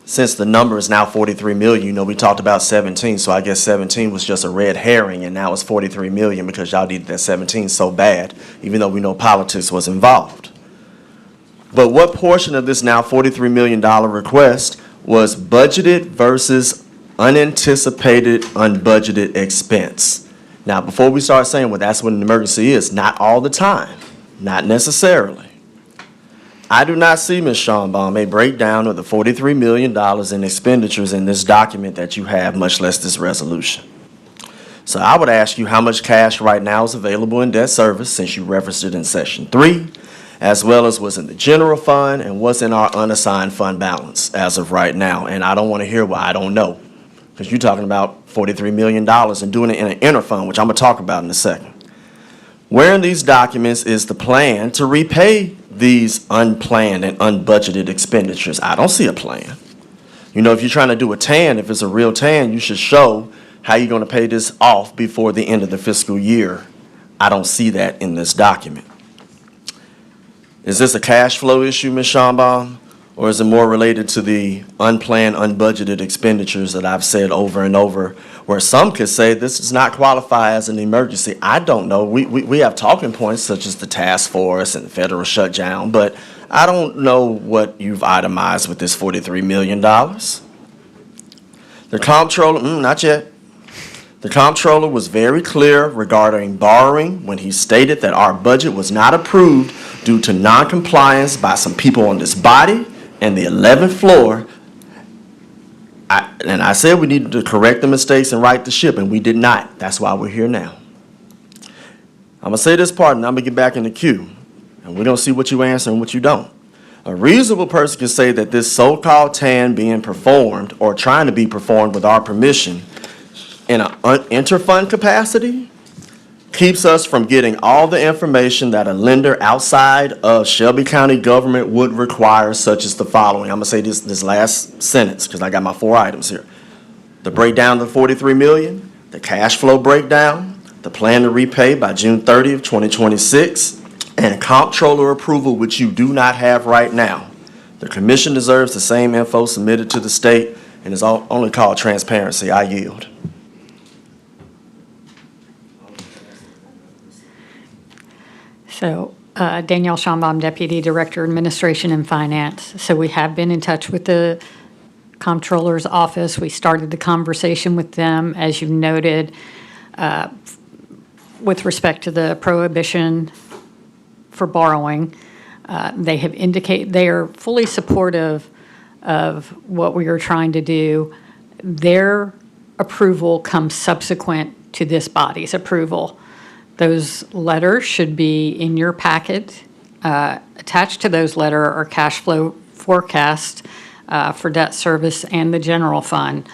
since the number is now 43 million, we talked about 17, so I guess 17 was just a red herring, and now it's 43 million because y'all needed that 17 so bad, even though we know politics was involved. But what portion of this now $43 million request was budgeted versus unanticipated, unbudgeted expense? Now, before we start saying, well, that's what an emergency is, not all the time, not necessarily. I do not see, Ms. Schonbaum, a breakdown of the $43 million in expenditures in this document that you have, much less this resolution. So I would ask you how much cash right now is available in debt service, since you referenced it in section 3, as well as what's in the general fund and what's in our unassigned fund balance as of right now. And I don't want to hear what I don't know, because you're talking about $43 million and doing it in an interfund, which I'm going to talk about in a second. Where in these documents is the plan to repay these unplanned and unbudgeted expenditures? I don't see a plan. If you're trying to do a TAN, if it's a real TAN, you should show how you're going to pay this off before the end of the fiscal year. I don't see that in this document. Is this a cash flow issue, Ms. Schonbaum, or is it more related to the unplanned, unbudgeted expenditures that I've said over and over, where some could say this does not qualify as an emergency? I don't know. We have talking points such as the task force and the federal shutdown, but I don't know what you've itemized with this $43 million. The comptroller, not yet. The comptroller was very clear regarding borrowing when he stated that our budget was not approved due to non-compliance by some people on this body and the 11th floor. And I said we needed to correct the mistakes and right the ship, and we did not. That's why we're here now. I'm going to say this part, and I'm going to get back in the queue, and we're going to see what you answer and what you don't. A reasonable person can say that this so-called TAN being performed or trying to be performed with our permission in an interfund capacity keeps us from getting all the information that a lender outside of Shelby County government would require, such as the following. I'm going to say this last sentence because I got my 4 items here. The breakdown of the $43 million, the cash flow breakdown, the plan to repay by June 30th, 2026, and comptroller approval, which you do not have right now. The commission deserves the same info submitted to the state and is only called transparency. I yield. So Danielle Schonbaum, Deputy Director, Administration and Finance. So we have been in touch with the Comptroller's Office. We started the conversation with them, as you noted, with respect to the prohibition for borrowing. They have indicated they are fully supportive of what we are trying to do. Their approval comes subsequent to this body's approval. Those letters should be in your packet. Attached to those letters are cash flow forecasts for debt service and the general fund.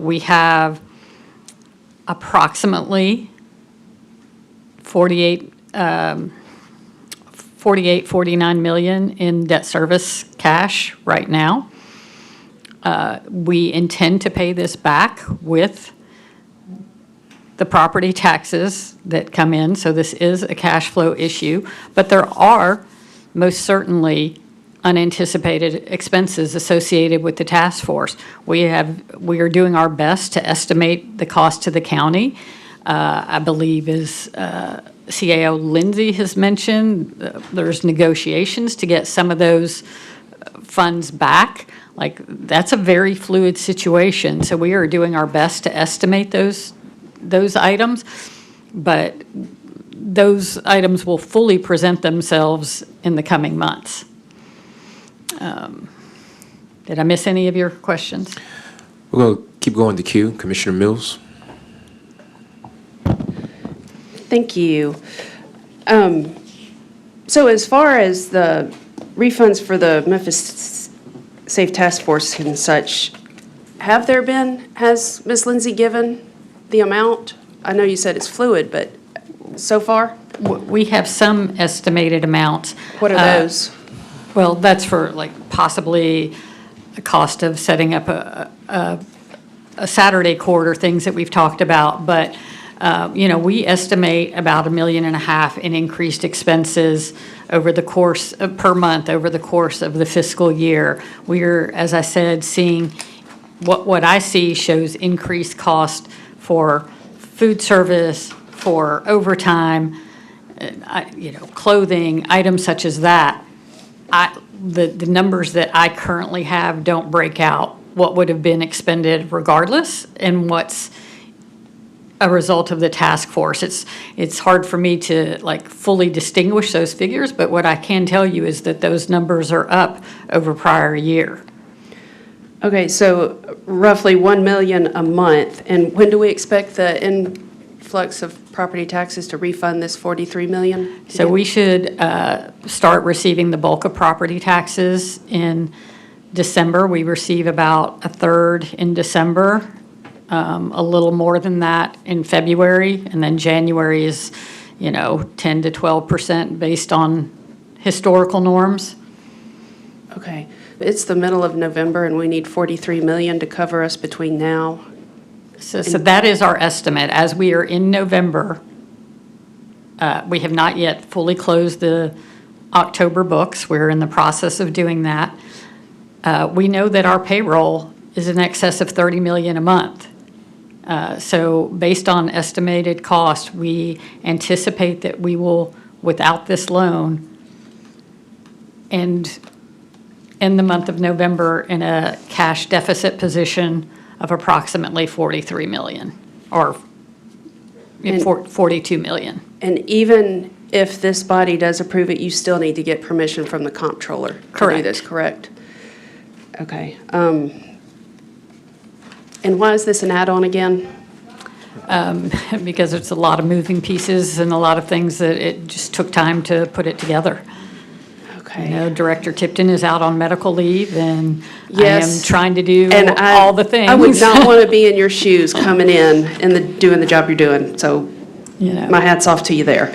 We have approximately 49 million in debt service cash right now. We intend to pay this back with the property taxes that come in, so this is a cash flow issue, but there are most certainly unanticipated expenses associated with the task force. We are doing our best to estimate the cost to the county. I believe as CAO Lindsay has mentioned, there's negotiations to get some of those funds back. Like, that's a very fluid situation, so we are doing our best to estimate those items, but those items will fully present themselves in the coming months. Did I miss any of your questions? We're going to keep going to queue. Commissioner Mills. Thank you. So as far as the refunds for the Memphis Safe Task Force and such, has Ms. Lindsay given the amount? I know you said it's fluid, but so far? We have some estimated amounts. What are those? Well, that's for like possibly the cost of setting up a Saturday court or things that we've talked about. But, we estimate about $1.5 million in increased expenses over the course, per month, over the course of the fiscal year. We're, as I said, seeing, what I see shows increased cost for food service, for overtime, clothing, items such as that. The numbers that I currently have don't break out what would have been expended regardless and what's a result of the task force. It's hard for me to fully distinguish those figures, but what I can tell you is that those numbers are up over prior year. Okay, so roughly 1 million a month. And when do we expect the influx of property taxes to refund this 43 million? So we should start receiving the bulk of property taxes in December. We receive about a third in December, a little more than that in February, and then January is, 10 to 12% based on historical norms. Okay. It's the middle of November and we need 43 million to cover us between now. So that is our estimate. As we are in November, we have not yet fully closed the October books. We're in the process of doing that. We know that our payroll is in excess of 30 million a month. So based on estimated cost, we anticipate that we will, without this loan, end the month of November in a cash deficit position of approximately 43 million, or 42 million. And even if this body does approve it, you still need to get permission from the comptroller to do Correct. this, correct? Okay. And why is this an add-on again? Because it's a lot of moving pieces and a lot of things that it just took time to put it together. Okay. Director Tipton is out on medical leave, and I Yes. am trying to do And all the things. I would not want to be in your shoes coming in and doing the job you're doing, so my hat's off to you there.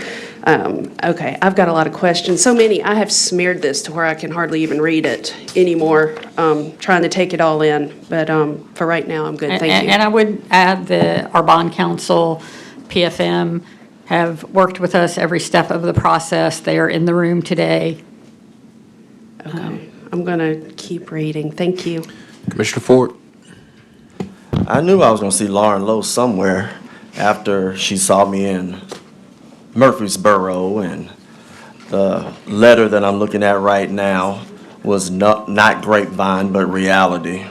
Okay, I've got a lot of questions, so many, I have smeared this to where I can hardly even read it anymore, trying to take it all in, but for right now, I'm good, thank you. And I would add that our bond counsel, PFM, have worked with us every step of the process. They are in the room today. Okay, I'm going to keep reading, thank you. Commissioner Ford? I knew I was going to see Lauren Lowe somewhere after she saw me in Murfreesboro, and the letter that I'm looking at right now was not grapevine, but reality.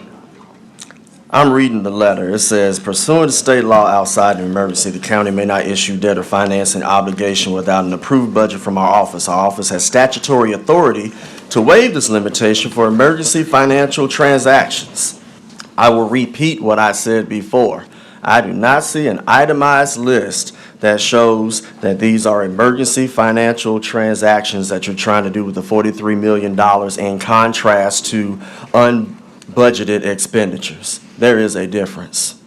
I'm reading the letter. It says, pursuant to state law outside of emergency, the county may not issue debt or financing obligation without an approved budget from our office. Our office has statutory authority to waive this limitation for emergency financial transactions. I will repeat what I said before. I do not see an itemized list that shows that these are emergency financial transactions that you're trying to do with the $43 million in contrast to unbudgeted expenditures. There is a difference.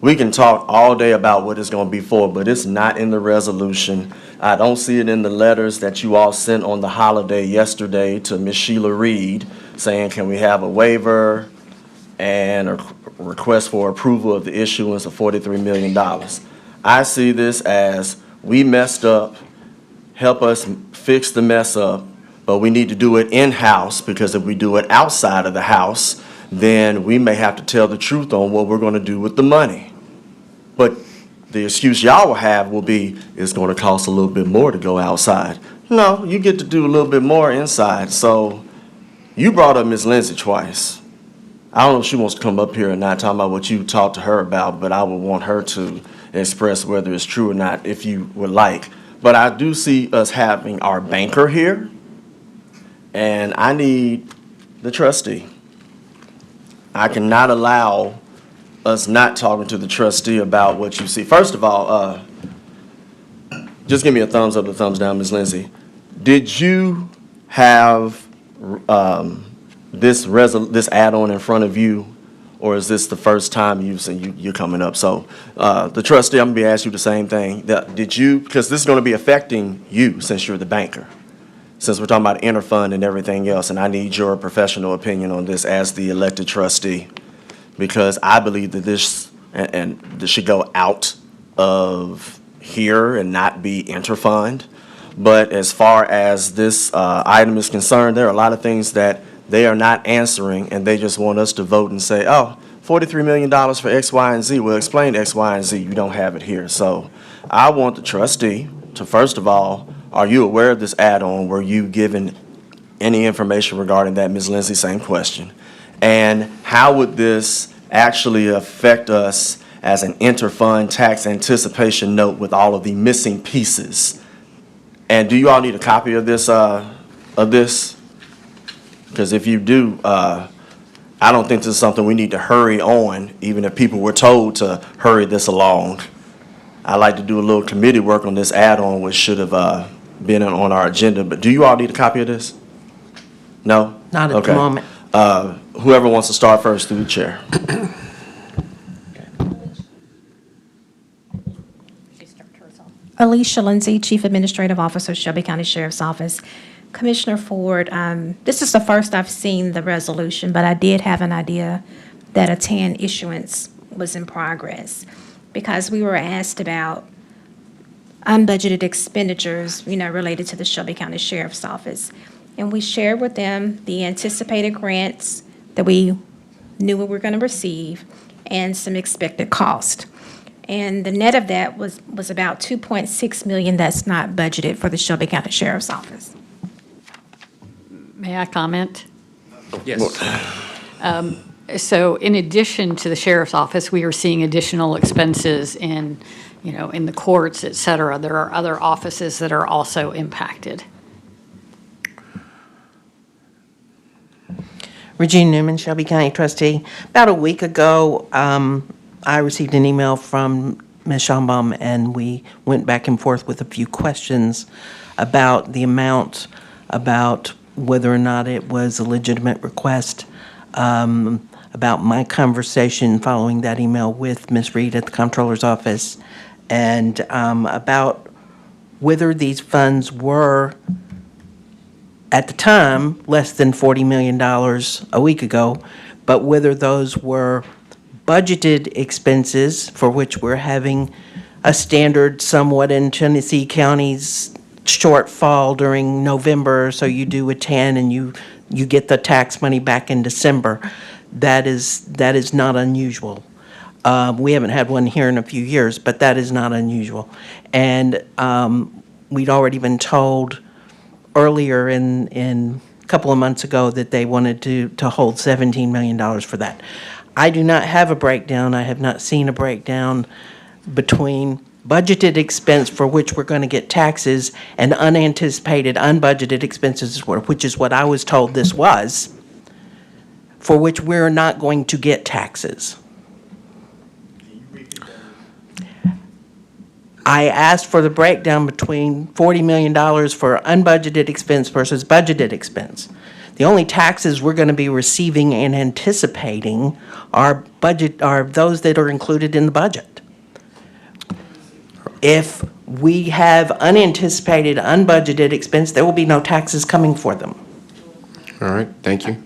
We can talk all day about what it's going to be for, but it's not in the resolution. I don't see it in the letters that you all sent on the holiday yesterday to Ms. Sheila Reed saying, can we have a waiver and a request for approval of the issuance of $43 million. I see this as we messed up, help us fix the mess up, but we need to do it in-house, because if we do it outside of the house, then we may have to tell the truth on what we're going to do with the money. But the excuse y'all will have will be, it's going to cost a little bit more to go outside. No, you get to do a little bit more inside. So you brought up Ms. Lindsay twice. I don't know if she wants to come up here and not talk about what you talked to her about, but I would want her to express whether it's true or not if you would like. But I do see us having our banker here, and I need the trustee. I cannot allow us not talking to the trustee about what you see. First of all, just give me a thumbs up or thumbs down, Ms. Lindsay. Did you have this add-on in front of you, or is this the first time you're coming up? So the trustee, I'm going to be asking you the same thing. Did you, because this is going to be affecting you since you're the banker, since we're talking about interfund and everything else, and I need your professional opinion on this as the elected trustee, because I believe that this should go out of here and not be interfund. But as far as this item is concerned, there are a lot of things that they are not answering, and they just want us to vote and say, oh, $43 million for X, Y, and Z. Well, explain X, Y, and Z. You don't have it here. So I want the trustee to, first of all, are you aware of this add-on? Were you given any information regarding that? Ms. Lindsay, same question. And how would this actually affect us as an interfund tax anticipation note with all of the missing pieces? And do you all need a copy of this? Because if you do, I don't think this is something we need to hurry on, even if people were told to hurry this along. I'd like to do a little committee work on this add-on, which should have been on our agenda. But do you all need a copy of this? No? Not at the moment. Whoever wants to start first through the chair. Alicia Lindsay, Chief Administrative Officer, Shelby County Sheriff's Office. Commissioner Ford, this is the first I've seen the resolution, but I did have an idea that a TAN issuance was in progress because we were asked about unbudgeted expenditures, related to the Shelby County Sheriff's Office. And we shared with them the anticipated grants that we knew we were going to receive and some expected cost. And the net of that was about $2.6 million that's not budgeted for the Shelby County Sheriff's Office. May I comment? Yes. So in addition to the sheriff's office, we are seeing additional expenses in the courts, et cetera. There are other offices that are also impacted. Regina Newman, Shelby County trustee. About a week ago, I received an email from Ms. Schombaum, and we went back and forth with a few questions about the amount, about whether or not it was a legitimate request, about my conversation following that email with Ms. Reed at the comptroller's office, and about whether these funds were, at the time, less than $40 million a week ago, but whether those were budgeted expenses for which we're having a standard somewhat in Tennessee County's shortfall during November, so you do a TAN and you get the tax money back in December. That is not unusual. We haven't had one here in a few years, but that is not unusual. And we'd already been told earlier in a couple of months ago that they wanted to hold $17 million for that. I do not have a breakdown. I have not seen a breakdown between budgeted expense for which we're going to get taxes and unanticipated, unbudgeted expenses, which is what I was told this was, for which we're not going to get taxes. I asked for the breakdown between $40 million for unbudgeted expense versus budgeted expense. The only taxes we're going to be receiving and anticipating are those that are included in the budget. If we have unanticipated, unbudgeted expense, there will be no taxes coming for them. All right, thank you.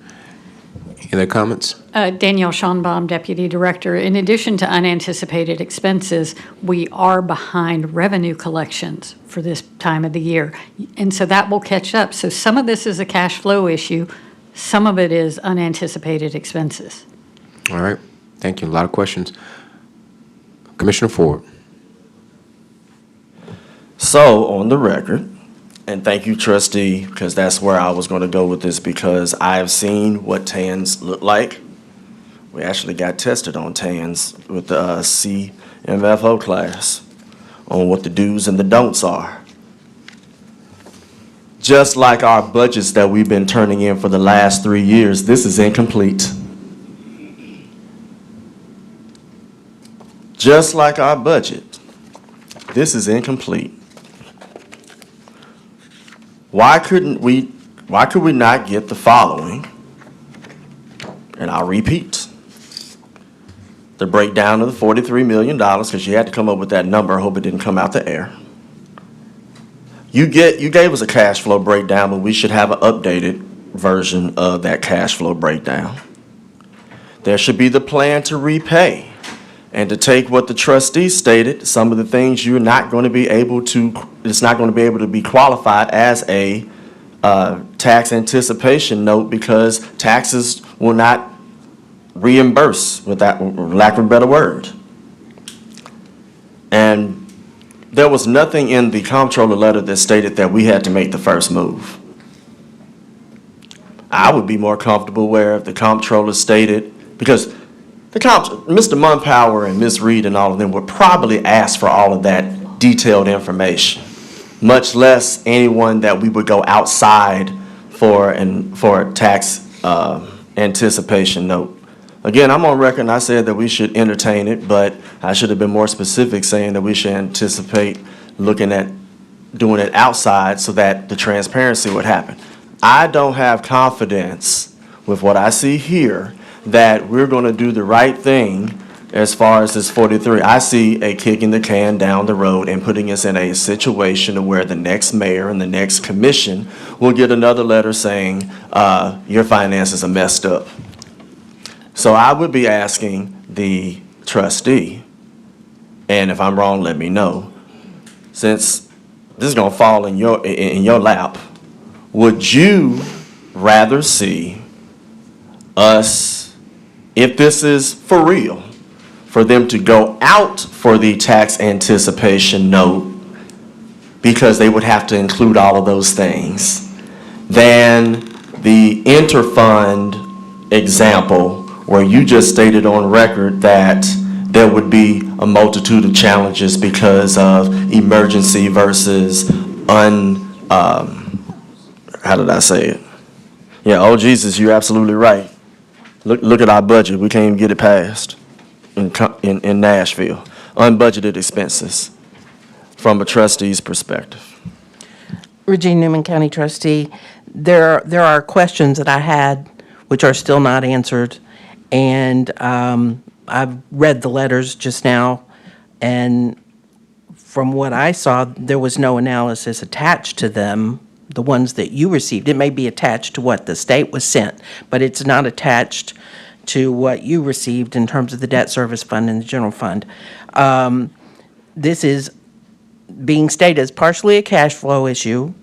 Any other comments? Danielle Schonbaum, Deputy Director. In addition to unanticipated expenses, we are behind revenue collections for this time of the year. And so that will catch up. So some of this is a cash flow issue. Some of it is unanticipated expenses. All right, thank you. A lot of questions. Commissioner Ford. So, on the record, and thank you, trustee, because that's where I was going to go with this, because I have seen what TANs look like. We actually got tested on TANs with the CMFO class on what the do's and the don'ts are. Just like our budgets that we've been turning in for the last 3 years, this is incomplete. Just like our budget, this is incomplete. why could we not get the following? And I'll repeat. The breakdown of the $43 million, because you had to come up with that number. I hope it didn't come out the air. You gave us a cash flow breakdown, but we should have an updated version of that cash flow breakdown. There should be the plan to repay and to take what the trustee stated, some of the things you're not going to be able to, it's not going to be able to be qualified as a tax anticipation note because taxes will not reimburse, with that lack of a better word. And there was nothing in the comptroller letter that stated that we had to make the first move. I would be more comfortable where if the comptroller stated, because Mr. Munpower and Ms. Reed and all of them would probably ask for all of that detailed information, much less anyone that we would go outside for a tax anticipation note. Again, I'm on record and I said that we should entertain it, but I should have been more specific saying that we should anticipate looking at doing it outside so that the transparency would happen. I don't have confidence with what I see here that we're going to do the right thing as far as this 43. I see a kicking the can down the road and putting us in a situation where the next mayor and the next commission will get another letter saying, your finances are messed up. So I would be asking the trustee, and if I'm wrong, let me know, since this is going to fall in your lap, would you rather see us, if this is for real, for them to go out for the tax anticipation note because they would have to include all of those things, than the interfund example where you just stated on record that there would be a multitude of challenges because of emergency versus how did I say it? Yeah, oh Jesus, you're absolutely right. Look at our budget. We can't even get it passed in Nashville. Unbudgeted expenses from a trustee's perspective. Regina Newman, County Trustee, there are questions that I had which are still not answered, and I've read the letters just now, and from what I saw, there was no analysis attached to them, the ones that you received. It may be attached to what the state was sent, but it's not attached to what you received in terms of the debt service fund and the general fund. This is being stated as partially a cash flow issue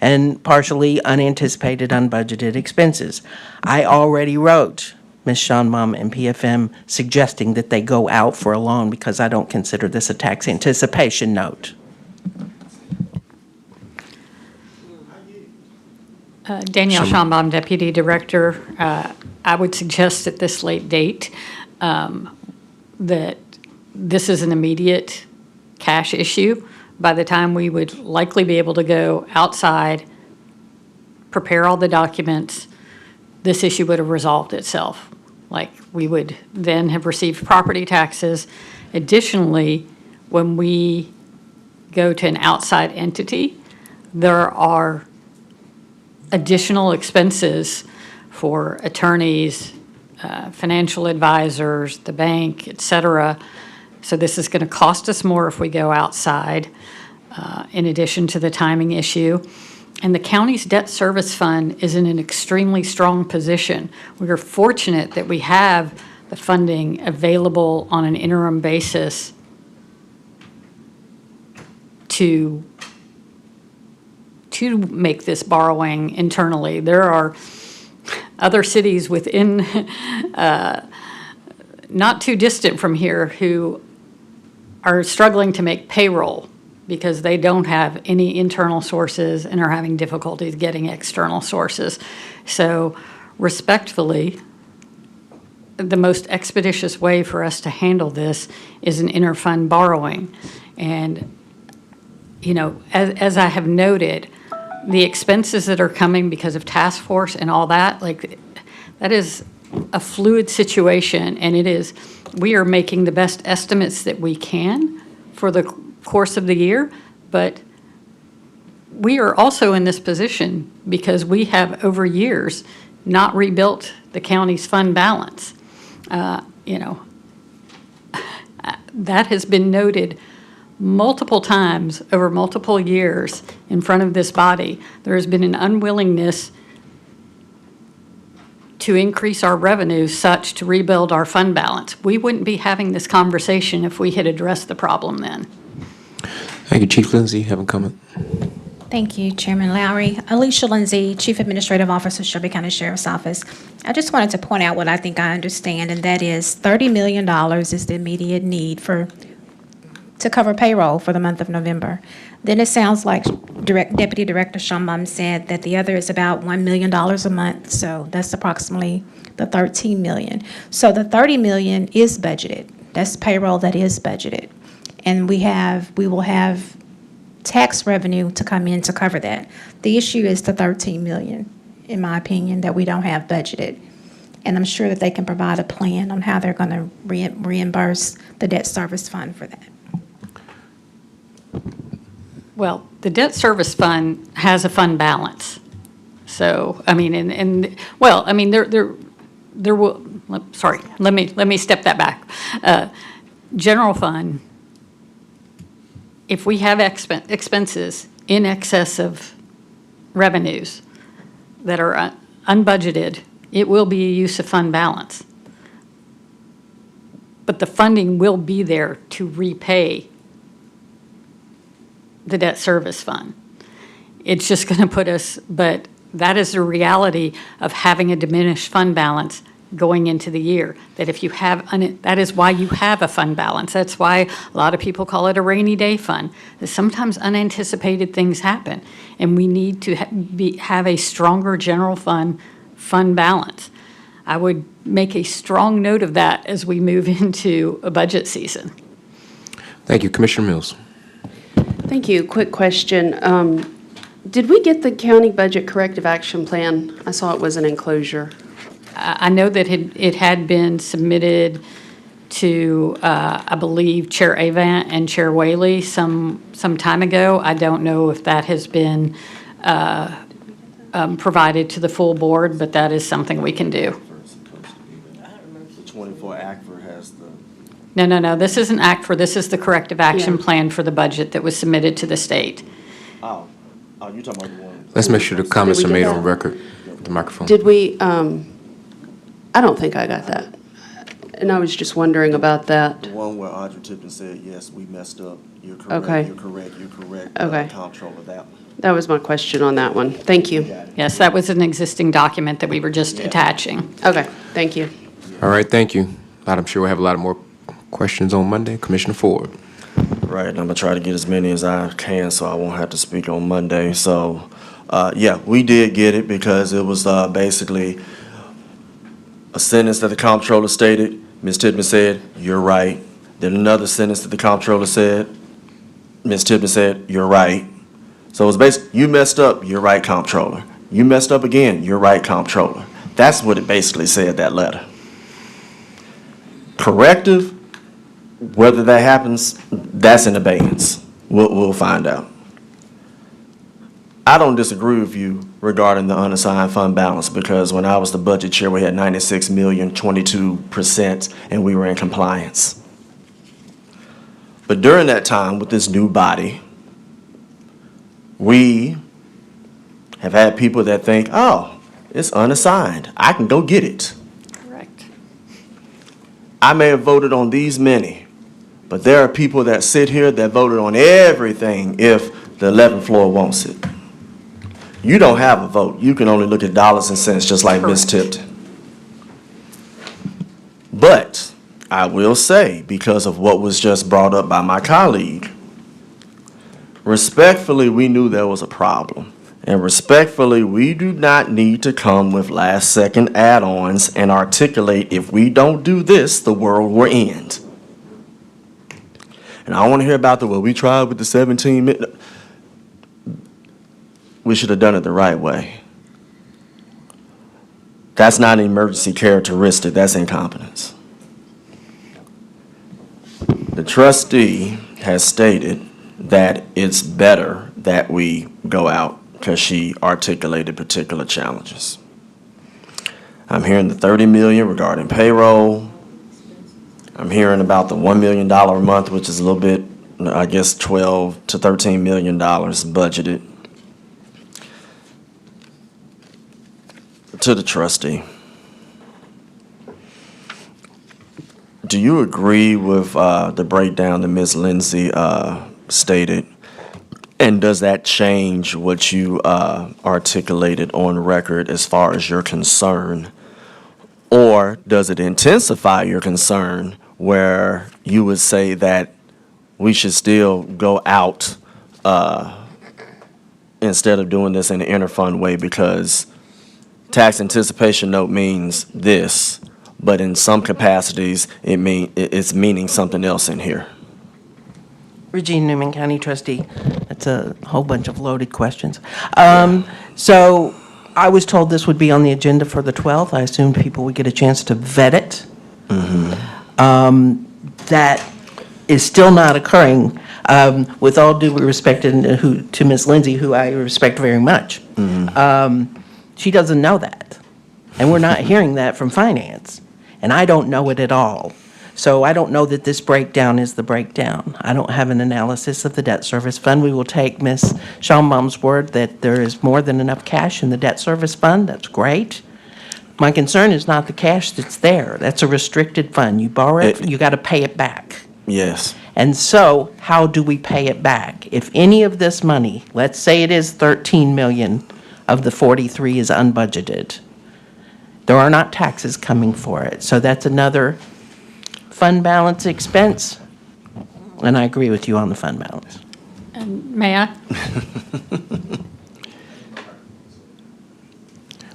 and partially unanticipated, unbudgeted expenses. I already wrote Ms. Schonbaum and PFM suggesting that they go out for a loan because I don't consider this a tax anticipation note. Danielle Schonbaum, Deputy Director. I would suggest at this late date that this is an immediate cash issue. By the time we would likely be able to go outside, prepare all the documents, this issue would have resolved itself. Like, we would then have received property taxes. Additionally, when we go to an outside entity, there are additional expenses for attorneys, financial advisors, the bank, et cetera. So this is going to cost us more if we go outside, in addition to the timing issue. And the county's debt service fund is in an extremely strong position. We are fortunate that we have the funding available on an interim basis to make this borrowing internally. There are other cities within, not too distant from here, who are struggling to make payroll because they don't have any internal sources and are having difficulties getting external sources. So respectfully, the most expeditious way for us to handle this is an interfund borrowing. And, you know, as I have noted, the expenses that are coming because of task force and all that, like, that is a fluid situation, and we are making the best estimates that we can for the course of the year, but we are also in this position because we have over years not rebuilt the county's fund balance. That has been noted multiple times over multiple years in front of this body. There has been an unwillingness to increase our revenue such to rebuild our fund balance. We wouldn't be having this conversation if we had addressed the problem then. Thank you. Chief Lindsay, have a comment? Thank you, Chairman Lowry. Alicia Lindsay, Chief Administrative Officer, Shelby County Sheriff's Office. I just wanted to point out what I think I understand, and that is $30 million is the immediate need to cover payroll for the month of November. Then it sounds like Deputy Director Shelby said that the other is about $1 million a month, so that's approximately the $13 million. So the $30 million is budgeted. That's payroll that is budgeted. And we will have tax revenue to come in to cover that. The issue is the $13 million, in my opinion, that we don't have budgeted. And I'm sure that they can provide a plan on how they're going to reimburse the debt service fund for that. Well, the debt service fund has a fund balance. So, I mean, there will, sorry, let me step that back. General fund, if we have expenses in excess of revenues that are unbudgeted, it will be a use of fund balance. But the funding will be there to repay the debt service fund. It's just going to put us, but that is the reality of having a diminished fund balance going into the year, that if you have, that is why you have a fund balance. That's why a lot of people call it a rainy day fund. That sometimes unanticipated things happen, and we need to have a stronger general fund balance. I would make a strong note of that as we move into a budget season. Thank you. Commissioner Mills. Thank you. Quick question. Did we get the county budget corrective action plan? I saw it was an enclosure. I know that it had been submitted to, I believe, Chair Avant and Chair Whaley some time ago. I don't know if that has been provided to the full board, but that is something we can do. The 24 ACFR has the... No, this isn't ACFR, this is the corrective action plan for the budget that was submitted to the state. Oh, you're talking about the one... Let's make sure the comments are made on record. The microphone. Did we, I don't think I got that. And I was just wondering about that. The one where Audrey Tipton said, yes, we messed up. You're correct, Okay. you're correct. Okay. Comptroller, that one. That was my question on that one. Thank you. Yes, that was an existing document that we were just attaching. Okay, thank you. All right, thank you. I'm sure we'll have a lot of more questions on Monday. Commissioner Ford. Right, and I'm gonna try to get as many as I can so I won't have to speak on Monday. So, yeah, we did get it because it was basically a sentence that the comptroller stated. Ms. Tipton said, you're right. Then another sentence that the comptroller said. Ms. Tipton said, you're right. So it was basically, you messed up, you're right, comptroller. You messed up again, you're right, comptroller. That's what it basically said, that letter. Corrective, whether that happens, that's in abeyance. We'll find out. I don't disagree with you regarding the unassigned fund balance because when I was the budget chair, we had 96 million, 22%, and we were in compliance. But during that time with this new body, we have had people that think, oh, it's unassigned. I can go get it. Correct. I may have voted on these many, but there are people that sit here that voted on everything if the 11th floor wants it. You don't have a vote. You can only look at dollars and cents, just like Ms. Tipton. But I will say, because of what was just brought up by my colleague, respectfully, we knew there was a problem. And respectfully, we do not need to come with last-second add-ons and articulate, if we don't do this, the world will end. And I don't want to hear about well, we tried with the 17 minutes. We should have done it the right way. That's not an emergency characteristic, that's incompetence. The trustee has stated that it's better that we go out because she articulated particular challenges. I'm hearing the 30 million regarding payroll. I'm hearing about the $1 million a month, which is a little bit, I guess, $12 to $13 million budgeted. To the trustee, do you agree with the breakdown that Ms. Lindsay stated? And does that change what you articulated on record as far as your concern? Or does it intensify your concern where you would say that we should still go out instead of doing this in an interfund way because tax anticipation note means this, but in some capacities, it's meaning something else in here? Regina Newman, County Trustee. That's a whole bunch of loaded questions. So I was told this would be on the agenda for the 12th. I assumed people would get a chance to vet it. That is still not occurring, with all due respect to Ms. Lindsay, who I respect very much. She doesn't know that. And we're not hearing that from finance. And I don't know it at all. So I don't know that this breakdown is the breakdown. I don't have an analysis of the debt service fund. We will take Ms. Schaumbaum's word that there is more than enough cash in the debt service fund. That's great. My concern is not the cash that's there. That's a restricted fund. You borrow it, you got to pay it back. Yes. And so how do we pay it back? If any of this money, let's say it is 13 million of the 43 is unbudgeted, there are not taxes coming for it. So that's another fund balance expense. And I agree with you on the fund balance. May I?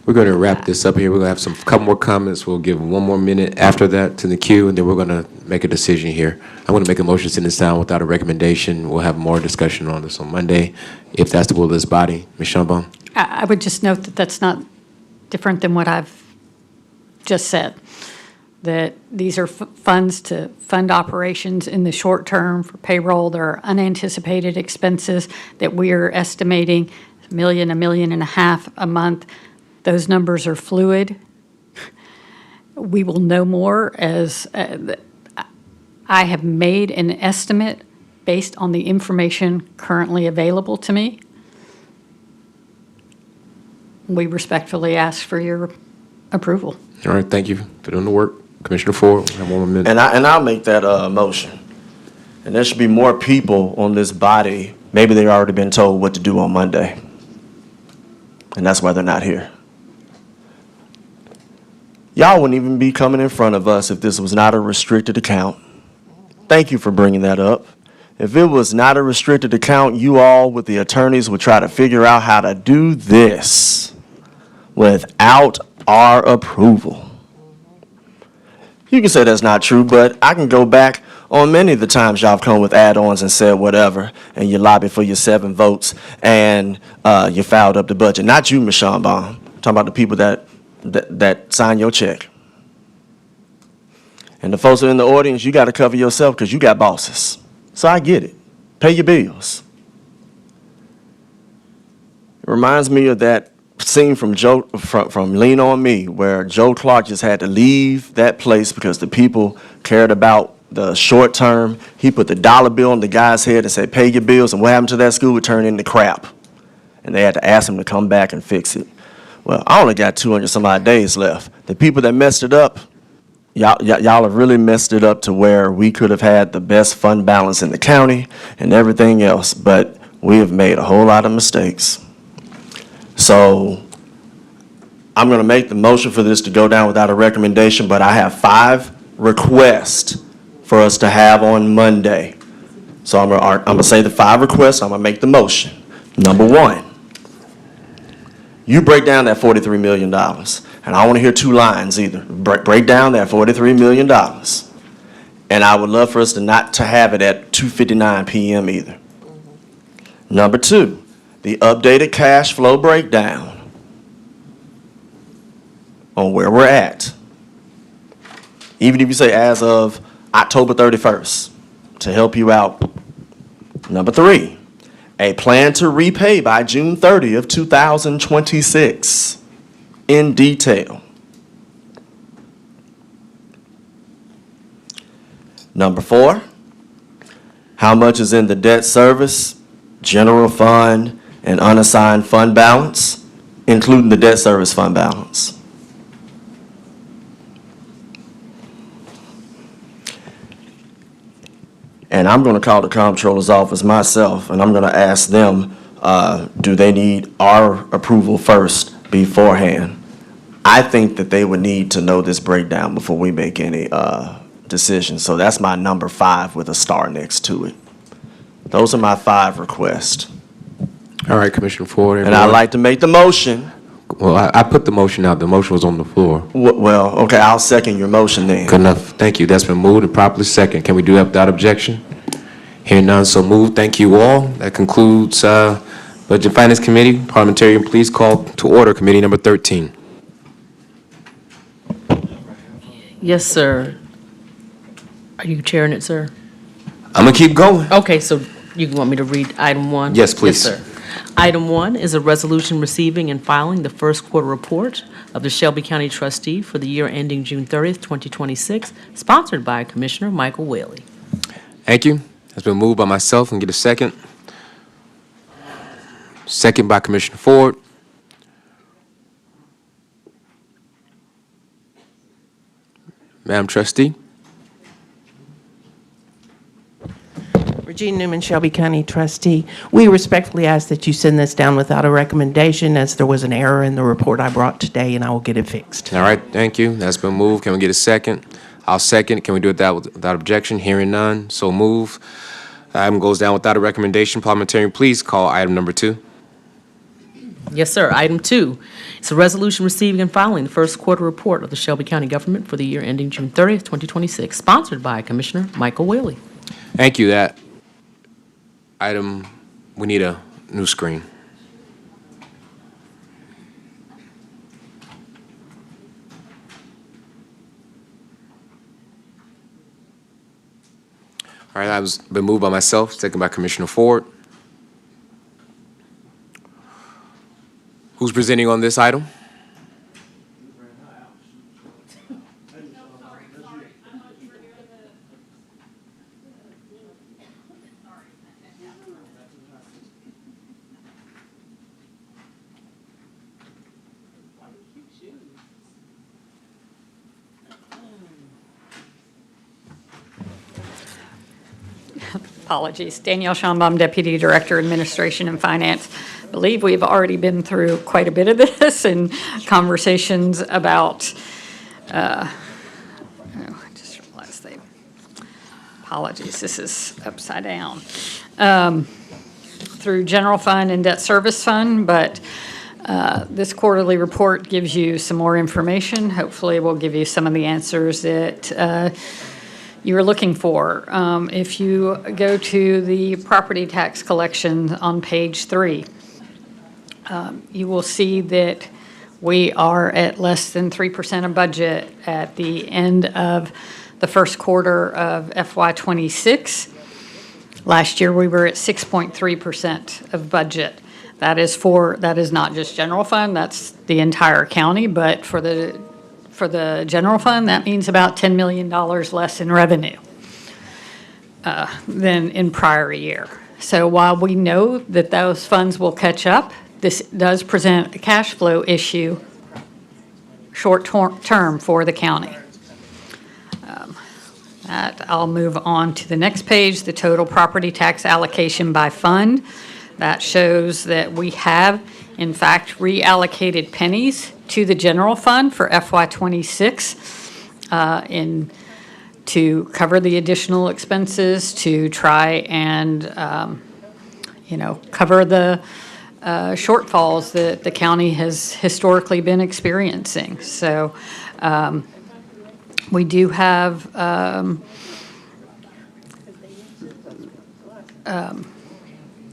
We're going to wrap this up here. We're going to have couple more comments. We'll give one more minute after that to the queue, and then we're going to make a decision here. I want to make a motion to send this down without a recommendation. We'll have more discussion on this on Monday, if that's the will of this body. Ms. Schaumbaum? I would just note that that's not different than what I've just said, that these are funds to fund operations in the short term for payroll. There are unanticipated expenses that we are estimating $1 million, $1.5 million a month. Those numbers are fluid. We will know more as I have made an estimate based on the information currently available to me. We respectfully ask for your approval. All right, thank you for doing the work. Commissioner Ford, we have 1 more minute. And I'll make that motion. And there should be more people on this body. Maybe they've already been told what to do on Monday. And that's why they're not here. Y'all wouldn't even be coming in front of us if this was not a restricted account. Thank you for bringing that up. If it was not a restricted account, you all with the attorneys would try to figure out how to do this without our approval. You can say that's not true, but I can go back on many of the times y'all have come with add-ons and said whatever, and you lobbied for your 7 votes, and you filed up the budget. Not you, Ms. Schaumbaum. I'm talking about the people that sign your check. And the folks that are in the audience, you got to cover yourself because you got bosses. So I get it. Pay your bills. It reminds me of that scene from Lean On Me, where Joe Clark just had to leave that place because the people cared about the short term. He put the dollar bill on the guy's head and said, pay your bills, and what happened to that school? It turned into crap. And they had to ask him to come back and fix it. Well, I only got 200 some odd days left. The people that messed it up, y'all have really messed it up to where we could have had the best fund balance in the county and everything else, but we have made a whole lot of mistakes. So I'm going to make the motion for this to go down without a recommendation, but I have 5 requests for us to have on Monday. So I'm going to say the 5 requests. I'm going to make the motion. Number 1, you break down that $43 million. And I don't want to hear 2 lines either. Break down that $43 million. And I would love for us not to have it at 2:59 p.m. either. Number 2, the updated cash flow breakdown on where we're at. Even if you say as of October 31st, to help you out. Number 3, A plan to repay by June 30th, 2026 in detail. Number 4, how much is in the debt service, general fund, and unassigned fund balance, including the debt service fund balance? And I'm going to call the comptroller's office myself, and I'm going to ask them, do they need our approval first beforehand? I think that they would need to know this breakdown before we make any decisions. So that's my number 5 with a star next to it. Those are my 5 requests. All right, Commissioner Ford. And I'd like to make the motion. Well, I put the motion out. The motion was on the floor. Well, okay, I'll second your motion then. Good enough. Thank you. That's been moved and properly second. Can we do that without objection? Hearing none, so moved. Thank you all. That concludes Budget and Finance Committee. Parliamentarian, please call to order Committee Number 13. Yes, sir. Are you chairing it, sir? I'm going to keep going. Okay, so you want me to read item 1? Yes, please. Yes, sir. Item 1 is a resolution receiving and filing the first quarter report of the Shelby County Trustee for the year ending June 30th, 2026, sponsored by Commissioner Michael Whaley. Thank you. It's been moved by myself, and get a second. Second by Commissioner Ford. Madam Trustee. Regina Newman, Shelby County Trustee. We respectfully ask that you send this down without a recommendation, as there was an error in the report I brought today, and I will get it fixed. All right, thank you. That's been moved. Can we get a second? I'll second. Can we do it without objection? Hearing none, so move. Item goes down without a recommendation. Parliamentarian, please call item number 2. Yes, sir. Item 2, it's a resolution receiving and filing the first quarter report of the Shelby County government for the year ending June 30th, 2026, sponsored by Commissioner Michael Whaley. Thank you. That item, we need a new screen. All right, that was been moved by myself, second by Commissioner Ford. Who's presenting on this item? Apologies. Danielle Schonbaum, Deputy Director, Administration and Finance. I believe we've already been through quite a bit of this and conversations about, I just realized apologies, this is upside down. Through general fund and debt service fund, but this quarterly report gives you some more information. Hopefully, we'll give you some of the answers that you were looking for. If you go to the property tax collection on page 3, you will see that we are at less than 3% of budget at the end of the first quarter of FY26. Last year, we were at 6.3% of budget. That is not just general fund, that's the entire county, but for the general fund, that means about $10 million less in revenue than in prior year. So while we know that those funds will catch up, this does present a cash flow issue short-term for the county. I'll move on to the next page, the total property tax allocation by fund. That shows that we have, in fact, reallocated pennies to the general fund for FY26 to cover the additional expenses, to try and, cover the shortfalls that the county has historically been experiencing. So we do have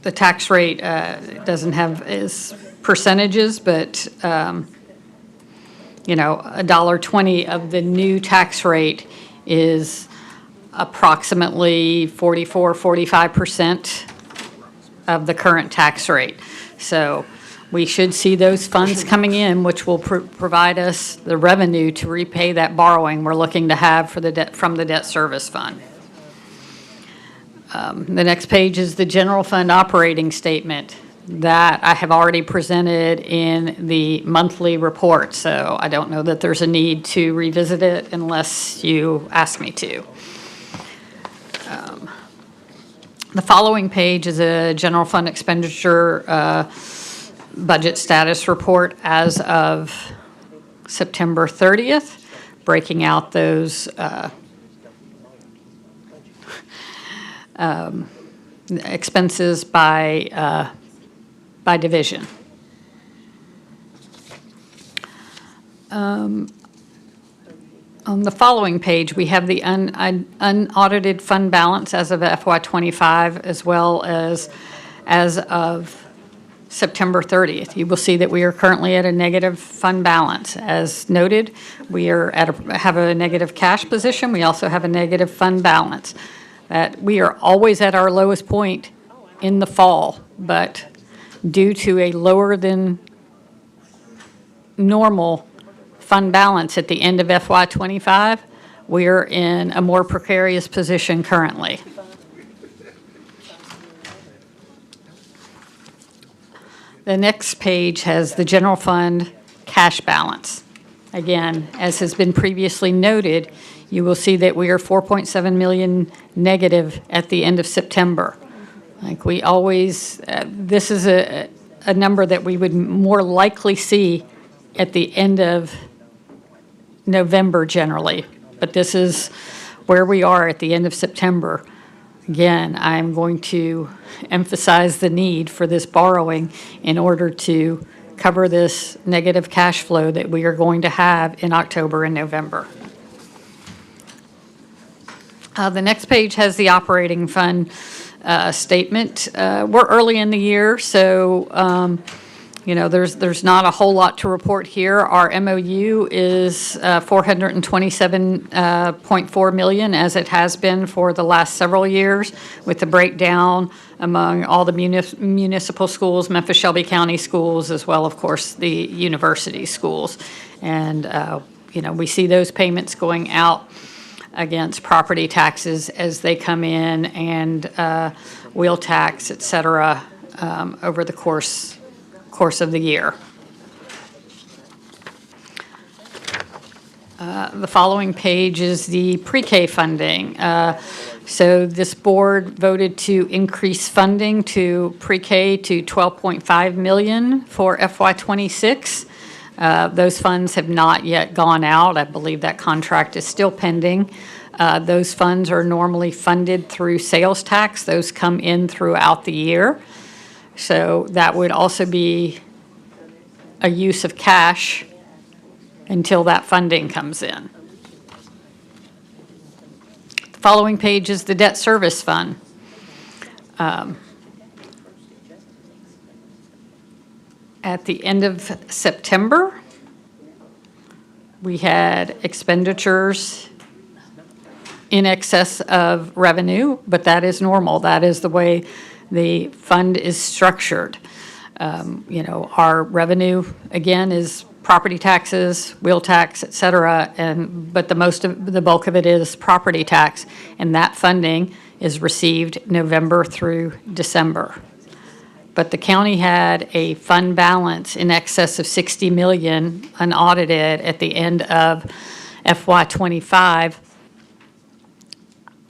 the tax rate doesn't have as percentages, but $1.20 of the new tax rate is approximately 44, 45%. of the current tax rate. So we should see those funds coming in, which will provide us the revenue to repay that borrowing we're looking to have for the debt, from the debt service fund. The next page is the general fund operating statement that I have already presented in the monthly report, so I don't know that there's a need to revisit it unless you ask me to. The following page is a general fund expenditure budget status report as of September 30th, breaking out those expenses by division. On the following page, we have the unaudited fund balance as of FY25, as well as of September 30th. You will see that we are currently at a negative fund balance. As noted, we are have a negative cash position. We also have a negative fund balance. That we are always at our lowest point in the fall, but due to a lower than normal fund balance at the end of FY25, we're in a more precarious position currently. The next page has the general fund cash balance. Again, as has been previously noted, you will see that we are 4.7 million negative at the end of September. Like we always, this is a number that we would more likely see at the end of November generally, but this is where we are at the end of September. Again, I'm going to emphasize the need for this borrowing in order to cover this negative cash flow that we are going to have in October and November. The next page has the operating fund statement. We're early in the year, so there's not a whole lot to report here. Our MOU is $427.4 million, as it has been for the last several years, with the breakdown among all the municipal schools, Memphis Shelby County schools, as well, of course, the university schools. And we see those payments going out against property taxes as they come in, and wheel tax, et cetera, over the course of the year. The following page is the pre-K funding. So this board voted to increase funding to pre-K to $12.5 million for FY26. Those funds have not yet gone out. I believe that contract is still pending. Those funds are normally funded through sales tax. Those come in throughout the year. So that would also be a use of cash until that funding comes in. The following page is the debt service fund. At the end of September, we had expenditures in excess of revenue, but that is normal. That is the way the fund is structured. Our revenue, again, is property taxes, wheel tax, et cetera, but the bulk of it is property tax, and that funding is received November through December. But the county had a fund balance in excess of $60 million unaudited at the end of FY25,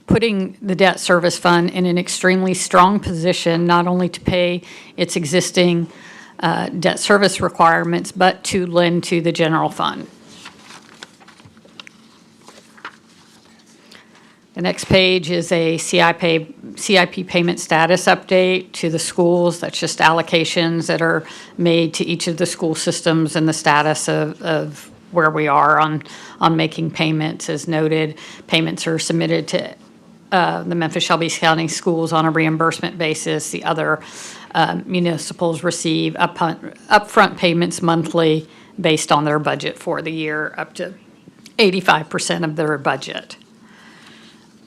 putting the debt service fund in an extremely strong position, not only to pay its existing debt service requirements, but to lend to the general fund. The next page is a CIP payment status update to the schools. That's just allocations that are made to each of the school systems and the status of where we are on making payments. As noted, payments are submitted to the Memphis Shelby County schools on a reimbursement basis. The other municipals receive upfront payments monthly based on their budget for the year, up to 85% of their budget.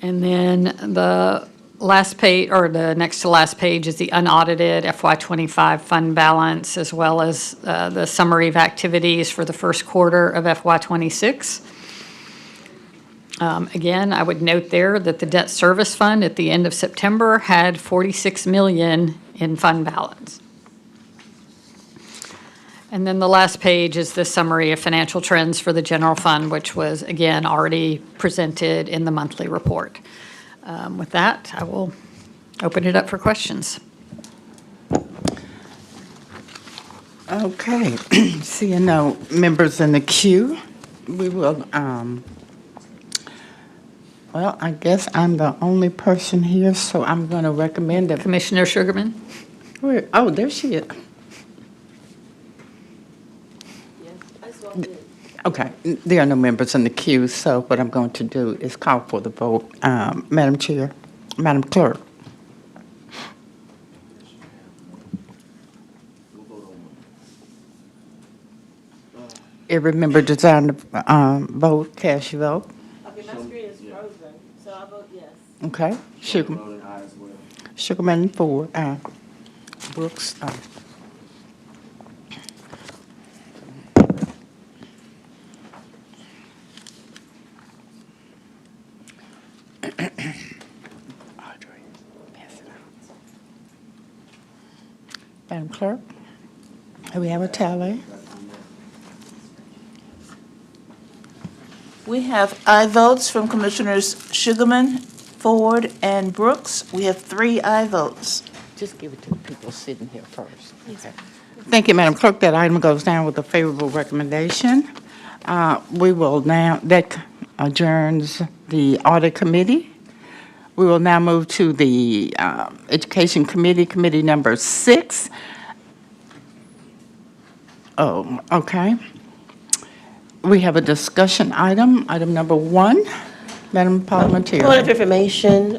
And then the last page, or the next to last page, is the unaudited FY25 fund balance, as well as the summary of activities for the first quarter of FY26. Again, I would note there that the debt service fund at the end of September had $46 million in fund balance. And then the last page is the summary of financial trends for the general fund, which was, again, already presented in the monthly report. With that, I will open it up for questions. Okay, seeing no members in the queue, we will, well, I guess I'm the only person here, so I'm going to recommend that. Commissioner Sugarman? Oh, there she is. Okay, there are no members in the queue, so what I'm going to do is call for the vote. Madam Chair, Madam Clerk. Every member desiring to vote, cast your vote. Okay, my screen is frozen, so I vote yes. Okay, Sugarman, Ford, Brooks, Madam Clerk, do we have a tally? We have aye votes from Commissioners Sugarman, Ford, and Brooks. We have 3 aye votes. Just give it to the people sitting here first. Okay. Thank you, Madam Clerk. That item goes down with a favorable recommendation. We will now, that adjourns the Audit Committee. We will now move to the Education Committee, Committee number 6. Oh, okay. We have a discussion item, item number 1. Madam Parliamentarian. Point of information,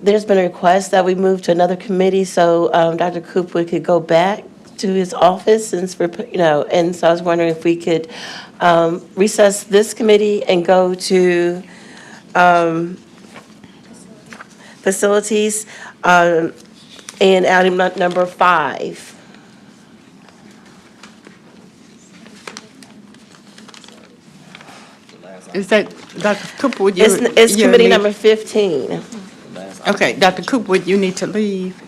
there's been a request that we move to another committee, so Dr. Coop could go back to his office since we're, and so I was wondering if we could recess this committee and go to facilities and item number 5. Is that, Dr. Cooper, would you? It's you committee need- number 15. Okay, Dr. Cooper, would you need to leave?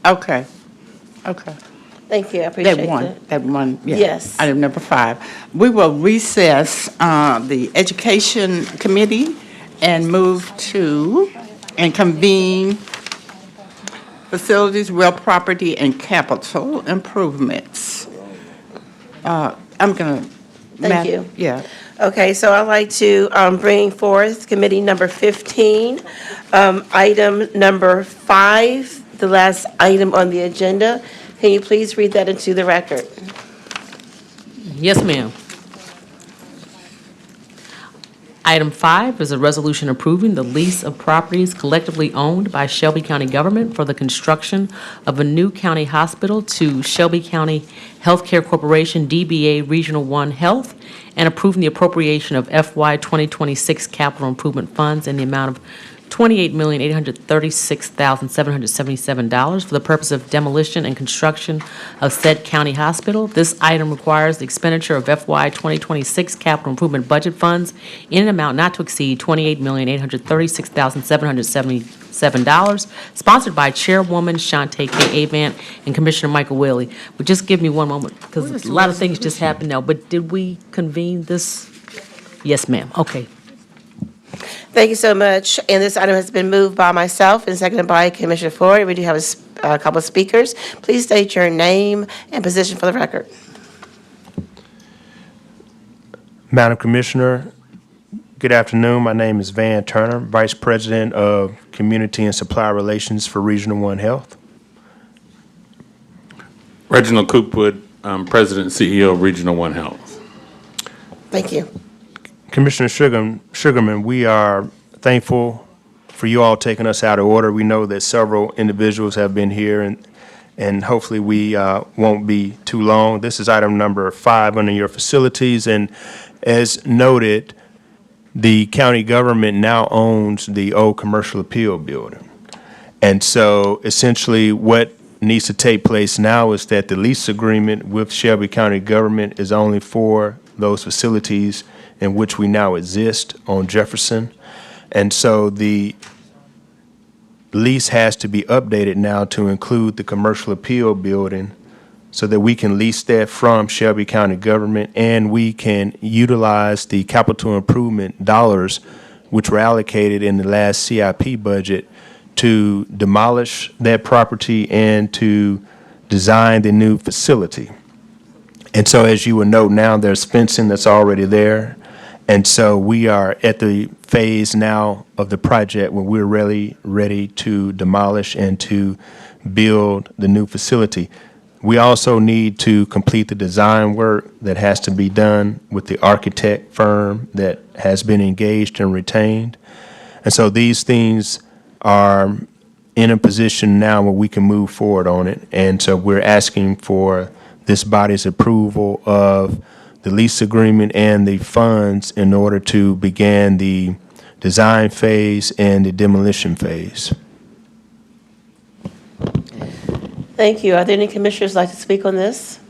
Okay, okay. Thank you, I appreciate it. That one, yeah. Yes. Item number 5. We will recess the Education Committee and move to, and convene Facilities, Real Property, and Capital Improvements. I'm going to. Thank you. Yeah. Okay, so I'd like to bring forth committee number 15, item number 5, the last item on the agenda. Can you please read that into the record? Yes, ma'am. Item 5 is a resolution approving the lease of properties collectively owned by Shelby County government for the construction of a new county hospital to Shelby County Healthcare Corporation, DBA Regional 1 Health, and approving the appropriation of FY 2026 capital improvement funds in the amount of $28,836,777 for the purpose of demolition and construction of said county hospital. This item requires the expenditure of FY 2026 capital improvement budget funds in an amount not to exceed $28,836,777, sponsored by Chairwoman Shante K. Avant and Commissioner Michael Whaley. But just give me one moment, because a lot of things just happened now. But did we convene this? Yes, ma'am. Okay. Thank you so much. And this item has been moved by myself and seconded by Commissioner Ford. We do have a couple of speakers. Please state your name and position for the record. Madam Commissioner, good afternoon. My name is Van Turner, Vice President of Community and Supply Relations for Regional 1 Health. Reginald Coopwood, President and CEO of Regional 1 Health. Thank you. Commissioner Sugarman, we are thankful for you all taking us out of order. We know that several individuals have been here and hopefully we won't be too long. This is item number 5 under your facilities, and as noted, the county government now owns the old commercial appeal building. And so essentially what needs to take place now is that the lease agreement with Shelby County government is only for those facilities in which we now exist on Jefferson. And so the lease has to be updated now to include the commercial appeal building so that we can lease that from Shelby County government, and we can utilize the capital improvement dollars which were allocated in the last CIP budget to demolish that property and to design the new facility. And so as you will note now, there's fencing that's already there. And so we are at the phase now of the project where we're really ready to demolish and to build the new facility. We also need to complete the design work that has to be done with the architect firm that has been engaged and retained. And so these things are in a position now where we can move forward on it. And so we're asking for this body's approval of the lease agreement and the funds in order to begin the design phase and the demolition phase. Thank you. Are there any commissioners who'd like to speak on this?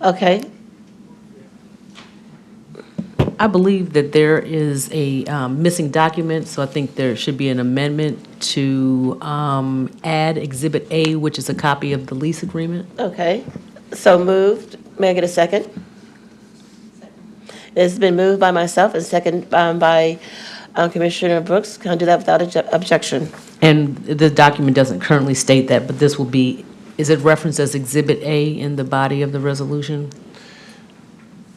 Okay. I believe that there is a missing document, so I think there should be an amendment to add Exhibit A, which is a copy of the lease agreement. Okay. So moved. May I get a second? It's been moved by myself and second by Commissioner Brooks. Can I do that without objection? And the document doesn't currently state that, but this will be, is it referenced as Exhibit A in the body of the resolution?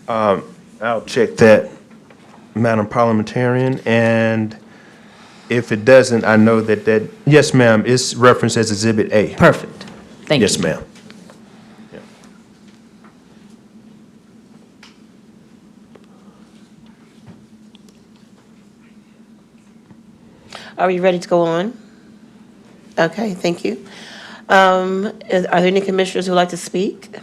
I'll check that, Madam Parliamentarian, and if it doesn't, I know that, yes, ma'am, it's referenced as Exhibit A. Perfect. Thank you. Yes, ma'am. Are we ready to go on? Okay, thank you. Are there any commissioners who would like to speak?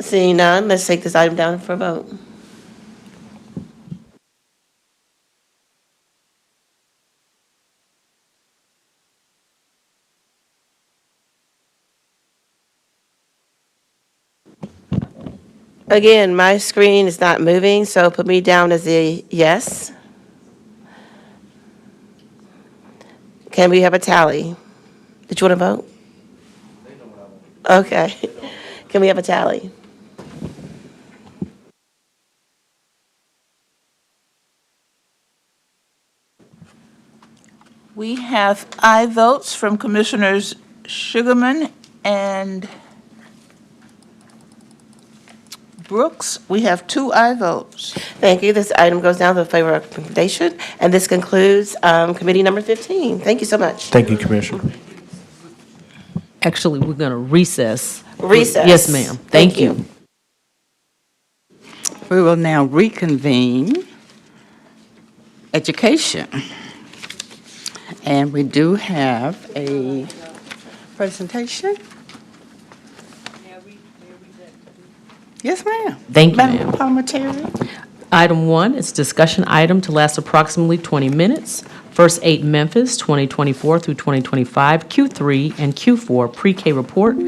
Seeing none, let's take this item down for a vote. Again, my screen is not moving, so put me down as a yes. Can we have a tally? Did you want to vote? Okay. Can we have a tally? We have aye votes from Commissioners Sugarman and Brooks. We have 2 aye votes. Thank you. This item goes down to the favor recommendation, and this concludes committee number 15. Thank you so much. Thank you, Commissioner. Actually, we're going to recess. Recess. Yes, ma'am. Thank you. We will now reconvene education. And we do have a presentation. Yes, ma'am. Thank you, Madam ma'am. Parliamentarian. Item 1 is discussion item to last approximately 20 minutes. First Aid Memphis 2024 through 2025 Q3 and Q4 pre-K report.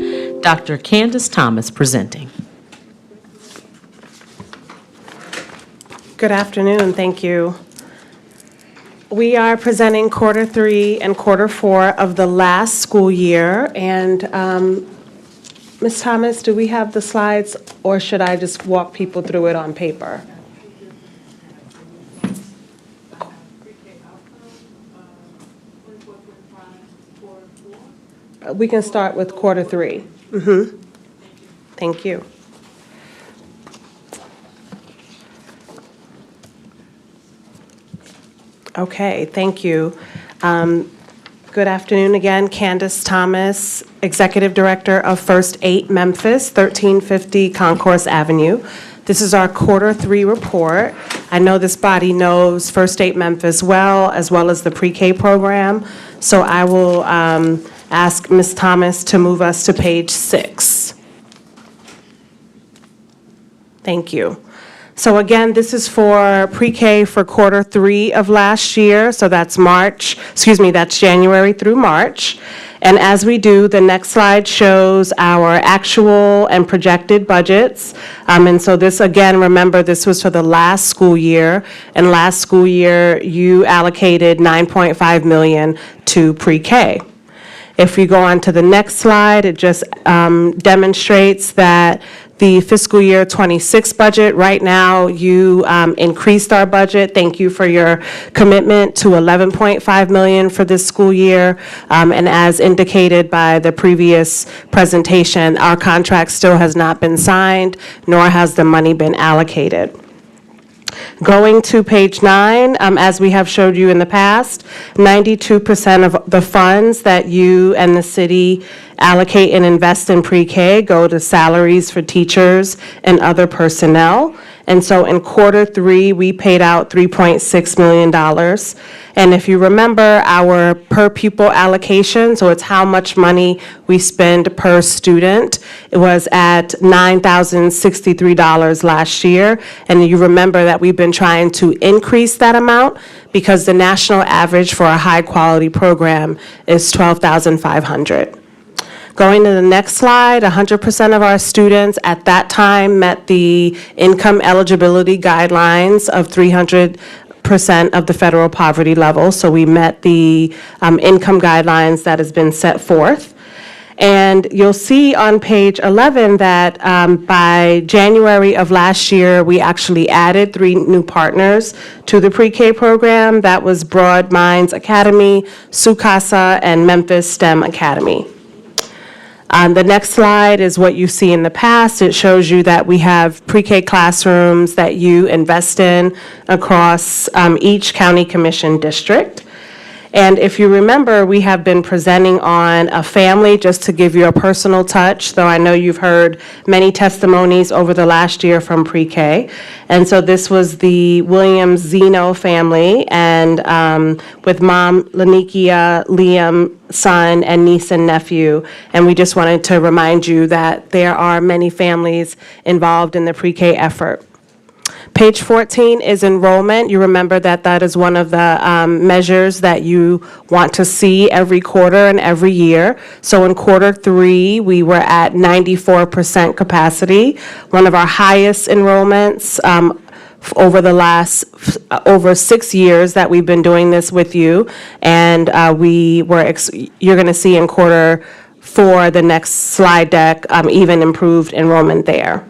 Dr. Candace Thomas presenting. Good afternoon, thank you. We are presenting quarter 3 and quarter 4 of the last school year, and Ms. Thomas, do we have the slides, or should I just walk people through it on paper? We can start with quarter 3. Thank you. Okay, thank you. Good afternoon again, Candace Thomas, Executive Director of First 8 Memphis, 1350 Concourse Avenue. This is our quarter 3 report. I know this body knows First State Memphis well as the pre-K program. So I will ask Ms. Thomas to move us to page 6. Thank you. So again, this is for pre-K for quarter 3 of last year. So that's that's January through March. And as we do, the next slide shows our actual and projected budgets. And so this, again, remember, this was for the last school year. And last school year, you allocated $9.5 million to pre-K. If we go on to the next slide, it just demonstrates that the fiscal year 26 budget, right now, you increased our budget. Thank you for your commitment to $11.5 million for this school year. And as indicated by the previous presentation, our contract still has not been signed, nor has the money been allocated. Going to page 9, as we have showed you in the past, 92% of the funds that you and the city allocate and invest in pre-K go to salaries for teachers and other personnel. And so in quarter 3, we paid out $3.6 million. And if you remember our per pupil allocation, so it's how much money we spend per student, it was at $9,063 last year. And you remember that we've been trying to increase that amount because the national average for a high-quality program is $12,500. Going to the next slide, 100% of our students at that time met the income eligibility guidelines of 300% of the federal poverty level. So we met the income guidelines that has been set forth. And you'll see on page 11 that by January of last year, we actually added 3 new partners to the pre-K program. That was Broad Minds Academy, Sukasa, and Memphis STEM Academy. The next slide is what you see in the past. It shows you that we have pre-K classrooms that you invest in across each county commission district. And if you remember, we have been presenting on a family, just to give you a personal touch, though I know you've heard many testimonies over the last year from pre-K. And so this was the Williams Zeno family, and with mom Lanikia, Liam, son, and niece and nephew. And we just wanted to remind you that there are many families involved in the pre-K effort. Page 14 is enrollment. You remember that that is one of the measures that you want to see every quarter and every year. So in quarter 3, we were at 94% capacity, one of our highest enrollments over the last over 6 years that we've been doing this with you. And you're going to see in quarter 4, the next slide deck, even improved enrollment there.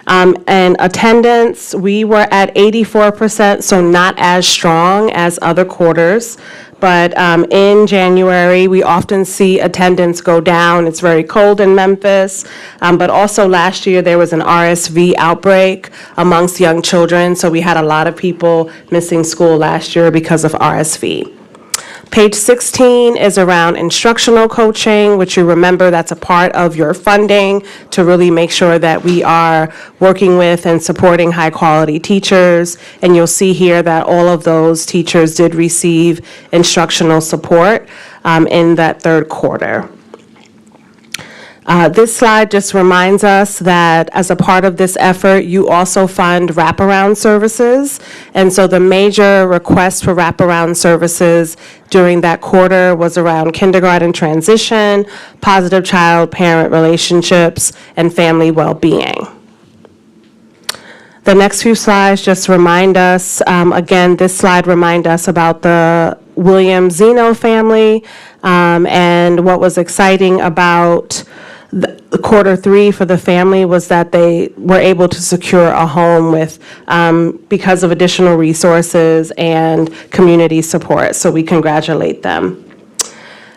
And attendance, we were at 84%, so not as strong as other quarters. But in January, we often see attendance go down. It's very cold in Memphis. But also last year, there was an RSV outbreak amongst young children. So we had a lot of people missing school last year because of RSV. Page 16 is around instructional coaching, which you remember that's a part of your funding to really make sure that we are working with and supporting high-quality teachers. And you'll see here that all of those teachers did receive instructional support in that third quarter. This slide just reminds us that as a part of this effort, you also fund wraparound services. And so the major request for wraparound services during that quarter was around kindergarten transition, positive child-parent relationships, and family well-being. The next few slides just remind us, again, this slide reminds us about the Williams Zeno family, and what was exciting about the quarter 3 for the family was that they were able to secure a home with because of additional resources and community support. So we congratulate them.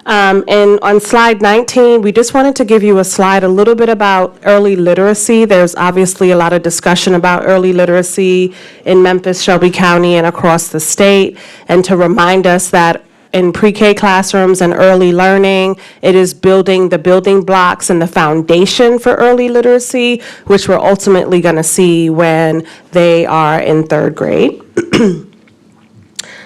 And on slide 19, we just wanted to give you a slide a little bit about early literacy. There's obviously a lot of discussion about early literacy in Memphis, Shelby County, and across the state. And to remind us that in pre-K classrooms and early learning. It is building the building blocks and the foundation for early literacy, which we're ultimately going to see when they are in third grade.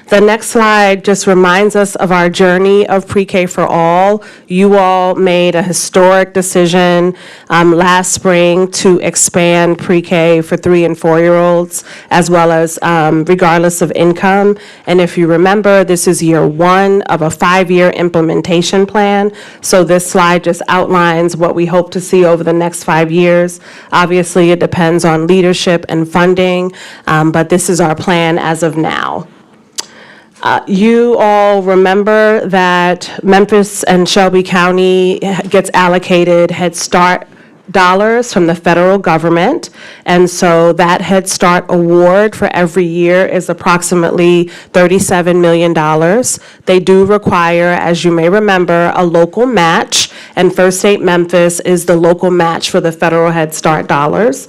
The next slide just reminds us of our journey of pre-K for all. You all made a historic decision last spring to expand pre-K for 3- and 4-year-olds, as well as regardless of income. And if you remember, this is year 1 of a 5-year implementation plan. So this slide just outlines what we hope to see over the next 5 years. Obviously, it depends on leadership and funding, but this is our plan as of now. You all remember that Memphis and Shelby County gets allocated Head Start dollars from the federal government, and so that Head Start award for every year is approximately $37 million. They do require, as you may remember, a local match, and First State Memphis is the local match for the federal Head Start dollars.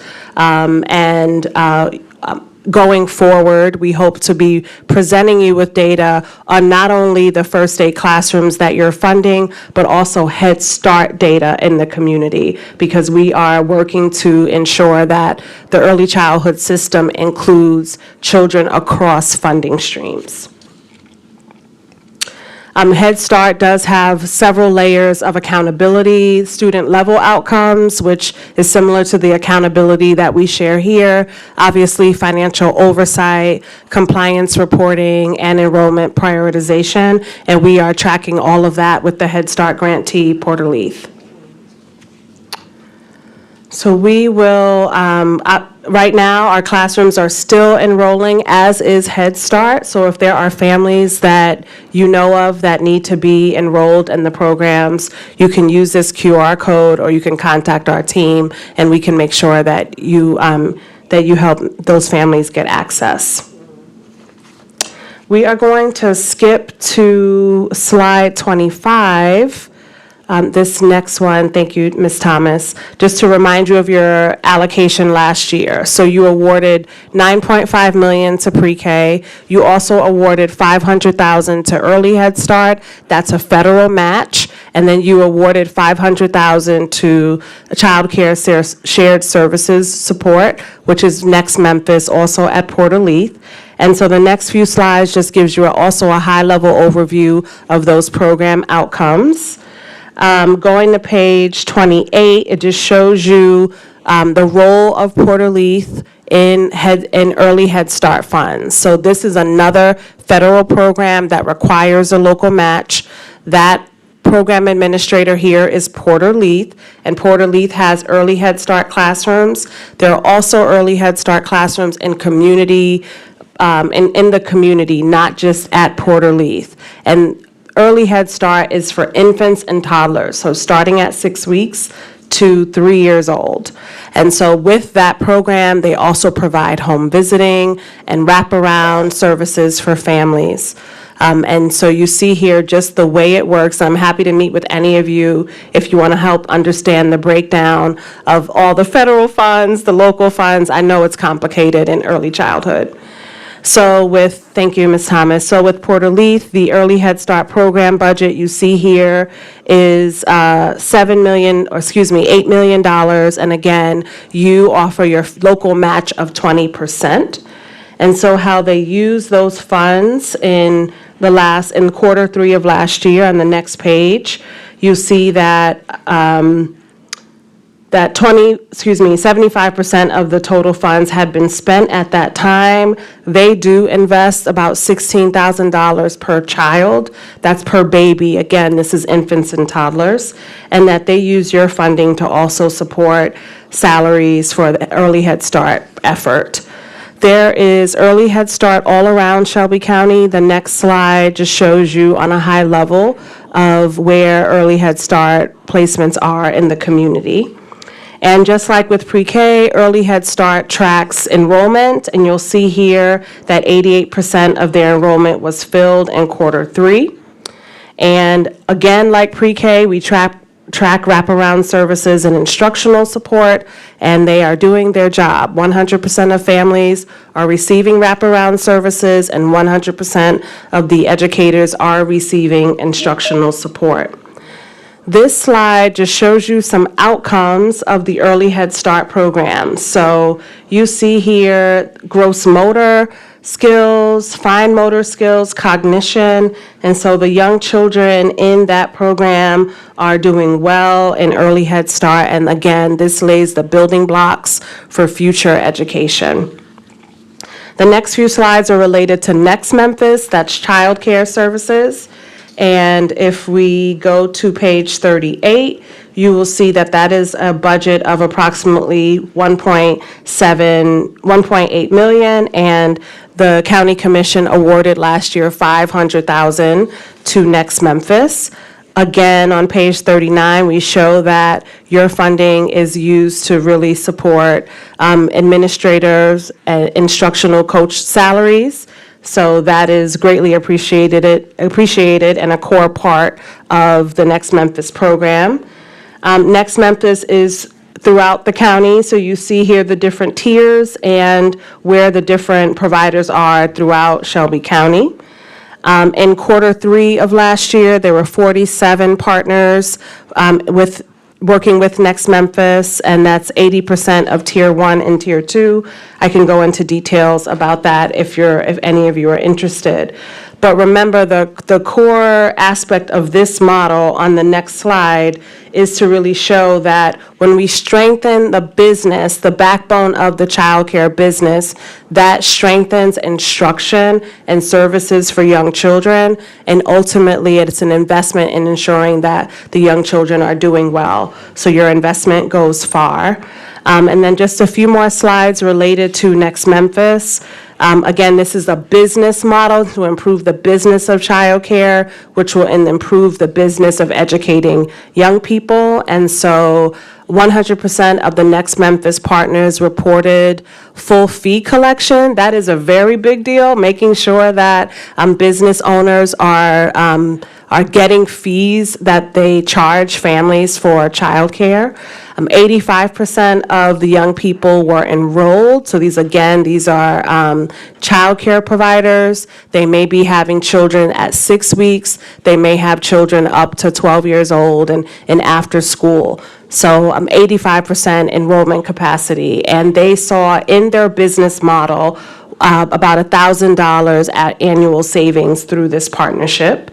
Going forward, we hope to be presenting you with data on not only the First State classrooms that you're funding, but also Head Start data in the community, because we are working to ensure that the early childhood system includes children across funding streams. Head Start does have several layers of accountability, student level outcomes, which is similar to the accountability that we share here. Obviously, financial oversight, compliance reporting, and enrollment prioritization. And we are tracking all of that with the Head Start grantee, Porter Leith. So we will, right now, our classrooms are still enrolling, as is Head Start. So if there are families that you know of that need to be enrolled in the programs, you can use this QR code, or you can contact our team, and we can make sure that you help those families get access. We are going to skip to slide 25. This next one, thank you, Ms. Thomas, just to remind you of your allocation last year. So you awarded $9.5 million to pre-K. You also awarded $500,000 to early Head Start. That's a federal match. And then you awarded $500,000 to child care shared services support, which is Next Memphis, also at Porter Leith. And so the next few slides just gives you also a high-level overview of those program outcomes. Going to page 28, it just shows you the role of Porter Leith in early Head Start funds. So this is another federal program that requires a local match. That program administrator here is Porter Leith, and Porter Leith has early Head Start classrooms. There are also early Head Start classrooms in community, in the community, not just at Porter Leith. And Early Head Start is for infants and toddlers, so starting at 6 weeks to 3 years old. And so with that program, they also provide home visiting and wraparound services for families. And so you see here just the way it works. I'm happy to meet with any of you if you want to help understand the breakdown of all the federal funds, the local funds. I know it's complicated in early childhood. So thank you, Ms. Thomas. So with Porter Leith, the Early Head Start program budget you see here is $8 million. And again, you offer your local match of 20%. And so how they use those funds in quarter 3 of last year, on the next page, you see that 75% of the total funds had been spent at that time. They do invest about $16,000 per child. That's per baby. Again, this is infants and toddlers. And that they use your funding to also support salaries for the Early Head Start effort. There is Early Head Start all around Shelby County. The next slide just shows you on a high level of where Early Head Start placements are in the community. And just like with pre-K, Early Head Start tracks enrollment, and you'll see here that 88% of their enrollment was filled in quarter 3. And again, like pre-K, we track track wraparound services and instructional support, and they are doing their job. 100% of families are receiving wraparound services, and 100% of the educators are receiving instructional support. This slide just shows you some outcomes of the Early Head Start program. So you see here gross motor skills, fine motor skills, cognition, and so the young children in that program are doing well in Early Head Start, and again, this lays the building blocks for future education. The next few slides are related to Next Memphis, that's childcare services. And if we go to page 38, you will see that that is a budget of approximately 1.8 million, and the county commission awarded last year $500,000 to Next Memphis. Again, on page 39, we show that your funding is used to really support administrators and instructional coach salaries. So that is greatly appreciated and a core part of the Next Memphis program. Next Memphis is throughout the county, so you see here the different tiers and where the different providers are throughout Shelby County. In Q3 of last year, there were 47 partners working with Next Memphis, and that's 80% of Tier 1 and Tier 2. I can go into details about that if any of you are interested. But remember, the core aspect of this model on the next slide is to really show that when we strengthen the business, the backbone of the childcare business, that strengthens instruction and services for young children, and ultimately it's an investment in ensuring that the young children are doing well. So your investment goes far. And then just a few more slides related to Next Memphis. Again, this is a business model to improve the business of childcare, which will improve the business of educating young people. And so 100% of the Next Memphis partners reported full fee collection. That is a very big deal, making sure that business owners are getting fees that they charge families for childcare. 85% of the young people were enrolled. So these are childcare providers. They may be having children at 6 weeks. They may have children up to 12 years old and after school. So 85% enrollment capacity. And they saw in their business model about $1,000 at annual savings through this partnership.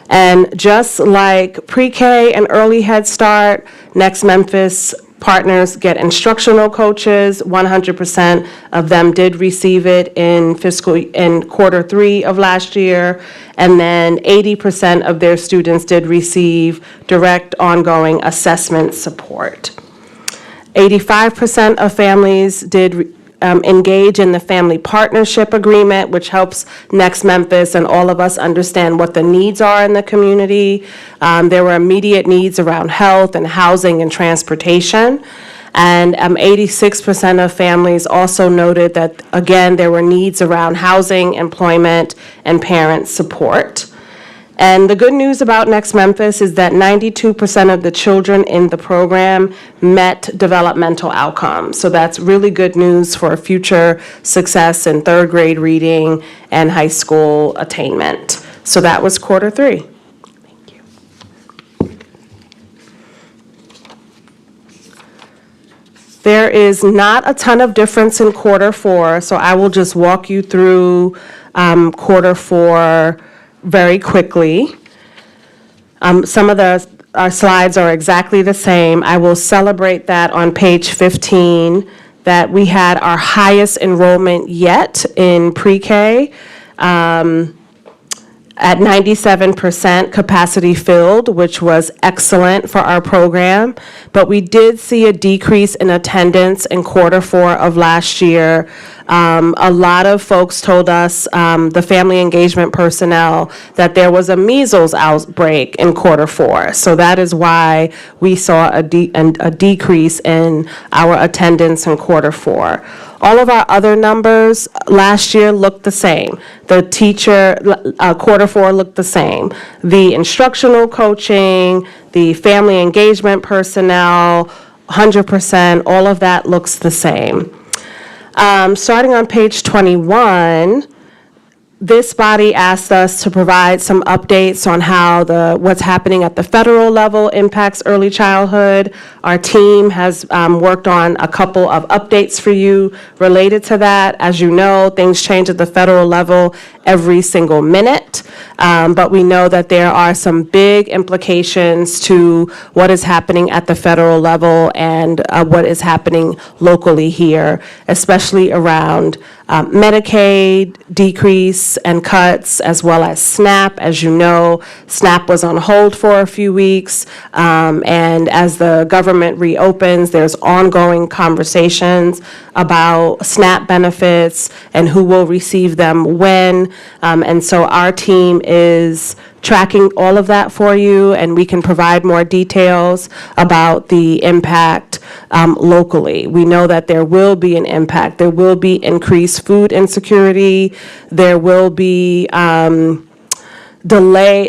And just like pre-K and Early Head Start, Next Memphis partners get instructional coaches. 100% of them did receive it in Q3 of last year. And then 80% of their students did receive direct ongoing assessment support. 85% of families did engage in the family partnership agreement, which helps Next Memphis and all of us understand what the needs are in the community. There were immediate needs around health and housing and transportation. And 86% of families also noted that, again, there were needs around housing, employment, and parent support. And the good news about Next Memphis is that 92% of the children in the program met developmental outcomes. So that's really good news for future success in third grade reading and high school attainment. So that was Q3. Thank you. There is not a ton of difference in Q4, so I will just walk you through Q4 very quickly. Some of our slides are exactly the same. I will celebrate that on page 15, that we had our highest enrollment yet in pre-K. At 97% capacity filled, which was excellent for our program. But we did see a decrease in attendance in Q4 of last year. A lot of folks told us, the family engagement personnel, that there was a measles outbreak in Q4. So that is why we saw a decrease in our attendance in Q4. All of our other numbers last year looked the same. The teacher, quarter four looked the same. The instructional coaching, the family engagement personnel, 100%, all of that looks the same. Starting on page 21, this body asked us to provide some updates on how what's happening at the federal level impacts early childhood. Our team has worked on a couple of updates for you related to that. As you know, things change at the federal level every single minute, but we know that there are some big implications to what is happening at the federal level and what is happening locally here, especially around Medicaid decrease and cuts, as well as SNAP. As you know, SNAP was on hold for a few weeks, and as the government reopens, there's ongoing conversations about SNAP benefits and who will receive them when. And so our team is tracking all of that for you, and we can provide more details about the impact locally. We know that there will be an impact. There will be increased food insecurity. There will be delay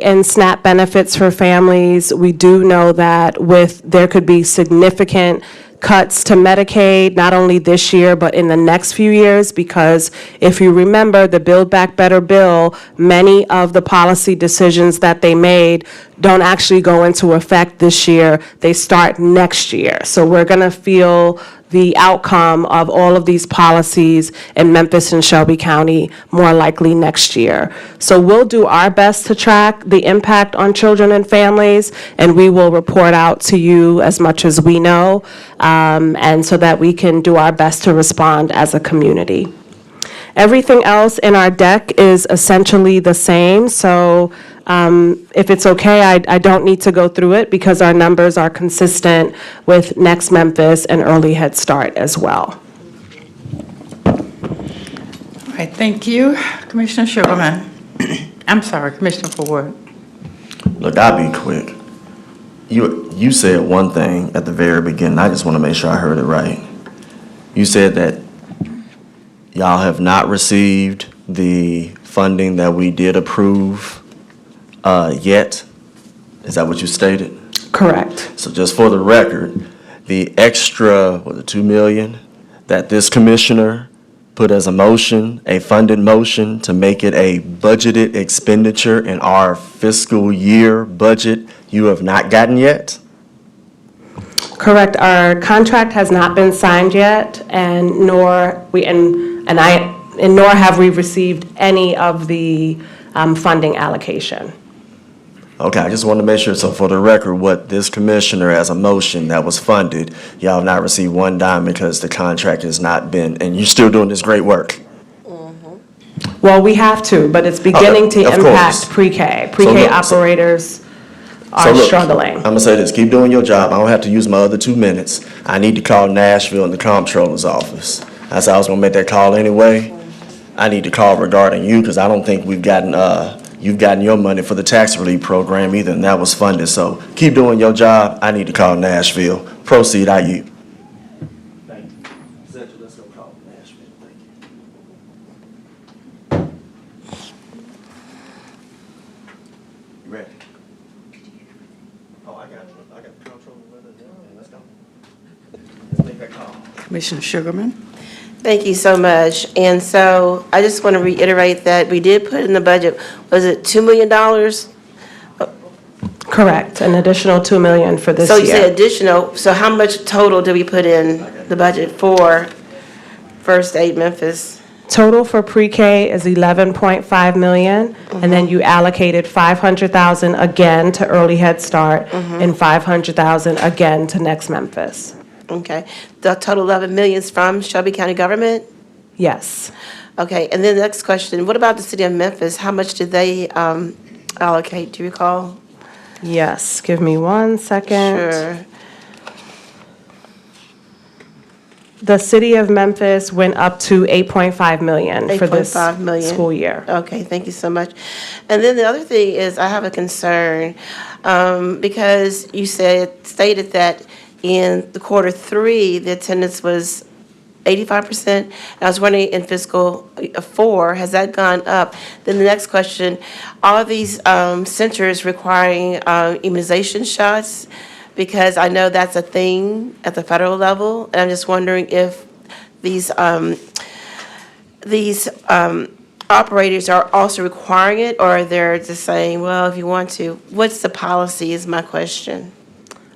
in SNAP benefits for families. We do know that there could be significant cuts to Medicaid, not only this year, but in the next few years, because if you remember the Build Back Better bill, many of the policy decisions that they made don't actually go into effect this year. They start next year. So we're going to feel the outcome of all of these policies in Memphis and Shelby County more likely next year. So we'll do our best to track the impact on children and families, and we will report out to you as much as we know, and so that we can do our best to respond as a community. Everything else in our deck is essentially the same, so if it's okay, I don't need to go through it because our numbers are consistent with Next Memphis and Early Head Start as well. All right, thank you. Commissioner Sugarman. I'm sorry, Commissioner Ford. Look, I'll be quick. You said one thing at the very beginning. I just want to make sure I heard it right. You said that y'all have not received the funding that we did approve yet. Is that what you stated? Correct. So just for the record, the extra, $2 million that this commissioner put as a motion, a funded motion to make it a budgeted expenditure in our fiscal year budget, you have not gotten yet? Correct. Our contract has not been signed yet, and nor have we received any of the funding allocation. Okay, I just want to make sure, so for the record, what this commissioner as a motion that was funded, y'all have not received one dime because the contract has not been, and you're still doing this great work. Well, we have to, but it's beginning to of impact course. pre-K. So Pre-K look, operators So are look, struggling. I'm gonna say this, keep doing your job. I don't have to use my other 2 minutes. I need to call Nashville and the comptroller's office. I said I was gonna make that call anyway. I need to call regarding you, because I don't think you've gotten your money for the tax relief program either, and that was funded. So keep doing your job. I need to call Nashville. Proceed, IU. Thank you. Central, let's go call Nashville. Thank you. You ready? Oh, I got the comptroller with us. Let's go. Let's make that call. Commissioner Sugarman. Thank you so much. And so I just want to reiterate that we did put in the budget, was it $2 million? Correct, an additional $2 million for this So year. you say additional, so how much total did we put in the budget for First Aid Memphis? Total for pre-K is $11.5 million, and then you allocated $500,000 again to Early Head Start and $500,000 again to Next Memphis. Okay. The total 11 million is from Shelby County government? Yes. Okay, and then the next question, what about the city of Memphis? How much did they allocate, do you recall? Yes, give me 1 second. Sure. The city of Memphis went up to $8.5 million for this 8.5 million. school year. Okay, thank you so much. And then the other thing is, I have a concern, because you stated that In the quarter three, the attendance was 85%. I was wondering in fiscal four, has that gone up? Then the next question, are these centers requiring immunization shots? Because I know that's a thing at the federal level, and I'm just wondering if these operators are also requiring it, or they're just saying, well, if you want to. What's the policy is my question.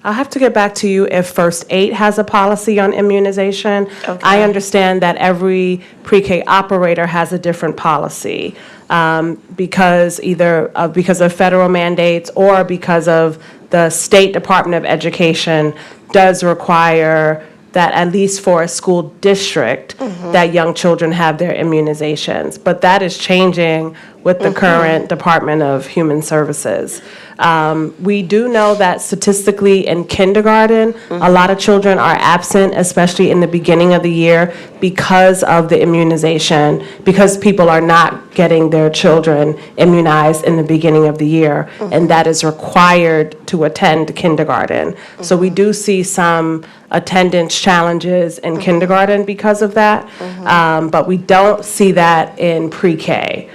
I'll have to get back to you if First Aid has a policy on immunization. Okay. I understand that every pre-K operator has a different policy because because of federal mandates or because of the State Department of Education does require that at least for a school district, that young children have their immunizations. But that is changing with the current Department of Human Services. We do know that statistically in kindergarten, a lot of children are absent, especially in the beginning of the year, because of the immunization, because people are not getting their children immunized in the beginning of the year, and that is required to attend kindergarten. So we do see some attendance challenges in kindergarten because of that, but we don't see that in pre-K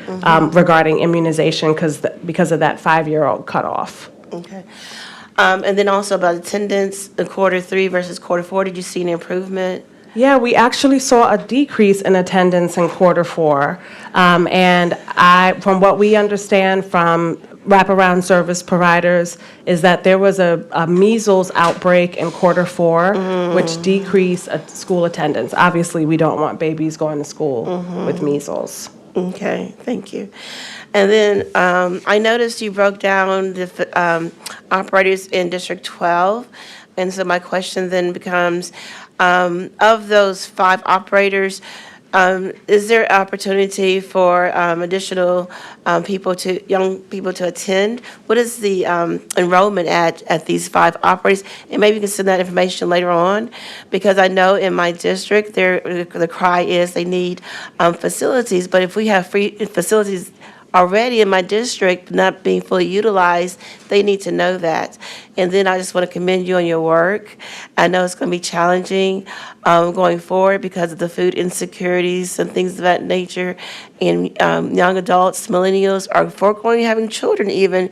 regarding immunization because of that 5-year-old cutoff. Okay. And then also about attendance in quarter three versus quarter four, did you see an improvement? Yeah, we actually saw a decrease in attendance in quarter four. And from what we understand from wraparound service providers, is that there was a measles outbreak in quarter four, which decreased school attendance. Obviously, we don't want babies going to school with measles. Okay, thank you. And then I noticed you broke down the operators in District 12. And so my question then becomes, of those 5 operators, is there opportunity for additional young people to attend? What is the enrollment at these 5 operators? And maybe you can send that information later on, because I know in my district, the cry is they need facilities, but if we have free facilities already in my district not being fully utilized, they need to know that. And then I just want to commend you on your work. I know it's going to be challenging going forward because of the food insecurities and things of that nature. And young adults, millennials are foregoing having children even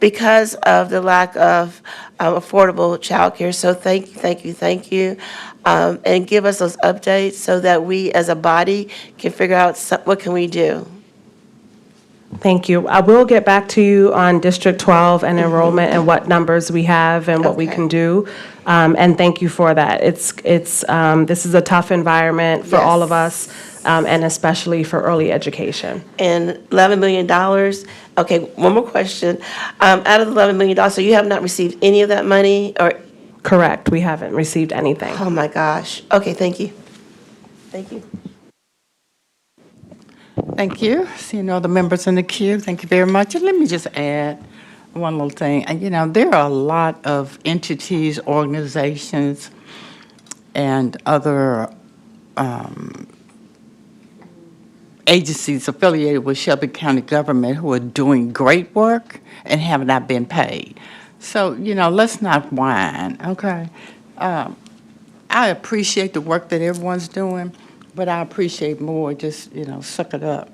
because of the lack of affordable childcare. So thank you. And give us those updates so that we as a body can figure out what can we do. Thank you. I will get back to you on District 12 and enrollment and what numbers we have and what we can do. And thank you for that. This is a tough environment for all of us, and especially for early education. And $11 million, okay, one more question. Out of the $11 million, so you have not received any of that money, or? Correct, we haven't received anything. Oh my gosh. Okay, thank you. Thank you. Thank you. Seeing no other members in the queue, thank you very much. And let me just add one little thing. And, there are a lot of entities, organizations, and other agencies affiliated with Shelby County government who are doing great work and have not been paid. So, let's not whine, okay? I appreciate the work that everyone's doing, but I appreciate more just, suck it up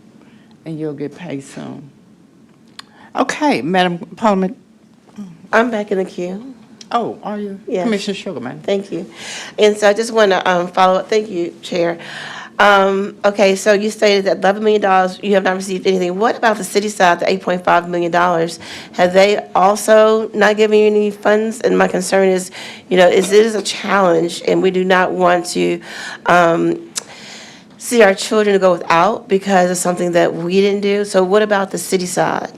and you'll get paid soon. Okay, Madam Parliament. I'm back in the queue. Oh, are you? Yes. Commissioner Sugarman. Thank you. And so I just want to follow up. Thank you, Chair. Okay, so you stated that $11 million, you have not received anything. What about the city side, the $8.5 million? Have they also not given you any funds? And my concern is, it is a challenge, and we do not want to see our children go without because of something that we didn't do. So what about the city side?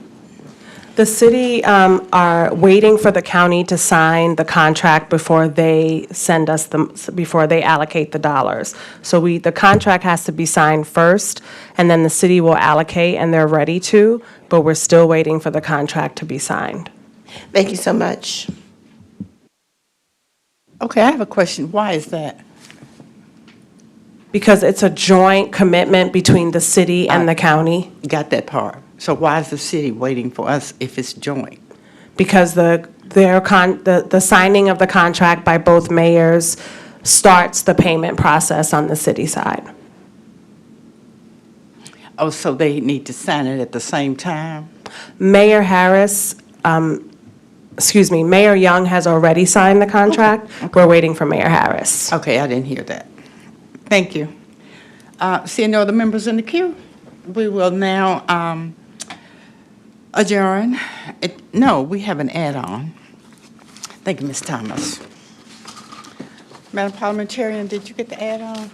The city are waiting for the county to sign the contract before they send us before they allocate the dollars. So the contract has to be signed first, and then the city will allocate, and they're ready to, but we're still waiting for the contract to be signed. Thank you so much. Okay, I have a question. Why is that? Because it's a joint commitment between the city and the county. Got that part. So why is the city waiting for us if it's joint? Because the the signing of the contract by both mayors starts the payment process on the city side. Oh, so they need to sign it at the same time? Mayor Harris, Mayor Young has already signed the contract. We're waiting for Mayor Harris. Okay, I didn't hear that. Thank you. Seeing no other members in the queue, we will now adjourn. No, we have an add-on. Thank you, Ms. Thomas. Madam Parliamentarian, did you get the add-on?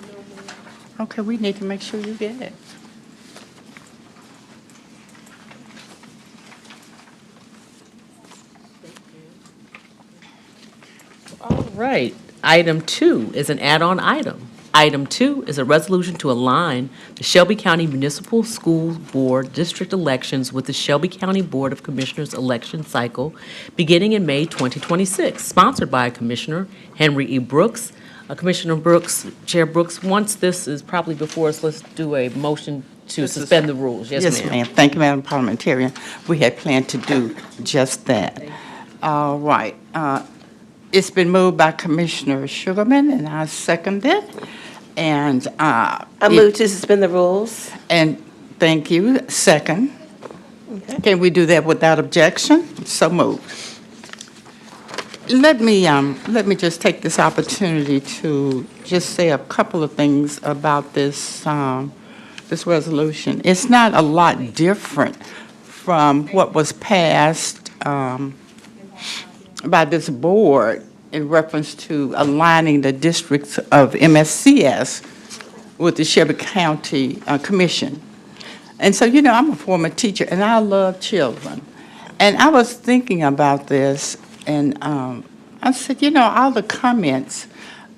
Okay, we need to make sure you get it. All right. Item 2 is an add-on item. Item 2 is a resolution to align the Shelby County Municipal School Board district elections with the Shelby County Board of Commissioners election cycle beginning in May 2026, sponsored by Commissioner Henry E. Brooks. Commissioner Brooks, Chair Brooks, once this is probably before us, let's do a motion to suspend the rules. Yes, ma'am. Thank you, Madam Parliamentarian. We had planned to do just that. All right. It's been moved by Commissioner Sugarman, and I second it. And I move to suspend the rules. And thank you. Second. Can we do that without objection? So moved. Let me just take this opportunity to just say a couple of things about this this resolution. It's not a lot different from what was passed by this board in reference to aligning the districts of MSCS with the Shelby County Commission. And so, you know, I'm a former teacher, and I love children. And I was thinking about this, and I said, you know, all the comments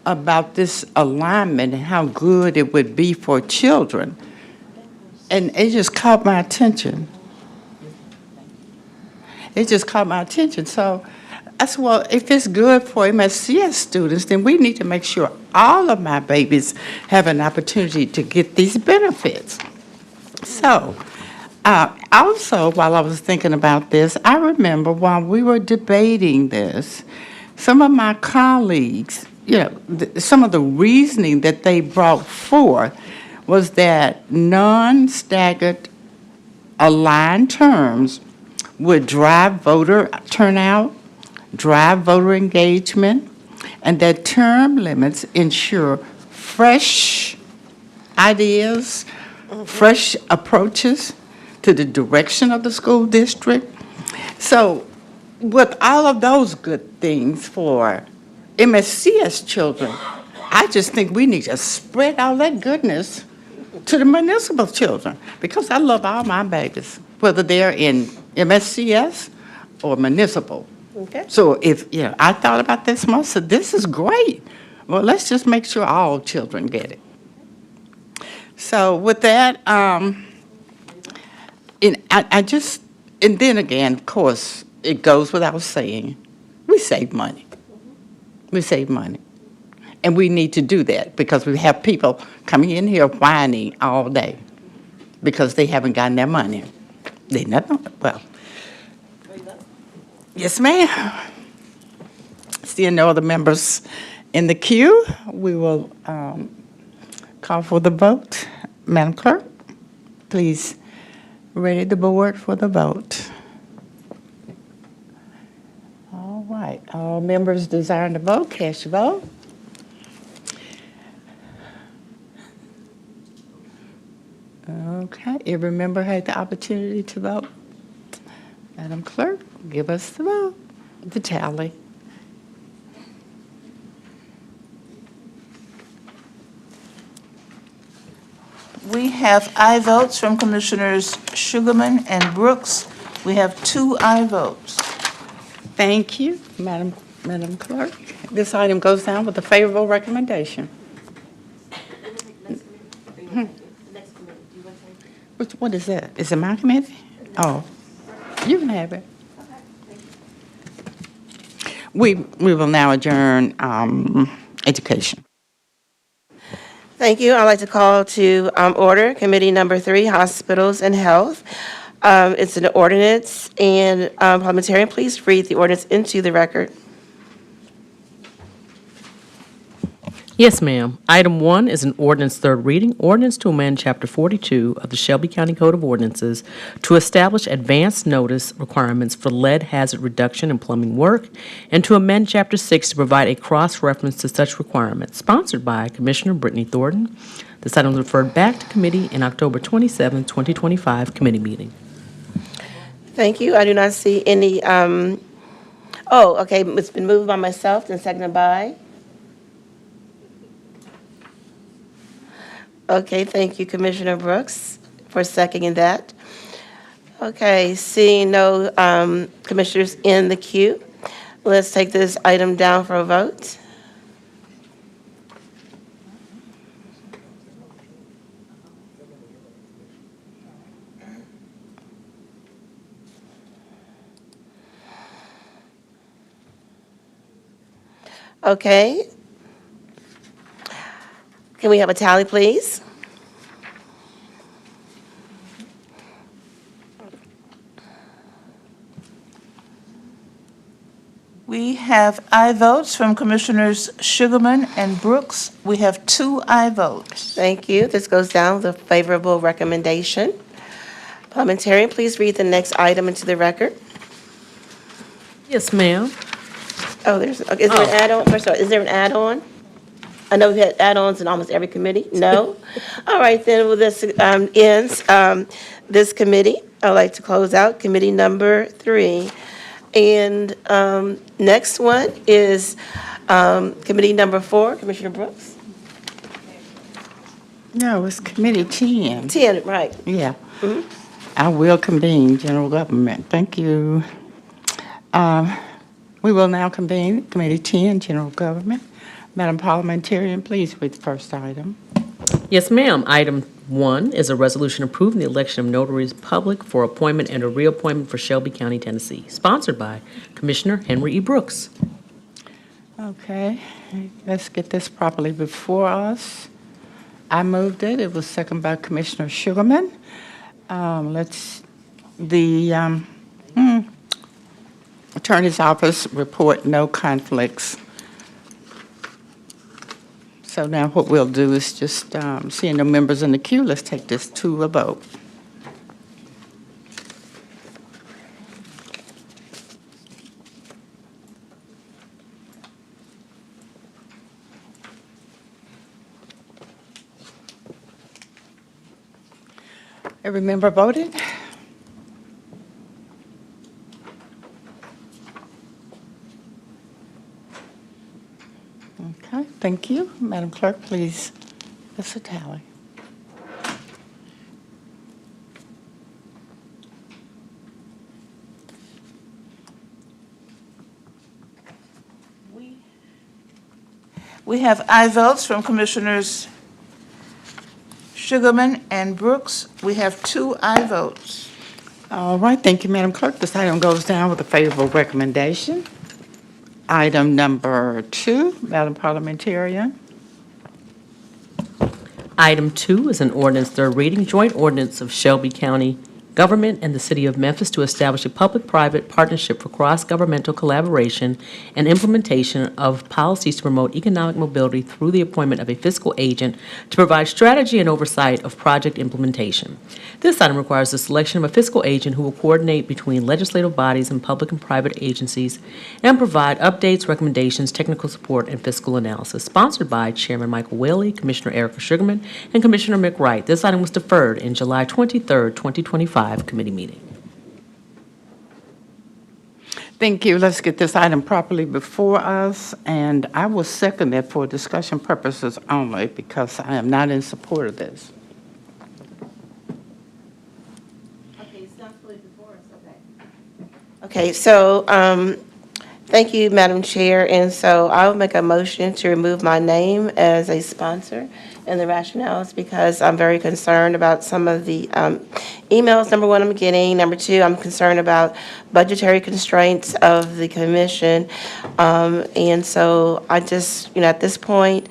about this alignment and how good it would be for children, and it just caught my attention. It just caught my attention. So I said, well, if it's good for MSCS students, then we need to make sure all of my babies have an opportunity to get these benefits. So also, while I was thinking about this, I remember while we were debating this, some of my colleagues, you know, some of the reasoning that they brought forth was that non-staggered aligned terms would drive voter turnout, drive voter engagement, and that term limits ensure fresh ideas, fresh approaches to the direction of the school district. So with all of those good things for MSCS children, I just think we need to spread all that goodness to the municipal children, because I love all my babies, whether they're in MSCS or municipal. Okay. So if, you know, I thought about this most, so this is great. Well, let's just make sure all children get it. So with that, and then again, of course, it goes without saying, we save money. We save money. And we need to do that because we have people coming in here whining all day because they haven't gotten their money. They not, well, yes, ma'am. Seeing no other members in the queue, we will call for the vote. Madam Clerk, please ready the board for the vote. All right, all members desiring to vote, cast your vote. Okay, every member had the opportunity to vote. Madam Clerk, give us the vote, the tally. We have aye votes from Commissioners Sugarman and Brooks. We have 2 aye votes. Thank you, Madam Clerk. This item goes down with a favorable recommendation. What is that? Is it my committee? Oh, you can have it. We will now adjourn education. Thank you. I'd like to call to order Committee Number 3, Hospitals and Health. It's an ordinance, and parliamentarian, please read the ordinance into the record. Yes, ma'am. Item 1 is an ordinance third reading, ordinance to amend Chapter 42 of the Shelby County Code of Ordinances to establish advance notice requirements for lead hazard reduction in plumbing work, and to amend Chapter 6 to provide a cross-reference to such requirements, sponsored by Commissioner Brittany Thornton. This item was referred back to committee in October 27, 2025 committee meeting. Thank you. I do not see any, okay, it's been moved by myself and seconded by? Okay, thank you, Commissioner Brooks, for seconding that. Okay, seeing no commissioners in the queue, let's take this item down for a vote. Okay. Can we have a tally, please? We have aye votes from Commissioners Sugarman and Brooks. We have 2 aye votes. Thank you. This goes down with a favorable recommendation. Parliamentarian, please read the next item into the record. Yes, ma'am. Oh, is there an add-on? First of all, is there an add-on? I know we've had add-ons in almost every committee. No? All right, then, well, this ends this committee. I'd like to close out committee number 3. And next one is committee number 4, Commissioner Brooks. No, it's Committee 10. 10, right. Yeah. I will convene general government. Thank you. We will now convene Committee 10, General Government. Madam Parliamentarian, please read the first item. Yes, ma'am. Item 1 is a resolution approving the election of notaries public for appointment and a reappointment for Shelby County, Tennessee, sponsored by Commissioner Henry E. Brooks. Okay, let's get this properly before us. I moved it. It was seconded by Commissioner Sugarman. Attorney's Office report no conflicts. So now what we'll do is just, seeing no members in the queue, let's take this to a vote. Every member voted? Okay, thank you. Madam Clerk, please, that's a tally. We have aye votes from Commissioners Sugarman and Brooks. We have 2 aye votes. All right, thank you, Madam Clerk. This item goes down with a favorable recommendation. Item number 2, Madam Parliamentarian. Item 2 is an ordinance third reading, joint ordinance of Shelby County Government and the City of Memphis to establish a public-private partnership for cross-governmental collaboration and implementation of policies to promote economic mobility through the appointment of a fiscal agent to provide strategy and oversight of project implementation. This item requires the selection of a fiscal agent who will coordinate between legislative bodies and public and private agencies and provide updates, recommendations, technical support, and fiscal analysis. Sponsored by Chairman Michael Whaley, Commissioner Erica Sugarman, and Commissioner McWright. This item was deferred in July 23, 2025 committee meeting. Thank you. Let's get this item properly before us, and I will second it for discussion purposes only because I am not in support of this. Okay, it's not fully before us, okay. Okay, so, thank you, Madam Chair, and so I will make a motion to remove my name as a sponsor, and the rationale is because I'm very concerned about some of the emails, number one, I'm getting. Number two, I'm concerned about budgetary constraints of the commission. And so I just, at this point,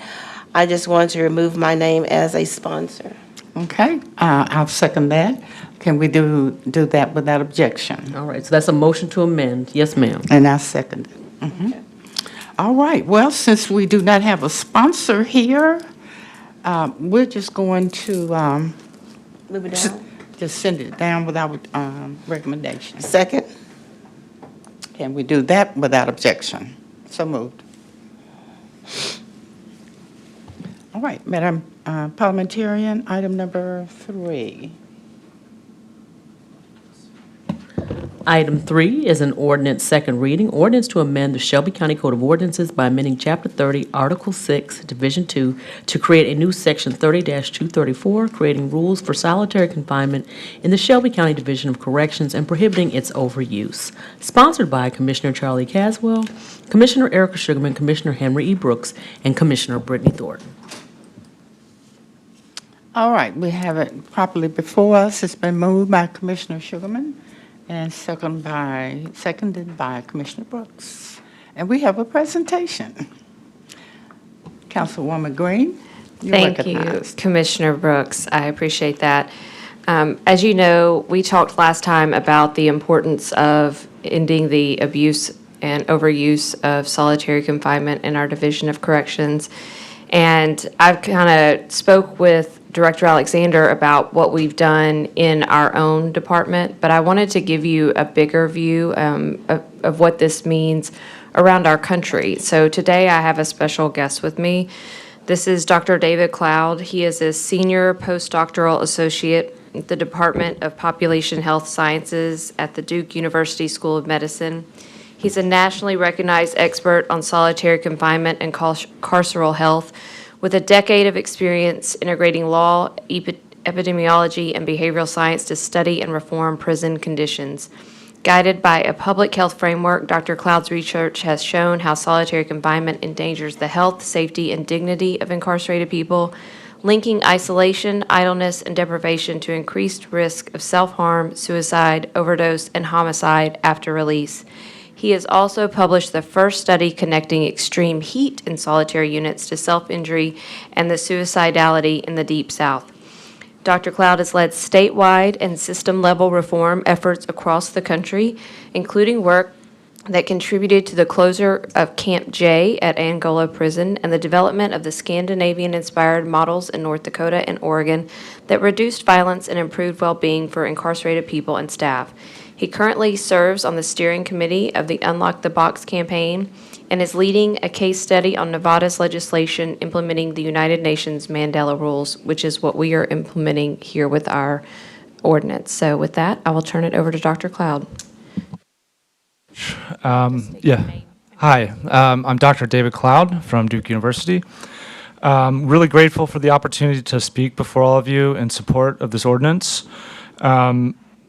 I just want to remove my name as a sponsor. Okay, I'll second that. Can we do that without objection? All right, so that's a motion to amend. Yes, ma'am. And I second it. Mhm. All right, well, since we do not have a sponsor here, we're just going to Move it down. just send it down without recommendation. Second? Can we do that without objection? So moved. All right, Madam Parliamentarian, item number 3. Item 3 is an ordinance second reading, ordinance to amend the Shelby County Code of Ordinances by amending Chapter 30, Article 6, Division 2, to create a new Section 30-234, creating rules for solitary confinement in the Shelby County Division of Corrections and prohibiting its overuse. Sponsored by Commissioner Charlie Caswell, Commissioner Erica Sugarman, Commissioner Henry E. Brooks, and Commissioner Brittany Thornton. All right, we have it properly before us. It's been moved by Commissioner Sugarman and seconded by Commissioner Brooks. And we have a presentation. Councilwoman Green, you're Thank you, recognized. Commissioner Brooks. I appreciate that. As you know, we talked last time about the importance of ending the abuse and overuse of solitary confinement in our Division of Corrections. And I've kind of spoke with Director Alexander about what we've done in our own department, but I wanted to give you a bigger view of what this means around our country. So today I have a special guest with me. This is Dr. David Cloud. He is a senior postdoctoral associate at the Department of Population Health Sciences at the Duke University School of Medicine. He's a nationally recognized expert on solitary confinement and carceral health, with a decade of experience integrating law, epidemiology, and behavioral science to study and reform prison conditions. Guided by a public health framework, Dr. Cloud's research has shown how solitary confinement endangers the health, safety, and dignity of incarcerated people, linking isolation, idleness, and deprivation to increased risk of self-harm, suicide, overdose, and homicide after release. He has also published the first study connecting extreme heat in solitary units to self-injury and the suicidality in the Deep South. Dr. Cloud has led statewide and system-level reform efforts across the country, including work that contributed to the closure of Camp J at Angola Prison and the development of the Scandinavian-inspired models in North Dakota and Oregon that reduced violence and improved well-being for incarcerated people and staff. He currently serves on the steering committee of the Unlock the Box campaign and is leading a case study on Nevada's legislation implementing the United Nations Mandela Rules, which is what we are implementing here with our ordinance. So with that, I will turn it over to Dr. Cloud. Hi, I'm Dr. David Cloud from Duke University. Really grateful for the opportunity to speak before all of you in support of this ordinance.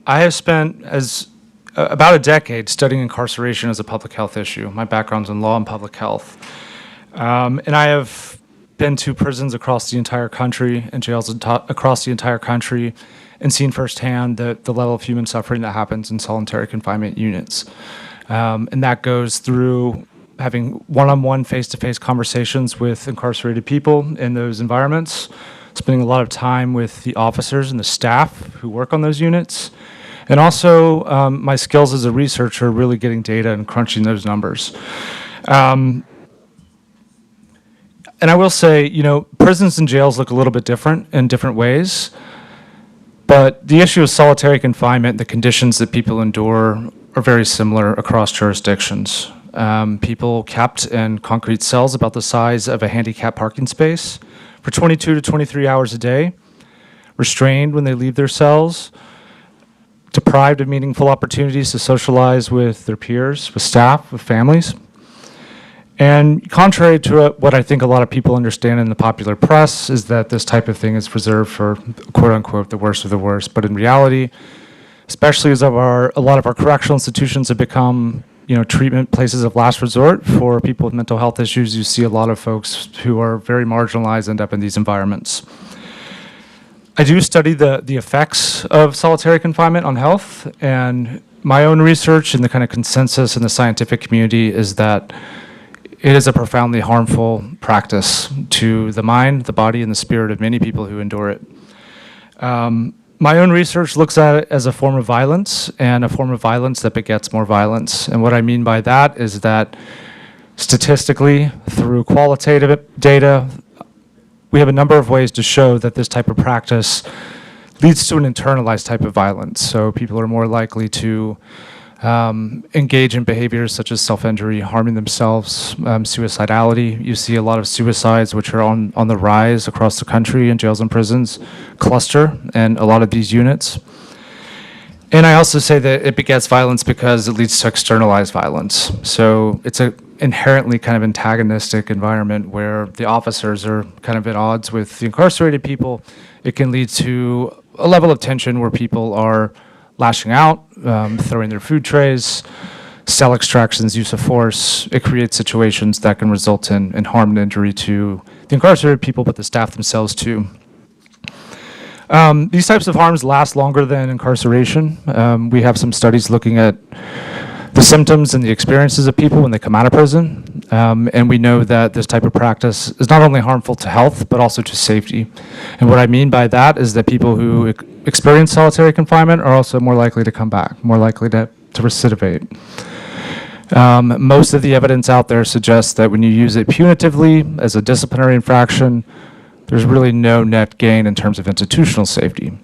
I have spent about a decade studying incarceration as a public health issue. My background's in law and public health. And I have been to prisons across the entire country and jails across the entire country and seen firsthand the level of human suffering that happens in solitary confinement units. And that goes through having one-on-one, face-to-face conversations with incarcerated people in those environments, spending a lot of time with the officers and the staff who work on those units, and also my skills as a researcher, really getting data and crunching those numbers. And I will say, prisons and jails look a little bit different in different ways, but the issue of solitary confinement, the conditions that people endure, are very similar across jurisdictions. People kept in concrete cells about the size of a handicapped parking space for 22 to 23 hours a day, restrained when they leave their cells, deprived of meaningful opportunities to socialize with their peers, with staff, with families. And contrary to what I think a lot of people understand in the popular press is that this type of thing is reserved for quote unquote the worst of the worst. But in reality, especially as a lot of our correctional institutions have become treatment places of last resort for people with mental health issues, you see a lot of folks who are very marginalized end up in these environments. I do study the effects of solitary confinement on health, and my own research and the kind of consensus in the scientific community is that it is a profoundly harmful practice to the mind, the body, and the spirit of many people who endure it. My own research looks at it as a form of violence, and a form of violence that begets more violence. And what I mean by that is that statistically, through qualitative data, we have a number of ways to show that this type of practice leads to an internalized type of violence. So people are more likely to engage in behaviors such as self-injury, harming themselves, suicidality. You see a lot of suicides which are on the rise across the country in jails and prisons cluster in a lot of these units. And I also say that it begets violence because it leads to externalized violence. So it's an inherently kind of antagonistic environment where the officers are kind of at odds with the incarcerated people. It can lead to a level of tension where people are lashing out, throwing their food trays, cell extractions, use of force. It creates situations that can result in harm and injury to the incarcerated people, but the staff themselves too. These types of harms last longer than incarceration. We have some studies looking at the symptoms and the experiences of people when they come out of prison. And we know that this type of practice is not only harmful to health, but also to safety. And what I mean by that is that people who experience solitary confinement are also more likely to come back, more likely to recidivate. Most of the evidence out there suggests that when you use it punitively as a disciplinary infraction, there's really no net gain in terms of institutional safety.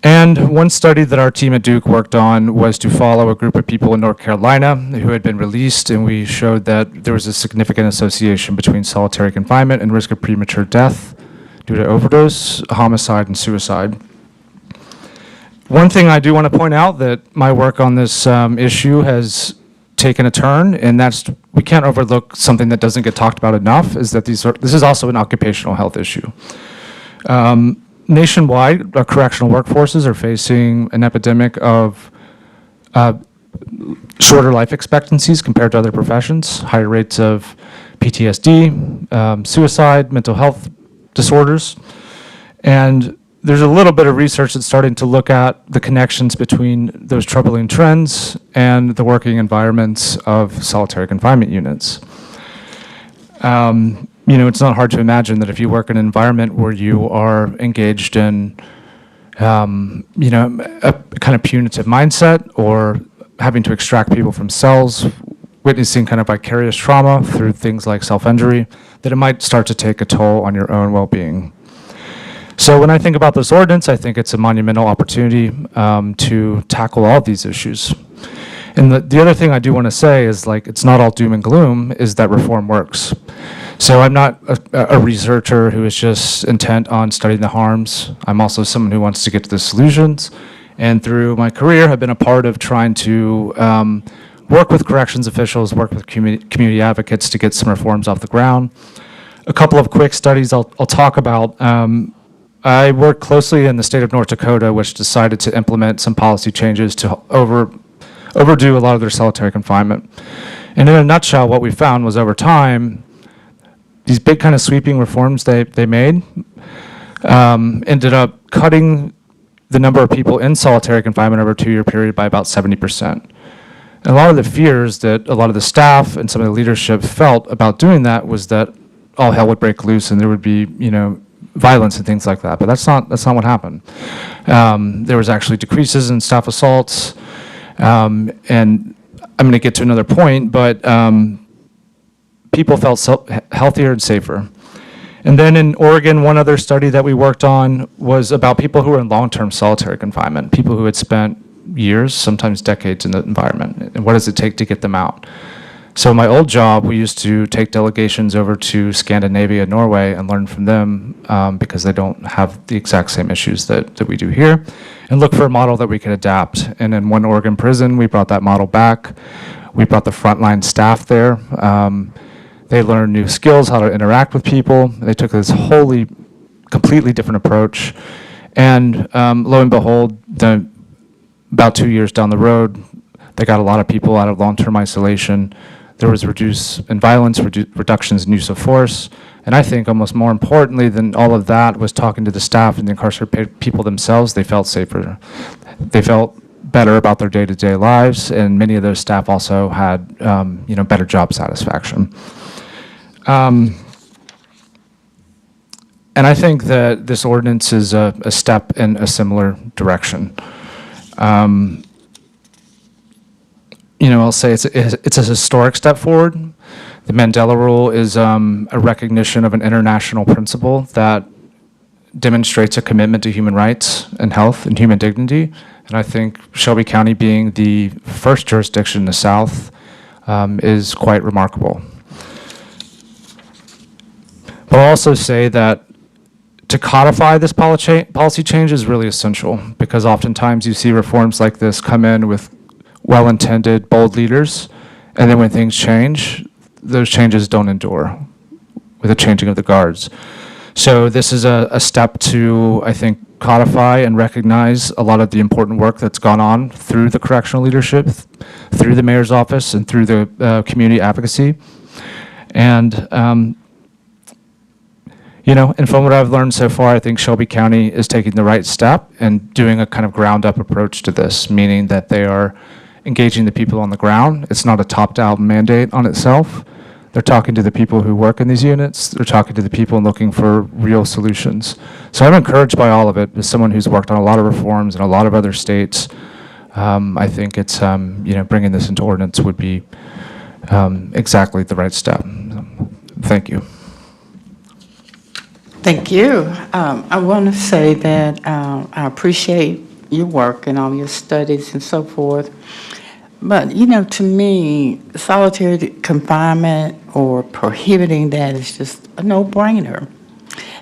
And one study that our team at Duke worked on was to follow a group of people in North Carolina who had been released, and we showed that there was a significant association between solitary confinement and risk of premature death due to overdose, homicide, and suicide. One thing I do want to point out that my work on this issue has taken a turn, and that's, we can't overlook something that doesn't get talked about enough, is that this is also an occupational health issue. Nationwide, our correctional workforces are facing an epidemic of shorter life expectancies compared to other professions, higher rates of PTSD, suicide, mental health disorders. And there's a little bit of research that's starting to look at the connections between those troubling trends and the working environments of solitary confinement units. You know, it's not hard to imagine that if you work in an environment where you are engaged in, you know, a kind of punitive mindset or having to extract people from cells, witnessing kind of vicarious trauma through things like self-injury, that it might start to take a toll on your own well-being. So when I think about this ordinance, I think it's a monumental opportunity to tackle all of these issues. And the other thing I do want to say is, like, it's not all doom and gloom, is that reform works. So I'm not a researcher who is just intent on studying the harms. I'm also someone who wants to get to the solutions. And through my career, I've been a part of trying to work with corrections officials, work with community advocates to get some reforms off the ground. A couple of quick studies I'll talk about. I worked closely in the state of North Dakota, which decided to implement some policy changes to overdo a lot of their solitary confinement. And in a nutshell, what we found was over time, these big kind of sweeping reforms they made ended up cutting the number of people in solitary confinement over a 2-year period by about 70%. And a lot of the fears that a lot of the staff and some of the leadership felt about doing that was that all hell would break loose and there would be, you know, violence and things like that. But that's not what happened. There was actually decreases in staff assaults. And I'm going to get to another point, but people felt healthier and safer. And then in Oregon, one other study that we worked on was about people who were in long-term solitary confinement, people who had spent years, sometimes decades in the environment, and what does it take to get them out? So in my old job, we used to take delegations over to Scandinavia and Norway and learn from them because they don't have the exact same issues that we do here, and look for a model that we could adapt. And in one Oregon prison, we brought that model back. We brought the frontline staff there. They learned new skills, how to interact with people. They took this wholly, completely different approach. And lo and behold, about 2 years down the road, they got a lot of people out of long-term isolation. There was reduce in violence, reductions in use of force. And I think almost more importantly than all of that was talking to the staff and the incarcerated people themselves. They felt safer. They felt better about their day-to-day lives, and many of those staff also had you know, better job satisfaction. And I think that this ordinance is a step in a similar direction. I'll say it's a historic step forward. The Mandela Rule is a recognition of an international principle that demonstrates a commitment to human rights and health and human dignity. And I think Shelby County being the first jurisdiction in the South is quite remarkable. But I'll also say that to codify this policy change is really essential, because oftentimes you see reforms like this come in with well-intended, bold leaders, and then when things change, those changes don't endure with the changing of the guards. So this is a step to, I think, codify and recognize a lot of the important work that's gone on through the correctional leadership, through the mayor's office, and through the community advocacy. And and from what I've learned so far, I think Shelby County is taking the right step and doing a kind of ground-up approach to this, meaning that they are engaging the people on the ground. It's not a top-down mandate on itself. They're talking to the people who work in these units. They're talking to the people and looking for real solutions. So I'm encouraged by all of it. As someone who's worked on a lot of reforms in a lot of other states, I think it's, bringing this into ordinance would be exactly the right step. Thank you. Thank you. I want to say that I appreciate your work and all your studies and so forth. But, to me, solitary confinement or prohibiting that is just a no-brainer.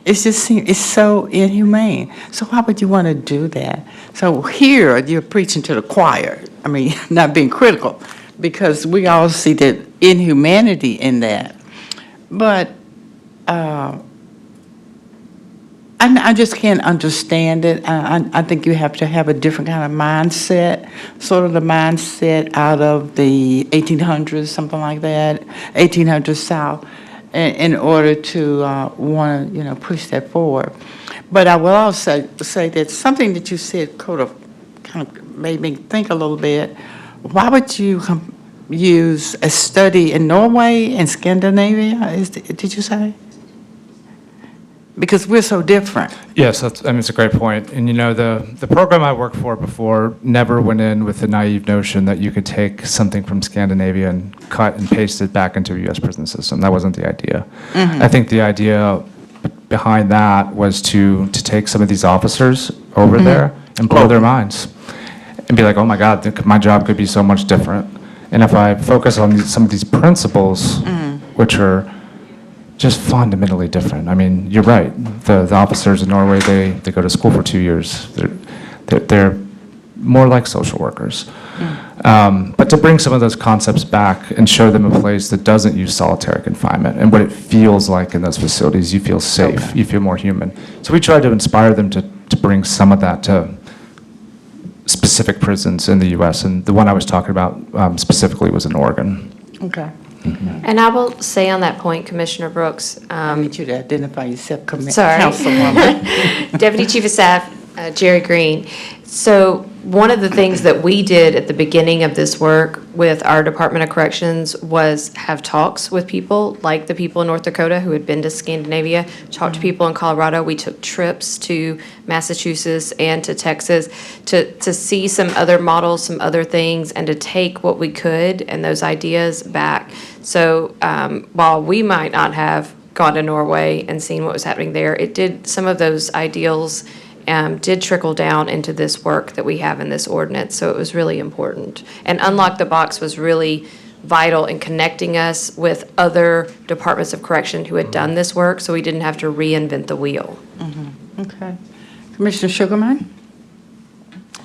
It's so inhumane. So why would you want to do that? So here, you're preaching to the choir. I mean, not being critical, because we all see the inhumanity in that. But I just can't understand it. I think you have to have a different kind of mindset, sort of the mindset out of the 1800s, something like that, 1800s South, in order to want to, push that forward. But I will also say that something that you said kind of made me think a little bit. Why would you use a study in Norway and Scandinavia? Did you say? Because we're so different. Yes, it's a great point. And the program I worked for before never went in with the naive notion that you could take something from Scandinavia and cut and paste it back into a U.S. prison system. That wasn't the idea. I think the idea behind that was to take some of these officers over there and blow their minds and be like, oh my God, my job could be so much different. And if I focus on some of these principles, which are just fundamentally different. I mean, you're right. The officers in Norway, they go to school for 2 years. They're more like social workers. But to bring some of those concepts back and show them a place that doesn't use solitary confinement and what it feels like in those facilities, you feel safe, you feel more human. So we tried to inspire them to bring some of that to specific prisons in the U.S., and the one I was talking about specifically was in Oregon. Okay. And I will say on that point, Commissioner Brooks. I need you to identify yourself, Sorry. Councilwoman. Deputy Chief of Staff, Jerry Green. So one of the things that we did at the beginning of this work with our Department of Corrections was have talks with people, like the people in North Dakota who had been to Scandinavia, talked to people in Colorado. We took trips to Massachusetts and to Texas to see some other models, some other things, and to take what we could and those ideas back. So while we might not have gone to Norway and seen what was happening there, it did, some of those ideals did trickle down into this work that we have in this ordinance, so it was really important. And Unlock the Box was really vital in connecting us with other departments of correction who had done this work, so we didn't have to reinvent the wheel. Okay. Commissioner Sugarman?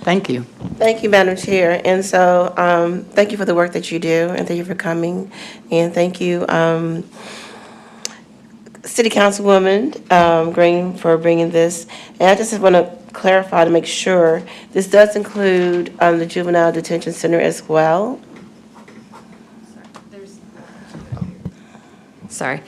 Thank you. Thank you, Madam Chair. And so, thank you for the work that you do, and thank you for coming. And thank you, City Councilwoman Green, for bringing this. And I just want to clarify to make sure, this does include the Juvenile Detention Center as well? Sorry.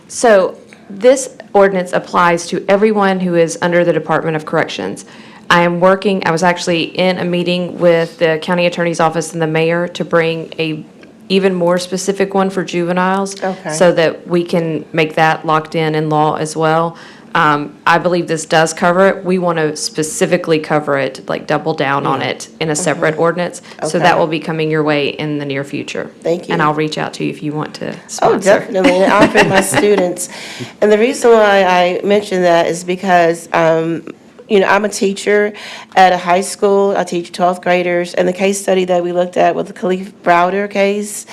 So this ordinance applies to everyone who is under the Department of Corrections. I was actually in a meeting with the county attorney's office and the mayor to bring a even more specific one for juveniles, Okay. so that we can make that locked in law as well. I believe this does cover it. We want to specifically cover it, like double down on it in a separate ordinance. So that Okay. will be coming your way in the near future. Thank you. And I'll reach out to you if you want to Oh, sponsor. definitely, and I'll bring my students. And the reason why I mention that is because, I'm a teacher at a high school. I teach 12th graders, and the case study that we looked at was the Khalif Browder case.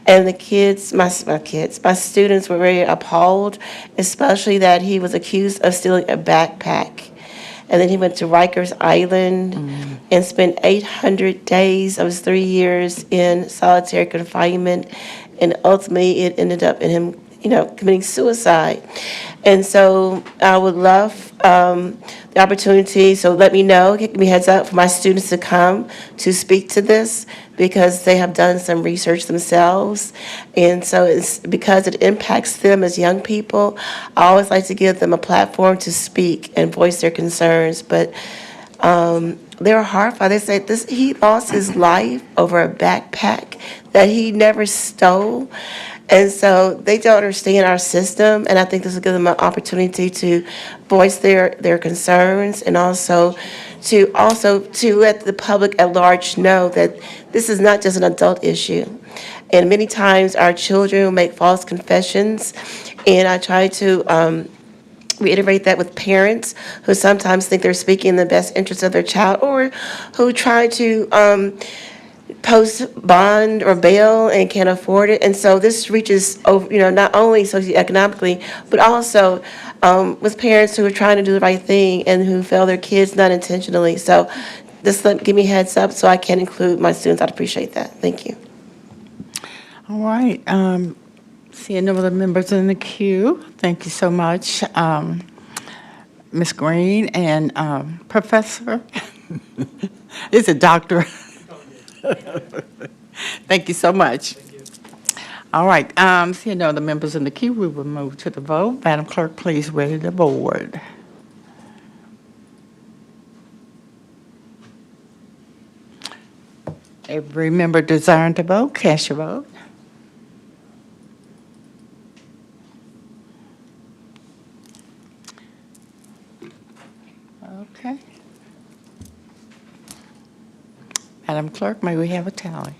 And the kids, my students were very appalled, especially that he was accused of stealing a backpack. And then he went to Rikers Island and spent 800 days of his 3 years in solitary confinement. And ultimately, it ended up in him, committing suicide. And so I would love the opportunity, so let me know, give me heads up for my students to come to speak to this because they have done some research themselves. And so it's because it impacts them as young people, I always like to give them a platform to speak and voice their concerns. But they're horrified. They say he lost his life over a backpack that he never stole. And so they don't understand our system, and I think this will give them an opportunity to voice their concerns and also to let the public at large know that this is not just an adult issue. And many times our children make false confessions, and I try to reiterate that with parents who sometimes think they're speaking in the best interest of their child or who try to post bond or bail and can't afford it. And so this reaches over, not only socioeconomically, but also with parents who are trying to do the right thing and who fail their kids not intentionally. So just give me a heads up so I can include my students. I'd appreciate that. Thank you. All right. Seeing no other members in the queue, thank you so much, Ms. Green and Professor. Is it Doctor? Thank you so much. All right. Seeing no other members in the queue, we will move to the vote. Madam Clerk, please ready the board. Every member desiring to vote, cast your vote. Okay. Madam Clerk, may we have a tally?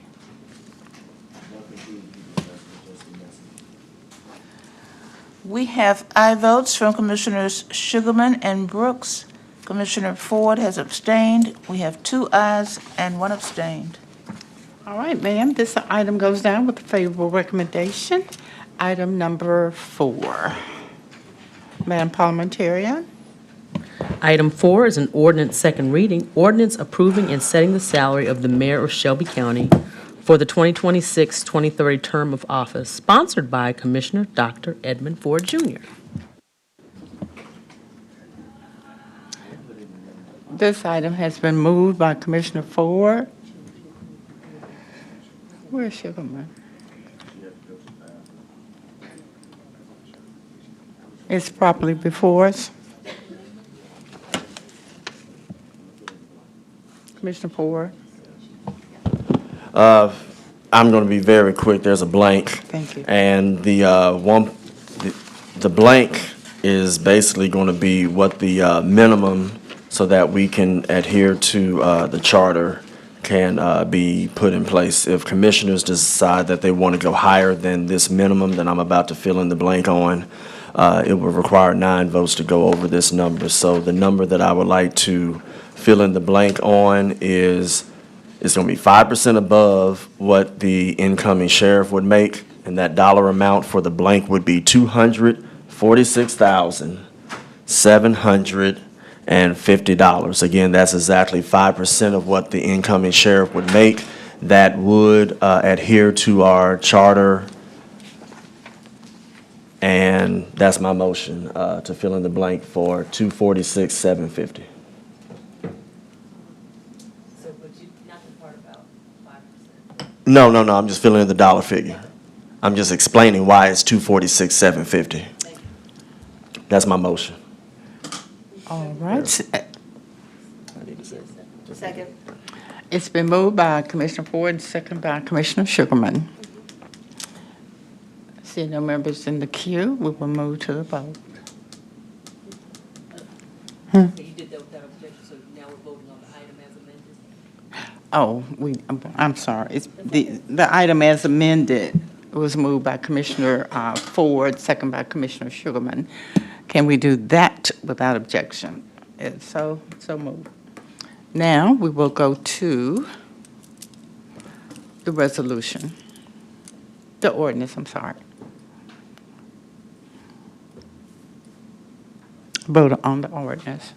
We have aye votes from Commissioners Sugarman and Brooks. Commissioner Ford has abstained. We have 2 ayes and 1 abstained. All right, ma'am, this item goes down with a favorable recommendation. Item number 4. Madam Parliamentarian. Item 4 is an ordinance second reading, ordinance approving and setting the salary of the mayor of Shelby County for the 2026-2030 term of office, sponsored by Commissioner Dr. Edmund Ford, Jr. This item has been moved by Commissioner Ford. Where's Sugarman? It's properly before us. Commissioner Ford. I'm going to be very quick. There's a blank. Thank you. And the blank is basically going to be what the minimum so that we can adhere to the charter can be put in place. If commissioners decide that they want to go higher than this minimum that I'm about to fill in the blank on, it will require 9 votes to go over this number. So the number that I would like to fill in the blank on is, it's going to be 5% above what the incoming sheriff would make, and that dollar amount for the blank would be $246,750. Again, that's exactly 5% of what the incoming sheriff would make. That would adhere to our charter, and that's my motion to fill in the blank for $246,750. No, I'm just filling in the dollar figure. I'm just explaining why it's $246,750. That's my motion. All right. Second. It's been moved by Commissioner Ford and seconded by Commissioner Sugarman. Seeing no members in the queue, we will move to the vote. Huh? You did that without objection, so now we're voting on the item as amended? Oh, I'm sorry. It's the item as amended was moved by Commissioner Ford, second by Commissioner Sugarman. Can we do that without objection? It's so moved. Now, we will go to the resolution, the ordinance, I'm sorry. Vote on the ordinance.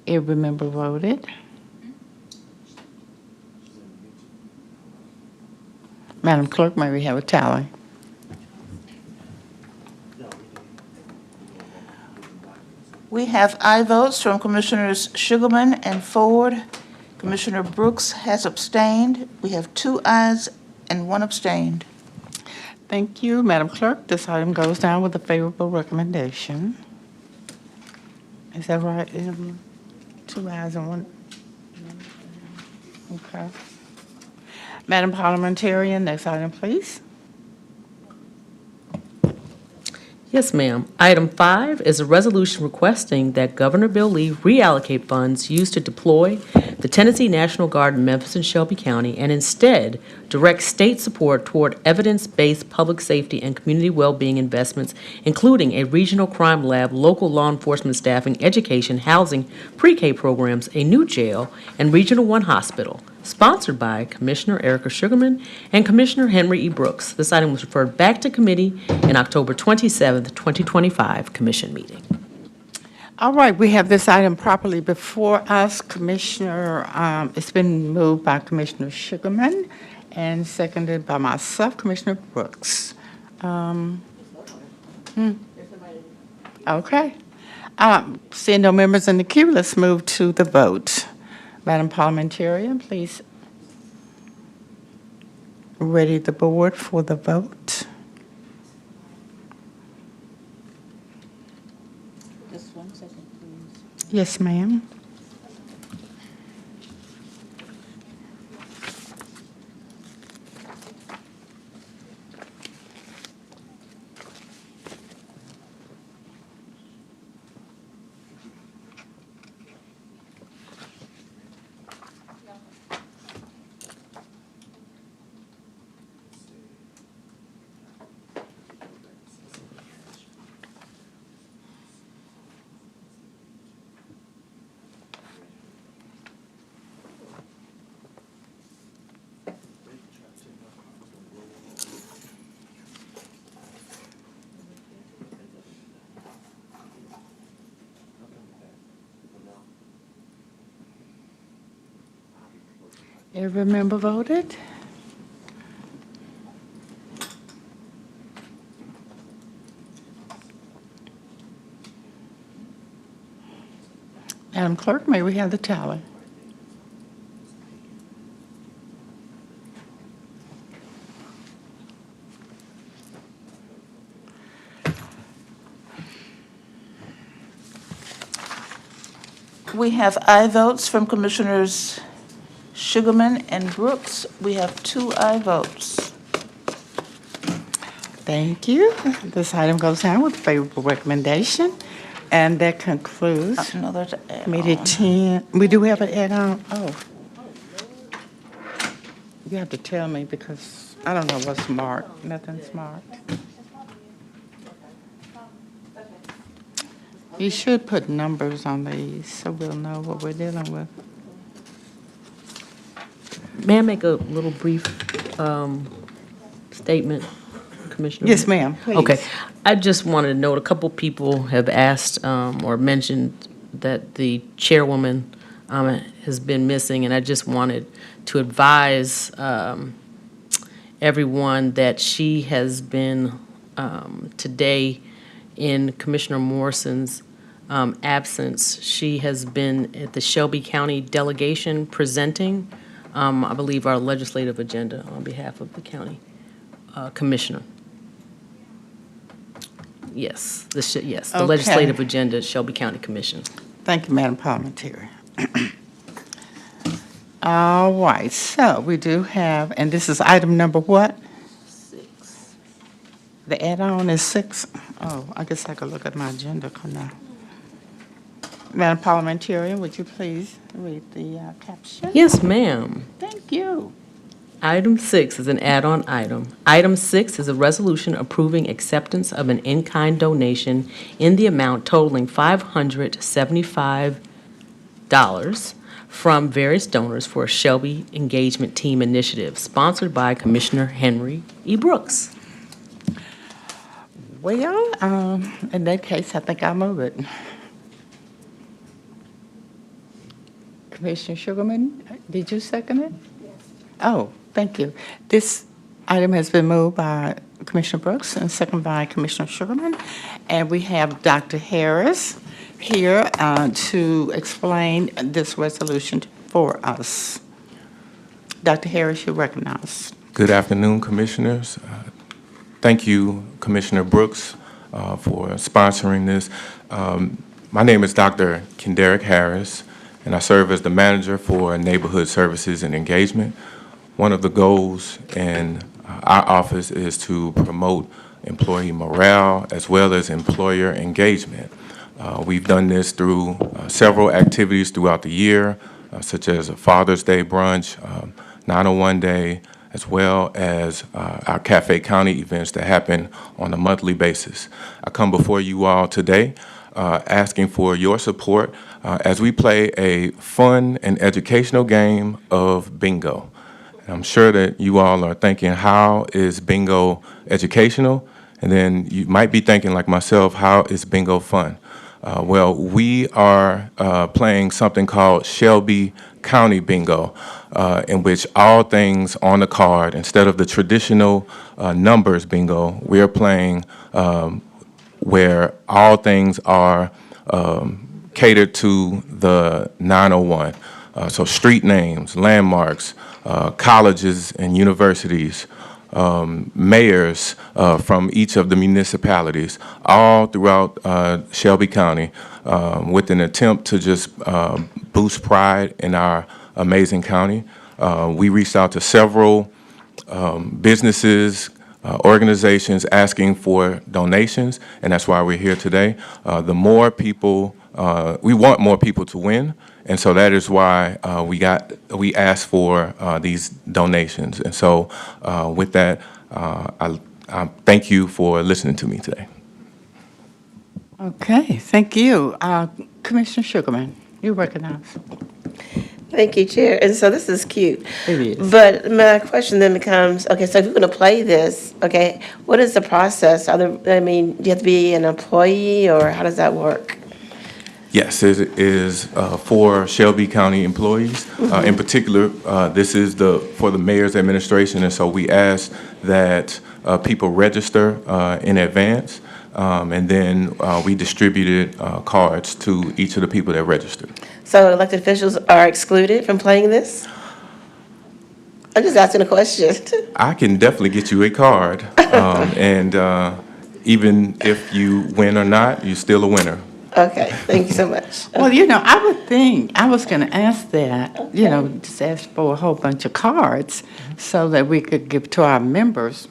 Every member voted. Madam Clerk, may we have a tally? We have aye votes from Commissioners Sugarman and Ford. Commissioner Brooks has abstained. We have 2 ayes and 1 abstained. Thank you, Madam Clerk. This item goes down with a favorable recommendation. Is that right? 2 ayes and 1. Okay. Madam Parliamentarian, next item, please. Yes, ma'am. Item 5 is a resolution requesting that Governor Bill Lee reallocate funds used to deploy the Tennessee National Guard in Memphis and Shelby County and instead direct state support toward evidence-based public safety and community well-being investments, including a regional crime lab, local law enforcement staffing, education, housing, pre-K programs, a new jail, and Regional 1 hospital, sponsored by Commissioner Erica Sugarman and Commissioner Henry E. Brooks. This item was referred back to committee in October 27th, 2025 commission meeting. All right, we have this item properly before us. Commissioner, it's been moved by Commissioner Sugarman and seconded by myself, Commissioner Brooks. Okay. Seeing no members in the queue, let's move to the vote. Madam Parliamentarian, please ready the board for the vote. Just 1 second, please. Yes, ma'am. Every member voted? Madam Clerk, may we have the tally? We have aye votes from Commissioners Sugarman and Brooks. We have 2 aye votes. Thank you. This item goes down with a favorable recommendation. And that concludes Another to add Committee on. 10. We do have an add-on. Oh. You have to tell me because I don't know what's marked. Nothing's marked. You should put numbers on these so we'll know what we're dealing with. May I make a little brief statement, Commissioner? Yes, ma'am, please. Okay. I just wanted to note, a couple people have asked or mentioned that the chairwoman has been missing, and I just wanted to advise everyone that she has been today in Commissioner Morrison's absence. She has been at the Shelby County delegation presenting, I believe, our legislative agenda on behalf of the county commissioner. Yes, the Okay. legislative agenda, Shelby County Commission. Thank you, Madam Parliamentarian. All right, so we do have, and this is item number what? 6. The add-on is 6? Oh, I guess I could look at my agenda now. Madam Parliamentarian, would you please read the caption? Yes, ma'am. Thank you. Item 6 is an add-on item. Item 6 is a resolution approving acceptance of an in-kind donation in the amount totaling $575 from various donors for a Shelby Engagement Team initiative, sponsored by Commissioner Henry E. Brooks. Well, in that case, I think I'll move it. Commissioner Sugarman, did you second it? Yes. Oh, thank you. This item has been moved by Commissioner Brooks and seconded by Commissioner Sugarman. And we have Dr. Harris here to explain this resolution for us. Dr. Harris, you're recognized. Good afternoon, Commissioners. Thank you, Commissioner Brooks, for sponsoring this. My name is Dr. Kenderick Harris, and I serve as the manager for Neighborhood Services and Engagement. One of the goals in our office is to promote employee morale as well as employer engagement. We've done this through several activities throughout the year, such as a Father's Day brunch, 901 Day, as well as our Cafe County events that happen on a monthly basis. I come before you all today asking for your support as we play a fun and educational game of bingo. I'm sure that you all are thinking, how is bingo educational? And then you might be thinking, like myself, how is bingo fun? Well, we are playing something called Shelby County Bingo, in which all things on the card, instead of the traditional numbers bingo, we're playing where all things are catered to the 901. So street names, landmarks, colleges and universities, mayors from each of the municipalities, all throughout Shelby County, with an attempt to just boost pride in our amazing county. We reached out to several businesses, organizations asking for donations, and that's why we're here today. The more people, we want more people to win, and so that is why we asked for these donations. And so with that, I thank you for listening to me today. Okay, thank you. Commissioner Sugarman, you recognize. Thank you, Chair. And so this is cute. It is. But my question then becomes, okay, so if you're going to play this, okay, what is the process? Do you have to be an employee, or how does that work? Yes, it is for Shelby County employees. In particular, this is for the mayor's administration, and so we ask that people register in advance, and then we distributed cards to each of the people that registered. So elected officials are excluded from playing this? I'm just asking a question. I can definitely get you a card, and even if you win or not, you're still a winner. Okay, thank you so much. Well, I would think, I was going to ask that, just ask for a whole bunch of cards so that we could give to our members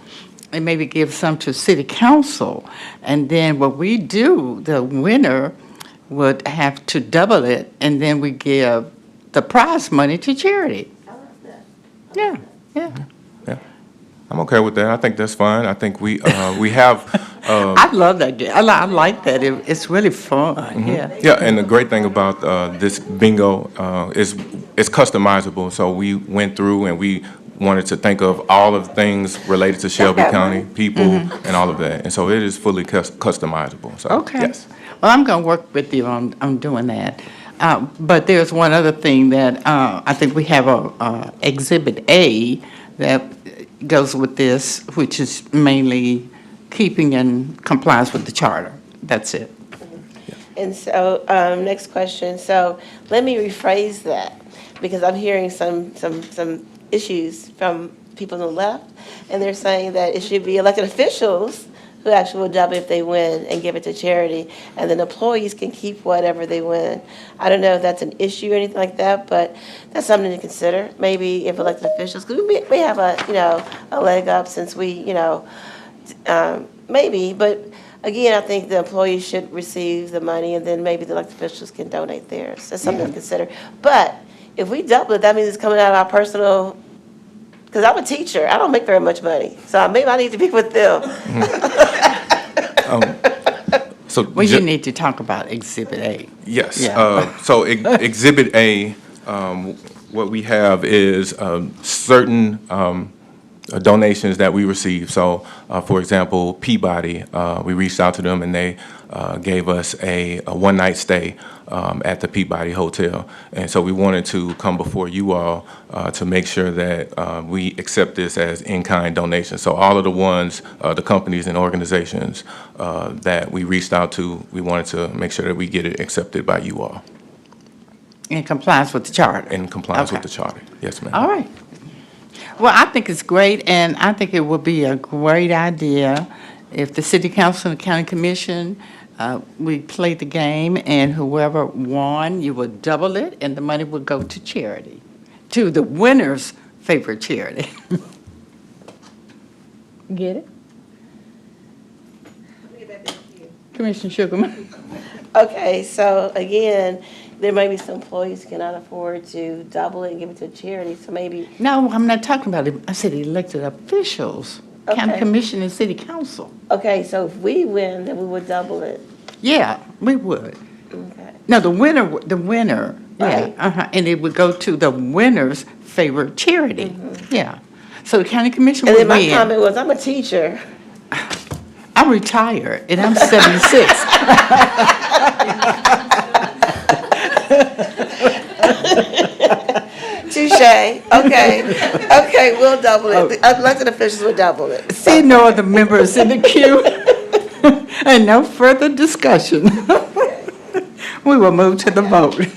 and maybe give some to city council. And then what we do, the winner would have to double it, and then we give the prize money to charity. Yeah. I'm okay with that. I think that's fine. I think we have. I love that game. I like that. It's really fun. Yeah. Yeah, and the great thing about this bingo is it's customizable. So we went through and we wanted to think of all of the things related to Shelby County, people, and all of that. And so it is fully customizable. So, Okay. yes. Well, I'm going to work with you on doing that. But there's one other thing that I think we have a Exhibit A that goes with this, which is mainly keeping in compliance with the charter. That's it. And so, next question. So let me rephrase that, because I'm hearing some issues from people on the left, and they're saying that it should be elected officials who actually will double if they win and give it to charity, and then employees can keep whatever they win. I don't know if that's an issue or anything like that, but that's something to consider, maybe if elected officials, because we have a leg up since we, maybe, but again, I think the employees should receive the money, and then maybe the elected officials can donate theirs. That's something to consider. But if we double it, that means it's coming out of our personal, because I'm a teacher, I don't make very much money, so maybe I need to be with them. Well, you need to talk about Exhibit A. Yes. Yeah. So Exhibit A, what we have is certain donations that we receive. So, for example, Peabody, we reached out to them and they gave us a one-night stay at the Peabody Hotel. And so we wanted to come before you all to make sure that we accept this as in-kind donations. So all of the ones, the companies and organizations that we reached out to, we wanted to make sure that we get it accepted by you all. In compliance with the charter. In compliance Okay. with the charter. Yes, ma'am. All right. Well, I think it's great, and I think it would be a great idea if the city council and the county commission, we played the game, and whoever won, you would double it, and the money would go to charity, to the winner's favorite charity. Get it? Commissioner Sugarman? Okay, so again, there may be some employees who cannot afford to double it and give it to charity, so maybe, No, I'm not talking about it. I said elected officials, county Okay. commission and city council. okay, so if we win, then we would double it. Yeah, we would. Okay. No, the winner, yeah, Right. and it would go to the winner's favorite charity. Yeah. So the county commission And would then my win. comment was, I'm a teacher. I'm retired, and I'm 76. Touche, okay, we'll double it. The elected officials will double it. See no other members in the queue, and no further discussion. We will move to the vote.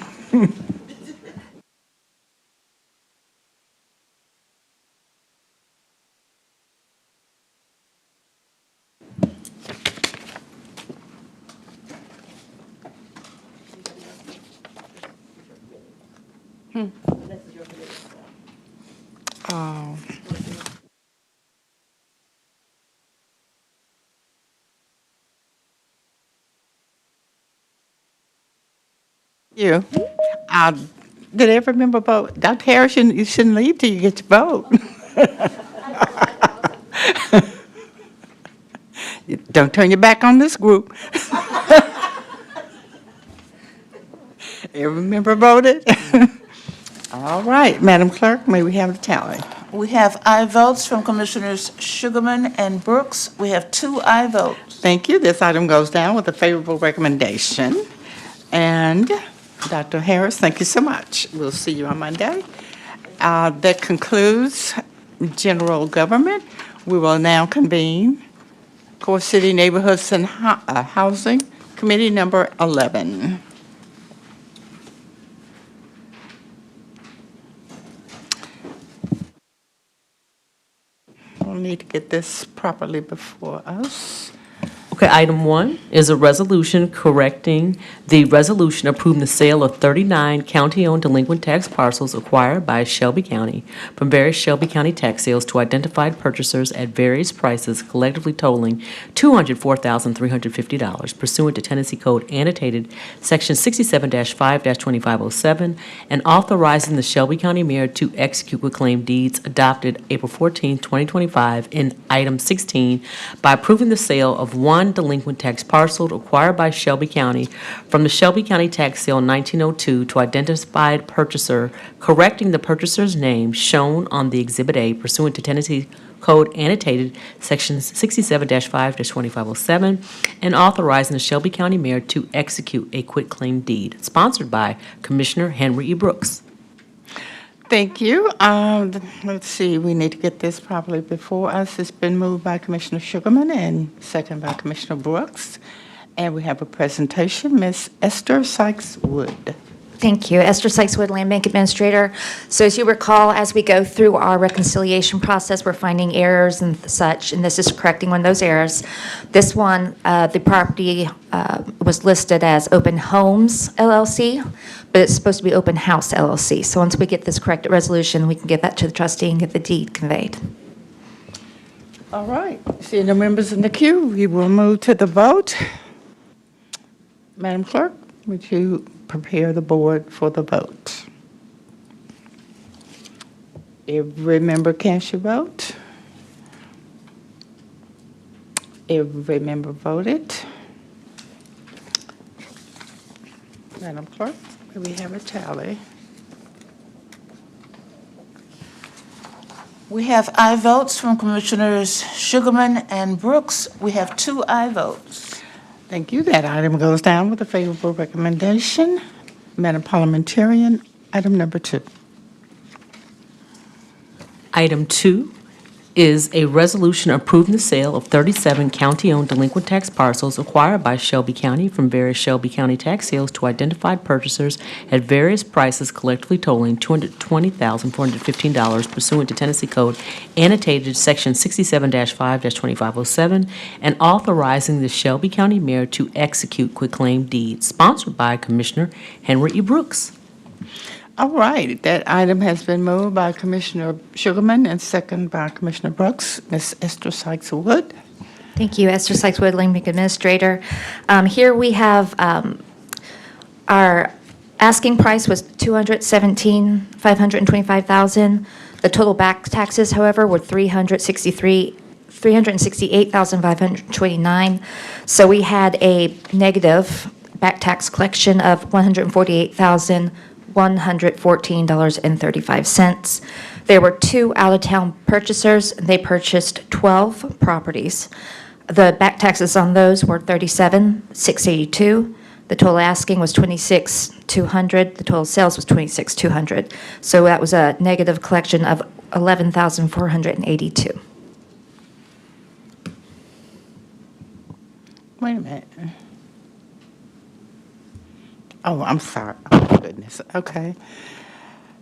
Oh. You. Did every member vote? Dr. Harris, you shouldn't leave till you get your vote. Don't turn your back on this group. Every member voted? All right, Madam Clerk, may we have the tally? We have aye votes from Commissioners Sugarman and Brooks. We have 2 aye votes. Thank you. This item goes down with a favorable recommendation. And Dr. Harris, thank you so much. We'll see you on Monday. That concludes general government. We will now convene Core City Neighborhoods and Housing Committee number 11. We'll need to get this properly before us. Okay, item 1 is a resolution correcting the resolution approving the sale of 39 county-owned delinquent tax parcels acquired by Shelby County from various Shelby County tax sales to identified purchasers at various prices collectively totaling $204,350 pursuant to Tennessee Code annotated Section 67-5-2507 and authorizing the Shelby County Mayor to execute quitclaim deeds adopted April 14, 2025 in item 16 by approving the sale of one delinquent tax parcel acquired by Shelby County from the Shelby County tax sale 1902 to identified purchaser, correcting the purchaser's name shown on the Exhibit A pursuant to Tennessee Code annotated Sections 67-5-2507, and authorizing the Shelby County Mayor to execute a quitclaim deed, sponsored by Commissioner Henry E. Brooks. Thank you. Let's see, we need to get this properly before us. It's been moved by Commissioner Sugarman and seconded by Commissioner Brooks. And we have a presentation, Ms. Esther Sykes-Wood. Thank you. Esther Sykes-Wood, Land Bank Administrator. So as you recall, as we go through our reconciliation process, we're finding errors and such, and this is correcting one of those errors. This one, the property was listed as Open Homes LLC, but it's supposed to be Open House LLC. So once we get this corrected resolution, we can get that to the trustee and get the deed conveyed. All right, seeing no members in the queue, we will move to the vote. Madam Clerk, would you prepare the board for the vote? Every member cast your vote. Every member voted. Madam Clerk, may we have a tally? We have aye votes from Commissioners Sugarman and Brooks. We have 2 aye votes. Thank you. That item goes down with a favorable recommendation. Madam Parliamentarian, item number 2. Item 2 is a resolution approving the sale of 37 county-owned delinquent tax parcels acquired by Shelby County from various Shelby County tax sales to identified purchasers at various prices collectively totaling $220,415 pursuant to Tennessee Code annotated Section 67-5-2507 and authorizing the Shelby County Mayor to execute quitclaim deed, sponsored by Commissioner Henry E. Brooks. All right, that item has been moved by Commissioner Sugarman and second by Commissioner Brooks. Ms. Esther Sykes-Wood. Thank you, Esther Sykes-Wood, Land Bank Administrator. Here we have our asking price was $217,525,000. The total back taxes, however, were $368,529. So we had a negative back tax collection of $148,114.35. There were 2 out-of-town purchasers. They purchased 12 properties. The back taxes on those were $37,682. The total asking was $26,200. The total sales was $26,200. So that was a negative collection of $11,482. Wait a minute. Oh, I'm sorry. Oh, my goodness. Okay.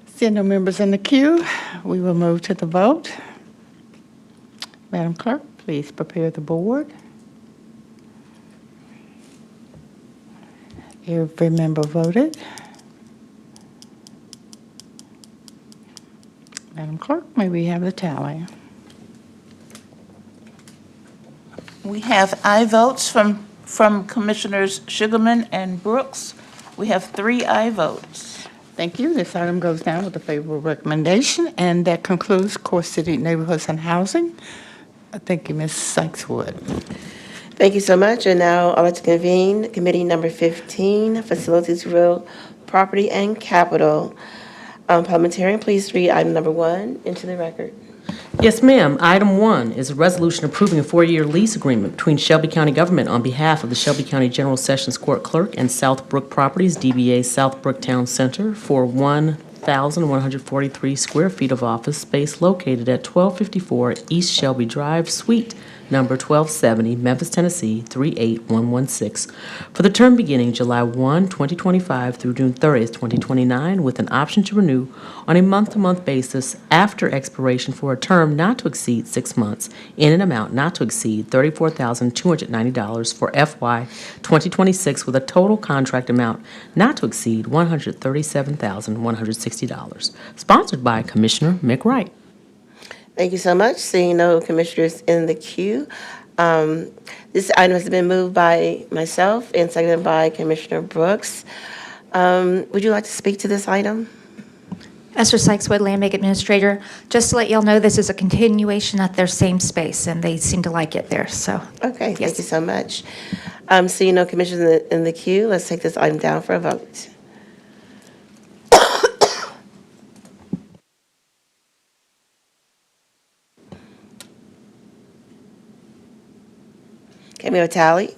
Seeing no members in the queue, we will move to the vote. Madam Clerk, please prepare the board. Every member voted. Madam Clerk, may we have the tally? We have aye votes from Commissioners Sugarman and Brooks. We have 3 aye votes. Thank you. This item goes down with a favorable recommendation, and that concludes Core City Neighborhoods and Housing. Thank you, Ms. Sykes-Wood. Thank you so much. And now I'd like to convene Committee Number 15, Facilities, Real Property, and Capital. Parliamentarian, please read item number 1 into the record. Yes, ma'am. Item 1 is a resolution approving a 4-year lease agreement between Shelby County government on behalf of the Shelby County General Sessions Court Clerk and Southbrook Properties, DBA Southbrook Town Center, for 1,143 square feet of office space located at 1254 East Shelby Drive, Suite Number 1270, Memphis, Tennessee 38116, for the term beginning July 1, 2025 through June 30th, 2029, with an option to renew on a month-to-month basis after expiration for a term not to exceed 6 months in an amount not to exceed $34,290 for FY 2026, with a total contract amount not to exceed $137,160. Sponsored by Commissioner Mick Wright. Thank you so much. Seeing no commissioners in the queue, this item has been moved by myself and seconded by Commissioner Brooks. Would you like to speak to this item? Esther Sykes-Wood, Land Bank Administrator. Just to let y'all know, this is a continuation at their same space, and they seem to like it there, so. Okay, thank you so much. Seeing no commissioners in the queue, let's take this item down for a vote. Okay, we have a tally.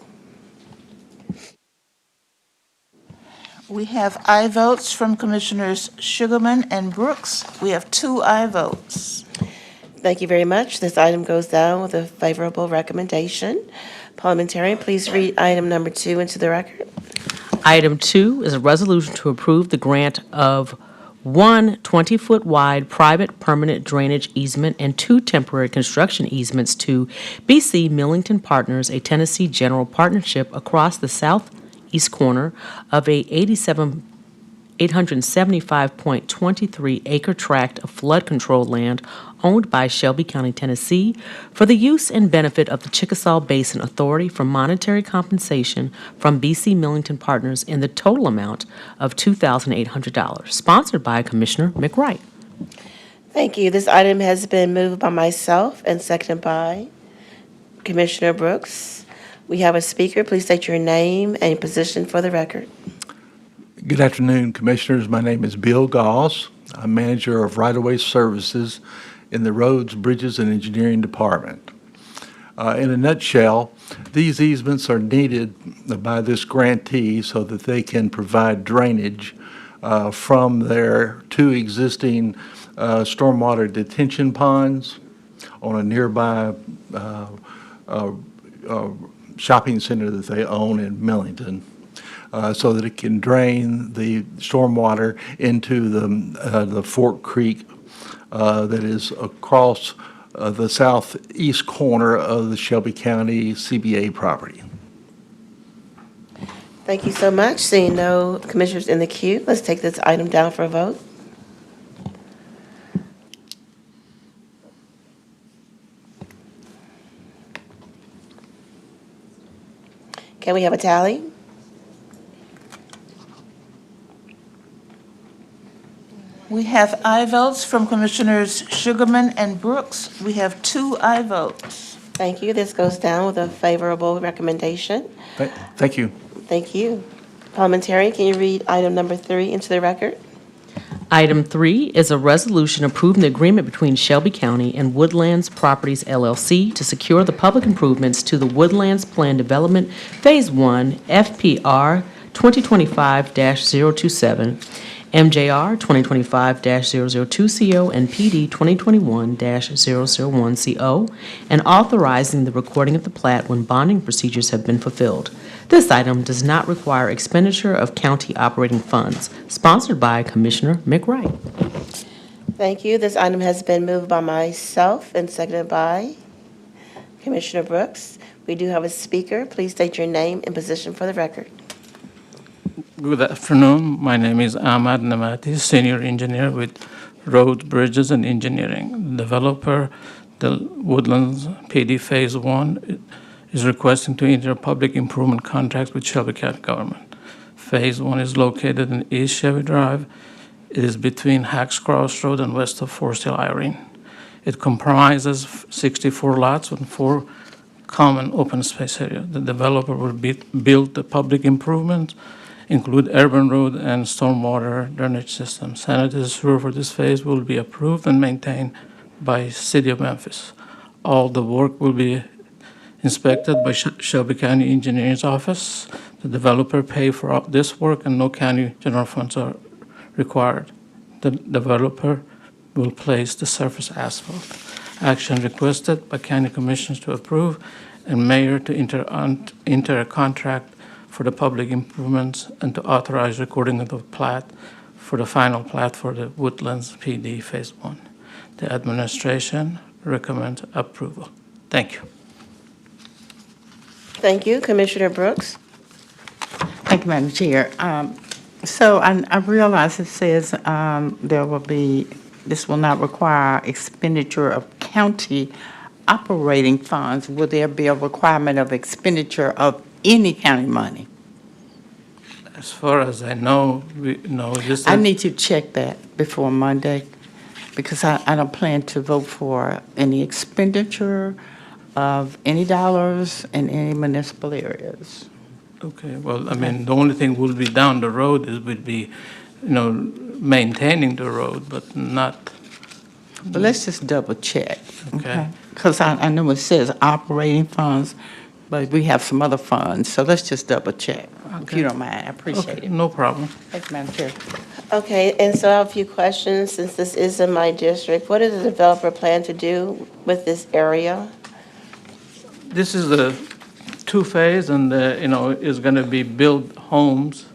We have aye votes from Commissioners Sugarman and Brooks. We have 2 aye votes. Thank you very much. This item goes down with a favorable recommendation. Parliamentarian, please read item number 2 into the record. Item 2 is a resolution to approve the grant of one 20-foot wide private permanent drainage easement and 2 temporary construction easements to BC Millington Partners, a Tennessee general partnership across the southeast corner of a 875.23 acre tract of flood control land owned by Shelby County, Tennessee, for the use and benefit of the Chickasaw Basin Authority for monetary compensation from BC Millington Partners in the total amount of $2,800, sponsored by Commissioner McWright. Thank you. This item has been moved by myself and seconded by Commissioner Brooks. We have a speaker. Please state your name and position for the record. Good afternoon, Commissioners. My name is Bill Goss. I'm Manager of Right-of-Way Services in the Roads, Bridges, and Engineering Department. In a nutshell, these easements are needed by this grantee so that they can provide drainage from their 2 existing stormwater detention ponds on a nearby shopping center that they own in Millington. So that it can drain the stormwater into the Fork Creek that is across the southeast corner of the Shelby County CBA property. Thank you so much. Seeing no commissioners in the queue, let's take this item down for a vote. Can we have a tally? We have aye votes from Commissioners Sugarman and Brooks. We have 2 aye votes. Thank you. This goes down with a favorable recommendation. Thank you. Thank you. Parliamentarian, can you read item number 3 into the record? Item 3 is a resolution approving the agreement between Shelby County and Woodlands Properties LLC to secure the public improvements to the Woodlands Plan Development Phase 1 FPR 2025-027, MJR 2025-002CO, and PD 2021-001CO, and authorizing the recording of the plat when bonding procedures have been fulfilled. This item does not require expenditure of county operating funds, sponsored by Commissioner McWright. Thank you. This item has been moved by myself and seconded by Commissioner Brooks. We do have a speaker. Please state your name and position for the record. Good afternoon. My name is Ahmad Namati, Senior Engineer with Roads, Bridges, and Engineering. Developer, the Woodlands PD Phase 1, is requesting to enter a public improvement contract with Shelby County government. Phase 1 is located in East Chevy Drive. It is between Hacks Cross Road and west of Forest Hill Irene. It comprises 64 lots with 4 common open space area. The developer will build the public improvements, include urban road and stormwater drainage systems. Sanitary sewer for this phase will be approved and maintained by City of Memphis. All the work will be inspected by Shelby County Engineers Office. The developer pay for all this work and no county general funds are required. The developer will place the surface asphalt. Action requested by county commissioners to approve and mayor to enter a contract for the public improvements and to authorize recording of the plat for the final plat for the Woodlands PD Phase 1. The administration recommends approval. Thank you. Thank you. Commissioner Brooks. Thank you, Madam Chair. So I realize it says this will not require expenditure of county operating funds. Will there be a requirement of expenditure of any county money? As far as I know, I need to check that before Monday because I don't plan to vote for any expenditure of any dollars in any municipal areas. Okay, well, I mean, the only thing will be down the road would be, maintaining the road, but not. But let's just double check. Okay. Because I know it says operating funds, but we have some other funds, so let's just double check, if you don't mind. I appreciate it. No problem. Thanks, Madam Chair. Okay, and so I have a few questions since this is in my district. What does the developer plan to do with this area? This is the 2-phase, and is going to be built homes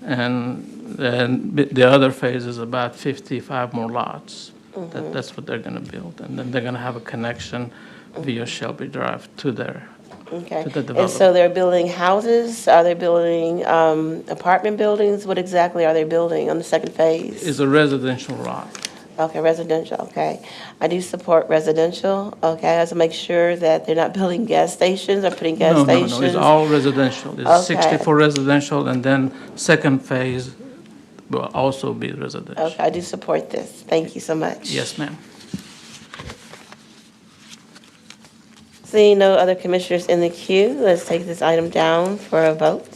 And then the other phase is about 55 more lots. That's what they're going to build. And then they're going to have a connection via Shelby Drive to their, Okay. to the And development. so they're building houses? Are they building apartment buildings? What exactly are they building on the second phase? It's a residential lot. Okay, residential, okay. I do support residential, okay. I have to make sure that they're not building gas stations or putting gas No, stations. it's all residential. It's Okay. 64 residential, and then second phase will also be residential. Okay, I do support this. Thank you so much. Yes, ma'am. Seeing no other commissioners in the queue, let's take this item down for a vote.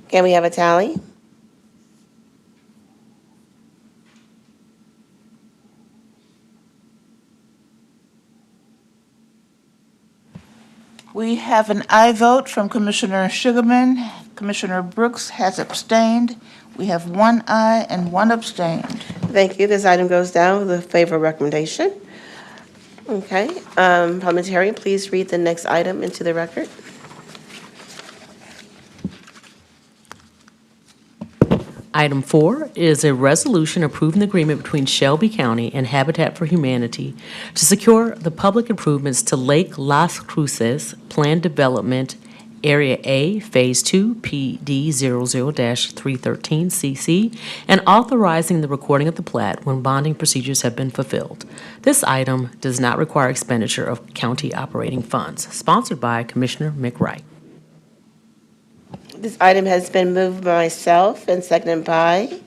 Can we have a tally? We have an aye vote from Commissioner Sugarman. Commissioner Brooks has abstained. We have one aye and one abstained. Thank you. This item goes down with a favor recommendation. Okay, parliamentarian, please read the next item into the record. Item 4 is a resolution approving the agreement between Shelby County and Habitat for Humanity to secure the public improvements to Lake Las Cruces Planned Development Area A, Phase 2, PD 00-313CC, and authorizing the recording of the plat when bonding procedures have been fulfilled. This item does not require expenditure of county operating funds. Sponsored by Commissioner McWright. This item has been moved by myself and seconded by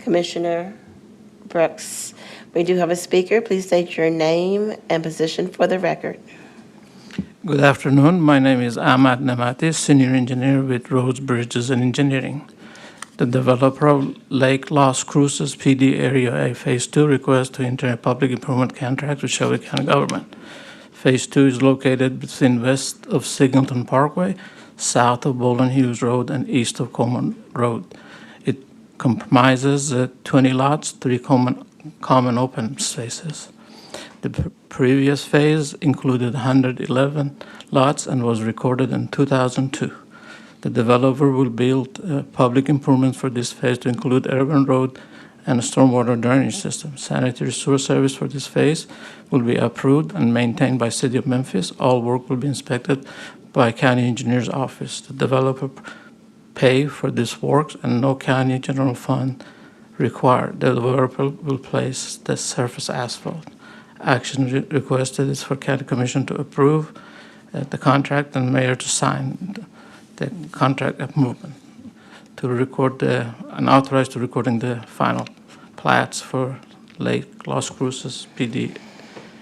Commissioner Brooks. We do have a speaker. Please state your name and position for the record. Good afternoon. My name is Ahmad Namati, Senior Engineer with Roads, Bridges, and Engineering. The developer of Lake Las Cruces PD Area A Phase 2 requests to enter a public improvement contract with Shelby County Government. Phase 2 is located between west of Singleton Parkway, south of Bowling Hughes Road, and east of Coleman Road. It comprises 20 lots, 3 common open spaces. The previous phase included 111 lots and was recorded in 2002. The developer will build public improvements for this phase to include urban road and a stormwater drainage system. Sanitary sewer service for this phase will be approved and maintained by City of Memphis. All work will be inspected by County Engineer's Office. The developer pay for this work and no county general fund required. The developer will place the surface asphalt. Action requested is for County Commission to approve the contract and mayor to sign the contract movement to record and authorize to recording the final plats for Lake Las Cruces PD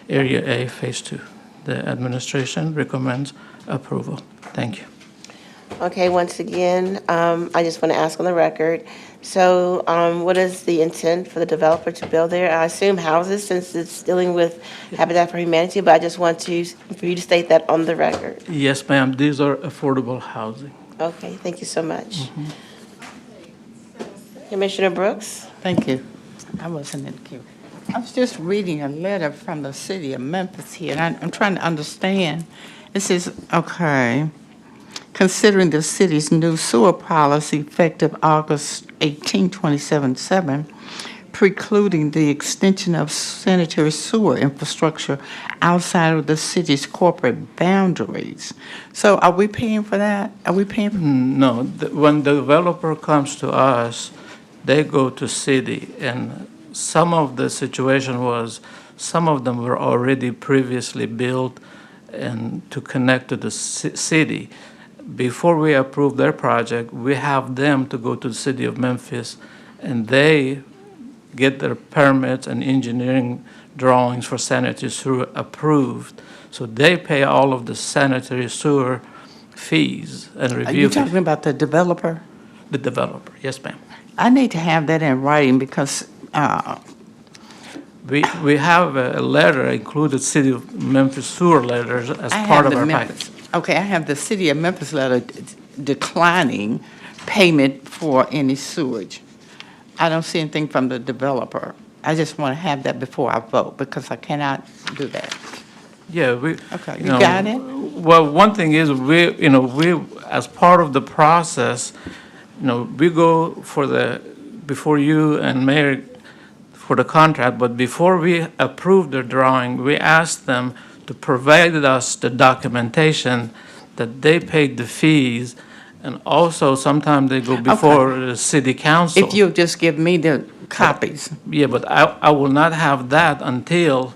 Area A Phase 2. The administration recommends approval. Thank you. Okay, once again, I just want to ask on the record, so what is the intent for the developer to build there? I assume houses since it's dealing with Habitat for Humanity, but I just want for you to state that on the record. Yes, ma'am. These are affordable housing. Okay, thank you so much. Commissioner Brooks? Thank you. I wasn't in the queue. I was just reading a letter from the city of Memphis here, and I'm trying to understand. It says, okay, considering the city's new sewer policy effective August 18, 2007, precluding the extension of sanitary sewer infrastructure outside of the city's corporate boundaries. So are we paying for that? Are we paying for? No, when the developer comes to us, they go to city, and some of the situation was, some of them were already previously built and to connect to the city. Before we approve their project, we have them to go to the city of Memphis, and they get their permits and engineering drawings for sanitary sewer approved. So they pay all of the sanitary sewer fees and Are review you fees. talking about the developer? The developer, yes, ma'am. I need to have that in writing because We have a letter included City of Memphis sewer letters as I part have of the our Memphis. package. Okay, I have the city of Memphis letter declining payment for any sewage. I don't see anything from the developer. I just want to have that before I vote because I cannot do that. Yeah, we. Okay, you you know, got it? Well, one thing is, we, as part of the process, we go before you and Mayor for the contract, but before we approve the drawing, we ask them to provide us the documentation that they paid the fees, and also sometimes they go before the city council. If you'll just give me the copies. Yeah, but I will not have that until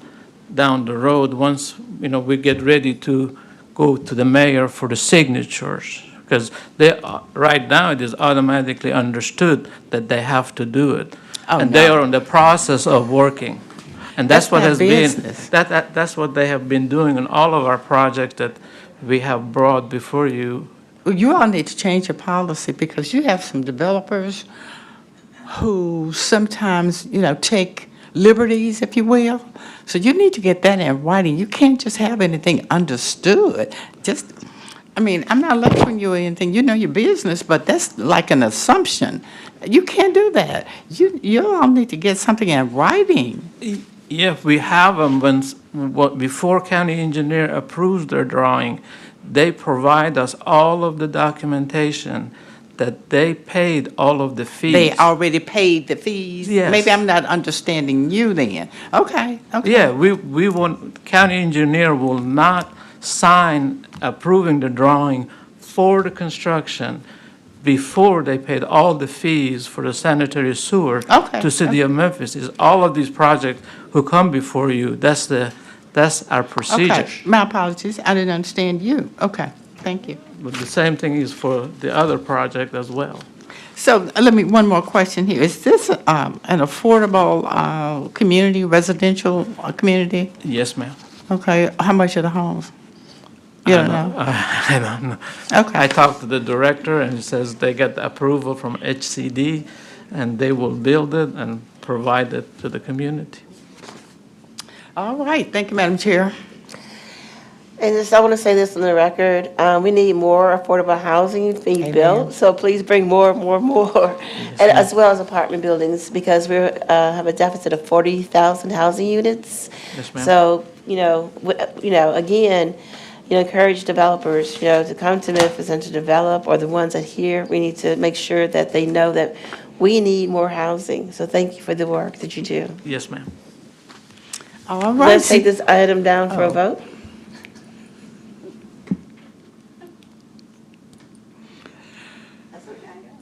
down the road, once, we get ready to go to the mayor for the signatures. Because right now, it is automatically understood that they have to do it. Oh, And they no. are in the process of working. And that's what their has been, business. that's what they have been doing in all of our projects that we have brought before you. Well, you all need to change your policy because you have some developers who sometimes, take liberties, if you will. So you need to get that in writing. You can't just have anything understood. I'm not lecturing you or anything. You know your business, but that's like an assumption. You can't do that. You all need to get something in writing. Yeah, we have them before county engineer approves their drawing, they provide us all of the documentation that they paid all of the fees. They already paid the fees? Yes. Maybe I'm not understanding you then. Okay. Yeah, we want, county engineer will not sign approving the drawing for the construction before they paid all the fees for the sanitary sewer to City of Memphis. Is all of these projects who come before you, that's our procedure. Okay, my apologies. I didn't understand you. Okay, thank you. But the same thing is for the other project as well. So one more question here. Is this an affordable community, residential community? Yes, ma'am. Okay, how much are the homes? You don't know? I don't know. Okay. I talked to the director, and he says they get the approval from HCD, and they will build it and provide it to the community. All right, thank you, Madam Chair. And just, I want to say this on the record, we need more affordable housing being Amen. built, so please bring more, and as well as apartment buildings, because we have a deficit of 40,000 housing units. Yes, ma'am. So, again, encourage developers, to come to Memphis and to develop, or the ones that here, we need to make sure that they know that we need more housing. So thank you for the work that you do. Yes, ma'am. All right. Let's take this item down for a vote.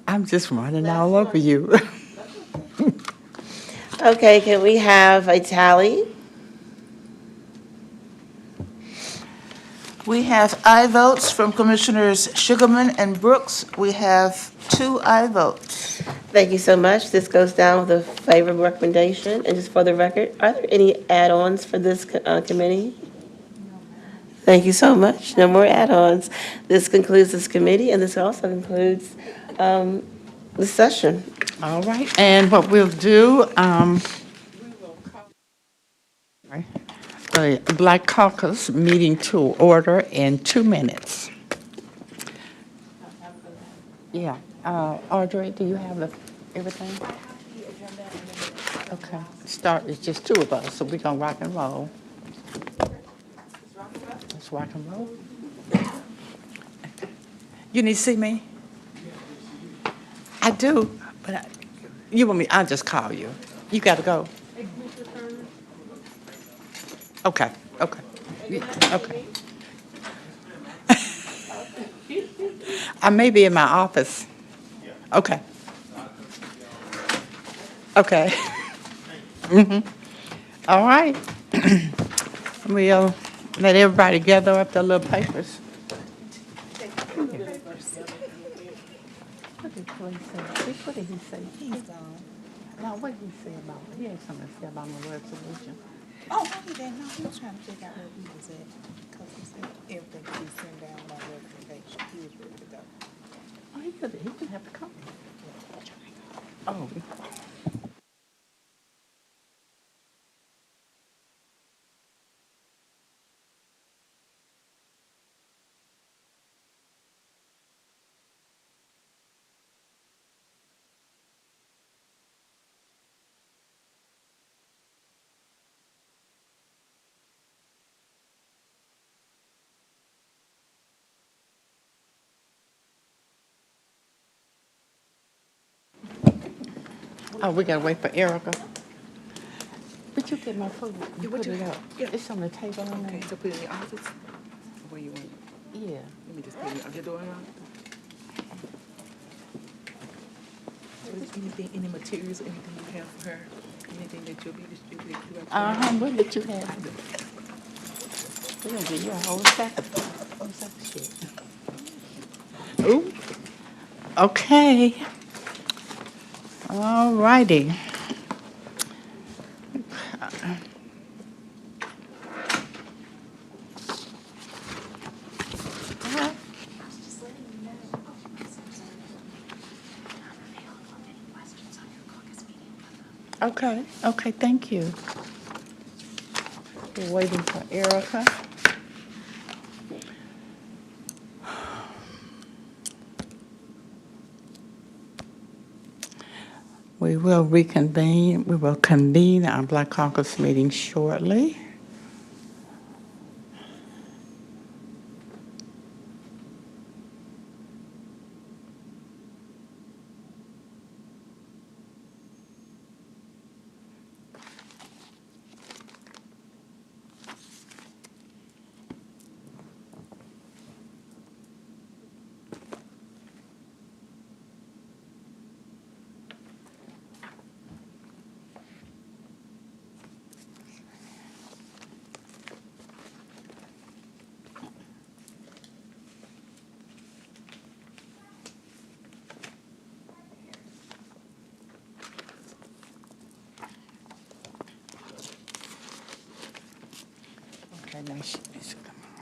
I'm just running all over you. Okay, can we have a tally? We have aye votes from Commissioners Sugarman and Brooks. We have 2 aye votes. Thank you so much. This goes down with a favorable recommendation. And just for the record, are there any add-ons for this committee? Thank you so much. No more add-ons. This concludes this committee, and this also concludes the session. All right, and what we'll do, the Black Caucus meeting to order in 2 minutes. Yeah, Audrey, do you have everything? Okay, it's just 2 of us, so we're gonna rock and roll. Let's rock and roll. You need to see me? I do, but you want me, I'll just call you. You gotta go. Okay. Okay. I may be in my office. Okay. Okay. All right. We'll let everybody gather up their little papers. What did he say? He's gone. Now, what did he say about, he had something to say about my resolution. Oh, he didn't know. He was trying to figure out where he was at. Because he said everything he sent down on representation, he was ready to go. Oh, he didn't have to come. Oh. Oh, we gotta wait for Erica. But you get my phone, you put it up. It's on the table on there. So put it in your office? Where you want it? Yeah. Let me just put it on your door. Anything, any materials, anything you have for her? Anything that you'll be distributing throughout? What did you have? We're gonna give you a whole sack of shit. Ooh, okay. All righty. Okay, thank you. We're waiting for Erica. We will reconvene, we will convene our Black Caucus meeting shortly. Okay, now she needs to come on.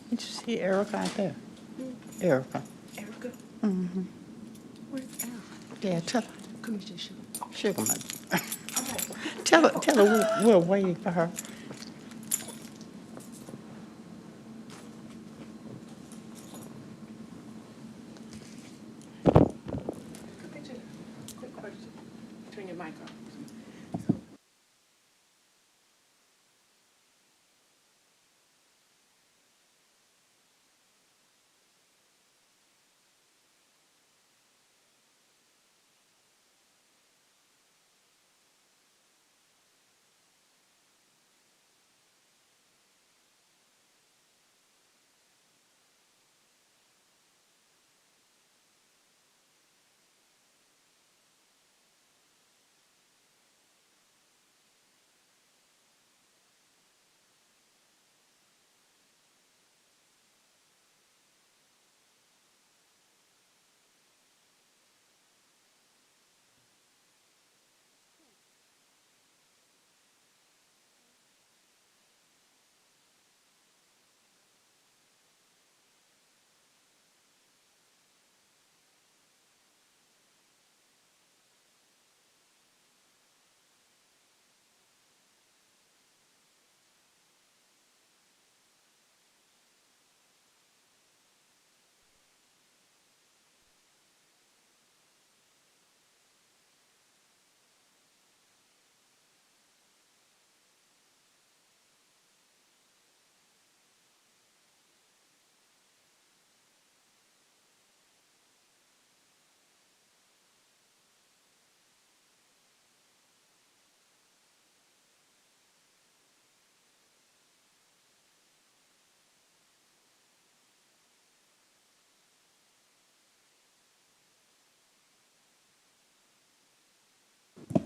Did you see Erica out there? Erica. Erica? Mm-hmm. Where's Erica? Yeah, tell her. Commissioner Sugarman. Tell her we're waiting for her. Quick question. Turn your mic off.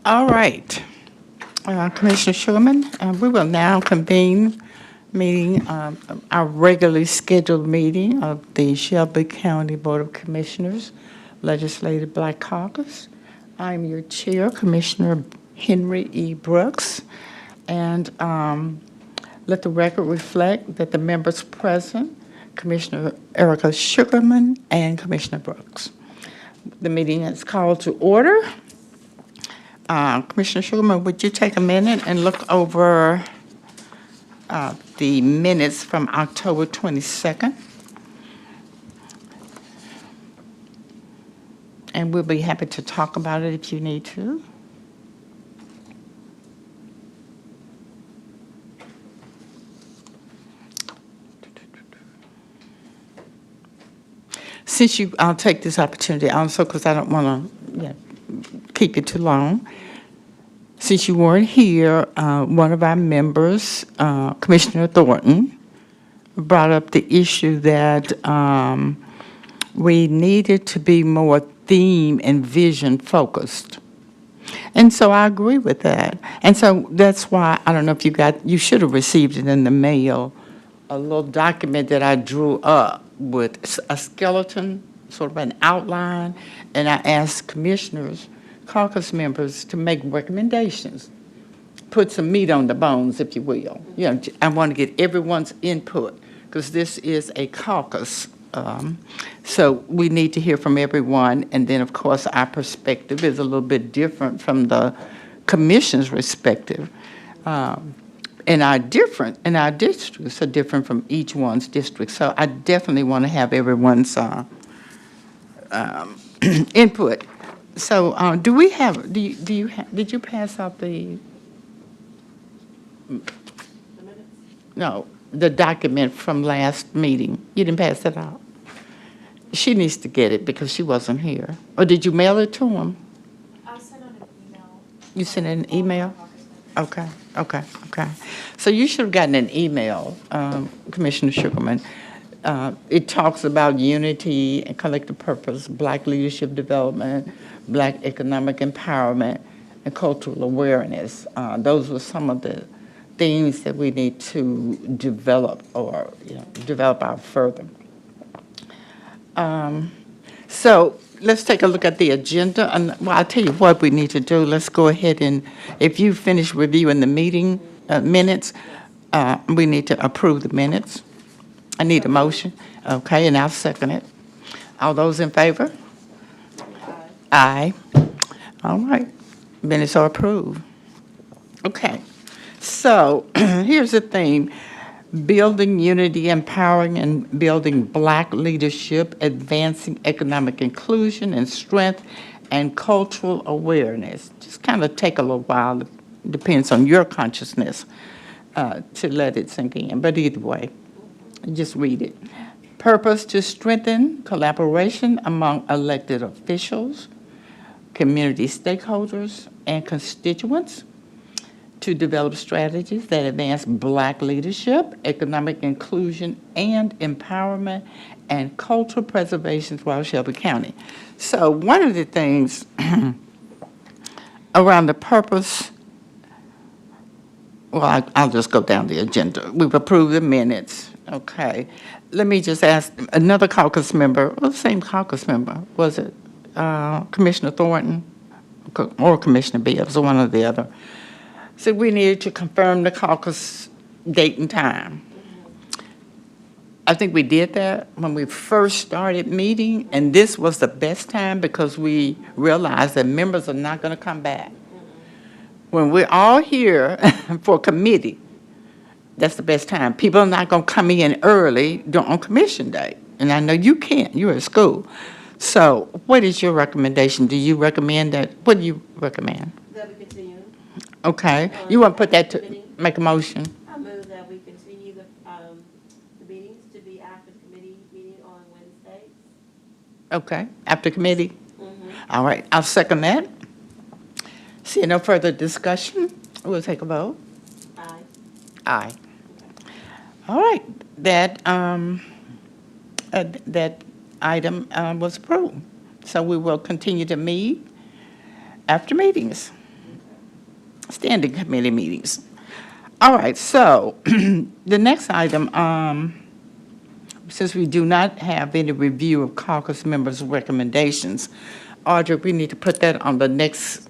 All right. Commissioner Sugarman, we will now convene our regularly scheduled meeting of the Shelby County Board of Commissioners Legislative Black Caucus. I'm your chair, Commissioner Henry E. Brooks, and let the record reflect that the members present, Commissioner Erica Sugarman and Commissioner Brooks. The meeting is called to order. Commissioner Sugarman, would you take a minute and look over the minutes from October 22nd? and we'll be happy to talk about it if you need to. Since you, I'll take this opportunity also because I don't want to keep it too long. Since you weren't here, one of our members, Commissioner Thornton, brought up the issue that we needed to be more theme and vision focused. And so I agree with that. And so that's why, I don't know if you should have received it in the mail, a little document that I drew up with a skeleton, sort of an outline, and I asked commissioners, caucus members to make recommendations, put some meat on the bones, if you will. You know, I want to get everyone's input because this is a caucus. So we need to hear from everyone, and then, of course, our perspective is a little bit different from the commission's perspective. And our districts are different from each one's district. So I definitely want to have everyone's input. So did you pass out the document from last meeting? You didn't pass it out? She needs to get it because she wasn't here. Or did you mail it to him? I sent out an email. You sent an email? Okay. So you should have gotten an email, Commissioner Sugarman. It talks about unity and collective purpose, Black leadership development, Black economic empowerment, and cultural awareness. Those were some of the themes that we need to develop or develop out further. So let's take a look at the agenda. And well, I'll tell you what we need to do. Let's go ahead and, if you finish reviewing the meeting minutes, we need to approve the minutes. I need a motion. Okay, and I'll second it. All those in favor? Aye. All right. Minutes are approved. Okay. So here's the theme. Building unity, empowering and building Black leadership, advancing economic inclusion and strength, and cultural awareness. Just kind of take a little while. It depends on your consciousness to let it sink in. But either way, just read it. Purpose: to strengthen collaboration among elected officials, community stakeholders, and constituents, to develop strategies that advance Black leadership, economic inclusion, and empowerment, and cultural preservation throughout Shelby County. So one of the things around the purpose, well, I'll just go down the agenda. We've approved the minutes. Okay. Let me just ask another caucus member, well, the same caucus member, was it Commissioner Thornton or Commissioner Bibbs, or one or the other? So we needed to confirm the caucus date and time. I think we did that when we first started meeting, and this was the best time because we realized that members are not going to come back. When we're all here for committee, that's the best time. People are not going to come in early on commission day, and I know you can't. You're at school. So what is your recommendation? Do you recommend that? What do you recommend? That we continue. Okay, you want to put that to, make a motion? I move that we continue the meetings to be after the committee meeting on Wednesdays. Okay, after committee? All right, I'll second that. See no further discussion, we'll take a vote. Aye. Aye. All right, that item was approved. So we will continue to meet after meetings. Standing committee meetings. All right, so the next item, since we do not have any review of caucus members' recommendations, Audrey, we need to put that on the next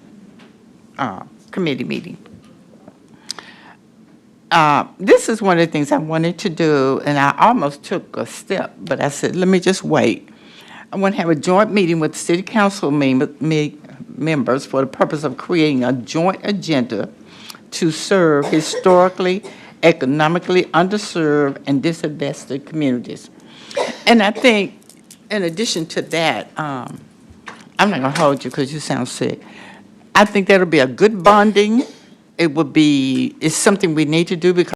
committee meeting. This is one of the things I wanted to do, and I almost took a step, but I said, let me just wait. I want to have a joint meeting with city council members for the purpose of creating a joint agenda to serve historically, economically underserved, and disadvantaged communities. And I think, in addition to that, I'm not going to hold you because you sound sick. I think that'll be a good bonding. It would be, it's something we need to do because